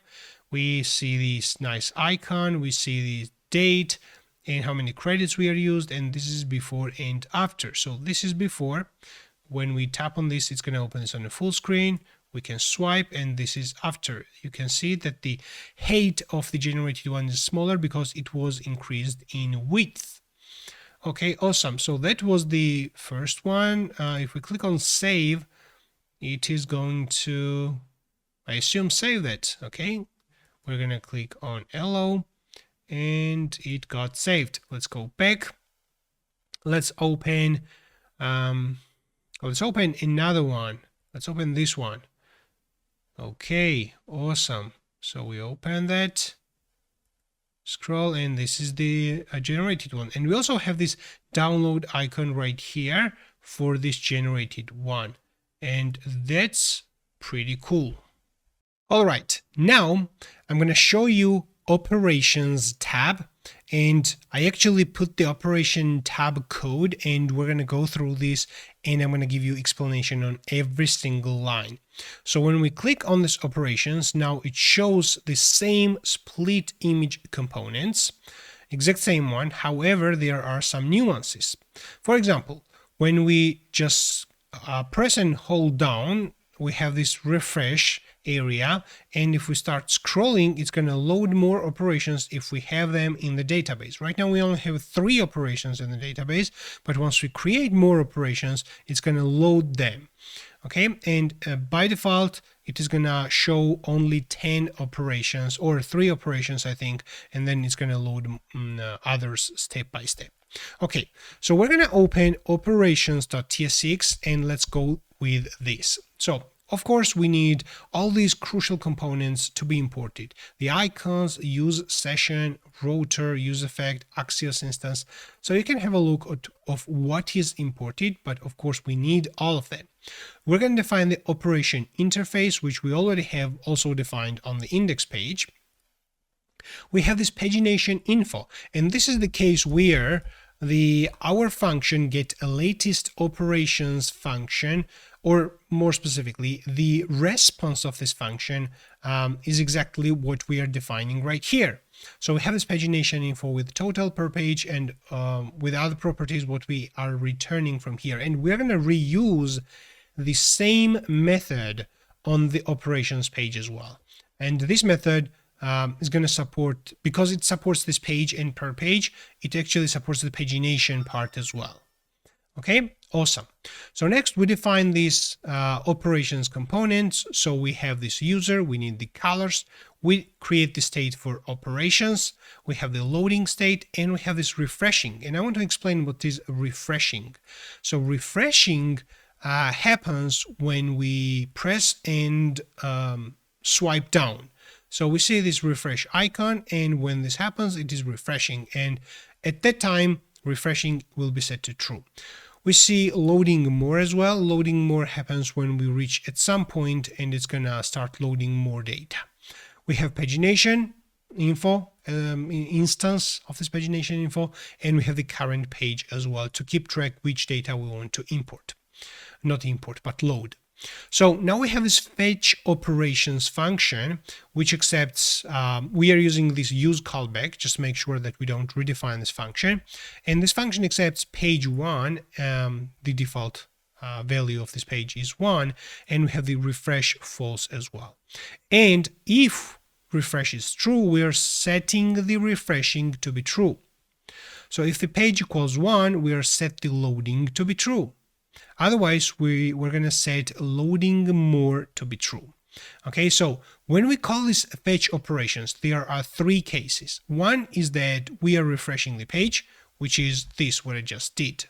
We see this nice icon, we see the date and how many credits we are used, and this is before and after. So this is before. When we tap on this, it's going to open this on the full screen. We can swipe, and this is after. You can see that the height of the generated one is smaller because it was increased in width. Okay, awesome. So that was the first one. If we click on save, it is going to, I assume, save that. Okay, we're going to click on hello, and it got saved. Let's go back. Let's open, let's open another one. Let's open this one. Okay, awesome. So we open that, scroll, and this is the generated one. And we also have this download icon right here for this generated one. And that's pretty cool. All right, now I'm going to show you operations tab, and I actually put the operation tab code, and we're going to go through this, and I'm going to give you explanation on every single line. So when we click on this operations, now it shows the same split image components, exact same one. However, there are some nuances. For example, when we just press and hold down, we have this refresh area, and if we start scrolling, it's going to load more operations if we have them in the database. Right now we only have 3 operations in the database, but once we create more operations, it's going to load them. Okay, and by default it is going to show only 10 operations, or 3 operations I think, and then it's going to load others step by step. Okay, so we're going to open operations.tsx, and let's go with this. So of course, we need all these crucial components to be imported. The icons, use session, router, use effect, Axios instance. So you can have a look of what is imported, but of course we need all of them. We're going to define the operation interface, which we already have also defined on the index page. We have this pagination info, and this is the case where our function get a latest operations function, or more specifically, the response of this function is exactly what we are defining right here. So we have this pagination info with total per page, and with other properties what we are returning from here. And we're going to reuse the same method on the operations page as well. And this method is going to support, because it supports this page and per page, it actually supports the pagination part as well. Okay, awesome. So next we define these operations components. So we have this user, we need the colors, we create the state for operations, we have the loading state, and we have this refreshing. And I want to explain what is refreshing. So refreshing happens when we press and swipe down. So we see this refresh icon, and when this happens, it is refreshing. And at that time, refreshing will be set to true. We see loading more as well. Loading more happens when we reach at some point, and it's gonna start loading more data. We have pagination info, instance of this pagination info, and we have the current page as well to keep track which data we want to import. Not import, but load. So now we have this fetch operations function, which accepts, we are using this use callback, just make sure that we don't redefine this function. And this function accepts page 1, the default value of this page is 1, and we have the refresh false as well. And if refresh is true, we are setting the refreshing to be true. So if the page equals 1, we are set the loading to be true. Otherwise, we're going to set loading more to be true. Okay, so when we call this fetch operations, there are 3 cases. One is that we are refreshing the page, which is this, what I just did.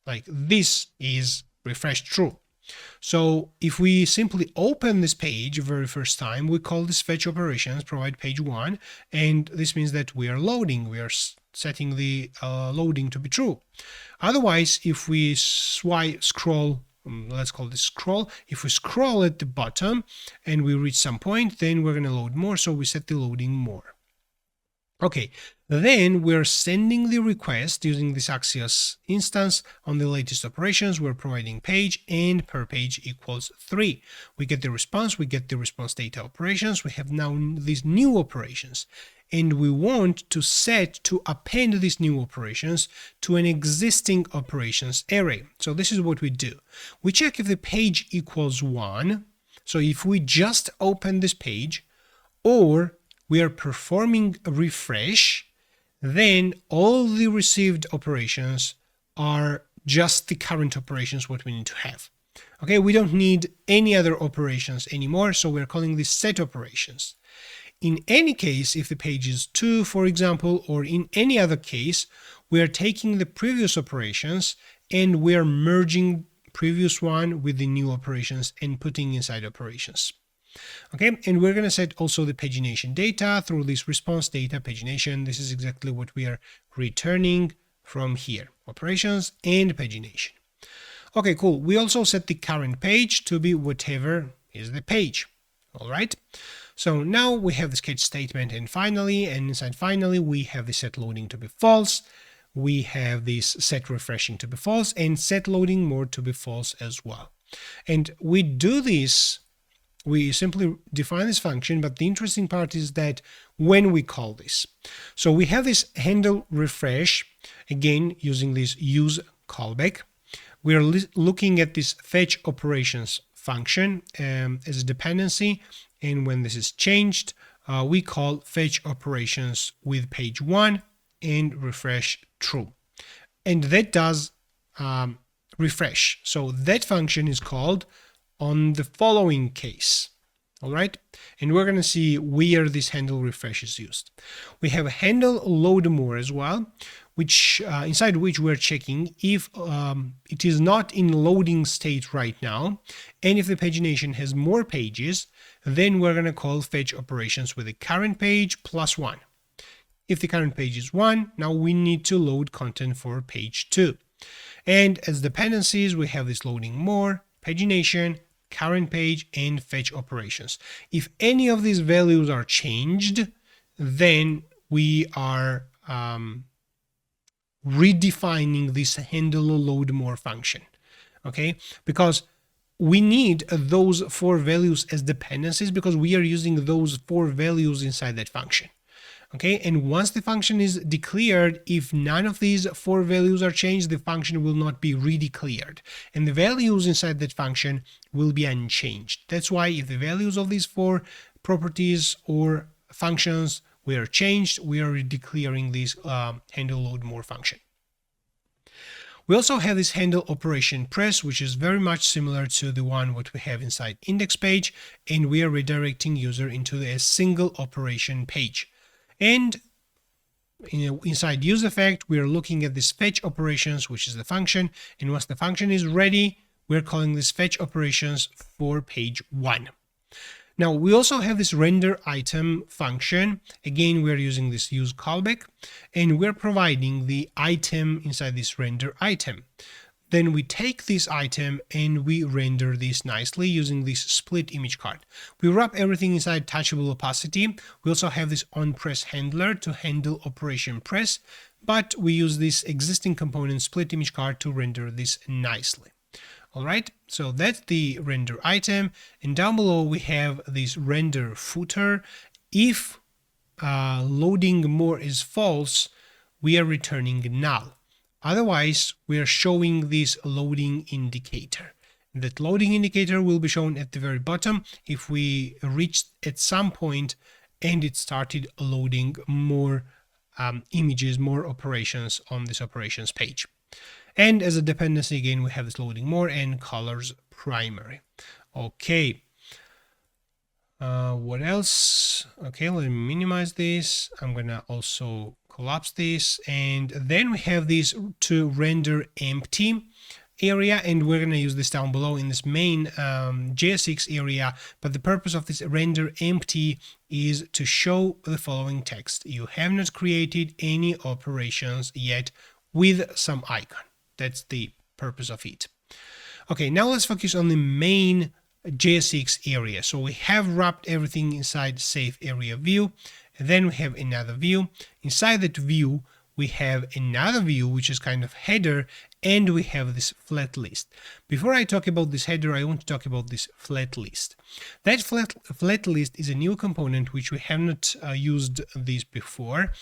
Like this is refreshed true. So if we simply open this page very first time, we call this fetch operations, provide page 1, and this means that we are loading, we are setting the loading to be true. Otherwise, if we scroll, let's call this scroll, if we scroll at the bottom and we reach some point, then we're going to load more, so we set the loading more. Okay, then we're sending the request using this Axios instance on the latest operations. We're providing page, and per page equals 3. We get the response data operations. We have now these new operations, and we want to append these new operations to an existing operations array. So this is what we do. We check if the page equals 1. So if we just open this page, or we are performing a refresh, then all the received operations are just the current operations what we need to have. Okay, we don't need any other operations anymore, so we're calling this set operations. In any case, if the page is 2, for example, or in any other case, we are taking the previous operations and we are merging previous one with the new operations and putting inside operations. Okay, and we're going to set also the pagination data through this response data pagination. This is exactly what we are returning from here, operations and pagination. Okay, cool. We also set the current page to be whatever is the page. All right. So now we have the sketch statement and inside finally, we have the set loading to be false. We have this set refreshing to be false and set loading more to be false as well. And we do this, we simply define this function, but the interesting part is that when we call this. So we have this handle refresh, again, using this use callback. We are looking at this fetch operations function as a dependency. And when this is changed, we call fetch operations with page 1 and refresh true. And that does refresh. So that function is called on the following case. All right. And we're going to see where this handle refresh is used. We have a handle load more as well, which inside which we're checking if it is not in loading state right now. And if the pagination has more pages, then we're going to call fetch operations with the current page plus 1. If the current page is 1, now we need to load content for page 2. And as dependencies, we have this loading more, pagination, current page, and fetch operations. If any of these values are changed, then we are redefining this handle load more function. Okay, because we need those 4 values as dependencies because we are using those 4 values inside that function. Okay, and once the function is declared, if none of these 4 values are changed, the function will not be redeclared, and the values inside that function will be unchanged. That's why if the values of these 4 properties or functions were changed, we are redeclaring this handle load more function. We also have this handle operation press, which is very much similar to the one what we have inside index page, and we are redirecting user into a single operation page. And inside use effect, we are looking at this fetch operations, which is the function. And once the function is ready, we're calling this fetch operations for page 1. Now, we also have this render item function. Again, we're using this use callback, and we're providing the item inside this render item. Then we take this item and we render this nicely using this split image card. We wrap everything inside touchable opacity. We also have this onPress handler to handle operation press, but we use this existing component split image card to render this nicely. All right, so that's the render item, and down below we have this render footer. If loading more is false, we are returning null. Otherwise, we are showing this loading indicator. That loading indicator will be shown at the very bottom if we reached at some point and it started loading more images, more operations on this operations page. And as a dependency, again, we have this loading more and colors primary. Okay. What else? Okay, let me minimize this. I'm going to also collapse this, and then we have this to render empty. area, and we're going to use this down below in this main JSX area. But the purpose of this render empty is to show the following text: you have not created any operations yet with some icon. That's the purpose of it. Okay, now let's focus on the main JSX area. So we have wrapped everything inside save area view, and then we have another view. Inside that view, we have another view, which is kind of header, and we have this flat list. Before I talk about this header, I want to talk about this flat list. That flat list is a new component which we have not used this before,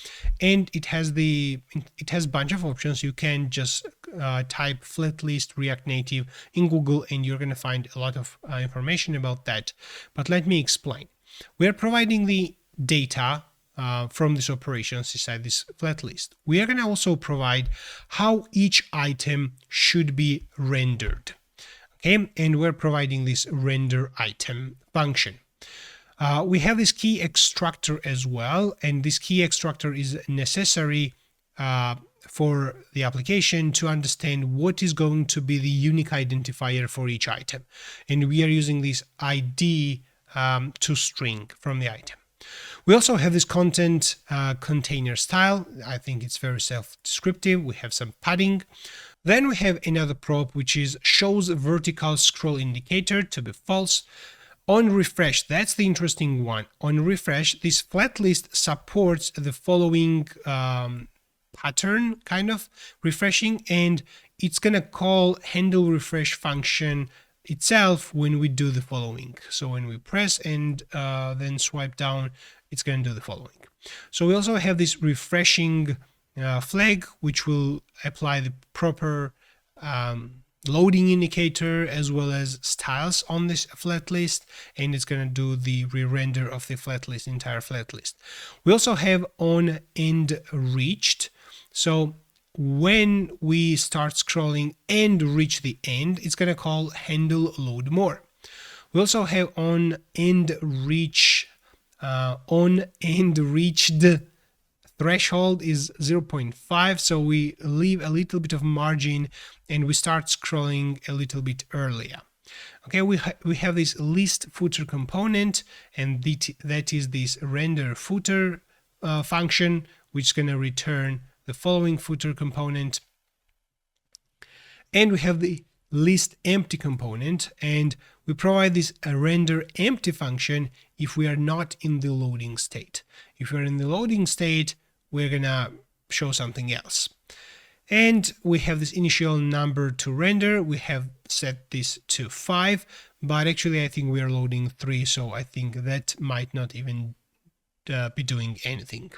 and it has a bunch of options. You can just type flat list React Native in Google, and you're going to find a lot of information about that. But let me explain. We are providing the data from these operations inside this flat list. We are going to also provide how each item should be rendered. Okay, and we're providing this render item function. We have this key extractor as well, and this key extractor is necessary for the application to understand what is going to be the unique identifier for each item. And we are using this ID toString from the item. We also have this content container style. I think it's very self-descriptive. We have some padding. Then we have another prop, which is shows vertical scroll indicator to be false. On refresh, that's the interesting one. On refresh, this flat list supports the following pattern, kind of refreshing, and it's going to call handle refresh function itself when we do the following. So when we press and then swipe down, it's going to do the following. So we also have this refreshing flag, which will apply the proper loading indicator as well as styles on this flat list, and it's going to do the re-render of the flat list, entire flat list. We also have on end reached. So when we start scrolling and reach the end, it's going to call handle load more. We also have on end reached threshold is 0.5, so we leave a little bit of margin and we start scrolling a little bit earlier. Okay, we have this list footer component, and that is this render footer function, which is going to return the following footer component. And we have the list empty component, and we provide this render empty function if we are not in the loading state. If we're in the loading state, we're gonna show something else. And we have this initial number to render. We have set this to 5, but actually I think we are loading 3, so I think that might not even be doing anything.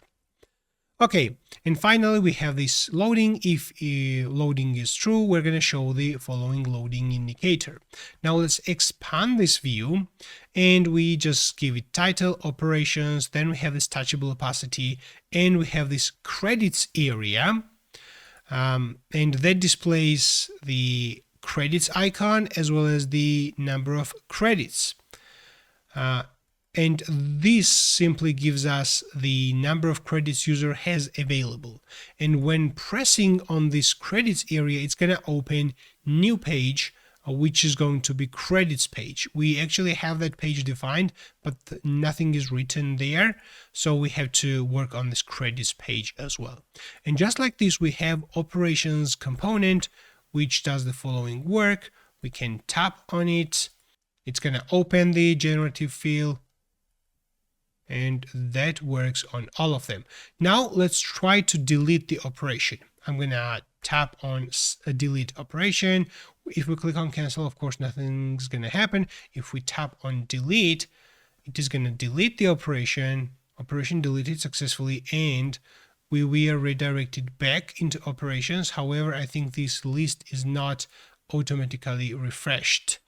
Okay, and finally we have this loading. If loading is true, we're going to show the following loading indicator. Now let's expand this view, and we just give it title, operations, then we have this touchable opacity, and we have this credits area, and that displays the credits icon as well as the number of credits. And this simply gives us the number of credits user has available. And when pressing on this credits area, it's going to open new page, which is going to be credits page. We actually have that page defined, but nothing is written there. So we have to work on this credits page as well. And just like this, we have operations component, which does the following work. We can tap on it. It's going to open the generative field, and that works on all of them. Now let's try to delete the operation. I'm gonna tap on a delete operation. If we click on cancel, of course, nothing's gonna happen. If we tap on delete, it is gonna delete the operation deleted successfully, and we are redirected back into operations. However, I think this list is not automatically refreshed,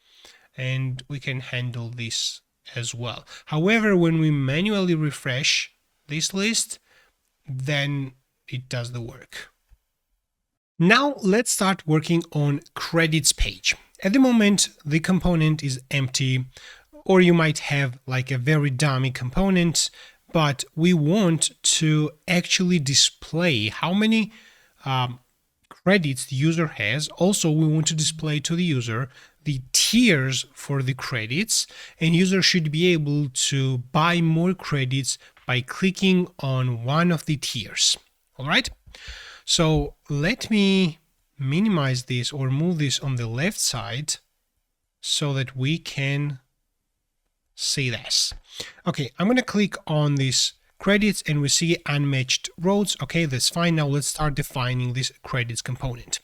and we can handle this as well. However, when we manually refresh this list, then it does the work. Now let's start working on credits page. At the moment, the component is empty, or you might have like a very dummy component, but we want to actually display how many credits the user has. Also, we want to display to the user the tiers for the credits, and user should be able to buy more credits by clicking on one of the tiers. All right. So let me minimize this or move this on the left side so that we can see this. Okay, I'm going to click on this credits and we see unmatched rows. Okay, that's fine. Now let's start defining this credits component.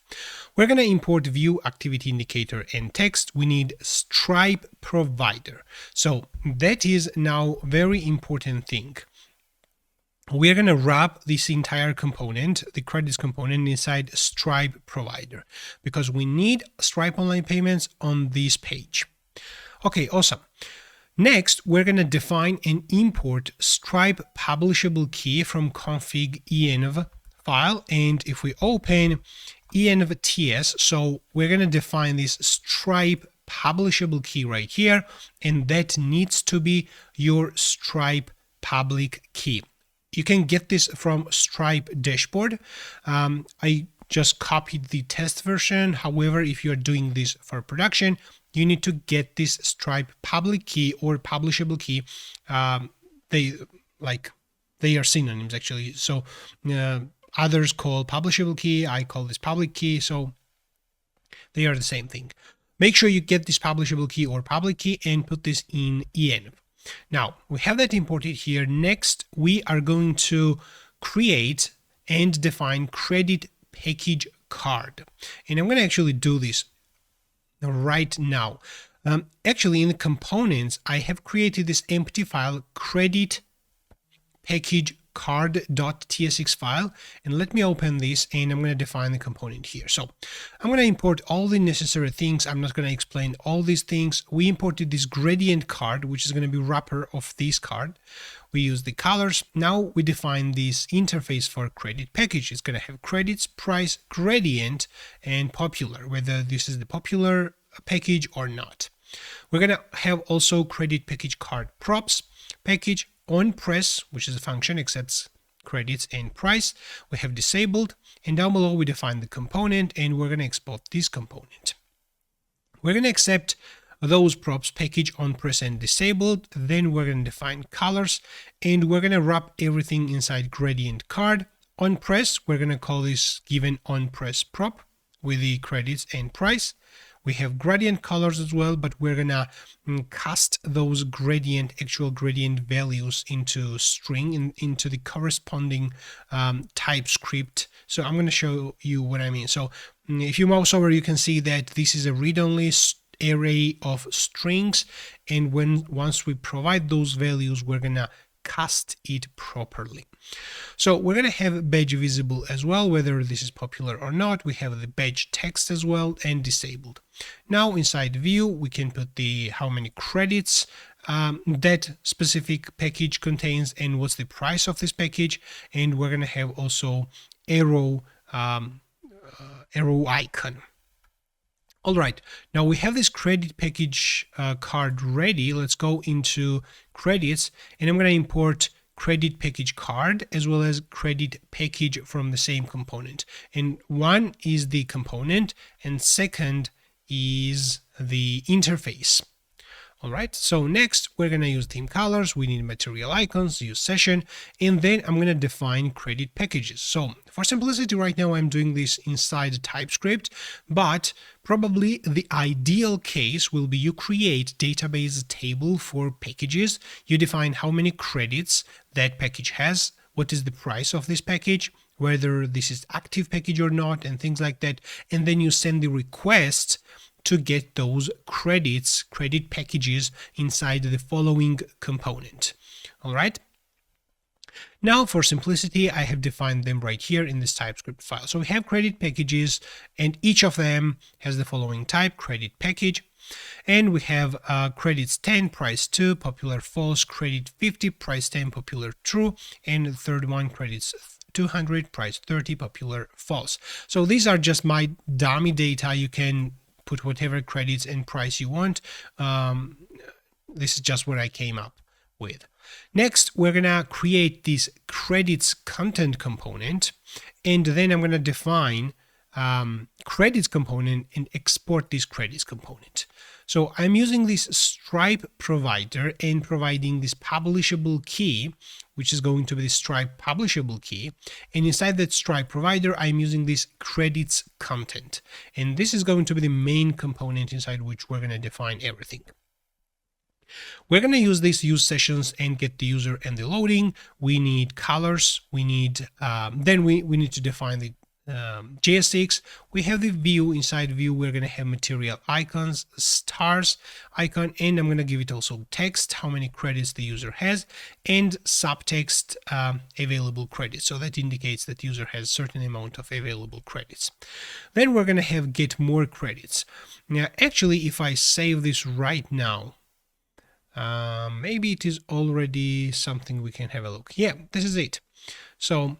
We're going to import view, activity indicator, and text. We need Stripe provider. So that is now a very important thing. We're going to wrap this entire component, the credits component, inside Stripe provider because we need Stripe Online Payments on this page. Okay, awesome. Next, we're going to define and import Stripe publishable key from config env file. And if we open env.ts, so we're going to define this Stripe publishable key right here, and that needs to be your Stripe public key. You can get this from Stripe dashboard. I just copied the test version. However, if you're doing this for production, you need to get this Stripe public key or publishable key. They are synonyms actually. So others call publishable key. I call this public key. So they are the same thing. Make sure you get this publishable key or public key and put this in env. Now we have that imported here. Next, we are going to create and define credit package card. And I'm going to actually do this right now. Actually, in the components, I have created this empty file, credit package card.tsx file, and let me open this and I'm going to define the component here. So I'm going to import all the necessary things. I'm not going to explain all these things. We imported this gradient card, which is going to be wrapper of this card. We use the colors. Now we define this interface for credit package. It's going to have credits, price, gradient, and popular, whether this is the popular package or not. We're going to have also credit package card props package on press, which is a function accepts credits and price. We have disabled, and down below we define the component, and we're going to export this component. We're going to accept those props package on press and disabled. Then we're going to define colors, and we're going to wrap everything inside gradient card. On press, we're going to call this given on press prop with the credits and price. We have gradient colors as well, but we're gonna cast those actual gradient values into string, into the corresponding TypeScript. So I'm gonna show you what I mean. So if you mouse over, you can see that this is a read-only array of strings, and once we provide those values, we're gonna cast it properly. So we're going to have badge visible as well, whether this is popular or not. We have the badge text as well and disabled. Now inside view, we can put the how many credits that specific package contains and what's the price of this package. And we're going to have also arrow icon. All right, now we have this credit package card ready. Let's go into credits, and I'm going to import credit package card as well as credit package from the same component. And one is the component, and second is the interface. All right, so next we're going to use theme colors. We need material icons, use session, and then I'm going to define credit packages. So for simplicity right now, I'm doing this inside TypeScript, but probably the ideal case will be you create database table for packages. You define how many credits that package has, what is the price of this package, whether this is active package or not, and things like that. And then you send the request to get those credit packages inside the following component. All right. Now for simplicity, I have defined them right here in this TypeScript file. So we have credit packages, and each of them has the following type, credit package. And we have credits 10, price 2, popular false, credit 50, price 10, popular true, and the third one, credits 200, price 30, popular false. So these are just my dummy data. You can put whatever credits and price you want. This is just what I came up with. Next, we're gonna create this credits content component, and then I'm gonna define credits component and export this credits component. So I'm using this Stripe provider and providing this publishable key, which is going to be the Stripe publishable key. And inside that Stripe provider, I'm using this credits content. And this is going to be the main component inside which we're going to define everything. We're going to use these use sessions and get the user and the loading. We need colors. We need then we need to define the JSX. We have the view. Inside view, we're going to have material icons, stars icon, and I'm going to give it also text, how many credits the user has, and subtext available credits. So that indicates that user has certain amount of available credits. Then we're going to have get more credits. Now, actually, if I save this right now, maybe it is already something we can have a look. Yeah, this is it. So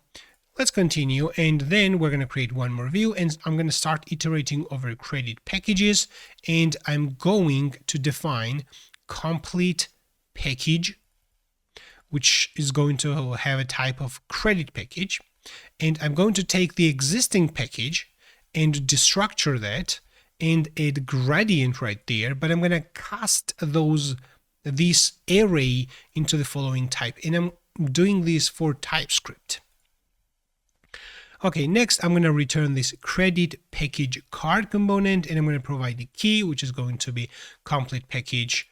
let's continue, and then we're going to create one more view, and I'm going to start iterating over credit packages, and I'm going to define complete package, which is going to have a type of credit package, and I'm going to take the existing package and destructure that and add gradient right there, but I'm going to cast this array into the following type, and I'm doing this for TypeScript. Okay, next I'm going to return this credit package card component, and I'm going to provide the key, which is going to be complete package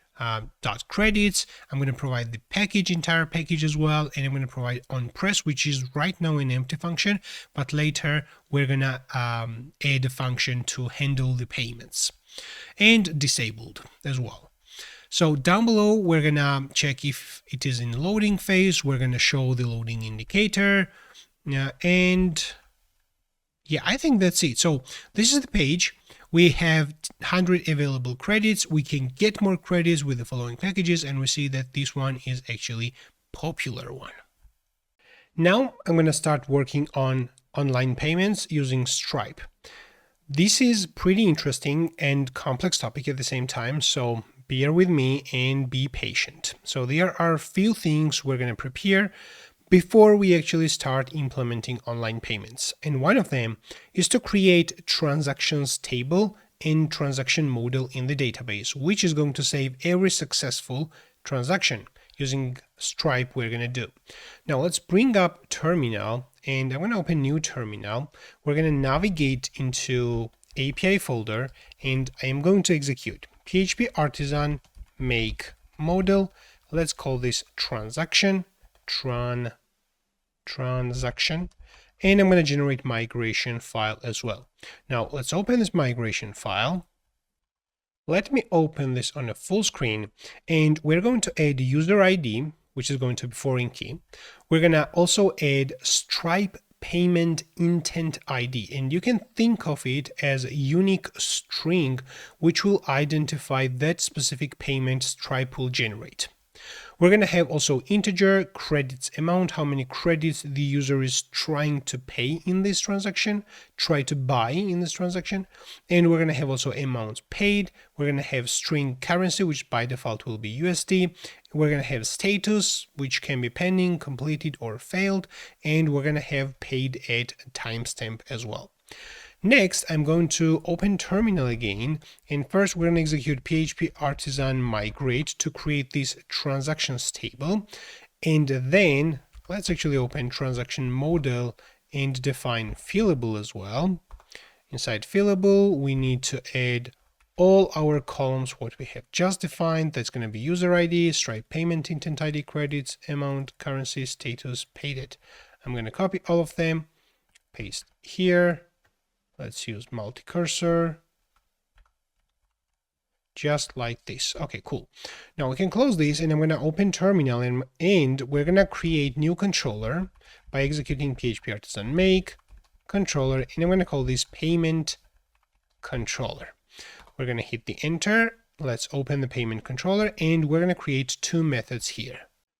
dot credits. I'm going to provide the package, entire package as well, and I'm going to provide onPress, which is right now an empty function, but later we're going to add a function to handle the payments, and disabled as well. So down below, we're going to check if it is in loading phase. We're going to show the loading indicator, and yeah, I think that's it. So this is the page. We have 100 available credits. We can get more credits with the following packages, and we see that this one is actually popular one. Now I'm going to start working on online payments using Stripe. This is pretty interesting and complex topic at the same time, so bear with me and be patient. So there are a few things we're going to prepare before we actually start implementing online payments. And one of them is to create transactions table and transaction model in the database, which is going to save every successful transaction. Using Stripe, we're going to do. Now let's bring up terminal, and I'm going to open new terminal. We're going to navigate into API folder, and I am going to execute PHP artisan make model. Let's call this transaction, transaction, and I'm going to generate migration file as well. Now let's open this migration file. Let me open this on a full screen, and we're going to add user ID, which is going to be foreign key. We're going to also add Stripe payment intent ID, and you can think of it as a unique string which will identify that specific payment Stripe will generate. We're going to have also integer credits amount, how many credits the user is trying to pay in this transaction, try to buy in this transaction. And we're going to have also amounts paid. We're going to have string currency, which by default will be USD. We're going to have status, which can be pending, completed, or failed. And we're going to have paid at a timestamp as well. Next, I'm going to open terminal again, and first we're going to execute PHP artisan migrate to create this transactions table, and then let's actually open transaction model and define fillable as well. Inside fillable, we need to add all our columns what we have just defined. That's going to be user ID, Stripe payment intent ID, credits, amount, currency, status, paid it. I'm going to copy all of them, paste here. Let's use multi-cursor, just like this. Okay, cool. Now we can close this, and I'm going to open terminal, and we're going to create new controller by executing PHP artisan make controller, and I'm going to call this payment controller. We're going to hit the enter. Let's open the payment controller, and we're going to create two methods here.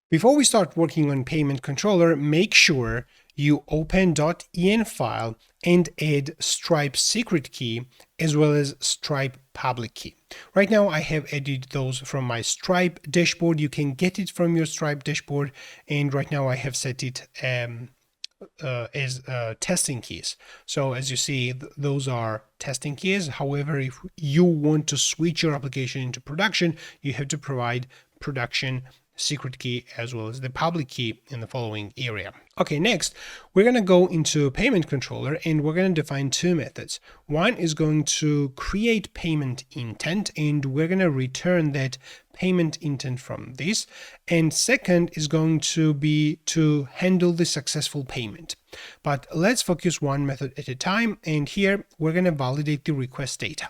Before we start working on payment controller, make sure you open .en file and add Stripe secret key as well as Stripe public key. Right now I have added those from my Stripe dashboard. You can get it from your Stripe dashboard, and right now I have set it as testing keys. So as you see, those are testing keys. However, if you want to switch your application into production, you have to provide production secret key as well as the public key in the following area. Okay, next, we're going to go into payment controller and we're going to define two methods. One is going to create payment intent and we're going to return that payment intent from this. And second is going to be to handle the successful payment. But let's focus one method at a time. And here we're going to validate the request data.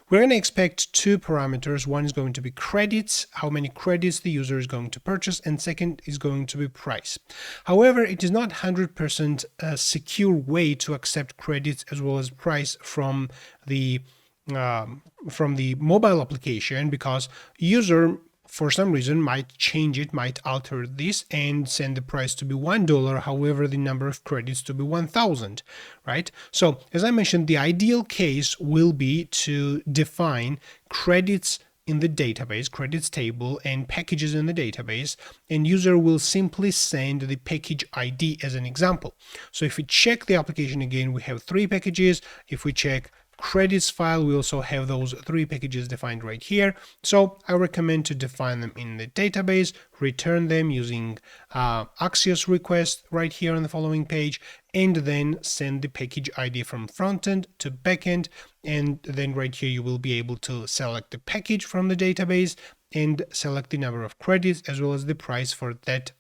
We're going to expect two parameters. One is going to be credits, how many credits the user is going to purchase, and second is going to be price. However, it is not 100% a secure way to accept credits as well as price from the mobile application, because user for some reason might change it, might alter this and send the price to be $1, however the number of credits to be 1,000, right? So as I mentioned, the ideal case will be to define credits in the database, credits table, and packages in the database, and user will simply send the package ID as an example. So if we check the application again, we have 3 packages. If we check credits file, we also have those 3 packages defined right here. So I recommend to define them in the database, return them using Axios request right here on the following page, and then send the package ID from frontend to backend. And then right here, you will be able to select the package from the database and select the number of credits as well as the price for that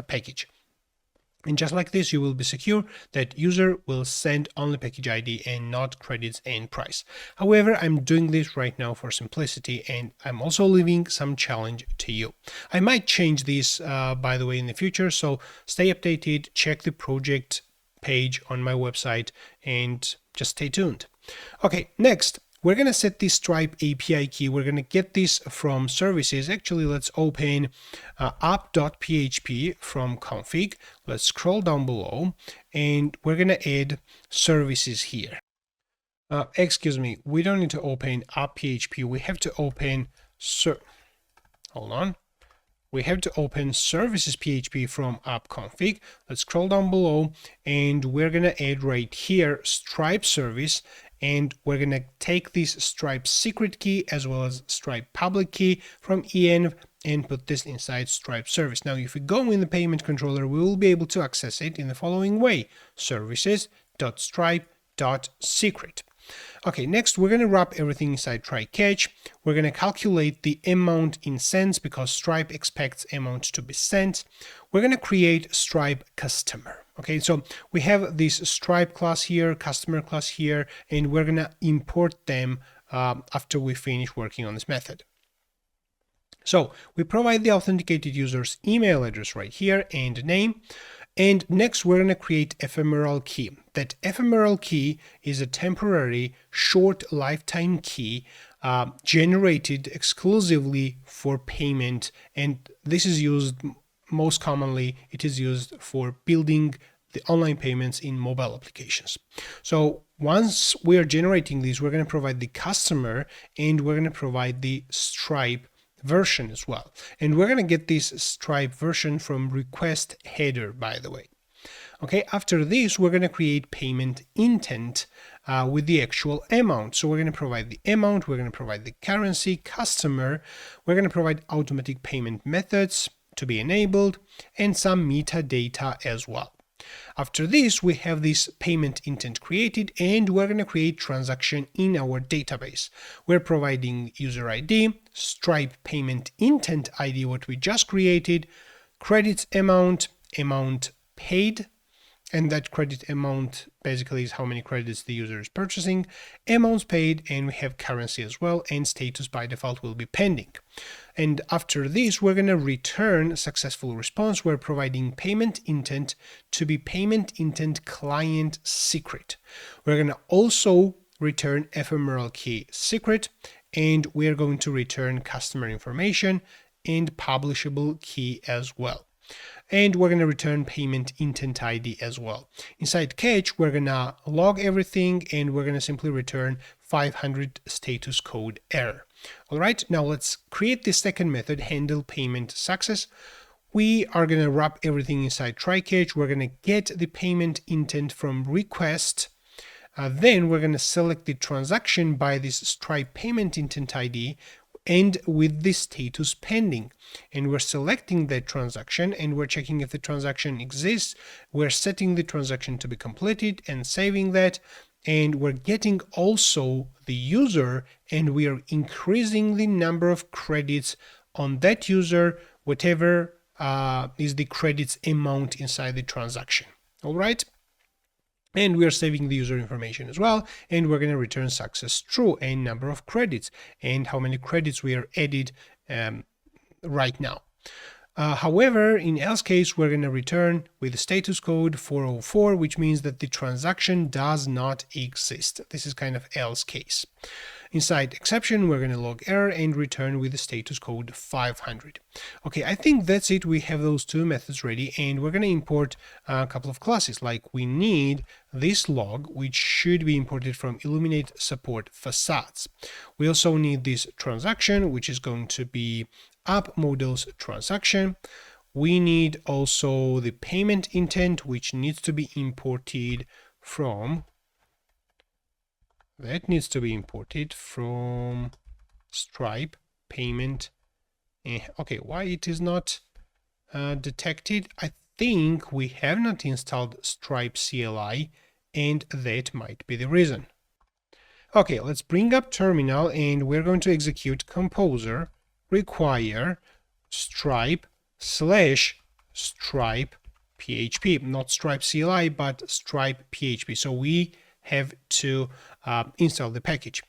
package. And just like this, you will be secure that user will send only package ID and not credits and price. However, I'm doing this right now for simplicity, and I'm also leaving some challenge to you. I might change this, by the way, in the future, so stay updated, check the project page on my website, and just stay tuned. Okay, next, we're going to set the Stripe API key. We're going to get this from services. Actually, let's open app.php from config. Let's scroll down below and we're going to add services here. Excuse me, we don't need to open app.php. We have to open We have to open services PHP from app config. Let's scroll down below and we're going to add right here Stripe service. And we're going to take this Stripe secret key as well as Stripe public key from env and put this inside Stripe service. Now, if we go in the payment controller, we will be able to access it in the following way: services.stripe.secret. Okay, next we're going to wrap everything inside try catch. We're going to calculate the amount in cents because Stripe expects amount to be sent. We're going to create Stripe customer. Okay, so we have this Stripe class here, customer class here, and we're going to import them after we finish working on this method. So we provide the authenticated user's email address right here and name. And next, we're going to create ephemeral key. That ephemeral key is a temporary short lifetime key generated exclusively for payment. And this is used most commonly, it is used for building the online payments in mobile applications. So once we are generating these, we're going to provide the customer and we're going to provide the Stripe version as well. And we're going to get this Stripe version from request header, by the way. Okay, after this, we're going to create payment intent with the actual amount. So we're going to provide the amount, we're going to provide the currency, customer, we're going to provide automatic payment methods to be enabled, and some metadata as well. After this, we have this payment intent created, and we're going to create transaction in our database. We're providing user ID, Stripe payment intent ID, what we just created, credits amount, amount paid, and that credit amount basically is how many credits the user is purchasing, amounts paid, and we have currency as well, and status by default will be pending. And after this, we're going to return successful response. We're providing payment intent to be payment intent client secret. We're going to also return ephemeral key secret, and we're going to return customer information and publishable key as well. And we're going to return payment intent ID as well. Inside catch, we're going to log everything and we're going to simply return 500 status code error. All right, now let's create the second method, handle payment success. We are going to wrap everything inside try-catch. We're going to get the payment intent from request. Then we're going to select the transaction by this Stripe payment intent ID and with the status pending. And we're selecting that transaction and we're checking if the transaction exists. We're setting the transaction to be completed and saving that. And we're getting also the user and we are increasing the number of credits on that user, whatever is the credits amount inside the transaction. All right. And we are saving the user information as well, and we're going to return success true and number of credits and how many credits we are added right now. However, in else case, we're going to return with the status code 404, which means that the transaction does not exist. This is kind of else case. Inside exception, we're going to log error and return with the status code 500. Okay, I think that's it. We have those two methods ready, and we're going to import a couple of classes. Like we need this log, which should be imported from Illuminate Support Facades. We also need this transaction, which is going to be app models transaction. We need also the payment intent, which needs to be imported from Stripe payment. Okay, why it is not detected? I think we have not installed Stripe CLI, and that might be the reason. Okay, let's bring up terminal and we're going to execute composer require Stripe /Stripe PHP, not Stripe CLI, but Stripe PHP. So we have to install the package.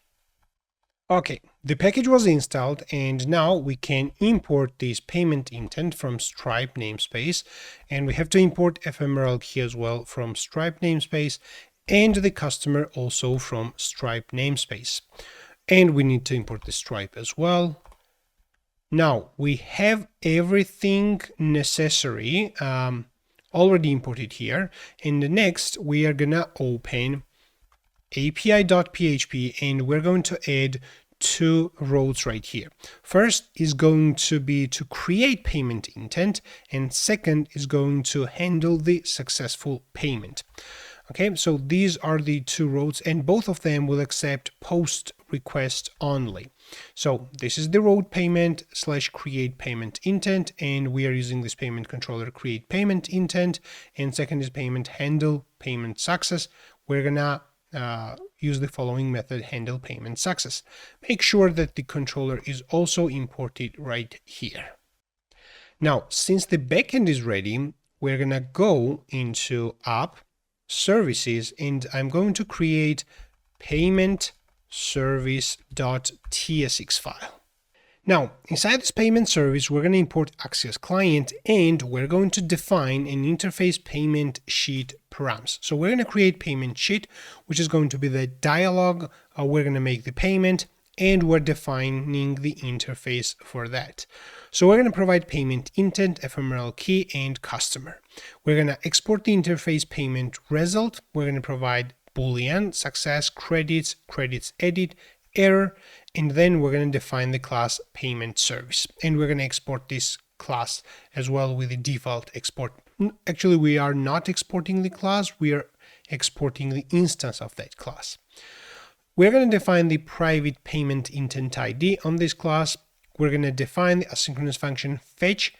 Okay, the package was installed and now we can import this payment intent from Stripe namespace, and we have to import ephemeral key as well from Stripe namespace and the customer also from Stripe namespace. And we need to import the Stripe as well. Now we have everything necessary already imported here, and next we are gonna open api.php and we're going to add two roles right here. First is going to be to create payment intent, and second is going to handle the successful payment. Okay, so these are the two roads, and both of them will accept post request only. So this is the road payment / create payment intent, and we are using this payment controller create payment intent, and second is payment handle payment success. We're gonna use the following method, handle payment success. Make sure that the controller is also imported right here. Now, since the backend is ready, we're gonna go into app services, and I'm going to create payment service.tsx file. Now, inside this payment service, we're going to import Axios client, and we're going to define an interface payment sheet params. So we're going to create payment sheet, which is going to be the dialog. We're going to make the payment, and we're defining the interface for that. So we're going to provide payment intent, ephemeral key, and customer. We're going to export the interface payment result. We're going to provide Boolean, success, credits, credits edit, error, and then we're going to define the class payment service, and we're going to export this class as well with the default export. Actually, we are not exporting the class, we are exporting the instance of that class. We're going to define the private payment intent ID on this class. We're going to define the asynchronous function fetch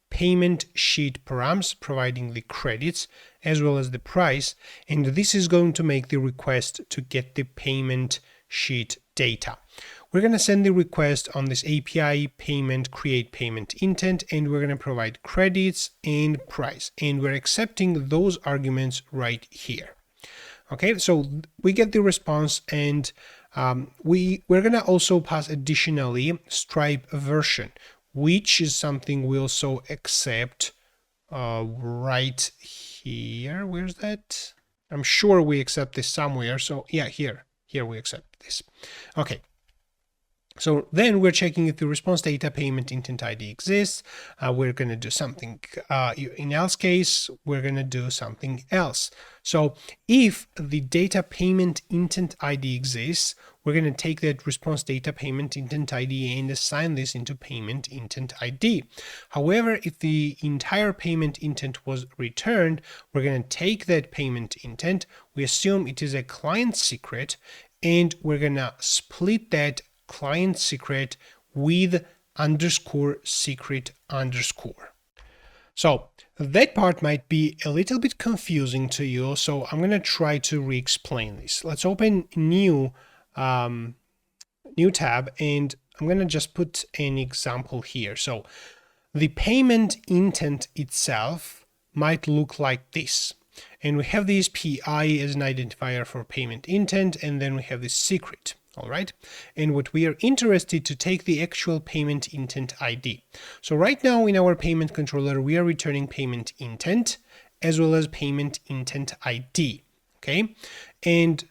payment sheet params, providing the credits as well as the price, and this is going to make the request to get the payment sheet data. We're going to send the request on this API payment create payment intent, and we're going to provide credits and price, and we're accepting those arguments right here. Okay, so we get the response, and we're going to also pass additionally Stripe version, which is something we also accept right here. Where's that? I'm sure we accept this somewhere. So yeah, here we accept this. Okay. So then we're checking if the response data payment intent ID exists. We're going to do something. In else case, we're going to do something else. So if the data payment intent ID exists, we're going to take that response data payment intent ID and assign this into payment intent ID. However, if the entire payment intent was returned, we're going to take that payment intent, we assume it is a client secret, and we're going to split that client secret with _secret_. So that part might be a little bit confusing to you, so I'm going to try to re-explain this. Let's open new tab, and I'm going to just put an example here. So the payment intent itself might look like this. And we have this PI as an identifier for payment intent, and then we have this secret. All right. And what we are interested to take the actual payment intent ID. So right now in our payment controller, we are returning payment intent as well as payment intent ID. Okay. And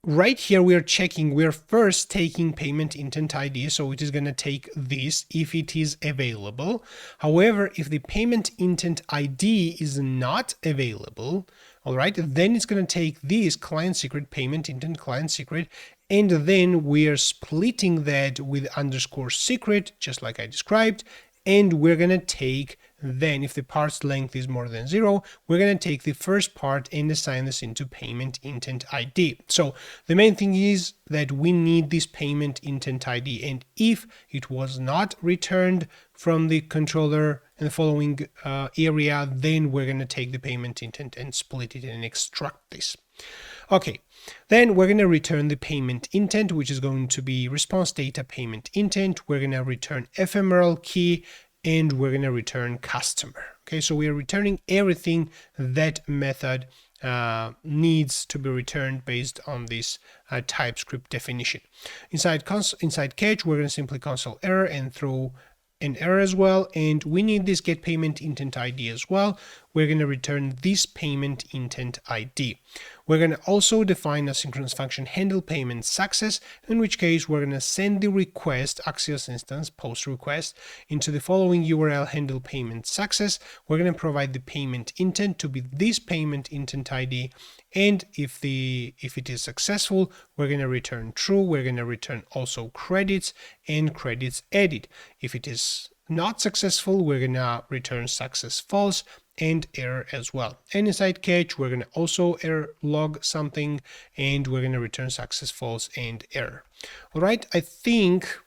right here, we are checking, we're first taking payment intent ID. So it is going to take this if it is available. However, if the payment intent ID is not available, all right, then it's going to take this client secret, payment intent client secret, and then we are splitting that with _secret, just like I described. And we're going to take then, if the parse length is more than 0, we're going to take the first part and assign this into payment intent ID. So the main thing is that we need this payment intent ID. And if it was not returned from the controller in the following area, then we're going to take the payment intent and split it and extract this. Okay, then we're going to return the payment intent, which is going to be response data payment intent. We're going to return ephemeral key, and we're going to return customer. Okay, so we are returning everything that method needs to be returned based on this TypeScript definition. Inside catch, we're going to simply console error and throw an error as well, and we need this get payment intent ID as well. We're going to return this payment intent ID. We're going to also define a asynchronous function handle payment success, in which case we're going to send the request Axios instance post request into the following URL handle payment success. We're going to provide the payment intent to be this payment intent ID, and if it is successful, we're going to return true. We're going to return also credits and credits added. If it is not successful, we're going to return success false and error as well. And inside catch, we're going to also error log something, and we're going to return success false and error. All right, I think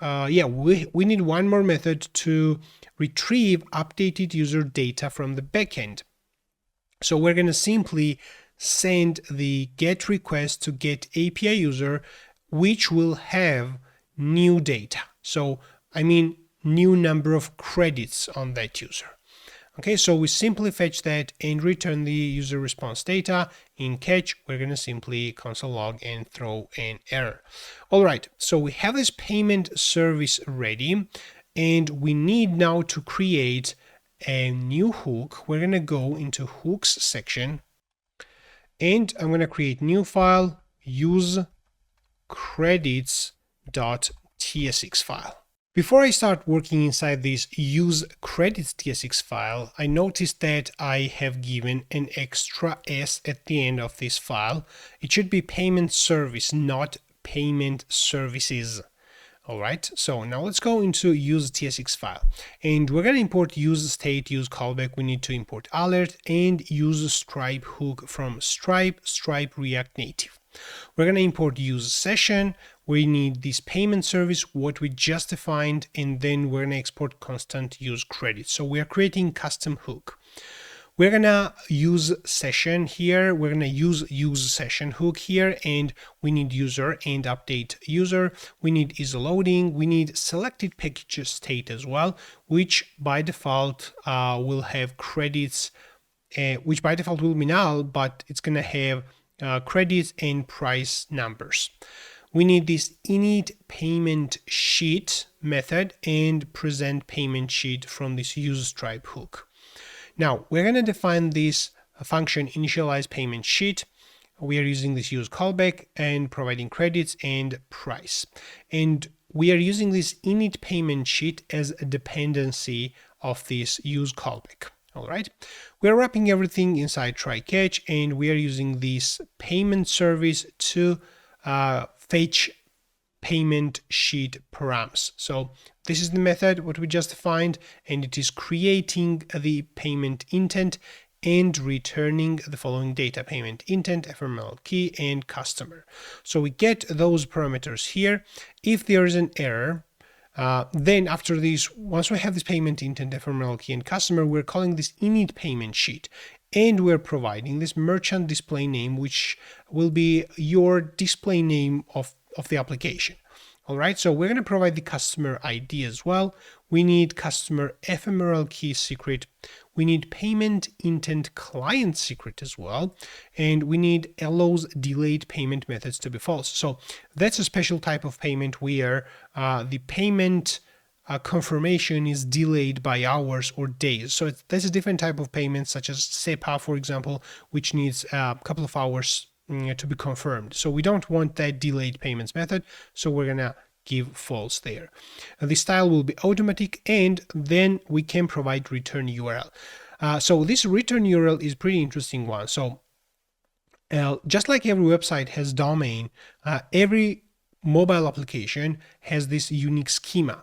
we need one more method to retrieve updated user data from the backend. So we're going to simply send the get request to get API user, which will have new data. So I mean new number of credits on that user. Okay, so we simply fetch that and return the user response data. In catch, we're going to simply console log and throw an error. All right, so we have this payment service ready, and we need now to create a new hook. We're going to go into hooks section, and I'm going to create new file, use credits.tsx file. Before I start working inside this use credits TSX file, I noticed that I have given an extra S at the end of this file. It should be payment service, not payment services. All right, so now let's go into use TSX file, and we're going to import use state, use callback. We need to import alert and use Stripe hook from Stripe React Native. We're going to import use session. We need this payment service, what we just defined, and then we're going to export constant use credit. So we are creating custom hook. We're going to use session here. We're going to use session hook here, and we need user and update user. We need is loading. We need selected package state as well, which by default will have credits, which by default will be null, but it's going to have credits and price numbers. We need this init payment sheet method and present payment sheet from this use Stripe hook. Now we're going to define this function initialize payment sheet. We are using this use callback and providing credits and price. And we are using this init payment sheet as a dependency of this use callback. All right, we're wrapping everything inside try catch, and we are using this payment service to fetch payment sheet params. So this is the method what we just defined, and it is creating the payment intent and returning the following data: payment intent, ephemeral key, and customer. So we get those parameters here. If there is an error, then after this, once we have this payment intent, ephemeral key, and customer, we're calling this init payment sheet, and we're providing this merchant display name, which will be your display name of the application. All right, so we're going to provide the customer ID as well. We need customer ephemeral key secret. We need payment intent client secret as well. And we need allows delayed payment methods to be false. So that's a special type of payment where the payment confirmation is delayed by hours or days. So that's a different type of payment, such as SEPA, for example, which needs a couple of hours to be confirmed. So we don't want that delayed payments method, so we're gonna give false there. The style will be automatic, and then we can provide return URL. So this return URL is pretty interesting one. So just like every website has domain, every mobile application has this unique schema.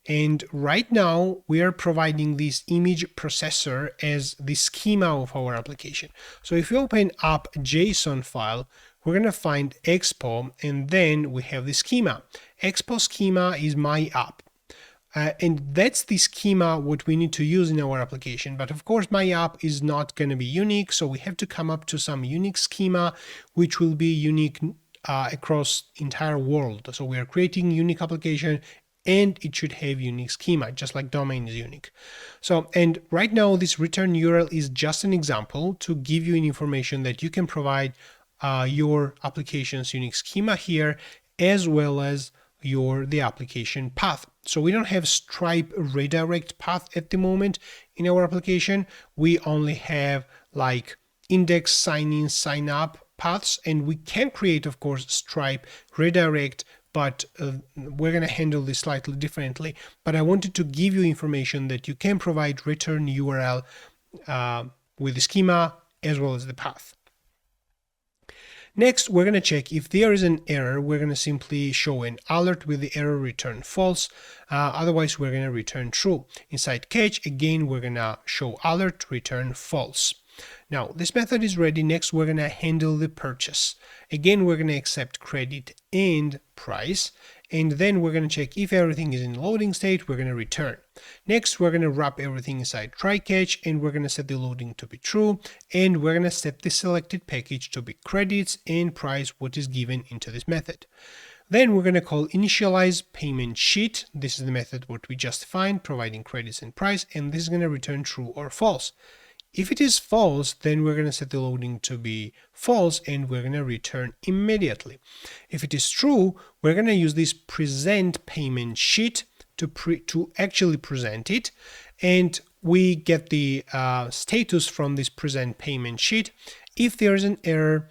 And right now we are providing this image processor as the schema of our application. So if you open up JSON file, we're going to find expo, and then we have the schema. Expo schema is my app. And that's the schema what we need to use in our application. But of course, my app is not going to be unique. So we have to come up to some unique schema, which will be unique across entire world. So we are creating unique application, and it should have unique schema, just like domain is unique. So, and right now this return URL is just an example to give you information that you can provide your application's unique schema here, as well as the application path. So we don't have Stripe redirect path at the moment in our application. We only have like index, sign in, sign up paths, and we can create, of course, Stripe redirect, but we're going to handle this slightly differently. But I wanted to give you information that you can provide return URL with the schema as well as the path. Next, we're going to check if there is an error. We're going to simply show an alert with the error return false. Otherwise, we're going to return true. Inside catch, again, we're going to show alert, return false. Now, this method is ready. Next, we're going to handle the purchase. Again, we're going to accept credit and price. And then we're going to check if everything is in loading state, we're going to return. Next, we're going to wrap everything inside try catch, and we're going to set the loading to be true. And we're going to set the selected package to be credits and price, what is given into this method. Then we're going to call initialize payment sheet. This is the method what we just defined, providing credits and price, and this is going to return true or false. If it is false, then we're going to set the loading to be false, and we're going to return immediately. If it is true, we're going to use this present payment sheet to actually present it, and we get the status from this present payment sheet. If there is an error,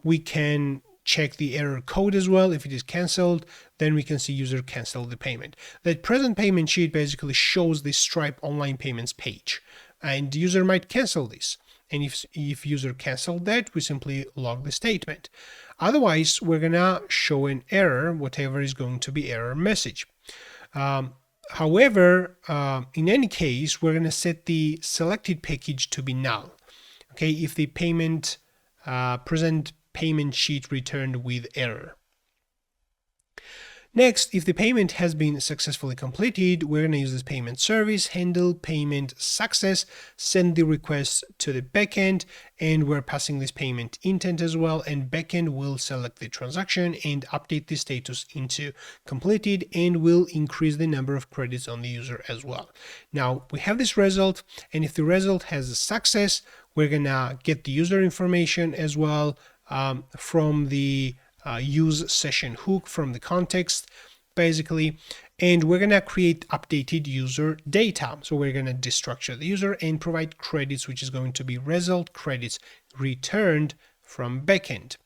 we can check the error code as well. If it is canceled, then we can see user cancel the payment. That present payment sheet basically shows the Stripe online payments page, and user might cancel this. And if user canceled that, we simply log the statement. Otherwise, we're gonna show an error, whatever is going to be error message. However, in any case, we're gonna set the selected package to be null. Okay, if the payment present payment sheet returned with error. Next, if the payment has been successfully completed, we're going to use this payment service, handle payment success, send the request to the backend, and we're passing this payment intent as well, and backend will select the transaction and update the status into completed, and will increase the number of credits on the user as well. Now, we have this result, and if the result has a success, we're going to get the user information as well from the use session hook, from the context basically, and we're going to create updated user data. So we're going to destructure the user and provide credits, which is going to be result credits returned from backend.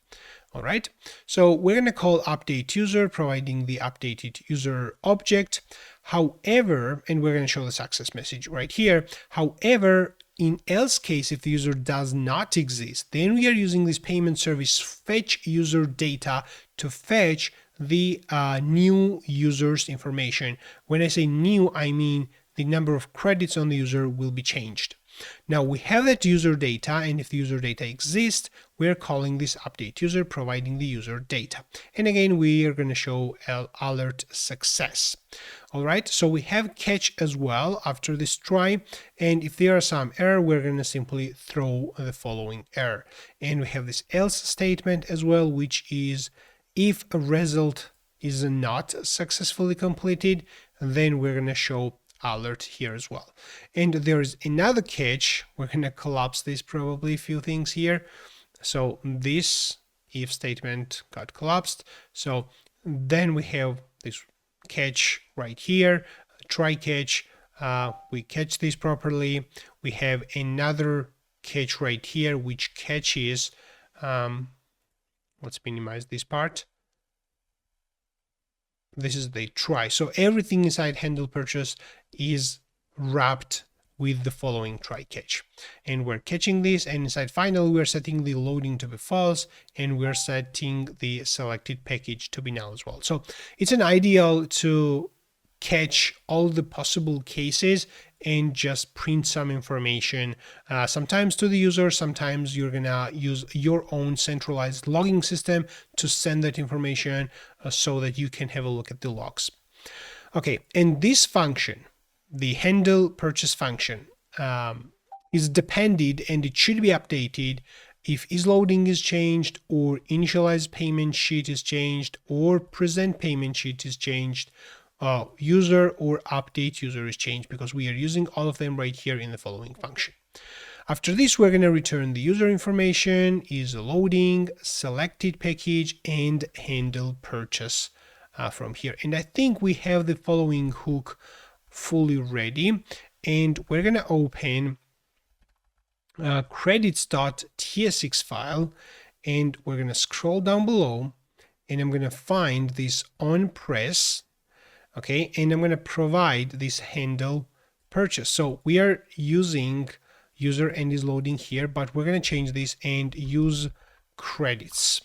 All right, so we're going to call update user, providing the updated user object. However, and we're going to show the success message right here. However, in else case, if the user does not exist, then we are using this payment service fetch user data to fetch the new user's information. When I say new, I mean the number of credits on the user will be changed. Now we have that user data, and if the user data exists, we're calling this update user, providing the user data. And again, we are going to show alert success. All right, so we have catch as well after this try, and if there are some error, we're going to simply throw the following error. And we have this else statement as well, which is if a result is not successfully completed, then we're going to show alert here as well. And there is another catch. We're going to collapse this probably a few things here. So this if statement got collapsed. So then we have this catch right here, try catch. We catch this properly. We have another catch right here, which catches. Let's minimize this part. This is the try. So everything inside handle purchase is wrapped with the following try catch. And we're catching this, and inside final, we're setting the loading to be false, and we're setting the selected package to be null as well. So it's an ideal to catch all the possible cases and just print some information, sometimes to the user, sometimes you're gonna use your own centralized logging system to send that information so that you can have a look at the logs. Okay, and this function, the handle purchase function, is dependent, and it should be updated if isLoading is changed, or initialize payment sheet is changed, or present payment sheet is changed, user or update user is changed, because we are using all of them right here in the following function. After this, we're going to return the user information, is loading, selected package, and handle purchase from here. And I think we have the following hook fully ready, and we're going to open credits.tsx file, and we're going to scroll down below, and I'm going to find this on press. Okay, and I'm going to provide this handle purchase. So we are using user and is loading here, but we're going to change this and use credits.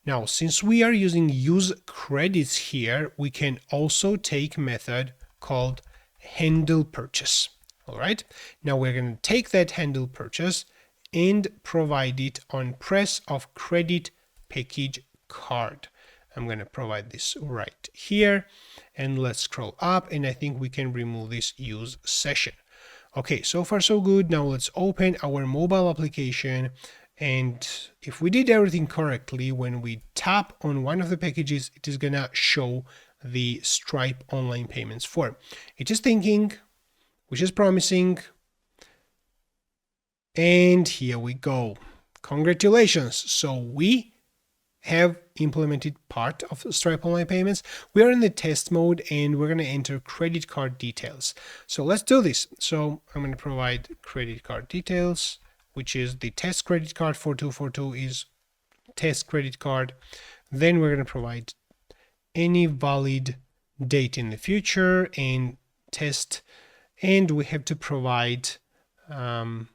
Now, since we are using use credits here, we can also take a method called handle purchase. All right, now we're going to take that handle purchase and provide it on press of credit package card. I'm going to provide this right here, and let's scroll up, and I think we can remove this use session. Okay, so far so good. Now let's open our mobile application, and if we did everything correctly, when we tap on one of the packages, it is gonna show the Stripe online payments form. It is thinking, which is promising, and here we go. Congratulations. So we have implemented part of Stripe Online Payments. We are in the test mode, and we're going to enter credit card details. So let's do this. So I'm going to provide credit card details, which is the test credit card 4242 is test credit card. Then we're going to provide any valid date in the future and test. And we have to provide, I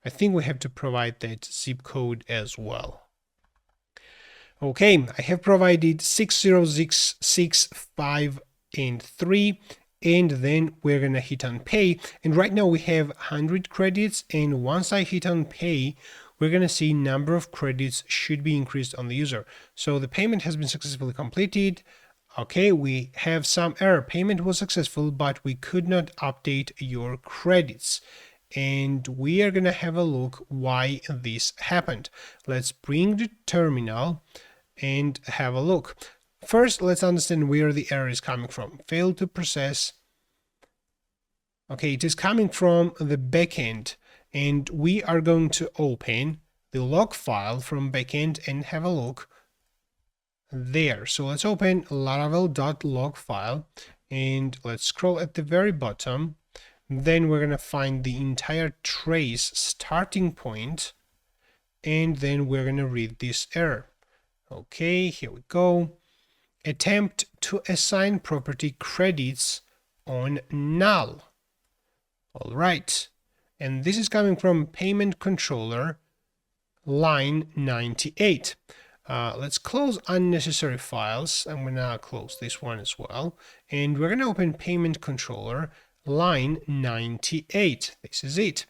think we have to provide that zip code as well. Okay, I have provided 60665 and 3, and then we're gonna hit on pay. And right now we have 100 credits, and once I hit on pay, we're gonna see number of credits should be increased on the user. So the payment has been successfully completed. Okay, we have some error. Payment was successful, but we could not update your credits. And we are gonna have a look why this happened. Let's bring the terminal and have a look. First, let's understand where the error is coming from. Failed to process. Okay, it is coming from the backend, and we are going to open the log file from backend and have a look there. So let's open laravel.log file, and let's scroll at the very bottom. Then we're going to find the entire trace starting point, and then we're going to read this error. Okay, here we go. Attempt to assign property credits on null. All right. And this is coming from payment controller line 98. Let's close unnecessary files. I'm gonna close this one as well. And we're gonna open payment controller line 98. This is it.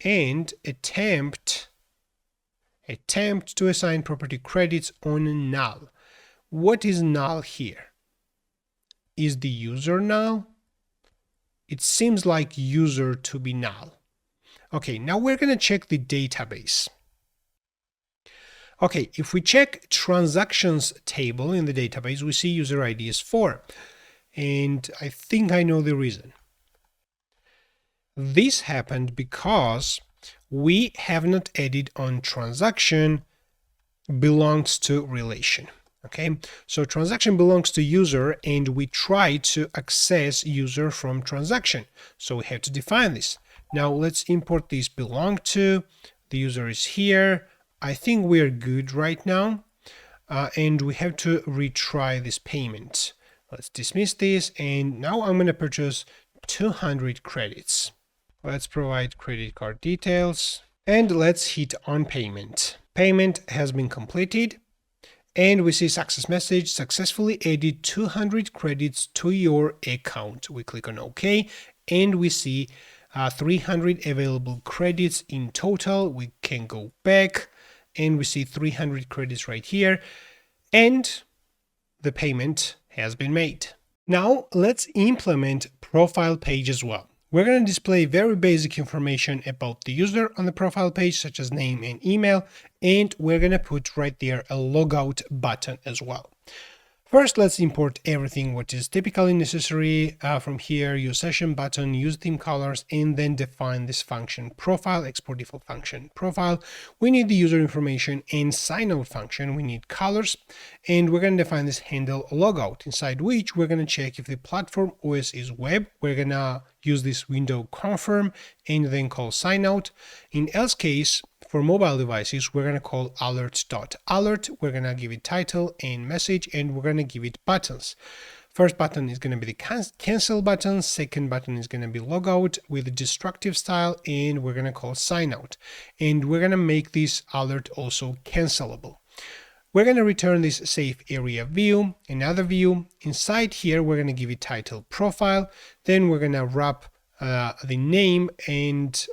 And attempt to assign property credits on null. What is null here? Is the user null? It seems like user to be null. Okay, now we're gonna check the database. Okay, if we check transactions table in the database, we see user ID is 4. And I think I know the reason. This happened because we have not added on transaction belongs to relation. Okay, so transaction belongs to user and we try to access user from transaction. So we have to define this. Now let's import this belong to. The user is here. I think we're good right now. And we have to retry this payment. Let's dismiss this. And now I'm going to purchase 200 credits. Let's provide credit card details and let's hit on payment. Payment has been completed and we see success message, successfully added 200 credits to your account. We click on OK and we see 300 available credits in total. We can go back and we see 300 credits right here and the payment has been made. Now let's implement profile page as well. We're going to display very basic information about the user on the profile page, such as name and email, and we're going to put right there a logout button as well. First, let's import everything what is typically necessary. From here, use session button, use theme colors, and then define this function profile, export default function profile. We need the user information and sign out function. We need colors, and we're going to define this handle logout, inside which we're going to check if the platform OS is web. We're going to use this window confirm and then call sign out. In else case, for mobile devices, we're going to call alert.alert. We're going to give it title and message, and we're going to give it buttons. First button is going to be the cancel button. Second button is going to be logout with a destructive style, and we're going to call sign out. And we're going to make this alert also cancelable. We're going to return this safe area view, another view. Inside here, we're going to give it title profile. Then we're going to wrap the name and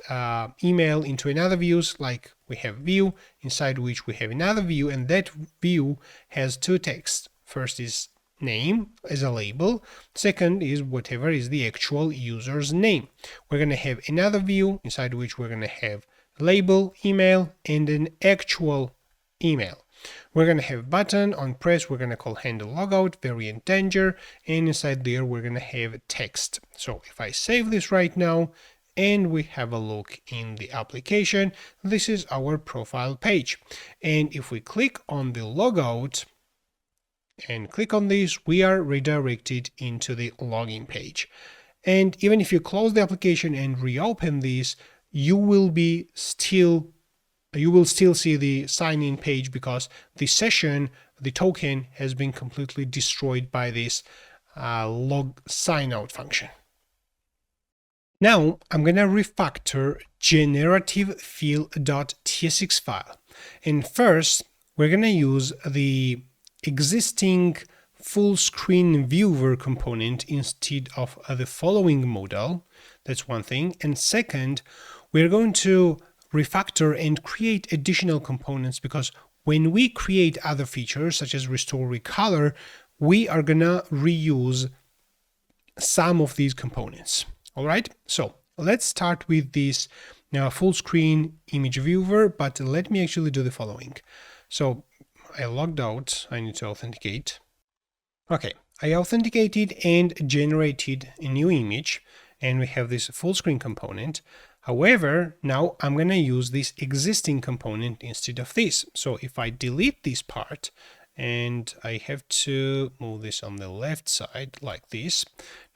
email into another views, like we have view, inside which we have another view, and that view has two texts. First is name as a label. Second is whatever is the actual user's name. We're going to have another view inside which we're going to have label, email, and an actual email. We're going to have button on press, we're going to call handle logout, variant danger, and inside there we're going to have text. So if I save this right now and we have a look in the application, this is our profile page. And if we click on the logout and click on this, we are redirected into the login page. And even if you close the application and reopen this, you will still see the sign-in page because the session, the token, has been completely destroyed by this log sign-out function. Now I'm going to refactor generative field.tsx file. And first, we're going to use the existing full screen viewer component instead of the following model. That's one thing. And second, we're going to refactor and create additional components because when we create other features such as restore recolor, we are gonna reuse some of these components. All right, so let's start with this full screen image viewer, but let me actually do the following. So I logged out, I need to authenticate. Okay, I authenticated and generated a new image, and we have this full screen component. However, now I'm going to use this existing component instead of this. So if I delete this part, and I have to move this on the left side like this.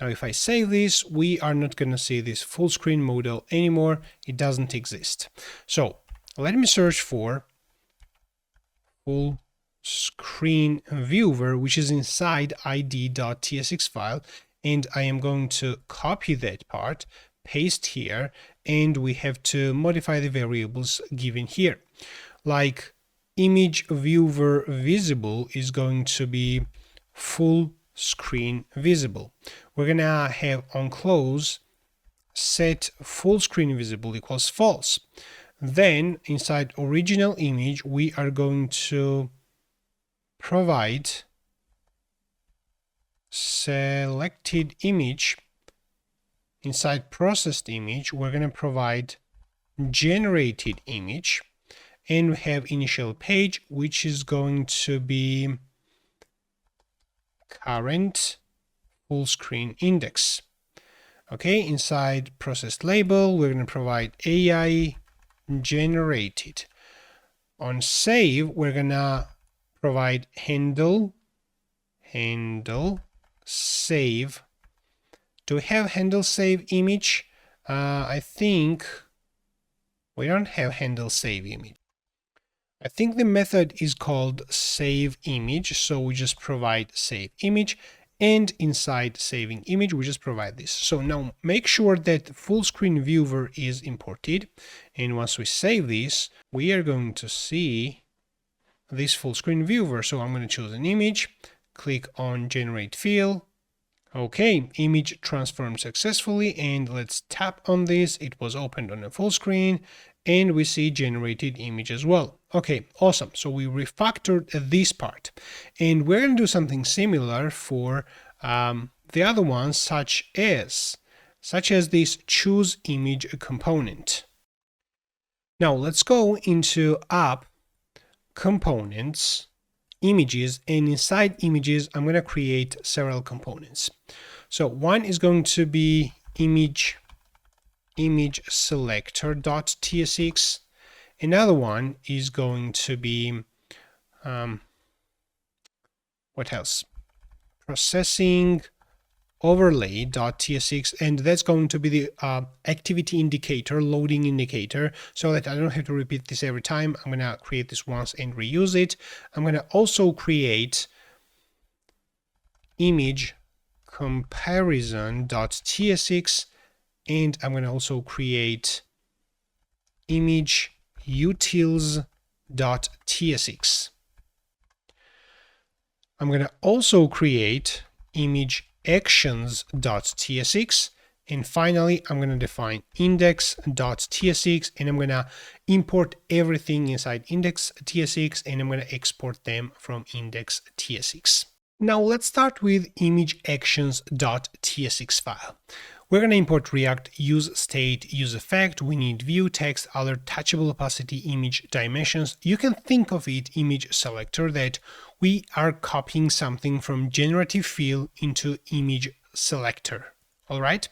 Now, if I save this, we are not going to see this full screen model anymore. It doesn't exist. So let me search for full screen viewer, which is inside id.tsx file. And I am going to copy that part, paste here, and we have to modify the variables given here. Like image viewer visible is going to be full screen visible. We're gonna have on close set full screen visible equals false. Then inside original image, we are going to provide selected image. Inside processed image, we're going to provide generated image, and we have initial page, which is going to be current full screen index. Okay, inside processed label, we're going to provide AI generated. On save, we're going to provide handle save. Do we have handle save image? I think we don't have handle save image. I think the method is called save image, so we just provide save image, and inside saving image we just provide this. So now make sure that full screen viewer is imported, and once we save this, we are going to see this full screen viewer. So I'm going to choose an image, click on generate fill. Okay, image transformed successfully, and let's tap on this. It was opened on a full screen, and we see generated image as well. Okay, awesome. So we refactored this part, and we're going to do something similar for the other ones, such as this choose image component. Now let's go into app components, images, and inside images I'm going to create several components. So one is going to be image selector.tsx. Another one is going to be what else? Processing overlay.tsx, and that's going to be the activity indicator, loading indicator, so that I don't have to repeat this every time. I'm going to create this once and reuse it. I'm going to also create image comparison.tsx, and I'm going to also create image utils.tsx. I'm going to also create image actions.tsx, and finally I'm going to define index.tsx, and I'm going to import everything inside index.tsx, and I'm going to export them from index.tsx. Now let's start with image actions.tsx file. We're going to import React use state, use effect. We need view, text, other touchable opacity, image dimensions. You can think of it image selector, that we are copying something from generative fill into image selector. All right.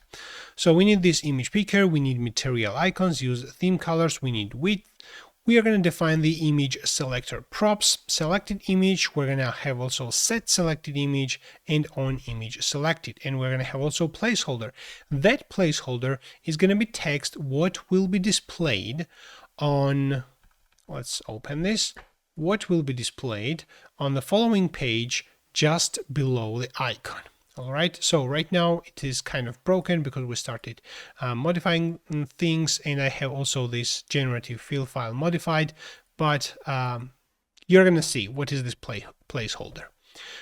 So we need this image picker. We need material icons, use theme colors. We need width. We are going to define the image selector props, selected image. We're going to have also set selected image and on image selected. And we're going to have also placeholder. That placeholder is going to be text what will be displayed on, let's open this, what will be displayed on the following page just below the icon. All right, so right now it is kind of broken because we started modifying things, and I have also this generative fill file modified, but you're going to see what is this placeholder.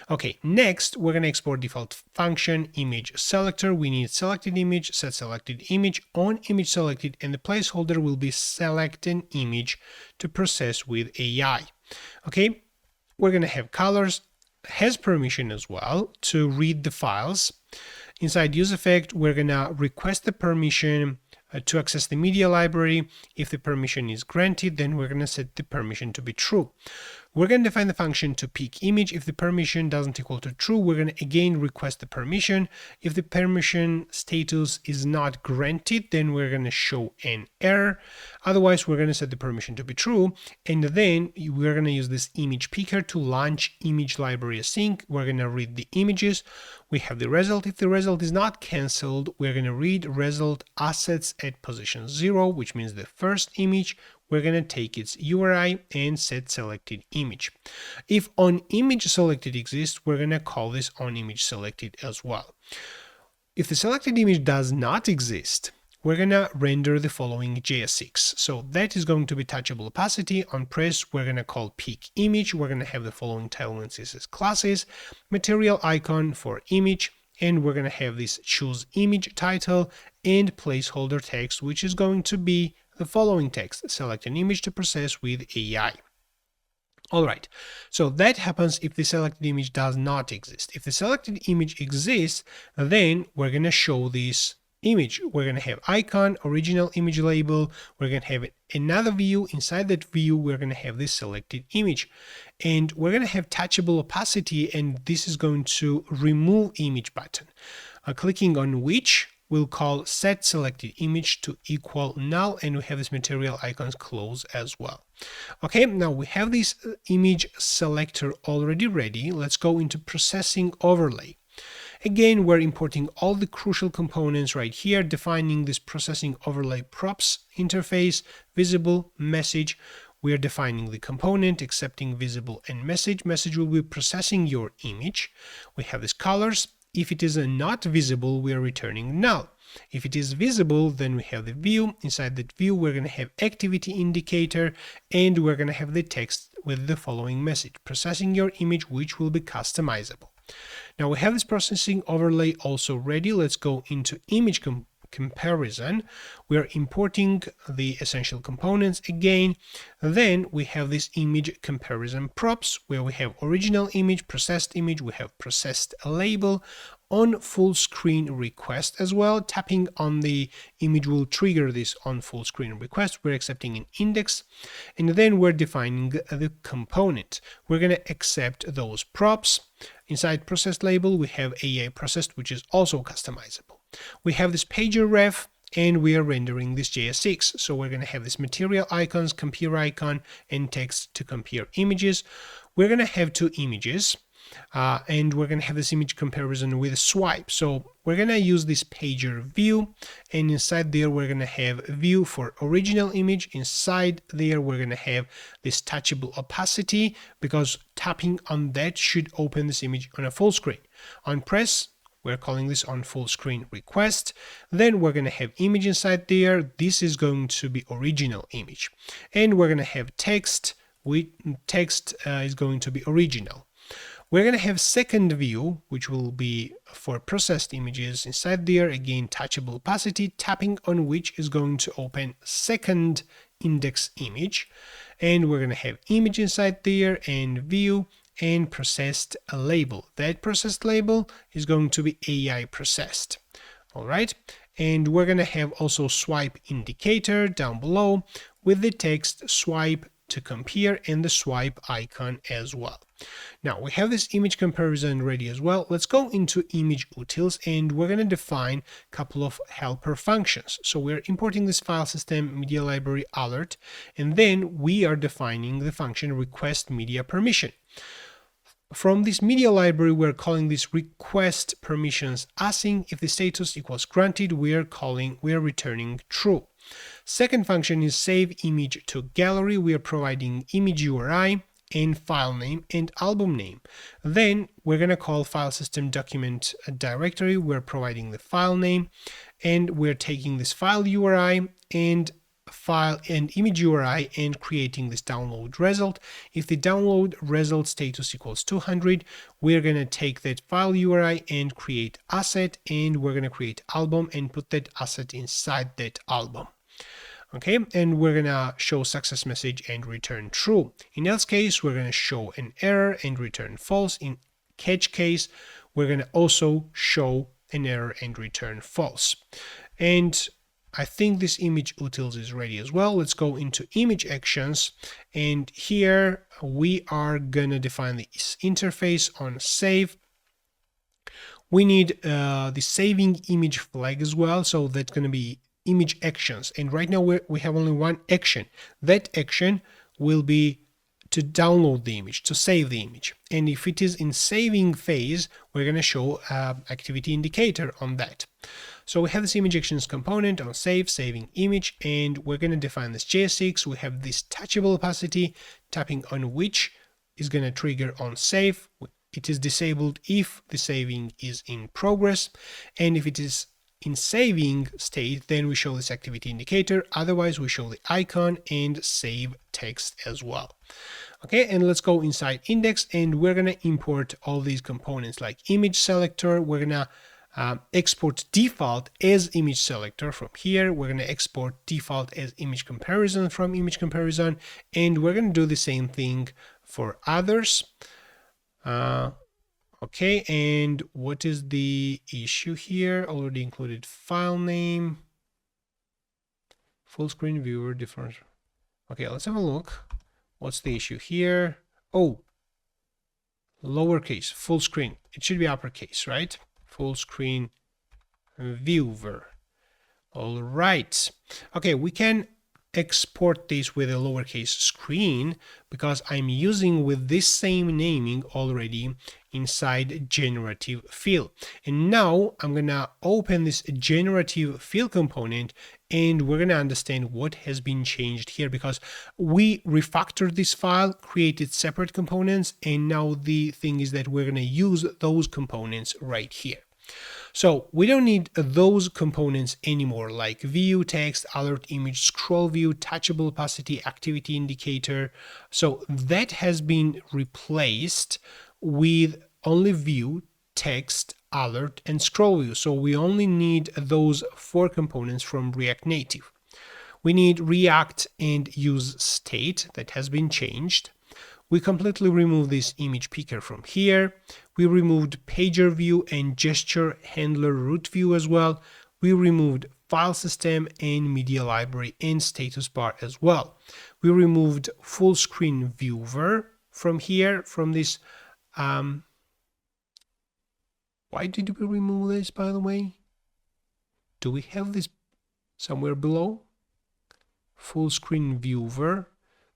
Okay, next we're going to export default function image selector. We need selected image, set selected image, on image selected, and the placeholder will be select an image to process with AI. Okay, we're going to have colors, has permission as well to read the files. Inside use effect, we're gonna request the permission to access the media library. If the permission is granted, then we're gonna set the permission to be true. We're going to define the function to pick image. If the permission doesn't equal to true, we're going to again request the permission. If the permission status is not granted, then we're going to show an error. Otherwise, we're going to set the permission to be true. And then we're going to use this image picker to launch image library async. We're going to read the images. We have the result. If the result is not canceled, we're going to read result assets at position 0, which means the first image. We're going to take its URI and set selected image. If on image selected exists, we're going to call this on image selected as well. If the selected image does not exist, we're gonna render the following JS6. So that is going to be touchable opacity. On press, we're gonna call peak image. We're gonna have the following title and CSS classes, material icon for image, and we're gonna have this choose image title and placeholder text, which is going to be the following text: select an image to process with AI. All right, so that happens if the selected image does not exist. If the selected image exists, then we're going to show this image. We're going to have icon, original image label. We're going to have another view. Inside that view, we're going to have this selected image. And we're going to have touchable opacity, and this is going to remove image button. Clicking on which, we'll call set selected image to equal null, and we have this material icons close as well. Okay, now we have this image selector already ready. Let's go into processing overlay. Again, we're importing all the crucial components right here, defining this processing overlay props interface, visible, message. We are defining the component, accepting visible and message. Message will be processing your image. We have these colors. If it is not visible, we are returning null. If it is visible, then we have the view. Inside that view, we're going to have activity indicator, and we're going to have the text with the following message: processing your image, which will be customizable. Now we have this processing overlay also ready. Let's go into image comparison. We are importing the essential components again. Then we have this image comparison props, where we have original image, processed image, we have processed label, on full screen request as well. Tapping on the image will trigger this on full screen request. We're accepting an index, and then we're defining the component. We're going to accept those props. Inside processed label, we have AI processed, which is also customizable. We have this pager ref, and we are rendering this JS6. So we're going to have this material icons, compare icon, and text to compare images. We're going to have two images, and we're going to have this image comparison with swipe. So we're going to use this pager view, and inside there we're going to have view for original image. Inside there we're going to have this touchable opacity, because tapping on that should open this image on a full screen. On press, we're calling this on full screen request. Then we're going to have image inside there. This is going to be original image, and we're going to have text. Text is going to be original. We're going to have second view, which will be for processed images. Inside there, again, touchable opacity, tapping on which is going to open second index image. And we're going to have image inside there, and view, and processed label. That processed label is going to be AI processed. All right. And we're going to have also swipe indicator down below with the text swipe to compare and the swipe icon as well. Now we have this image comparison ready as well. Let's go into image utils, and we're going to define a couple of helper functions. So we're importing this file system media library alert, and then we are defining the function request media permission. From this media library, we're calling this request permissions async. If the status equals granted, we are returning true. Second function is save image to gallery. We are providing image URI and file name and album name. Then we're going to call file system document directory. We're providing the file name, and we're taking this file URI and file and image URI and creating this download result. If the download result status equals 200, we're going to take that file URI and create asset, and we're going to create album and put that asset inside that album. Okay, and we're going to show success message and return true. In else case, we're going to show an error and return false. In catch case, we're going to also show an error and return false. And I think this image utils is ready as well. Let's go into image actions, and here we are going to define this interface on save. We need the saving image flag as well, so that's going to be image actions, and right now we have only one action. That action will be to download the image, to save the image, and if it is in saving phase, we're going to show activity indicator on that. So we have this image actions component on save, saving image, and we're going to define this JS6. We have this touchable opacity, tapping on which is going to trigger on save. It is disabled if the saving is in progress, and if it is in saving state, then we show this activity indicator. Otherwise, we show the icon and save text as well. Okay, and let's go inside index, and we're going to import all these components like image selector. We're going to export default as image selector from here. We're going to export default as image comparison from image comparison, and we're going to do the same thing for others. Okay, and what is the issue here? Already included file name, full screen viewer, different. Okay, let's have a look. What's the issue here? Oh, lowercase, full screen. It should be uppercase, right? Full screen viewer. All right. Okay, we can export this with a lowercase screen because I'm using with this same naming already inside generative field. And now I'm gonna open this generative field component, and we're gonna understand what has been changed here, because we refactored this file, created separate components, and now the thing is that we're gonna use those components right here. So we don't need those components anymore, like view, text, alert, image, scroll view, touchable opacity, activity indicator. So that has been replaced with only view, text, alert, and scroll view. So we only need those 4 components from React Native. We need React and use state that has been changed. We completely removed this image picker from here. We removed pager view and gesture handler root view as well. We removed file system and media library and status bar as well. We removed full screen viewer from here, from this. Why did we remove this, by the way? Do we have this somewhere below? Full screen viewer.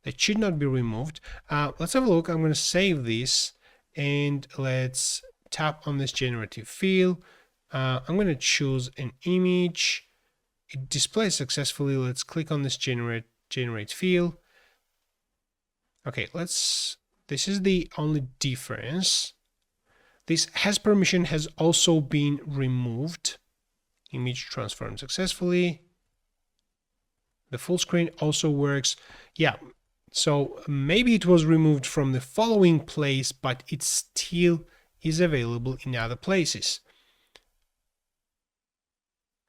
That should not be removed. Let's have a look. I'm going to save this, and let's tap on this generative field. I'm going to choose an image. It displays successfully. Let's click on this generate field. Okay, this is the only difference. This has permission has also been removed. Image transformed successfully. The full screen also works. Yeah. So maybe it was removed from the following place, but it still is available in other places.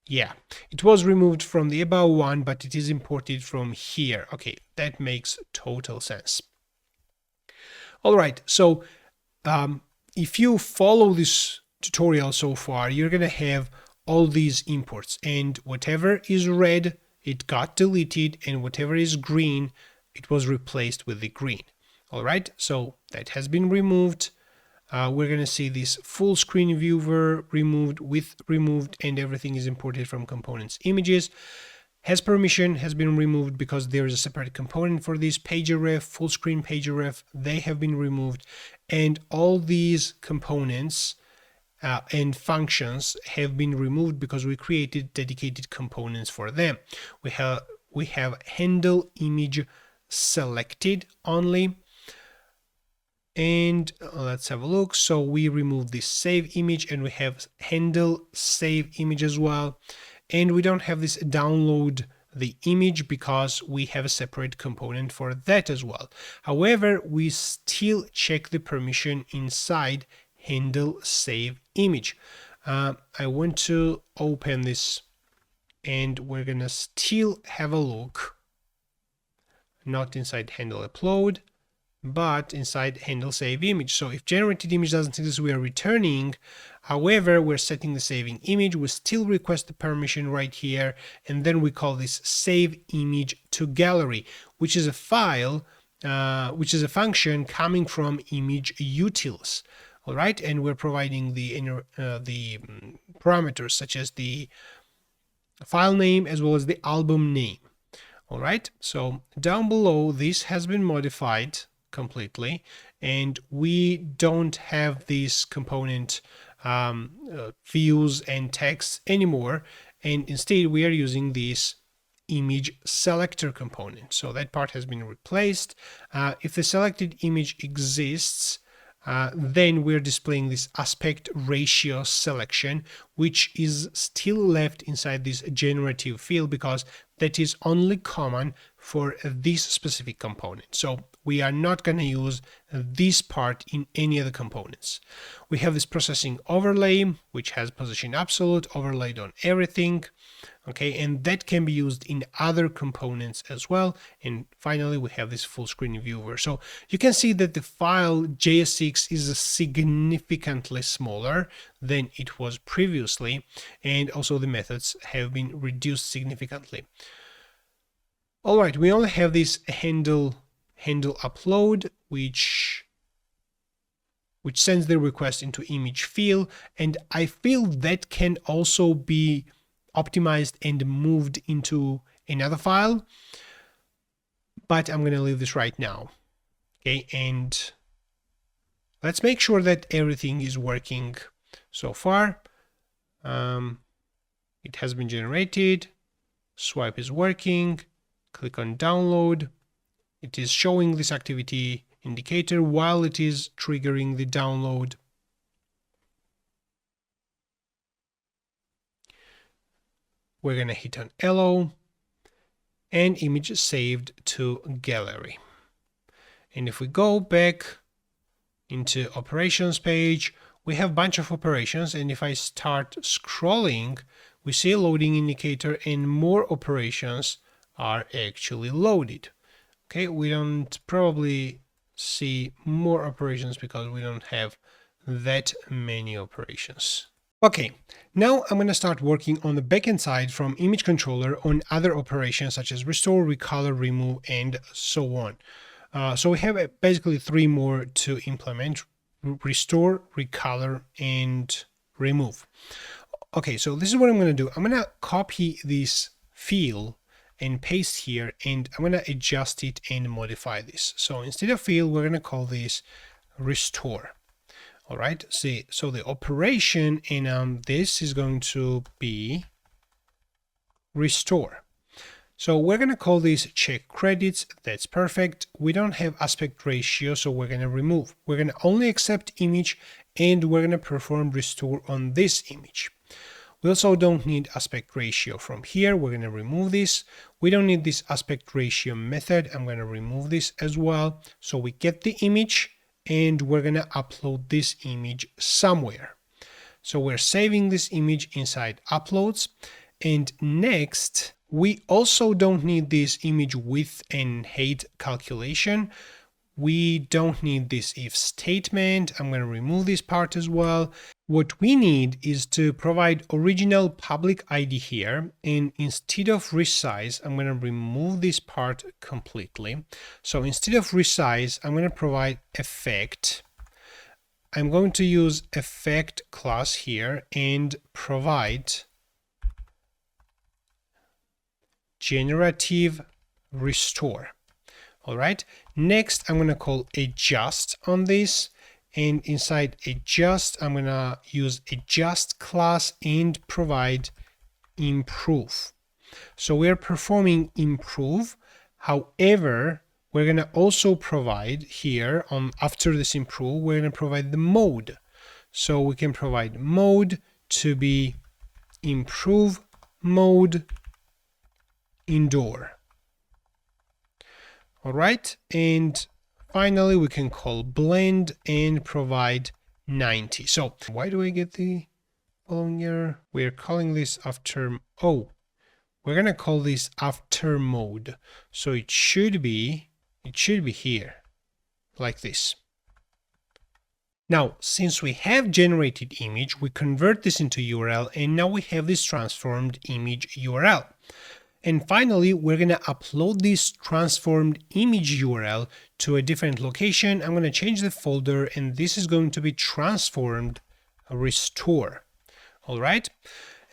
Yeah, it was removed from the above one, but it is imported from here. Okay, that makes total sense. All right, so if you follow this tutorial so far, you're going to have all these imports, and whatever is red, it got deleted, and whatever is green, it was replaced with the green. All right, so that has been removed. We're going to see this full screen viewer removed, with removed, and everything is imported from components images. Has permission has been removed because there is a separate component for this. Pager ref, full screen pager ref, they have been removed, and all these components and functions have been removed because we created dedicated components for them. We have handle image selected only, and let's have a look. So we remove this save image, and we have handle save image as well, and we don't have this download the image because we have a separate component for that as well. However, we still check the permission inside handle save image. I want to open this, and we're gonna still have a look. Not inside handle upload, but inside handle save image. So if generated image doesn't exist, we are returning. However, we're setting the saving image. We still request the permission right here, and then we call this save image to gallery, which is a file, which is a function coming from image utils. All right, and we're providing the parameters such as the file name as well as the album name. All right, so down below, this has been modified completely, and we don't have this component views and text anymore, and instead we are using this image selector component. So that part has been replaced. If the selected image exists, then we're displaying this aspect ratio selection, which is still left inside this generative field because that is only common for this specific component. So we are not going to use this part in any other components. We have this processing overlay, which has position absolute overlaid on everything. Okay, and that can be used in other components as well. And finally, we have this full screen viewer. So you can see that the file JSX is significantly smaller than it was previously, and also the methods have been reduced significantly. All right, we only have this handle upload, which sends the request into image field, and I feel that can also be optimized and moved into another file, but I'm going to leave this right now. Okay, and let's make sure that everything is working so far. It has been generated, swipe is working, click on download. It is showing this activity indicator while it is triggering the download. We're going to hit on allow, and image is saved to gallery. And if we go back into operations page, we have a bunch of operations, and if I start scrolling, we see a loading indicator and more operations are actually loaded. Okay, we don't probably see more operations because we don't have that many operations. Okay, now I'm going to start working on the backend side from image controller on other operations such as restore, recolor, remove, and so on. So we have basically three more to implement: restore, recolor, and remove. Okay, so this is what I'm going to do. I'm going to copy this field and paste here, and I'm going to adjust it and modify this. So instead of field, we're going to call this restore. All right, see, so the operation in this is going to be restore. So we're going to call this check credits. That's perfect. We don't have aspect ratio, so we're going to remove. We're going to only accept image, and we're going to perform restore on this image. We also don't need aspect ratio from here. We're going to remove this. We don't need this aspect ratio method. I'm going to remove this as well. So we get the image, and we're going to upload this image somewhere. So we're saving this image inside uploads. And next, we also don't need this image width and height calculation. We don't need this if statement. I'm going to remove this part as well. What we need is to provide original public ID here, and instead of resize, I'm going to remove this part completely. So instead of resize, I'm going to provide effect. I'm going to use effect class here and provide generative restore. All right, next I'm going to call adjust on this, and inside adjust I'm going to use adjust class and provide improve. So we're performing improve. However, we're going to also provide here after this improve, we're going to provide the mode. So we can provide mode to be improve mode indoor. All right, and finally we can call blend and provide 90. So why do I get the following error? We're calling this after, we're gonna call this after mode. So it should be here, like this. Now, since we have generated image, we convert this into URL, and now we have this transformed image URL. And finally, we're going to upload this transformed image URL to a different location. I'm going to change the folder, and this is going to be transformed restore. All right.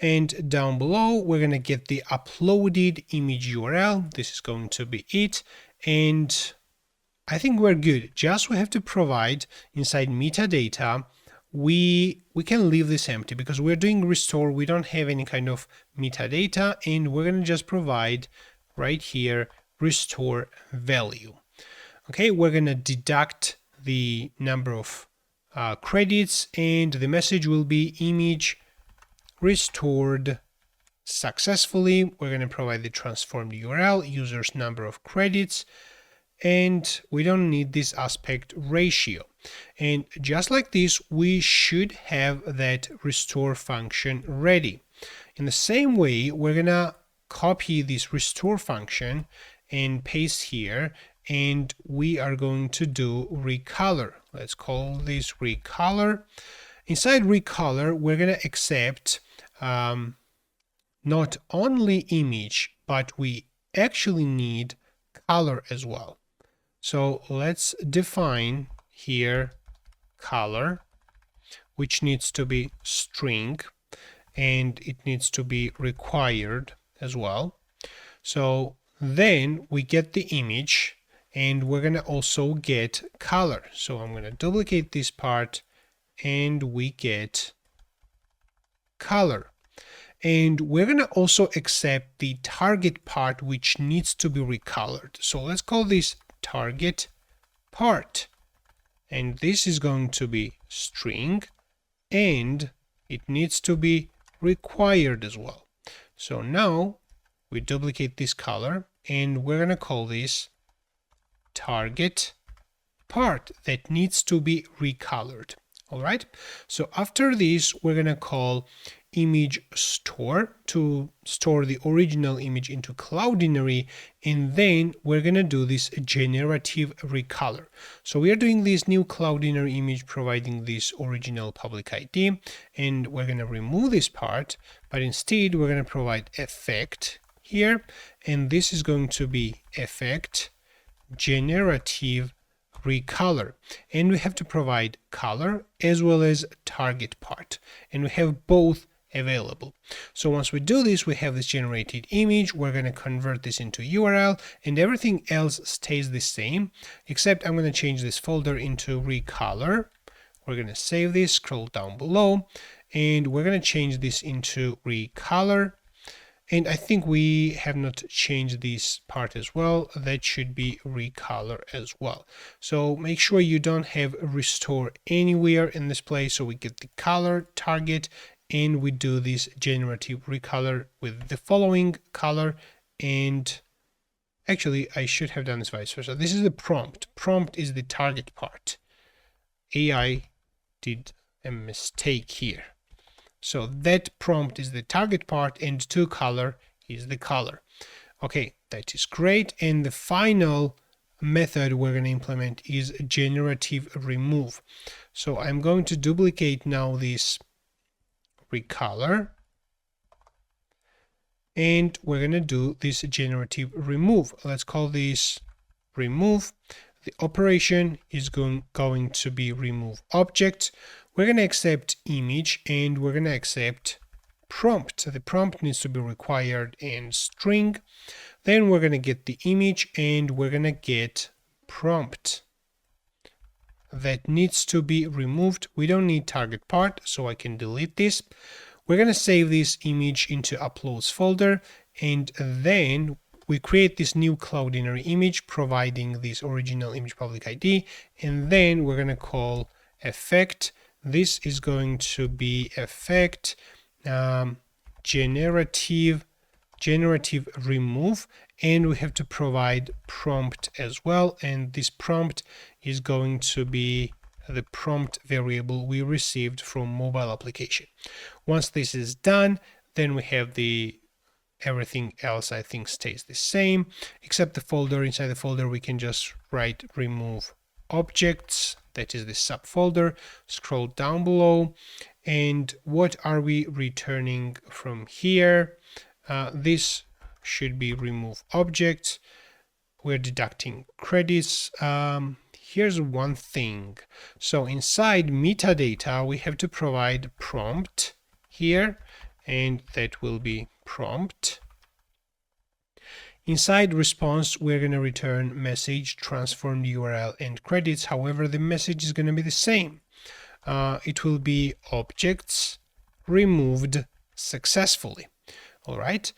And down below, we're going to get the uploaded image URL. This is going to be it. And I think we're good. Just we have to provide inside metadata. We can leave this empty because we're doing restore. We don't have any kind of metadata, and we're going to just provide right here restore value. Okay, we're going to deduct the number of credits, and the message will be image restored successfully. We're going to provide the transformed URL, user's number of credits, and we don't need this aspect ratio. And just like this, we should have that restore function ready. In the same way, we're going to copy this restore function and paste here, and we are going to do recolor. Let's call this recolor. Inside recolor, we're going to accept not only image, but we actually need color as well. So let's define here color, which needs to be string, and it needs to be required as well. So then we get the image, and we're going to also get color. So I'm going to duplicate this part, and we get color. And we're going to also accept the target part, which needs to be recolored. So let's call this target part, and this is going to be string, and it needs to be required as well. So now we duplicate this color, and we're going to call this target part that needs to be recolored. All right, so after this, we're going to call image store to store the original image into Cloudinary, and then we're going to do this generative recolor. So we are doing this new Cloudinary image providing this original public ID, and we're going to remove this part, but instead we're going to provide effect here, and this is going to be effect generative recolor, and we have to provide color as well as target part, and we have both available. So once we do this, we have this generated image. We're going to convert this into URL, and everything else stays the same, except I'm going to change this folder into recolor. We're going to save this, scroll down below, and we're going to change this into recolor. And I think we have not changed this part as well. That should be recolor as well. So make sure you don't have restore anywhere in this place. So we get the color target, and we do this generative recolor with the following color. And actually, I should have done this vice versa. This is the prompt. Prompt is the target part. AI did a mistake here. So that prompt is the target part, and to color is the color. Okay, that is great. And the final method we're going to implement is generative remove. So I'm going to duplicate now this recolor, and we're going to do this generative remove. Let's call this remove. The operation is going to be remove object. We're going to accept image, and we're going to accept prompt. The prompt needs to be required and string. Then we're going to get the image, and we're going to get prompt. That needs to be removed. We don't need target part, so I can delete this. We're going to save this image into uploads folder, and then we create this new Cloudinary image providing this original image public ID, and then we're going to call effect. This is going to be effect generative remove, and we have to provide prompt as well, and this prompt is going to be the prompt variable we received from mobile application. Once this is done, then we have the everything else I think stays the same, except the folder. Inside the folder we can just write remove objects, that is the subfolder. Scroll down below, and what are we returning from here? This should be remove objects. We're deducting credits. Here's one thing. So inside metadata, we have to provide prompt here, and that will be prompt. Inside response, we're going to return message, transformed URL, and credits. However, the message is going to be the same. It will be objects removed successfully. All right.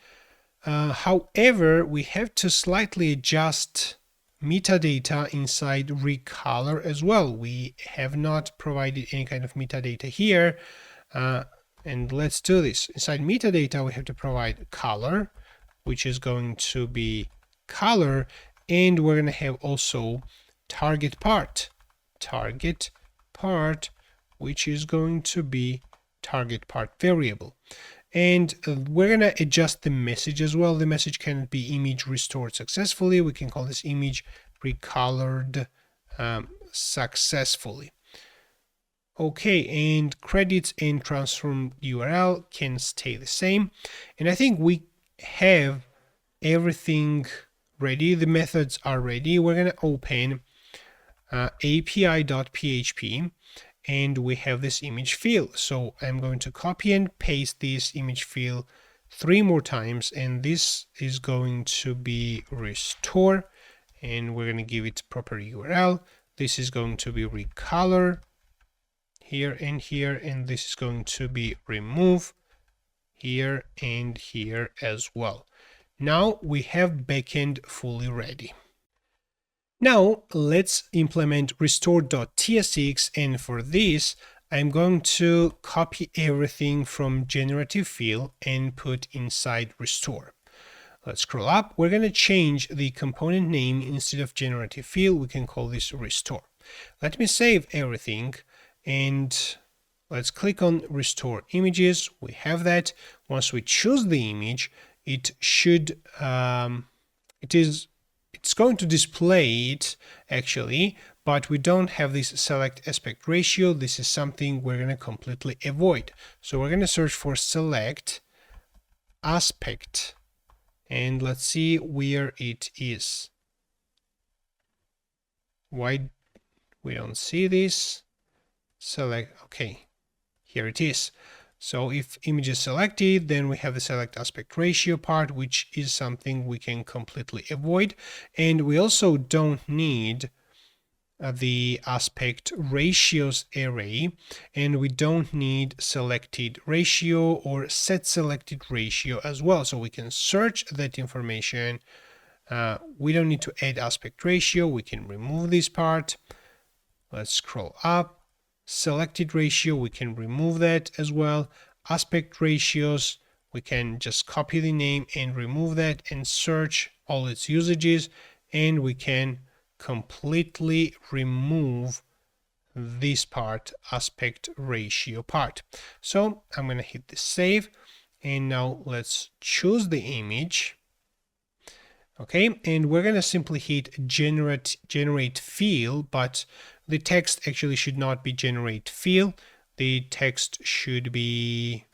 However, we have to slightly adjust metadata inside Recolor as well. We have not provided any kind of metadata here. And let's do this. Inside metadata, we have to provide color, which is going to be color, and we're going to have also target part, which is going to be target part variable. And we're going to adjust the message as well. The message can be image restored successfully. We can call this image recolored successfully. Okay, and credits and transform URL can stay the same. And I think we have everything ready. The methods are ready. We're going to open api.php, and we have this image field. So I'm going to copy and paste this image field 3 more times, and this is going to be restore, and we're going to give it proper URL. This is going to be recolor here, and this is going to be remove here and here as well. Now we have backend fully ready. Now let's implement restore.tsx, and for this I'm going to copy everything from generative field and put inside restore. Let's scroll up. We're going to change the component name. Instead of generative field, we can call this restore. Let me save everything, and let's click on restore images. We have that. Once we choose the image, it should it's going to display it actually, but we don't have this select aspect ratio. This is something we're going to completely avoid. So we're going to search for select aspect, and let's see where it is. Why we don't see this? Select, okay, here it is. So if image is selected, then we have the select aspect ratio part, which is something we can completely avoid. And we also don't need the aspect ratios array, and we don't need selected ratio or set selected ratio as well. So we can search that information. We don't need to add aspect ratio. We can remove this part. Let's scroll up. Selected ratio, we can remove that as well. Aspect ratios, we can just copy the name and remove that and search all its usages, and we can completely remove this part, aspect ratio part. So I'm going to hit the save, and now let's choose the image. Okay, and we're going to simply hit generate field, but the text actually should not be generate field. The text should be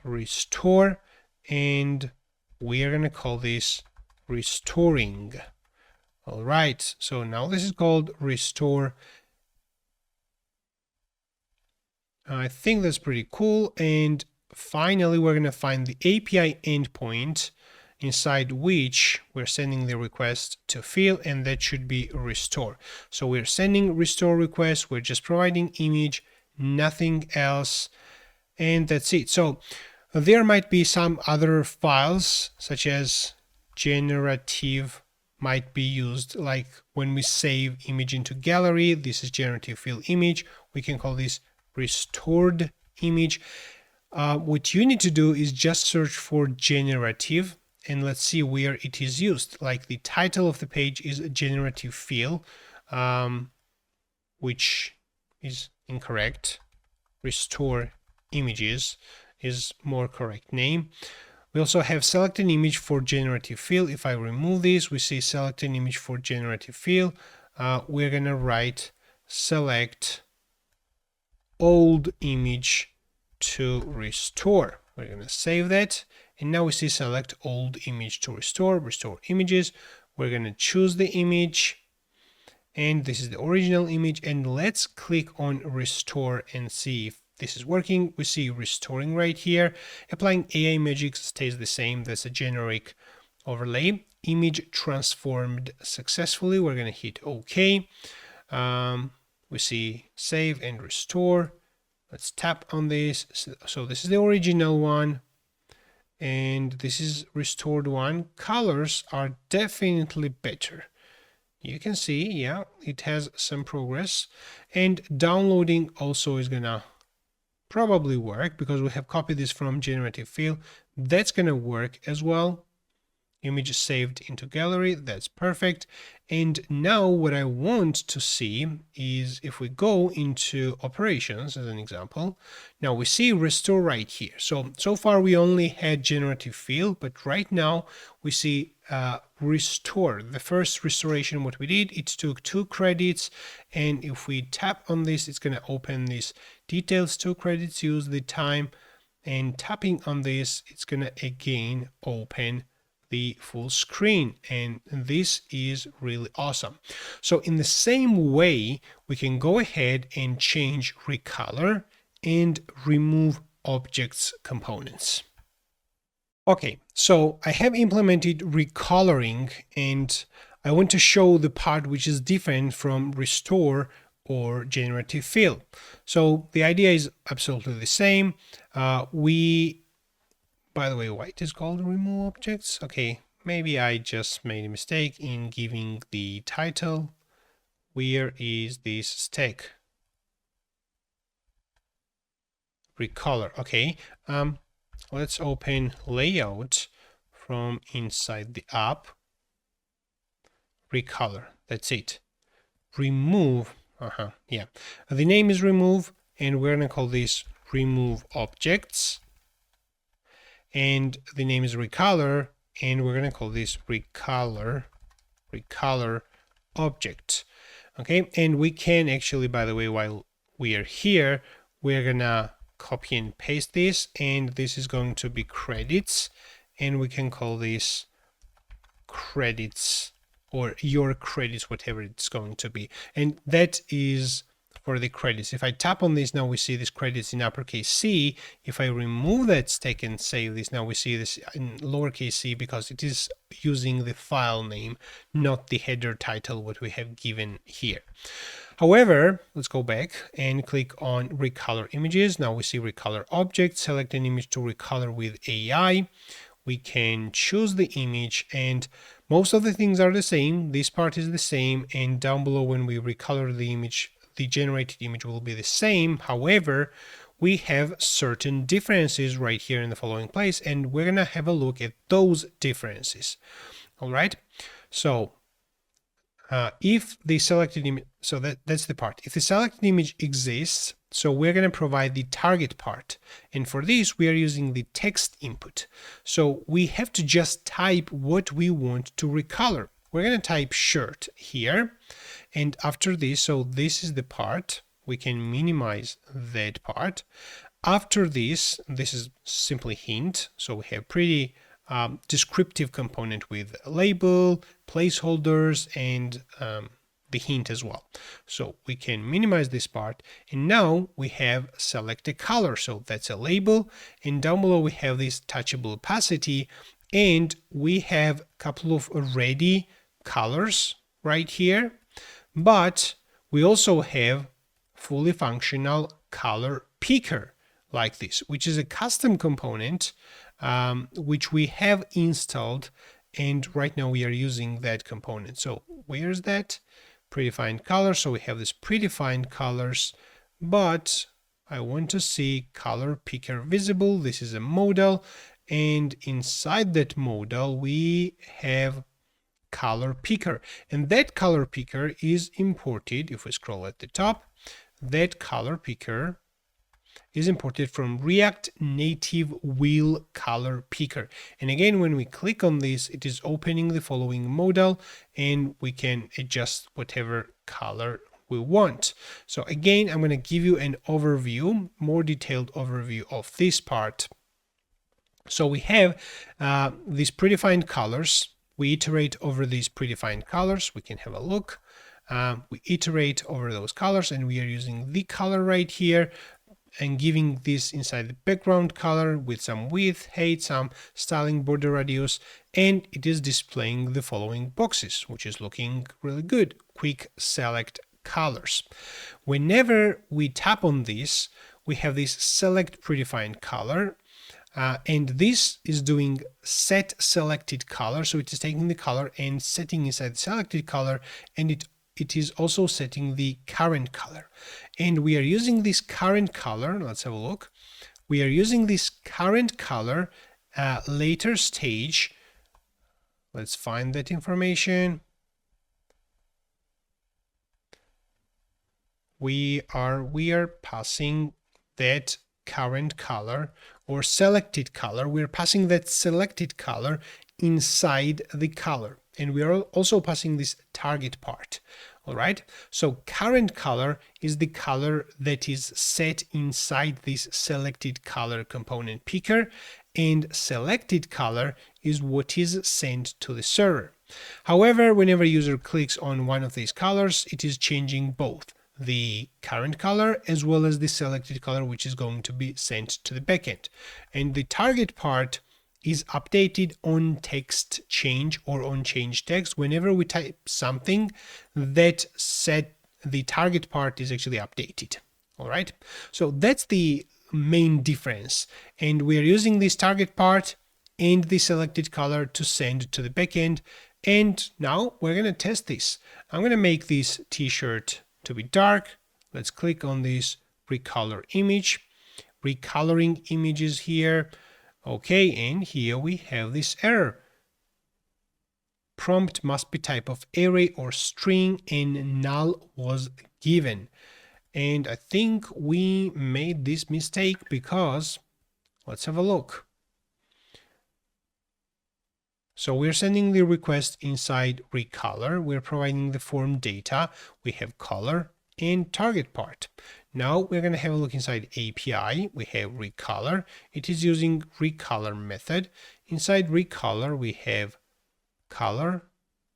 restore, and we are going to call this restoring. All right, so now this is called restore. I think that's pretty cool. And finally, we're going to find the API endpoint inside which we're sending the request to field, and that should be restore. So we're sending restore request, we're just providing image, nothing else, and that's it. So there might be some other files such as generative might be used, like when we save image into gallery. This is generative field image. We can call this restored image. What you need to do is just search for generative, and let's see where it is used. Like the title of the page is generative field, which is incorrect. Restore images is more correct name. We also have select an image for generative field. If I remove this, we see select an image for generative field. We're gonna write select old image to restore. We're gonna save that. And now we see select old image to restore, restore images. We're going to choose the image, and this is the original image. And let's click on restore and see if this is working. We see restoring right here. Applying AI magic stays the same. That's a generic overlay. Image transformed successfully. We're going to hit OK. We see save and restore. Let's tap on this. So this is the original one. and this is restored one. Colors are definitely better. You can see, yeah, it has some progress, and downloading also is gonna probably work because we have copied this from Generative field. That's gonna work as well. Image saved into gallery, that's perfect. And now what I want to see is if we go into operations as an example, now we see restore right here. So far we only had generative field, but right now we see restore. The first restoration, what we did, it took 2 credits, and if we tap on this, it's going to open this details, 2 credits, use the time, and tapping on this, it's going to again open the full screen, and this is really awesome. So in the same way, we can go ahead and change recolor and remove objects components. Okay, so I have implemented recoloring, and I want to show the part which is different from restore or generative fill. So the idea is absolutely the same. By the way, why it is called remove objects? Okay, maybe I just made a mistake in giving the title. Where is this stack? Recolor. Okay, let's open layout from inside the app. Recolor. That's it. Remove. Yeah. The name is remove, and we're gonna call this remove objects. And the name is recolor, and we're going to call this recolor object. Okay, and we can actually, by the way, while we are here, we're gonna copy and paste this, and this is going to be credits, and we can call this credits or your credits, whatever it's going to be. And that is for the credits. If I tap on this, now we see this credits in uppercase C. If I remove that stack and save this, now we see this in lowercase c because it is using the file name, not the header title, what we have given here. However, let's go back and click on recolor images. Now we see recolor object, select an image to recolor with AI. We can choose the image, and most of the things are the same. This part is the same, and down below when we recolor the image, the generated image will be the same. However, we have certain differences right here in the following place, and we're gonna have a look at those differences. All right, so if the selected image, so that's the part. If the selected image exists, so we're going to provide the target part, and for this we are using the text input. So we have to just type what we want to recolor. We're going to type shirt here, and after this, so this is the part, we can minimize that part. After this is simply hint, so we have pretty descriptive component with label, placeholders, and the hint as well. So we can minimize this part, and now we have select a color, so that's a label, and down below we have this touchable opacity, and we have a couple of ready colors right here, but we also have fully functional color picker like this, which is a custom component which we have installed, and right now we are using that component. So where's that? Predefined color. So we have this predefined colors, but I want to see color picker visible. This is a modal, and inside that modal we have color picker, and that color picker is imported. If we scroll at the top, that color picker is imported from React Native Wheel Color Picker. And again, when we click on this, it is opening the following modal, and we can adjust whatever color we want. So again, I'm going to give you an overview, more detailed overview of this part. So we have these predefined colors. We iterate over these predefined colors. We can have a look. We iterate over those colors, and we are using the color right here and giving this inside the background color with some width, height, some styling, border radius, and it is displaying the following boxes, which is looking really good. Quick select colors. Whenever we tap on this, we have this select predefined color. And this is doing set selected color. So it is taking the color and setting inside the selected color, and it is also setting the current color. And we are using this current color. Let's have a look. We are using this current color later stage. Let's find that information. We are passing that current color or selected color. We're passing that selected color inside the color, and we are also passing this target part. All right, so current color is the color that is set inside this selected color component picker, and selected color is what is sent to the server. However, whenever user clicks on one of these colors, it is changing both the current color as well as the selected color, which is going to be sent to the backend. And the target part is updated on text change or on change text. Whenever we type something, that set the target part is actually updated. All right, so that's the main difference, and we are using this target part and the selected color to send to the backend. And now we're going to test this. I'm going to make this t-shirt to be dark. Let's click on this recolor image, recoloring images here. Okay, and here we have this error. Prompt must be type of array or string, and null was given. And I think we made this mistake because let's have a look. So we're sending the request inside recolor. We're providing the form data. We have color and target part. Now we're going to have a look inside API. We have recolor. It is using recolor method. Inside recolor, we have color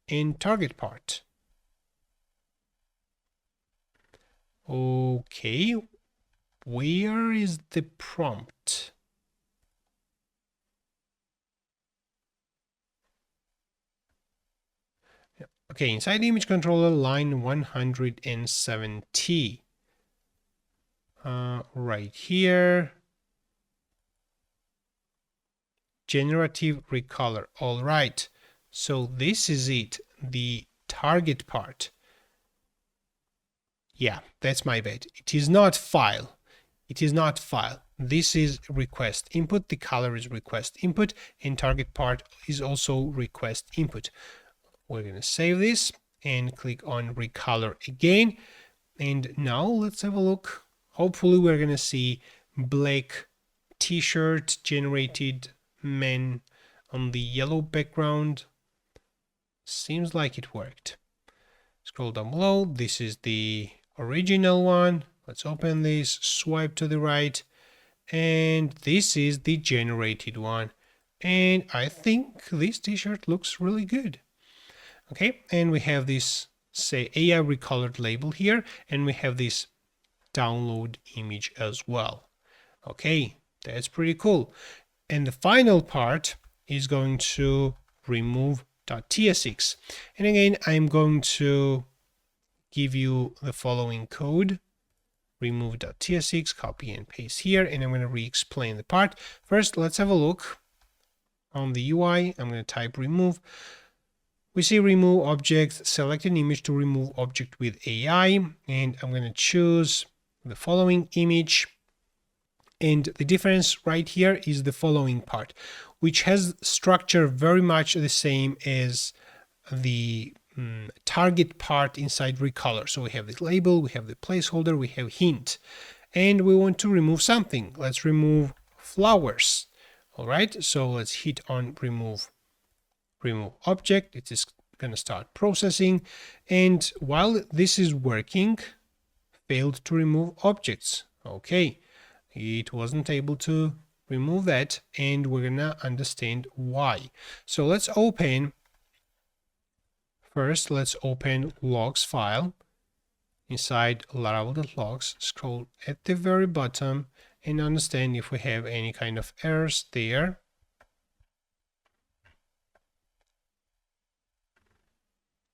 and target part. Okay, where is the prompt? Okay, inside image controller, line 170. Right here. Generative recolor. All right. So this is it, the target part. Yeah, that's my bad. It is not file. It is not file. This is request input. The color is request input, and target part is also request input. We're going to save this and click on recolor again. And now let's have a look. Hopefully we're going to see black t-shirt generated man on the yellow background. Seems like it worked. Scroll down below. This is the original one. Let's open this, swipe to the right, and this is the generated one. And I think this t-shirt looks really good. Okay, and we have this, say, AI recolored label here, and we have this download image as well. Okay, that's pretty cool. And the final part is going to remove.tsx. And again, I'm going to give you the following code. Remove.tsx, copy and paste here, and I'm going to re-explain the part. First, let's have a look on the UI. I'm going to type remove. We see remove object, select an image to remove object with AI, and I'm going to choose the following image. And the difference right here is the following part, which has structure very much the same as the target part inside recolor. So we have this label, we have the placeholder, we have hint, and we want to remove something. Let's remove flowers. All right, so let's hit on remove object. It is going to start processing, and while this is working, failed to remove objects. Okay, it wasn't able to remove that, and we're gonna understand why. So let's open logs file inside Laravel.logs, scroll at the very bottom and understand if we have any kind of errors there.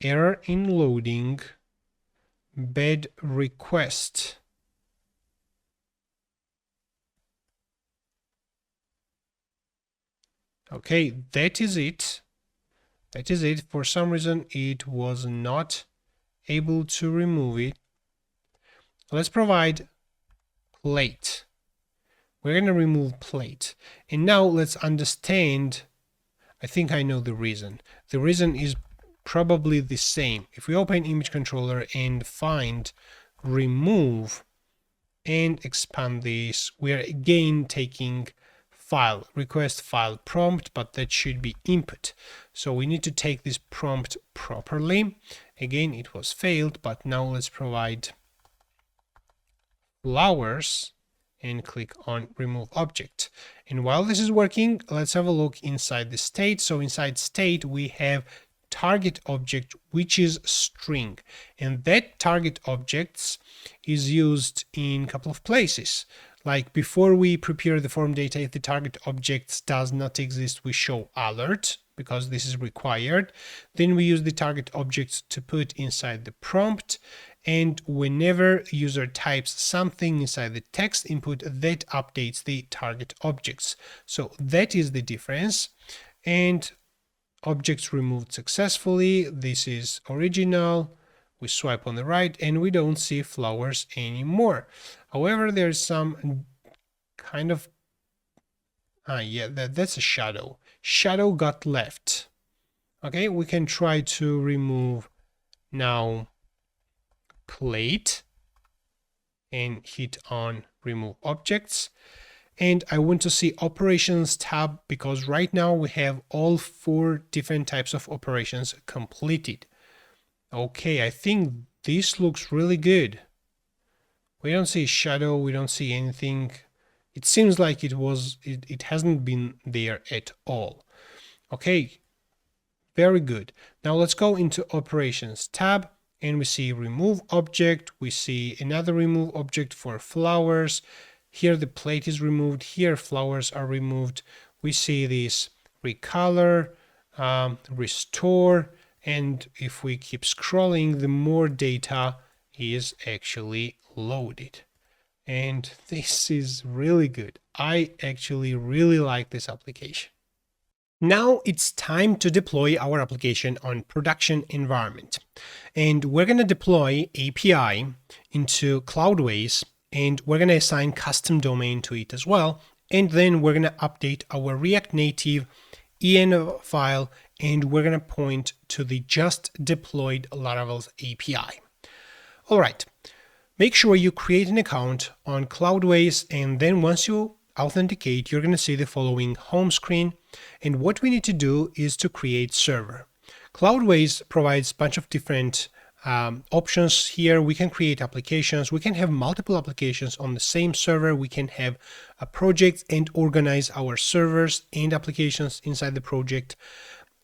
Error in loading, bad request. Okay, that is it. That is it. For some reason, it was not able to remove it. Let's provide plate. We're going to remove plate. And now let's understand. I think I know the reason. The reason is probably the same. If we open image controller and find remove and expand this, we're again taking file, request file prompt, but that should be input. So we need to take this prompt properly. Again, it was failed, but now let's provide flowers and click on remove object. And while this is working, let's have a look inside the state. So inside state, we have target object, which is string, and that target objects is used in a couple of places. Like before we prepare the form data, if the target object does not exist, we show alert because this is required. Then we use the target object to put inside the prompt, and whenever user types something inside the text input, that updates the target objects. So that is the difference. And objects removed successfully. This is original. We swipe on the right and we don't see flowers anymore. However, there's some kind of that's a shadow. Shadow got left. Okay, we can try to remove now plate and hit on remove objects. And I want to see operations tab because right now we have all 4 different types of operations completed. Okay, I think this looks really good. We don't see shadow, we don't see anything. It seems like it hasn't been there at all. Okay, very good. Now let's go into operations tab and we see remove object. We see another remove object for flowers. Here the plate is removed, here flowers are removed. We see this recolor, restore, and if we keep scrolling, the more data is actually loaded. And this is really good. I actually really like this application. Now it's time to deploy our application on production environment. And we're going to deploy API into Cloudways, and we're going to assign custom domain to it as well. And then we're going to update our React Native EN file, and we're going to point to the just deployed Laravel's API. All right, make sure you create an account on Cloudways, and then once you authenticate, you're going to see the following home screen. And what we need to do is to create server. Cloudways provides a bunch of different options here. We can create applications. We can have multiple applications on the same server. We can have a project and organize our servers and applications inside the project.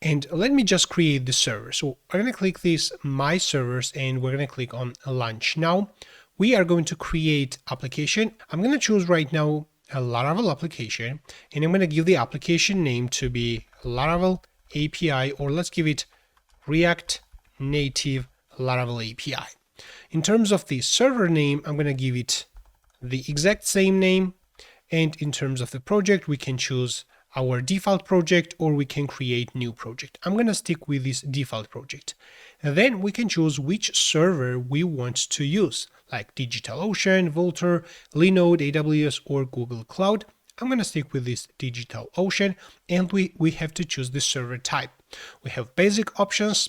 And let me just create the server. So I'm going to click this My Servers and we're going to click on Launch. Now we are going to create application. I'm going to choose right now a Laravel application, and I'm going to give the application name to be Laravel API, or let's give it React Native Laravel API. In terms of the server name, I'm going to give it the exact same name. And in terms of the project, we can choose our default project or we can create new project. I'm going to stick with this default project. And then we can choose which server we want to use, like DigitalOcean, Vultr, Linode, AWS, or Google Cloud. I'm going to stick with this DigitalOcean, and we have to choose the server type. We have basic options.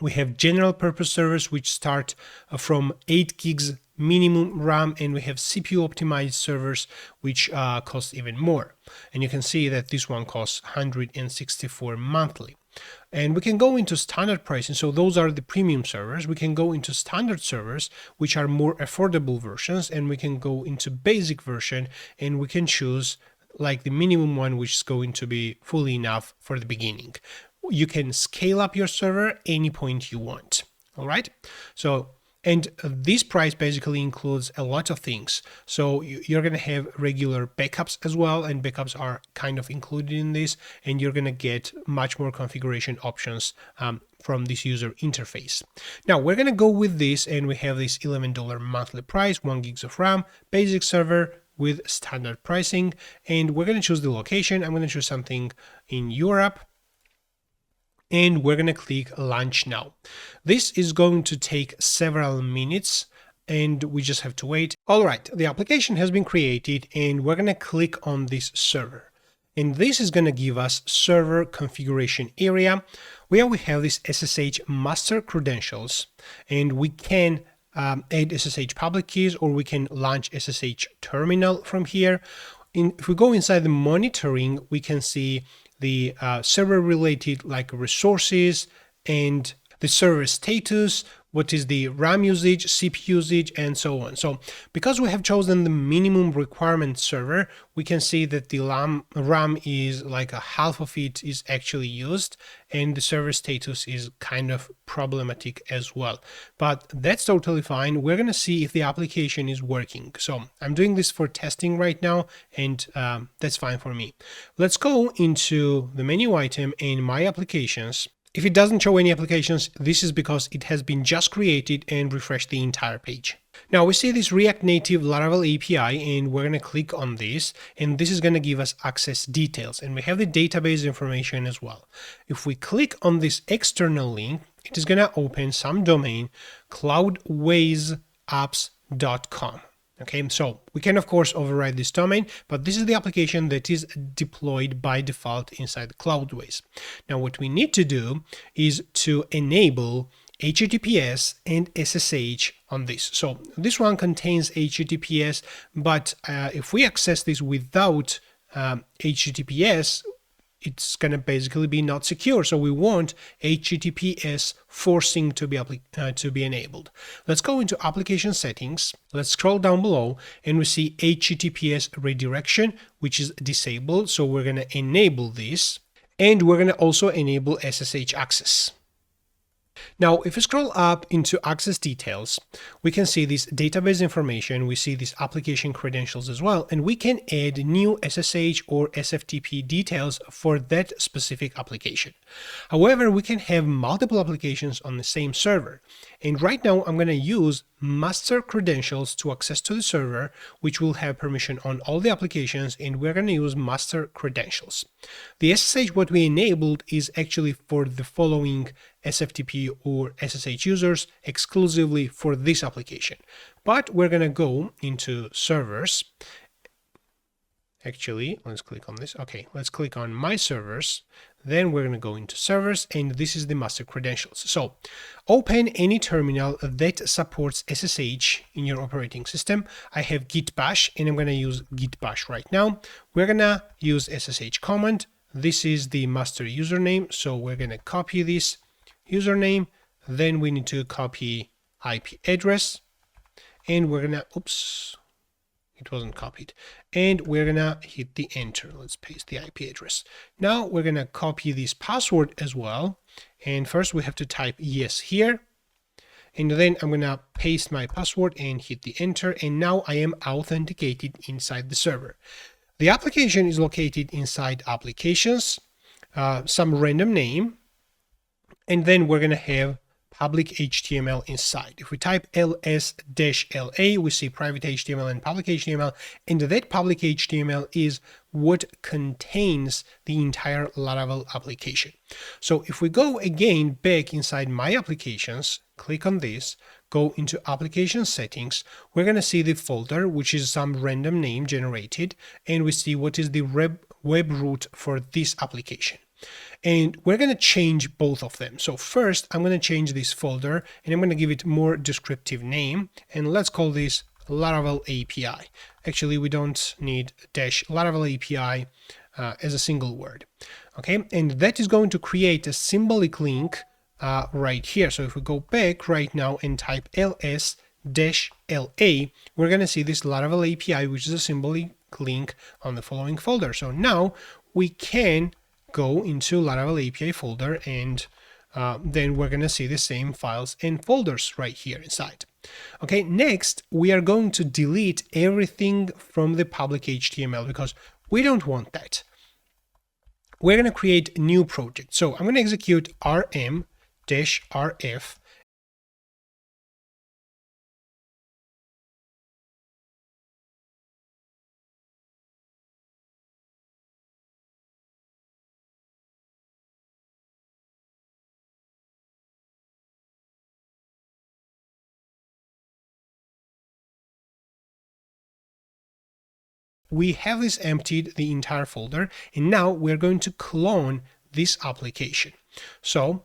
We have general purpose servers, which start from 8 gigs minimum RAM, and we have CPU optimized servers, which cost even more. And you can see that this one costs $164 monthly. And we can go into standard pricing. So those are the premium servers. We can go into standard servers, which are more affordable versions, and we can go into basic version, and we can choose like the minimum one, which is going to be fully enough for the beginning. You can scale up your server any point you want. All right. So, and this price basically includes a lot of things. So you're going to have regular backups as well, and backups are kind of included in this, and you're going to get much more configuration options from this user interface. Now we're going to go with this, and we have this $11 monthly price, 1 gigs of RAM, basic server, with standard pricing, and we're going to choose the location. I'm going to choose something in Europe, and we're going to click launch now. This is going to take several minutes, and we just have to wait. All right, the application has been created, and we're going to click on this server. And this is going to give us server configuration area where we have this SSH master credentials, and we can add SSH public keys, or we can launch SSH terminal from here. If we go inside the monitoring, we can see the server related like resources and the server status, what is the RAM usage, CPU usage, and so on. So because we have chosen the minimum requirement server, we can see that the RAM is like a half of it is actually used, and the server status is kind of problematic as well. But that's totally fine. We're going to see if the application is working. So I'm doing this for testing right now, and that's fine for me. Let's go into the menu item in My Applications. If it doesn't show any applications, this is because it has been just created and refreshed the entire page. Now we see this React Native Laravel API, and we're going to click on this, and this is going to give us access details, and we have the database information as well. If we click on this external link, it is going to open some domain, cloudwaysapps.com. Okay, so we can of course override this domain, but this is the application that is deployed by default inside Cloudways. Now what we need to do is to enable HTTPS and SSH on this. So this one contains HTTPS, but if we access this without HTTPS, it's going to basically be not secure. So we want HTTPS forcing to be enabled. Let's go into application settings. Let's scroll down below, and we see HTTPS redirection, which is disabled. So we're going to enable this, and we're going to also enable SSH access. Now, if we scroll up into access details, we can see this database information, we see these application credentials as well, and we can add new SSH or SFTP details for that specific application. However, we can have multiple applications on the same server. And right now, I'm going to use master credentials to access to the server, which will have permission on all the applications, and we're going to use master credentials. The SSH what we enabled is actually for the following SFTP or SSH users exclusively for this application. But we're going to go into servers. Actually, let's click on this. Okay, let's click on My Servers. Then we're going to go into servers, and this is the master credentials. So open any terminal that supports SSH in your operating system. I have Git Bash, and I'm going to use Git Bash right now. We're going to use SSH command. This is the master username. So we're going to copy this username. Then we need to copy IP address, and we're going to, oops, it wasn't copied, and we're gonna hit the enter. Let's paste the IP address. Now we're gonna copy this password as well, and first we have to type yes here, and then I'm gonna paste my password and hit the enter, and now I am authenticated inside the server. The application is located inside applications, some random name, and then we're gonna have public HTML inside. If we type ls-la, we see private HTML and public HTML, and that public HTML is what contains the entire Laravel application. So if we go again back inside My Applications, click on this, go into Application Settings, we're going to see the folder, which is some random name generated, and we see what is the web root for this application. And we're going to change both of them. So first, I'm going to change this folder, and I'm going to give it more descriptive name, and let's call this Laravel API. Actually, we don't need dash Laravel API as a single word. Okay, and that is going to create a symbolic link right here. So if we go back right now and type ls-la, we're going to see this Laravel API, which is a symbolic link on the following folder. So now we can go into Laravel API folder, and then we're going to see the same files and folders right here inside. Okay, next we are going to delete everything from the public HTML because we don't want that. We're going to create a new project. So I'm going to execute rm-rf we have this emptied the entire folder, and now we're going to clone this application. So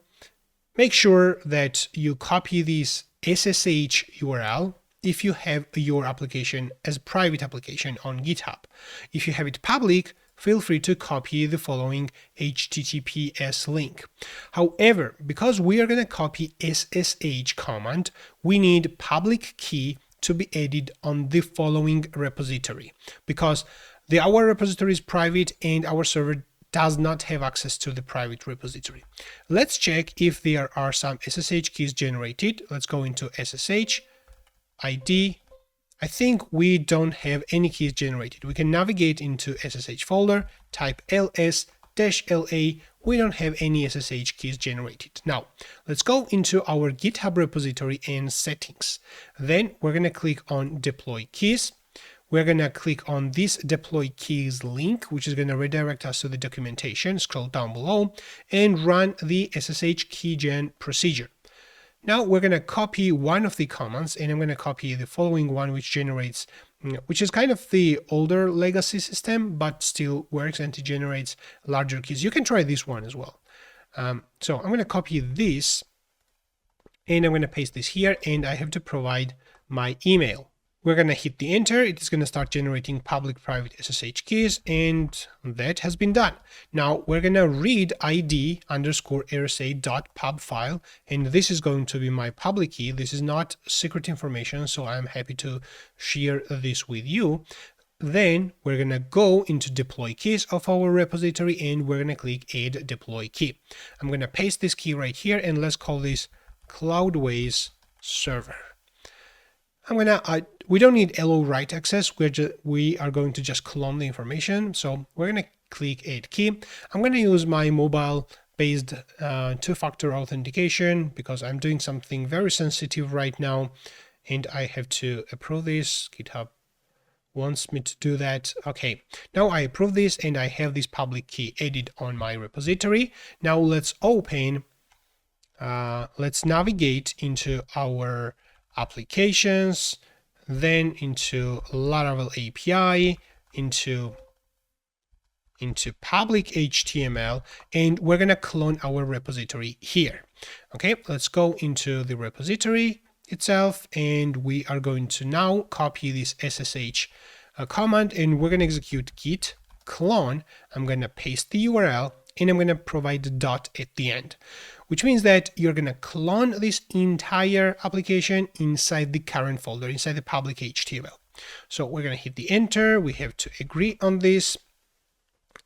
make sure that you copy this SSH URL if you have your application as a private application on GitHub. If you have it public, feel free to copy the following HTTPS link. However, because we are going to copy SSH command, we need public key to be added on the following repository, because our repository is private and our server does not have access to the private repository. Let's check if there are some SSH keys generated. Let's go into SSH ID. I think we don't have any keys generated. We can navigate into SSH folder, type ls-la. We don't have any SSH keys generated. Now, let's go into our GitHub repository and settings. Then we're going to click on deploy keys. We're going to click on this deploy keys link, which is going to redirect us to the documentation. Scroll down below and run the SSH keygen procedure. Now we're going to copy one of the commands, and I'm going to copy the following one, which generates, which is kind of the older legacy system, but still works, and it generates larger keys. You can try this one as well. So I'm going to copy this, and I'm going to paste this here, and I have to provide my email. We're going to hit the enter. It is going to start generating public private SSH keys, and that has been done. Now we're going to read id_rsa.pub file, and this is going to be my public key. This is not secret information, so I'm happy to share this with you. Then we're going to go into deploy keys of our repository, and we're going to click add deploy key. I'm going to paste this key right here, and let's call this Cloudways server. We don't need LO write access. We are going to just clone the information. So we're going to click add key. I'm going to use my mobile-based two-factor authentication because I'm doing something very sensitive right now, and I have to approve this. GitHub wants me to do that. Okay, now I approve this, and I have this public key added on my repository. Now let's navigate into our applications, then into Laravel API, into public HTML, and we're going to clone our repository here. Okay, let's go into the repository itself, and we are going to now copy this SSH command, and we're going to execute git clone. I'm going to paste the URL, and I'm going to provide a dot at the end, which means that you're going to clone this entire application inside the current folder, inside the public HTML. So we're going to hit the enter. We have to agree on this,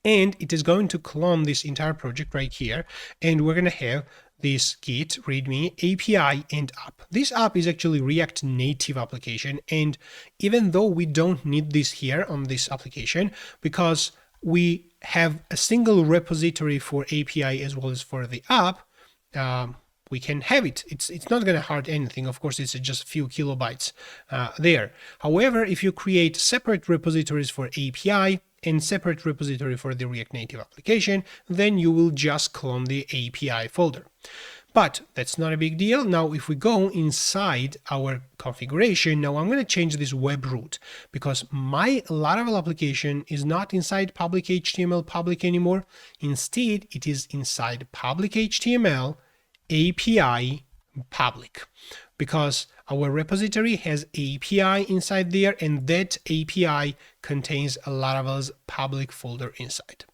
and it is going to clone this entire project right here. And we're going to have this Git README API and app. This app is actually React Native application. And even though we don't need this here on this application, because we have a single repository for API as well as for the app, we can have it. It's not going to hurt anything. Of course, it's just a few kilobytes there. However, if you create separate repositories for API and separate repository for the React Native application, then you will just clone the API folder. But that's not a big deal. Now, if we go inside our configuration, now I'm going to change this web root because my Laravel application is not inside public HTML public anymore. Instead, it is inside public HTML API public, because our repository has API inside there, and that API contains Laravel's public folder inside.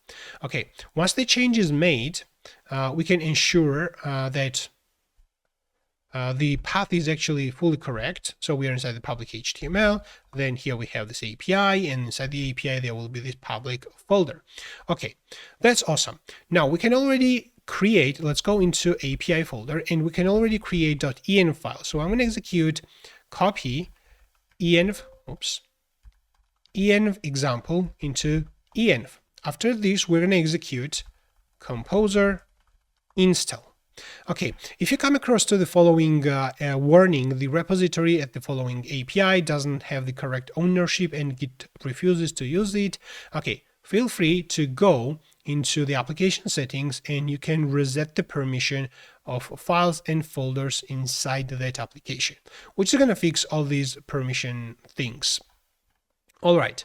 Okay, once the change is made, we can ensure that the path is actually fully correct. So we are inside the public HTML, then here we have this API, and inside the API there will be this public folder. Okay, that's awesome. Now we can already create, let's go into API folder, and we can already create .env file. So I'm going to execute copy env example into env. After this, we're going to execute composer install. Okay, if you come across to the following warning, the repository at the following API doesn't have the correct ownership and Git refuses to use it, okay, feel free to go into the application settings and you can reset the permission of files and folders inside that application, which is going to fix all these permission things. All right.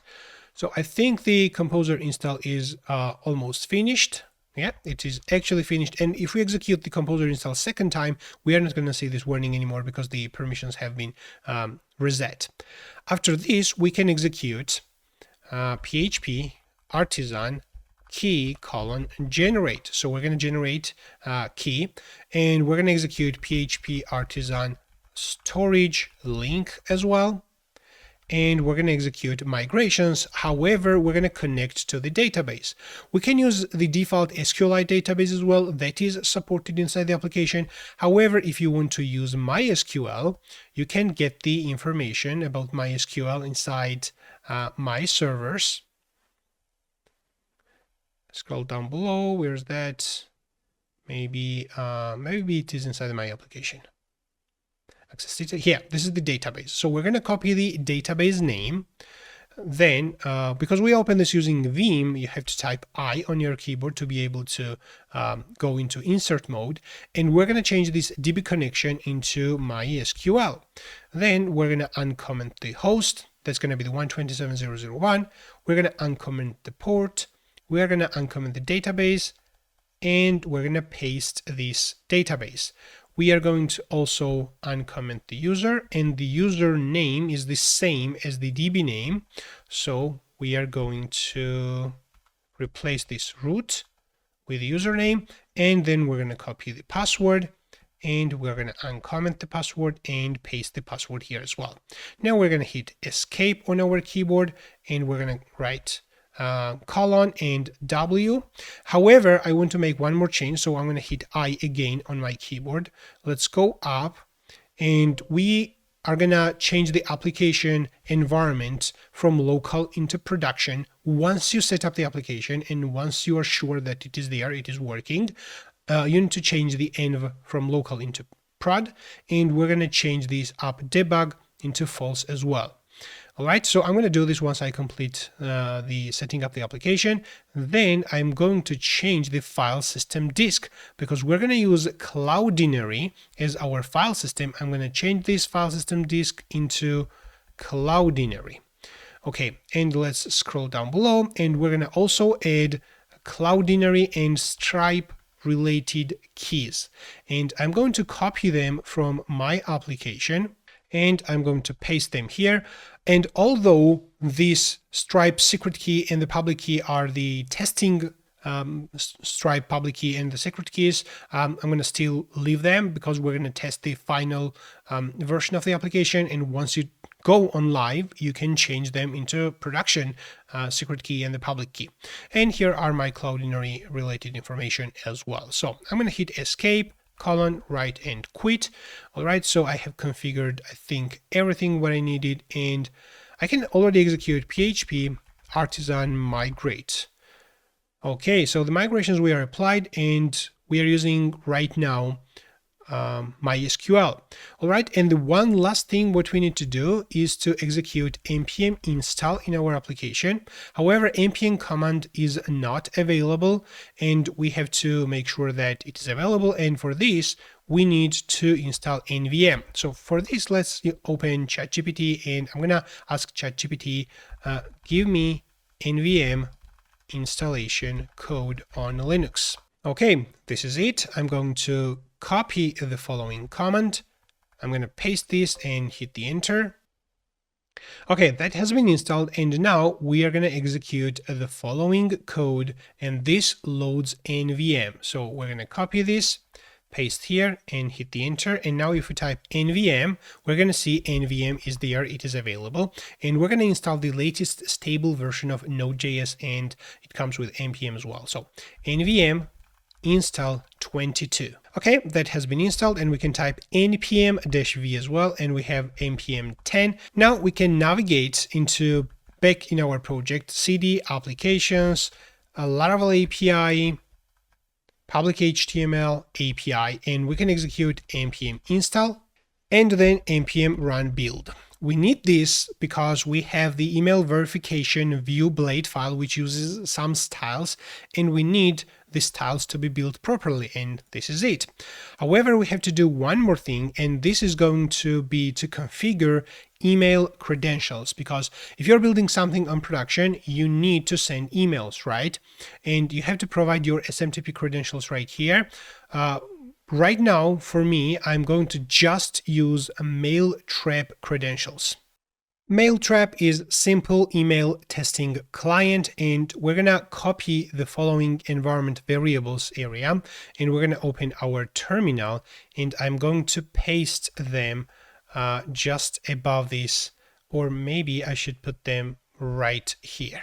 So I think the Composer install is almost finished. Yeah, it is actually finished. And if we execute the Composer install second time, we are not going to see this warning anymore because the permissions have been reset. After this, we can execute PHP artisan key generate. So we're going to generate key, and we're going to execute PHP artisan storage link as well. And we're going to execute migrations. However, we're going to connect to the database. We can use the default SQLite database as well. That is supported inside the application. However, if you want to use MySQL, you can get the information about MySQL inside my servers. Scroll down below. Where's that? Maybe it is inside my application. Access data. Here, this is the database. So we're going to copy the database name. Then, because we open this using Vim, you have to type I on your keyboard to be able to go into insert mode. And we're going to change this DB connection into MySQL. Then we're going to uncomment the host. That's going to be the 127.0.0.1. We're going to uncomment the port. We're going to uncomment the database. And we're going to paste this database. We are going to also uncomment the user, and the user name is the same as the DB name. So we are going to replace this root with the username, and then we're going to copy the password, and we're going to uncomment the password and paste the password here as well. Now we're going to hit escape on our keyboard, and we're going to write colon and W. However, I want to make one more change, so I'm going to hit I again on my keyboard. Let's go up, and we are going to change the application environment from local into production. Once you set up the application and once you are sure that it is there, it is working, you need to change the env from local into prod, and we're going to change this up debug into false as well. All right, so I'm going to do this once I complete the setting up the application. Then I'm going to change the file system disk because we're going to use Cloudinary as our file system. I'm going to change this file system disk into Cloudinary. Okay, and let's scroll down below, and we're going to also add Cloudinary and Stripe related keys. And I'm going to copy them from my application, and I'm going to paste them here. And although this Stripe secret key and the public key are the testing Stripe public key and the secret keys, I'm going to still leave them because we're going to test the final version of the application. And once you go on live, you can change them into production secret key and the public key. And here are my Cloudinary related information as well. So I'm going to hit escape, write and quit. All right, so I have configured, I think, everything what I needed, and I can already execute PHP artisan migrate. Okay, so the migrations we are applied, and we are using right now MySQL. All right, and the one last thing what we need to do is to execute npm install in our application. However, npm command is not available, and we have to make sure that it is available. And for this, we need to install nvm. So for this, let's open ChatGPT, and I'm gonna ask ChatGPT, give me nvm installation code on Linux. Okay, this is it. I'm going to copy the following command. I'm going to paste this and hit the enter. Okay, that has been installed, and now we are going to execute the following code, and this loads nvm. So we're going to copy this, paste here, and hit the enter. And now if we type nvm, we're going to see nvm is there, it is available, and we're going to install the latest stable version of Node.js, and it comes with npm as well. So nvm install 22. Okay, that has been installed, and we can type npm-v as well, and we have npm 10. Now we can navigate into back in our project, cd applications, Laravel API, public HTML API, and we can execute npm install and then npm run build. We need this because we have the email verification view blade file, which uses some styles, and we need the styles to be built properly, and this is it. However, we have to do one more thing, and this is going to be to configure email credentials, because if you're building something on production, you need to send emails, right? And you have to provide your SMTP credentials right here. Right now, for me, I'm going to just use a Mailtrap credentials. Mailtrap is simple email testing client, and we're gonna copy the following environment variables area, and we're gonna open our terminal, and I'm going to paste them just above this, or maybe I should put them right here.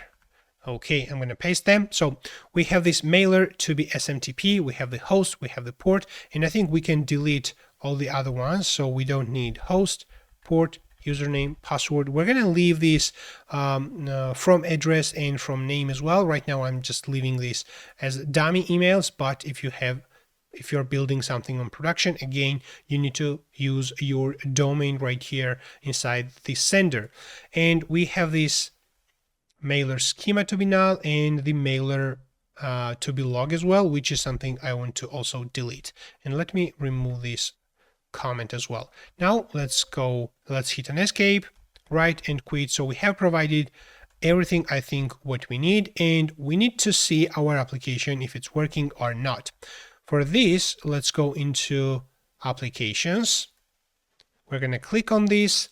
Okay, I'm going to paste them. So we have this mailer to be SMTP, we have the host, we have the port, and I think we can delete all the other ones. So we don't need host, port, username, password. We're going to leave this from address and from name as well. Right now, I'm just leaving this as dummy emails, but if you're building something on production, again, you need to use your domain right here inside the sender. And we have this mailer schema to be null and the mailer to be log as well, which is something I want to also delete. And let me remove this comment as well. Now let's hit an escape, right, and quit. So we have provided everything, I think, what we need, and we need to see our application if it's working or not. For this, let's go into applications. We're going to click on this,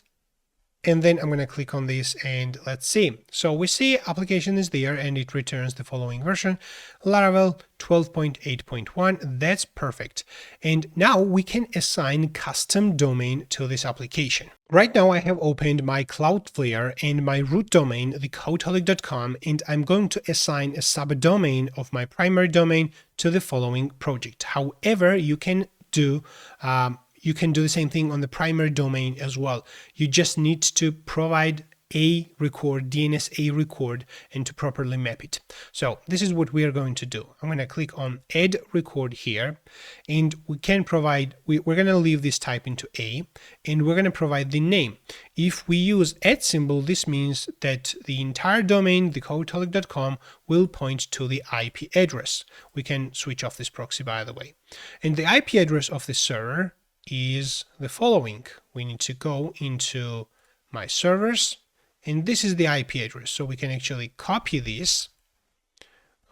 and then I'm going to click on this, and let's see. So we see application is there, and it returns the following version, Laravel 12.8.1. That's perfect. And now we can assign custom domain to this application. Right now I have opened my Cloudflare and my root domain, thecodeholic.com, and I'm going to assign a subdomain of my primary domain to the following project. However, you can do the same thing on the primary domain as well. You just need to provide a record, DNS a record, and to properly map it. So this is what we are going to do. I'm going to click on add record here, and we can provide, we're going to leave this type into a, and we're going to provide the name. If we use @ symbol, this means that the entire domain, thecodeholic.com, will point to the IP address. We can switch off this proxy, by the way. And the IP address of the server is the following. We need to go into my servers, and this is the IP address. So we can actually copy this.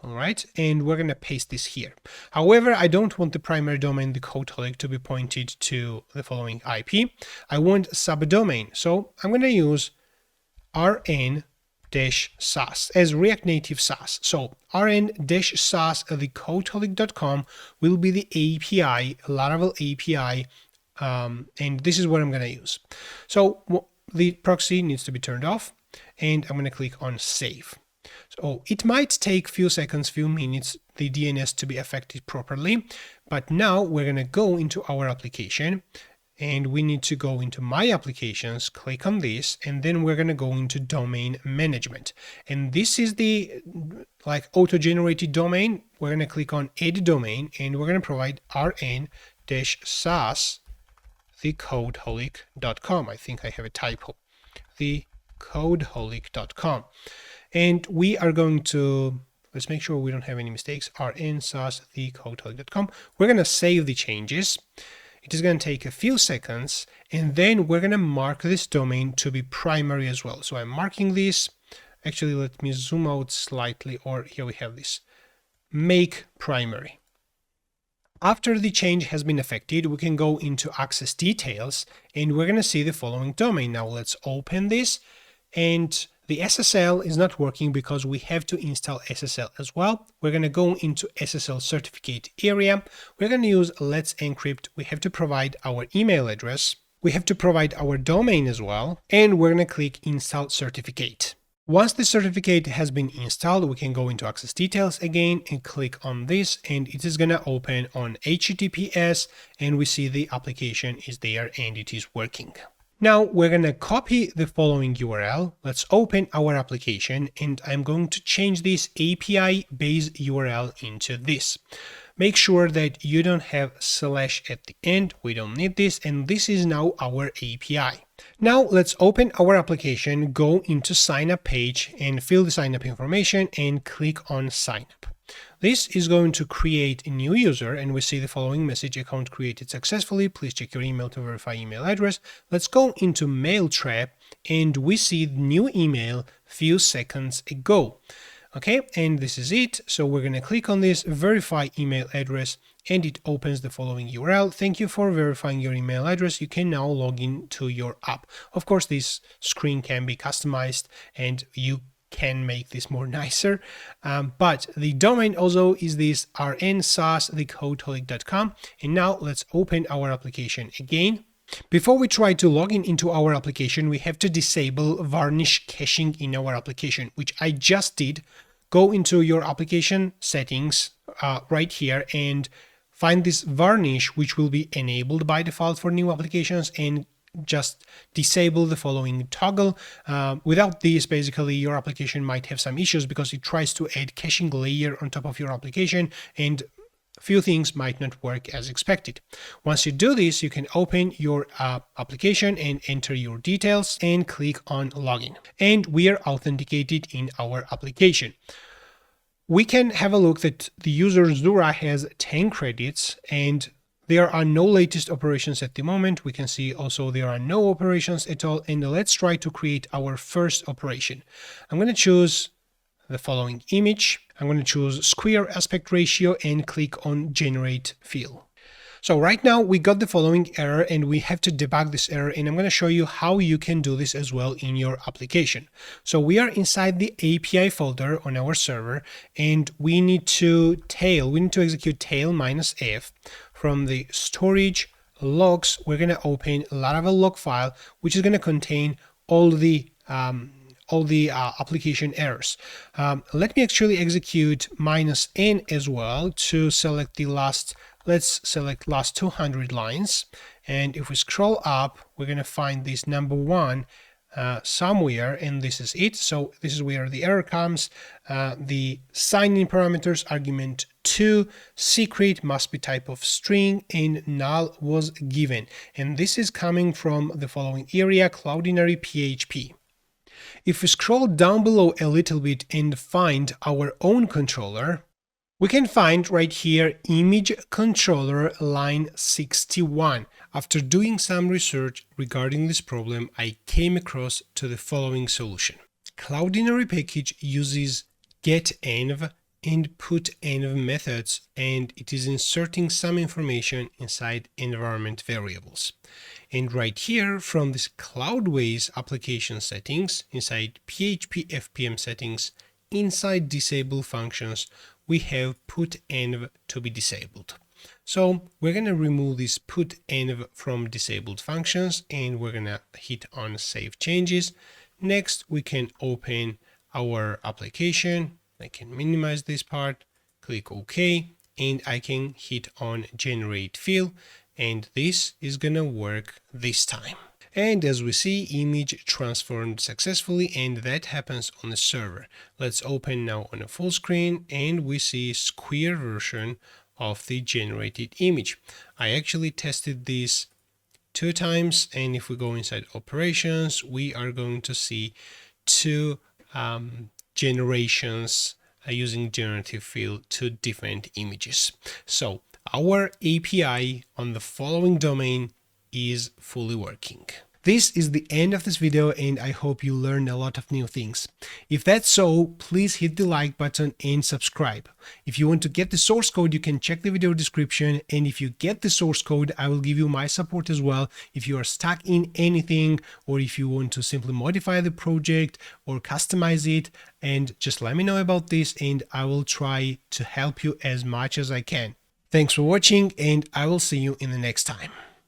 All right, and we're going to paste this here. However, I don't want the primary domain, the CodeHolic, to be pointed to the following IP. I want a subdomain. So I'm going to use rn-sas as React Native SaaS. So rn-sas thecodeholic.com will be the API, Laravel API, and this is what I'm going to use. So the proxy needs to be turned off, and I'm going to click on save. So it might take few seconds, few minutes, the DNS to be affected properly, but now we're going to go into our application, and we need to go into my applications, click on this, and then we're going to go into domain management. And this is the auto-generated domain. We're going to click on add domain, and we're going to provide rn-sas thecodeholic.com. I think I have a typo. Thecodeholic.com. And we are going to, let's make sure we don't have any mistakes, rn-sas thecodeholic.com. We're going to save the changes. It is going to take a few seconds, and then we're going to mark this domain to be primary as well. So I'm marking this. Actually, let me zoom out slightly, or here we have this. Make primary. After the change has been effected, we can go into access details, and we're going to see the following domain. Now let's open this, and the SSL is not working because we have to install SSL as well. We're going to go into SSL certificate area. We're going to use Let's Encrypt. We have to provide our email address. We have to provide our domain as well, and we're going to click Install Certificate. Once the certificate has been installed, we can go into access details again and click on this, and it is going to open on HTTPS, and we see the application is there and it is working. Now we're going to copy the following URL. Let's open our application, and I'm going to change this API-based URL into this. Make sure that you don't have / at the end. We don't need this, and this is now our API. Now let's open our application, go into sign up page and fill the sign up information and click on sign up. This is going to create a new user, and we see the following message: account created successfully. Please check your email to verify email address. Let's go into Mail Trap, and we see the new email few seconds ago. Okay, and this is it. So we're going to click on this verify email address, and it opens the following URL. Thank you for verifying your email address. You can now log in to your app. Of course, this screen can be customized and you can make this more nicer, but the domain also is this rnsaas.thecodeholic.com. And now let's open our application again. Before we try to log into our application, we have to disable varnish caching in our application, which I just did. Go into your application settings right here and find this varnish, which will be enabled by default for new applications, and just disable the following toggle. Without this, basically your application might have some issues because it tries to add caching layer on top of your application, and few things might not work as expected. Once you do this, you can open your application and enter your details and click on login. And we are authenticated in our application. We can have a look that the user Zura has 10 credits and there are no latest operations at the moment. We can see also there are no operations at all. And let's try to create our first operation. I'm going to choose the following image. I'm going to choose square aspect ratio and click on generate fill. So right now we got the following error and we have to debug this error, and I'm going to show you how you can do this as well in your application. So we are inside the API folder on our server, and we need to execute tail -f from the storage logs. We're going to open Laravel log file, which is going to contain all the application errors. Let me actually execute -n as well to select the last. Let's select last 200 lines, and if we scroll up, we're going to find this number 1 somewhere, and this is it. So this is where the error comes. The sign-in parameters, argument 2, secret must be type of string, and null was given. And this is coming from the following area, Cloudinary PHP. If we scroll down below a little bit and find our own controller, we can find right here image controller line 61. After doing some research regarding this problem, I came across to the following solution. Cloudinary package uses getEnv and putenv methods, and it is inserting some information inside environment variables. And right here from this Cloudways application settings, inside PHP FPM settings, inside disable functions, we have putenv to be disabled. So we're going to remove this putenv from disabled functions, and we're going to hit on save changes. Next, we can open our application. I can minimize this part, click OK, and I can hit on generate fill, and this is going to work this time. And as we see, image transformed successfully, and that happens on the server. Let's open now on a full screen, and we see square version of the generated image. I actually tested this 2 times, and if we go inside operations, we are going to see 2 generations using generative fill, 2 different images. So our API on the following domain is fully working. This is the end of this video, and I hope you learned a lot of new things. If that's so, please hit the like button and subscribe. If you want to get the source code, you can check the video description, and if you get the source code, I will give you my support as well. If you are stuck in anything, or if you want to simply modify the project or customize it, and just let me know about this, and I will try to help you as much as I can. Thanks for watching, and I will see you in the next time.